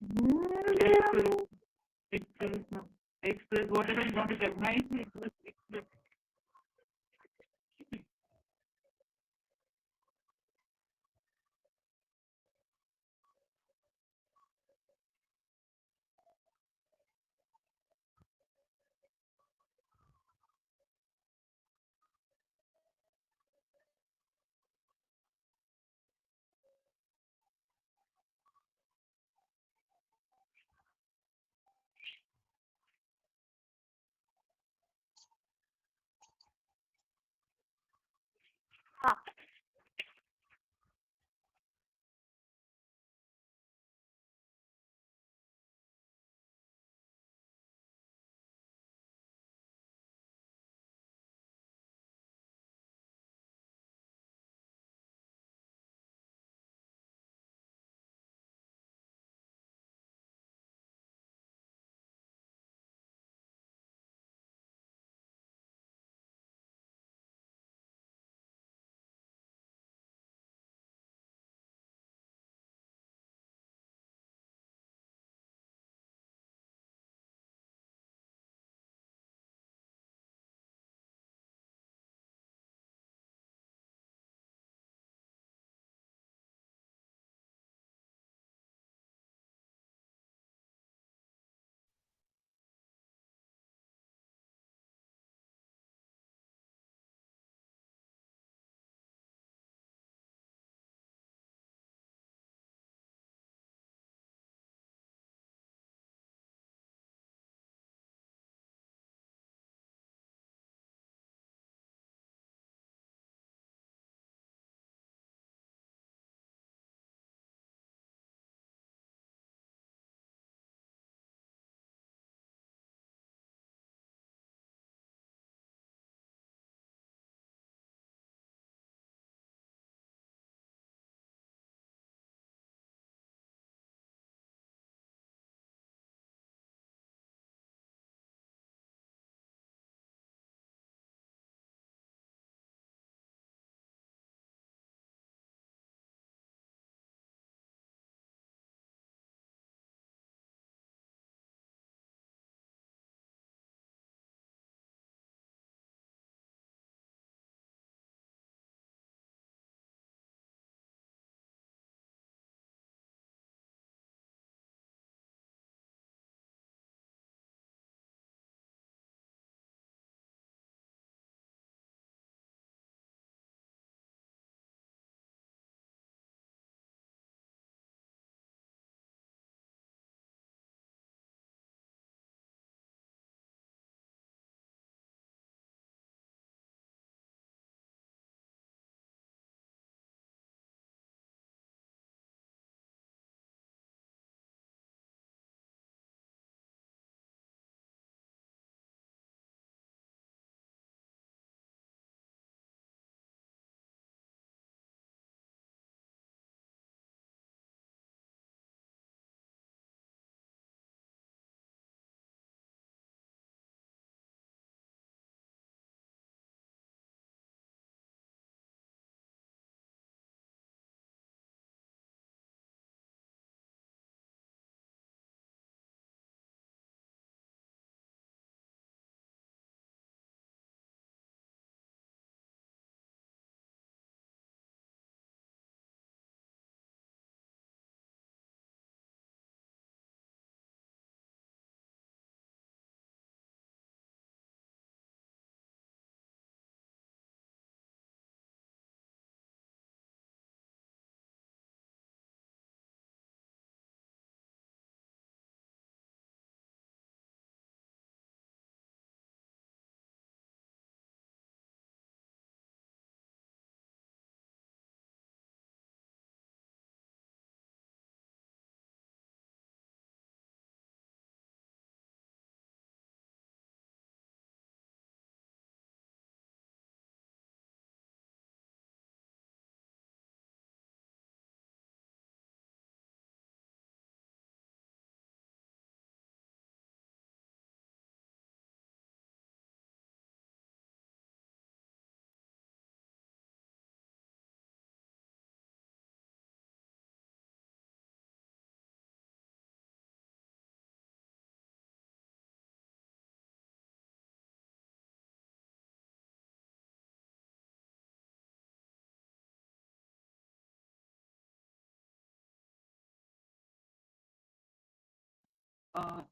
Express whatever you want to tell. Nicely express.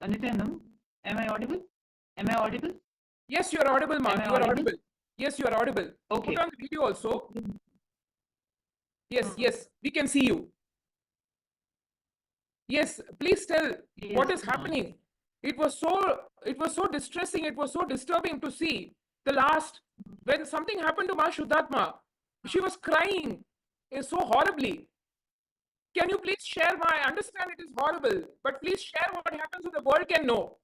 Nithyananda, am I audible? Am I audible? Yes, you are audible, Mark. Am I You are audible? audible. Yes, you are audible. Okay. Put on the video also. Yes, yes, we can see you. Yes, please tell what is happening. It was so distressing. It was so disturbing to see the last when something happened to Ma Shuddhatma. She was crying so horribly. Can you please share? I understand it is horrible, but please share what happens so the world can know.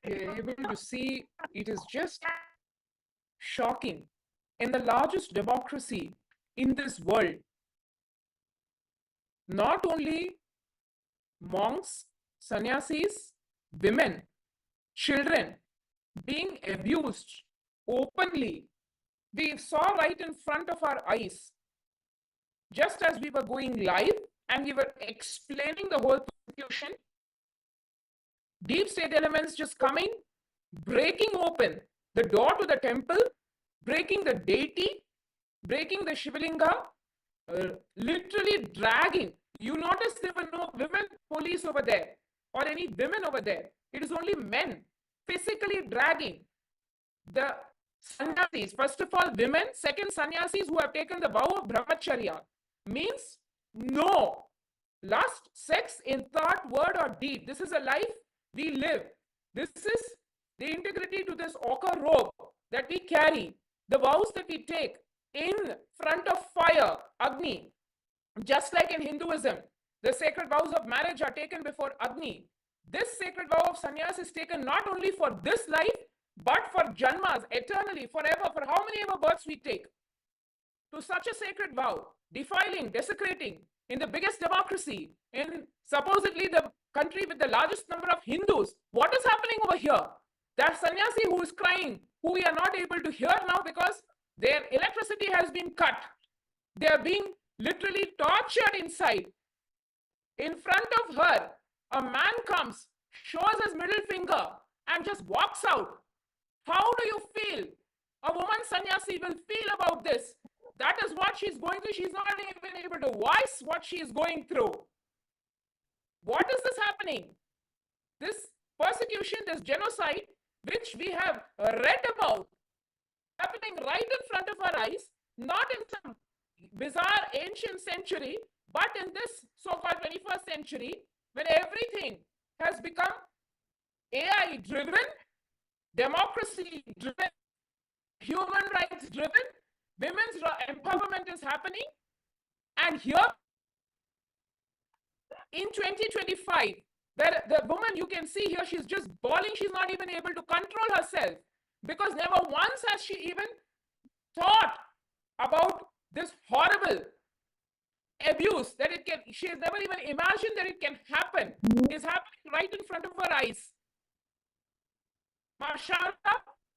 You're able to see it is just shocking. In the largest democracy in this world, not only monks, sannyasis, women, children being abused openly, we saw right in front of our eyes, just as we were going live and we were explaining the whole persecution. Deep state elements just coming, breaking open the door to the temple, breaking the deity, breaking the Shivalinga, literally dragging. You notice there were no women police over there or any women over there. It is only men physically dragging the sannyasis. First of all, women. Second, sannyasis who have taken the vow of brahmacharya. Means no lust, sex in thought, word or deed. This is a life we live. This is the integrity to this ochre robe that we carry, the vows that we take in front of fire, Agni. Just like in Hinduism, the sacred vows of marriage are taken before Agni. This sacred vow of sannyas is taken not only for this life, but for janmas, eternally, forever, for how many ever births we take. To such a sacred vow, defiling, desecrating, in the biggest democracy, in supposedly the country with the largest number of Hindus. What is happening over here? That sannyasi who is crying, who we are not able to hear now because their electricity has been cut. They are being literally tortured inside. In front of her, a man comes, shows his middle finger, and just walks out. How do you feel? A woman sannyasi will feel about this. That is what she's going through. She's not even able to voice what she is going through. What is this happening? This persecution, this genocide, which we have read about, happening right in front of our eyes, not in some bizarre ancient century, but in this so-called 21st century, when everything has become AI driven, democracy driven, human rights driven, women's empowerment is happening. And here in 2025, where the woman you can see here, she's just bawling, she's not even able to control herself, because never once has she even thought about this horrible abuse that she has never even imagined that it can happen, is happening right in front of her eyes. Mashallah,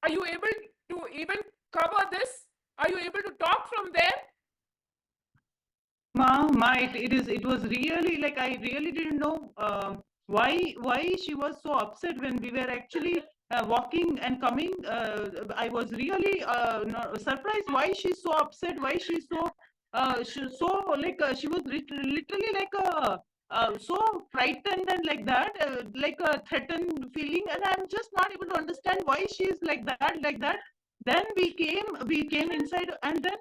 are you able to even cover this? Are you able to talk from there? It was really like I really didn't know why she was so upset when we were actually walking and coming. I was really surprised why she's so upset. Why she's so she was literally like so frightened and like that, like a threatened feeling, and I'm just not able to understand why she's like that, like that. Then we came inside, and then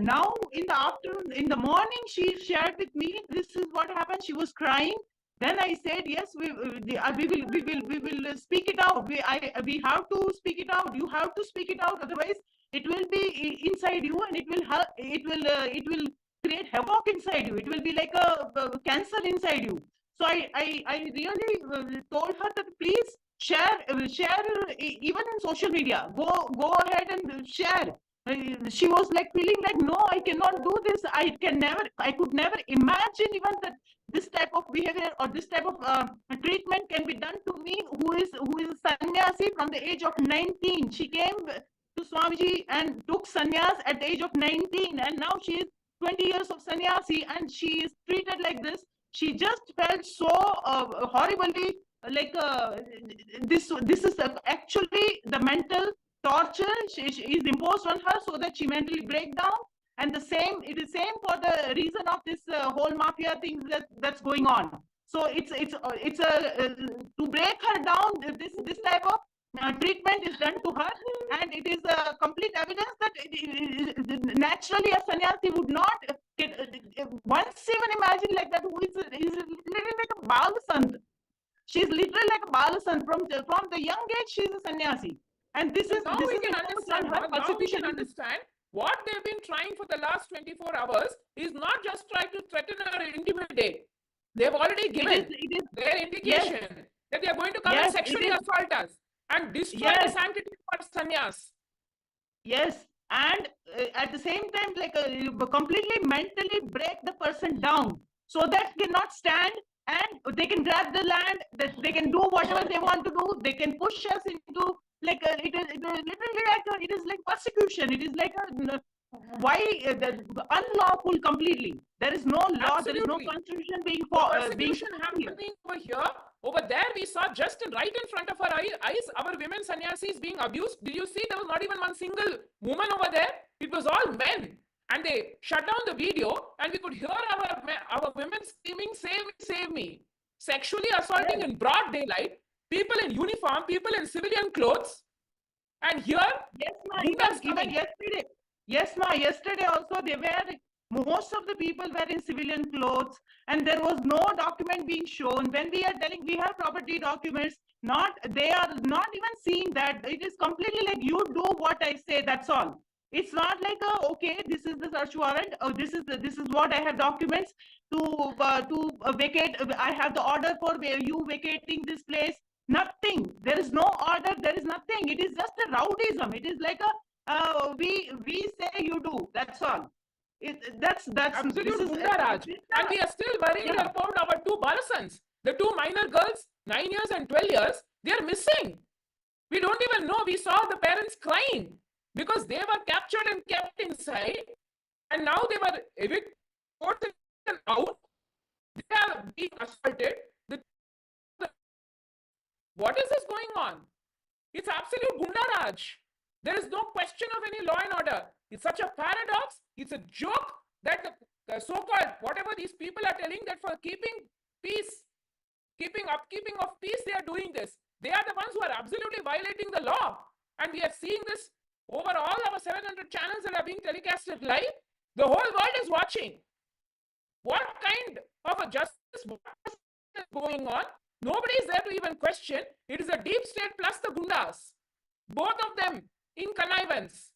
now in the afternoon, in the morning, she shared with me this is what happened. She was crying. Then I said, yes, we will speak it out. We have to speak it out. You have to speak it out, otherwise it will be inside you, and it will create havoc inside you. It will be like a cancer inside you. So I really told her that please share even in social media. Go ahead and share. She was like feeling like, no, I cannot do this. I could never imagine even that this type of behavior or this type of treatment can be done to me, who is a sannyasi from the age of 19. She came to Swamiji and took sannyas at the age of 19, and now she is 20 years of sannyasi, and she is treated like this. She just felt so horribly like this is actually the mental torture is imposed on her so that she mentally break down. And it is same for the reason of this whole mafia thing that's going on. So it's to break her down. This type of treatment is done to her, and it is a complete evidence that naturally a sannyasi would not once even imagine like that. Who is literally like a bal sant. She's literally like a bal sant from the young age. She's a sannyasi. And this is now we can understand. Now we can understand what they've been trying for the last 24 hours is not just try to threaten or intimidate. They've already given their indication that they are going to come and sexually assault us and destroy the sanctity of sannyas. Yes, and at the same time, like completely mentally break the person down so that cannot stand, and they can grab the land, that they can do whatever they want to do. They can push us into like it is literally like it is like persecution. It is like why unlawful completely. There is no law. Absolutely. There is no constitution being persecution happening over here. Over there, we saw just right in front of our eyes, our women sannyasis being abused. Did you see there was not even one single woman over there? It was all men. And they shut down the video, and we could hear our women screaming, "Save me, save me!" Sexually assaulting in broad daylight, people in uniform, people in civilian clothes. And here, even yesterday. Yes, ma. Yesterday also they were. Most of the people were in civilian clothes, and there was no document being shown. When we are telling we have property documents, they are not even seeing that. It is completely like you do what I say. That's all. It's not like okay, this is the search warrant. Oh, this is what I have documents to vacate. I have the order for you vacating this place. Nothing. There is no order. There is nothing. It is just a rowdyism. It is like we say you do. That's all. That's absolute Gundaraj. And we are still worried about our two Balasans. The two minor girls, 9 years and 12 years, they are missing. We don't even know. We saw the parents crying because they were captured and kept inside, and now they were evicted out. They are being assaulted. What is this going on? It's absolute Gundaraj. There is no question of any law and order. It's such a paradox. It's a joke that the so-called, whatever these people are telling, that for keeping peace, upkeeping of peace, they are doing this. They are the ones who are absolutely violating the law. And we are seeing this over all our 700 channels that are being telecasted live. The whole world is watching. What kind of a justice is going on? Nobody is there to even question. It is a deep state plus the Gundas. Both of them in connivance.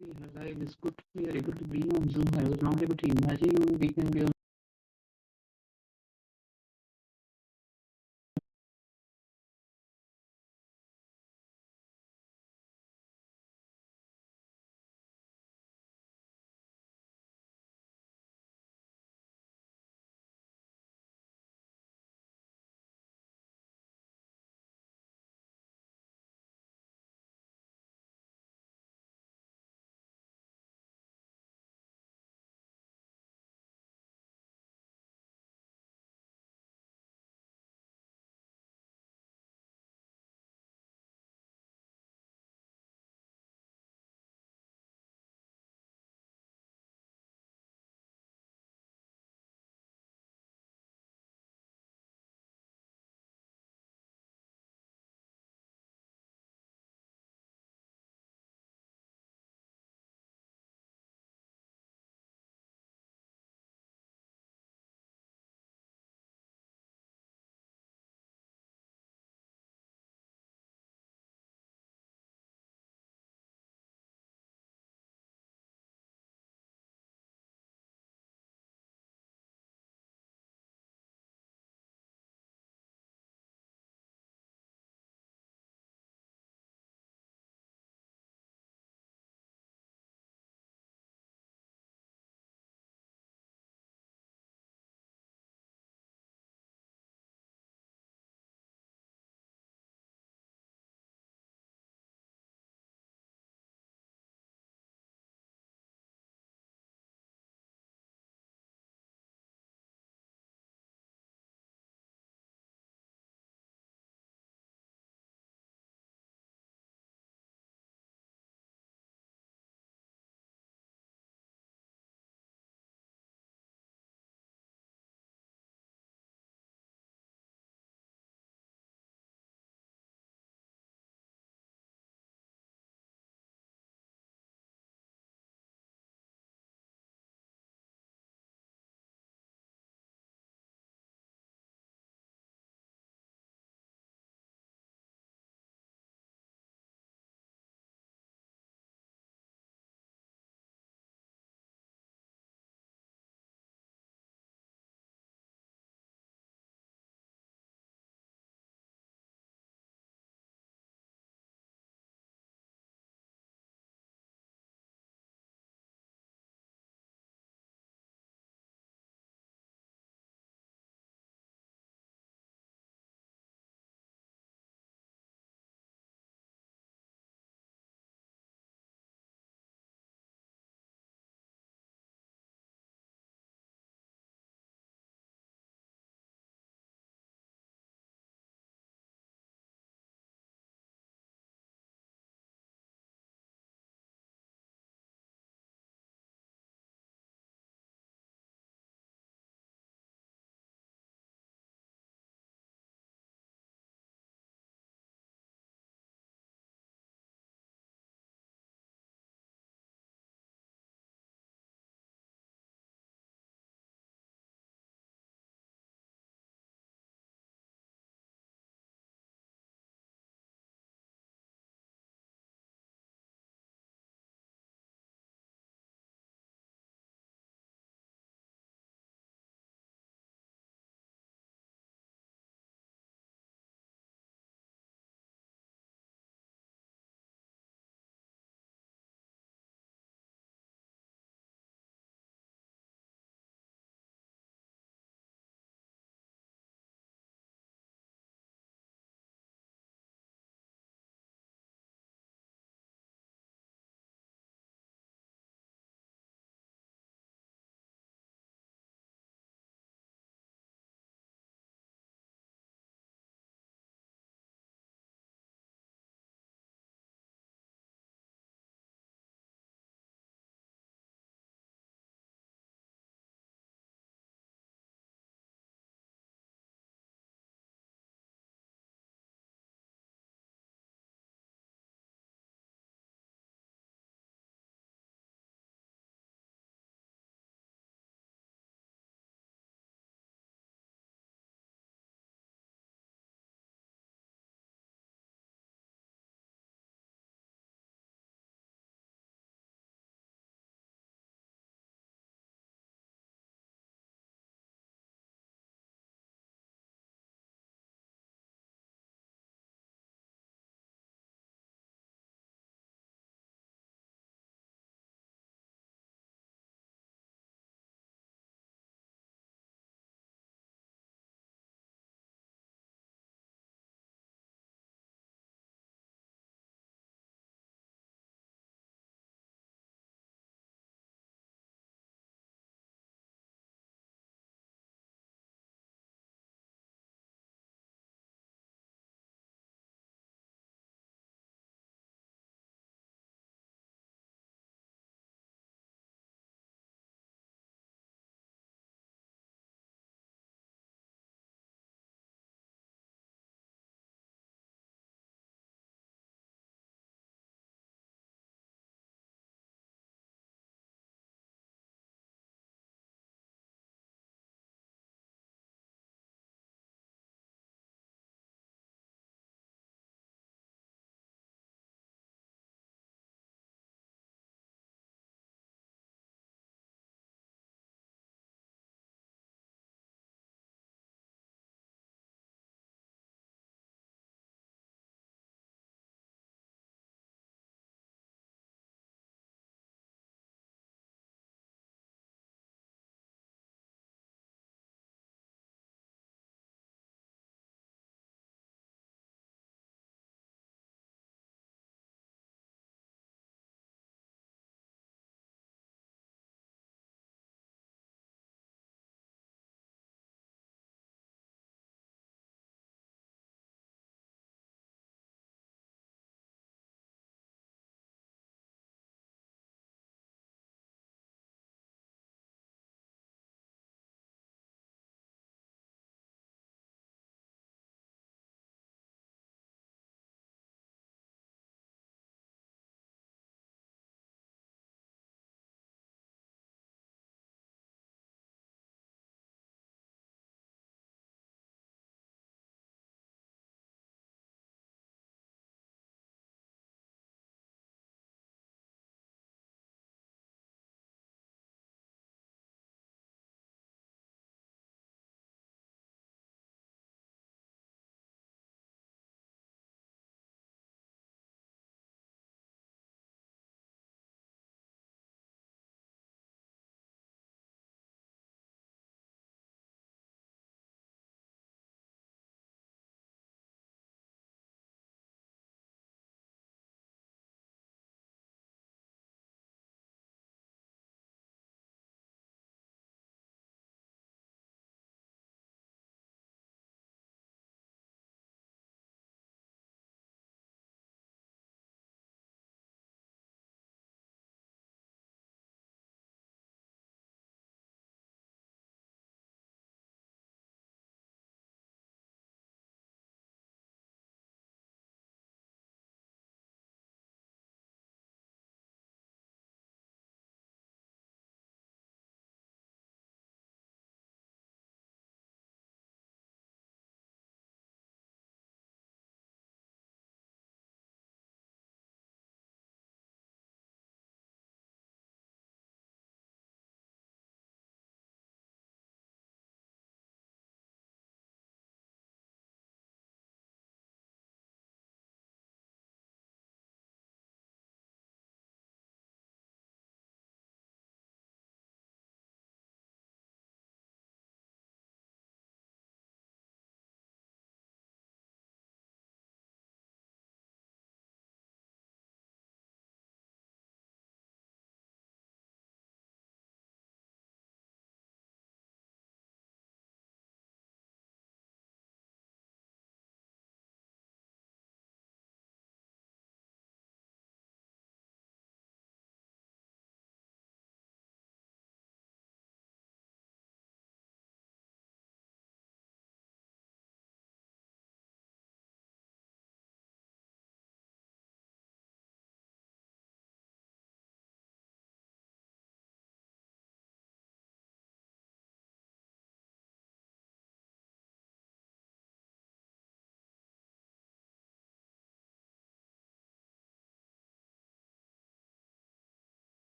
We are live. It's good we are able to be on Zoom. I was not able to imagine we can be on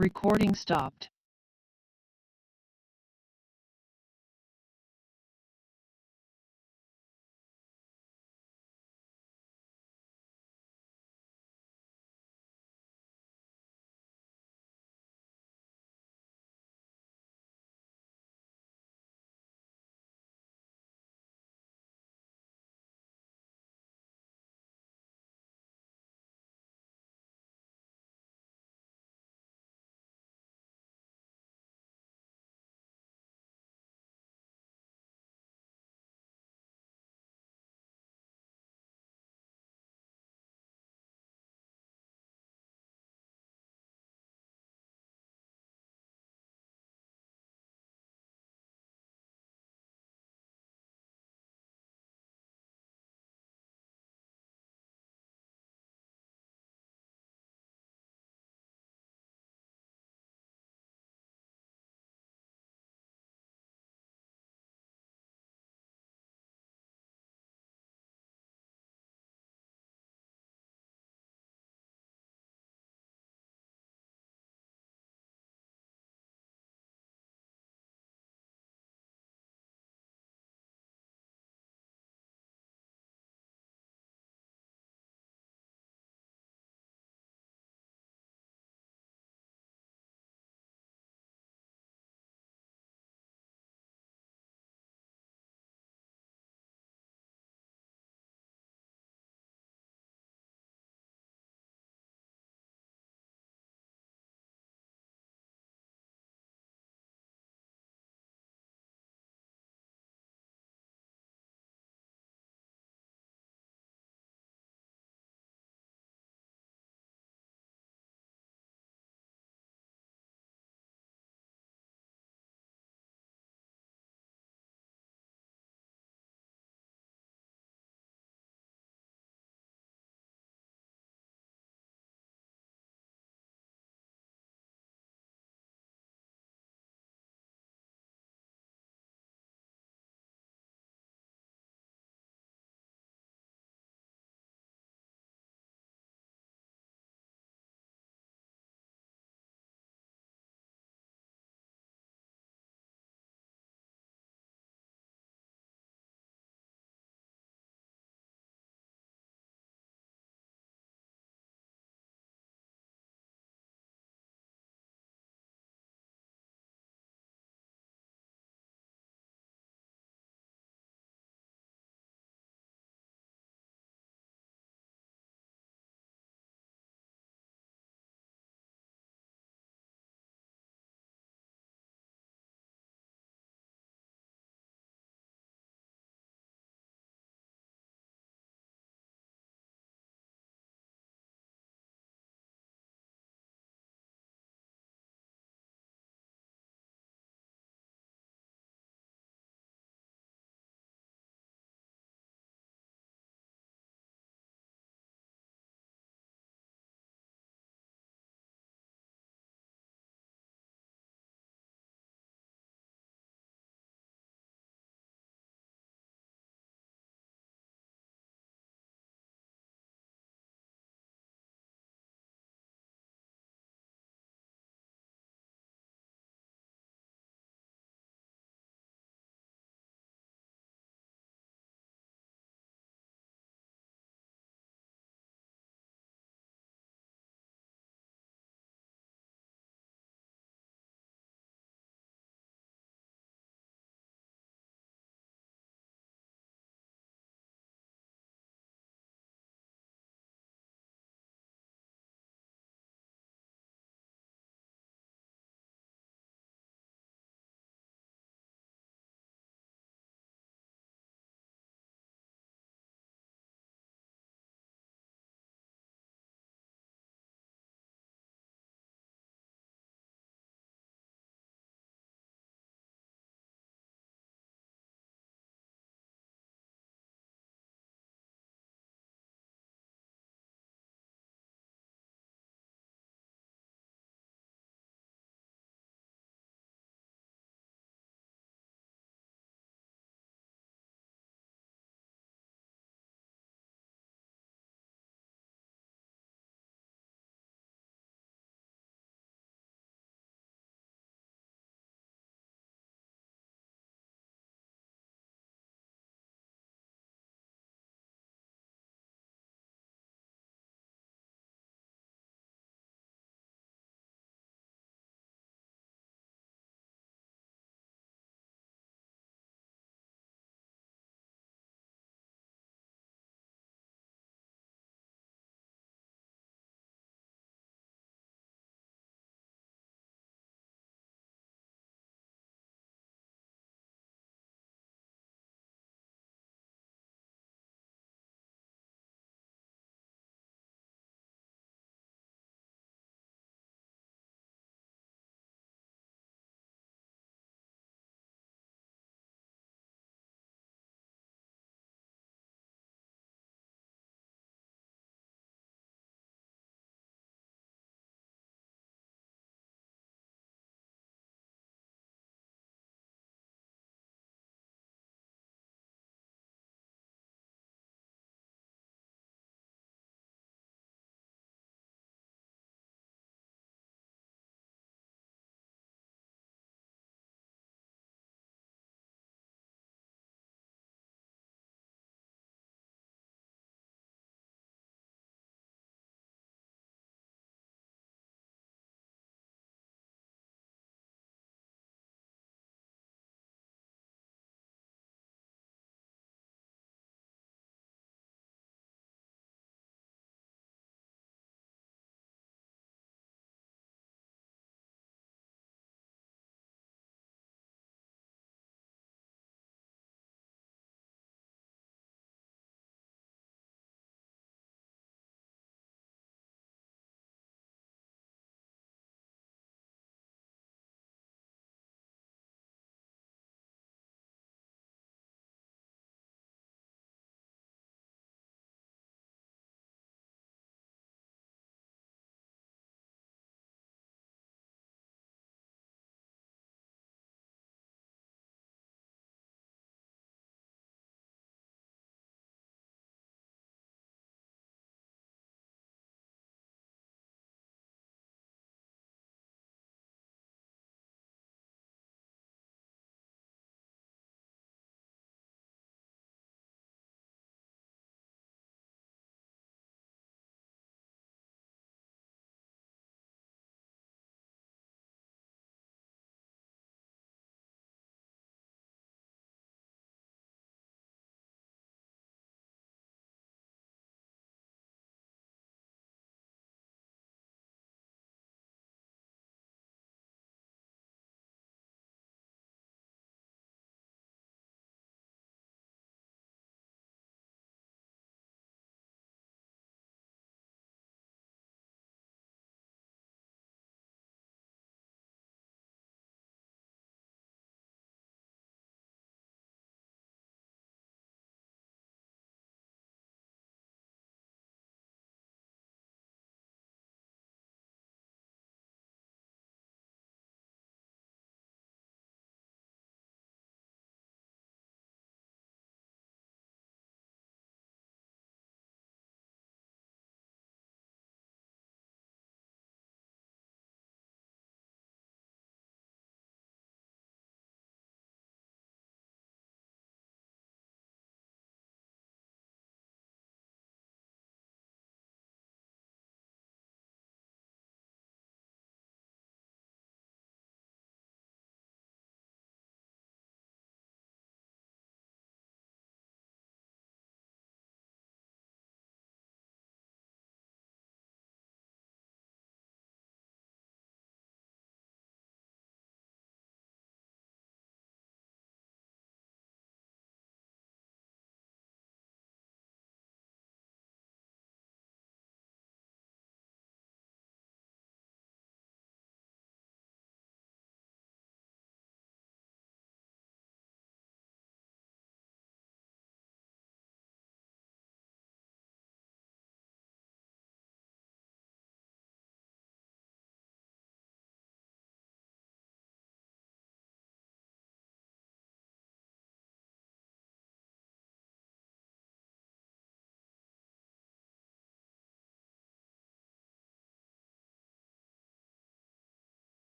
Recording stopped.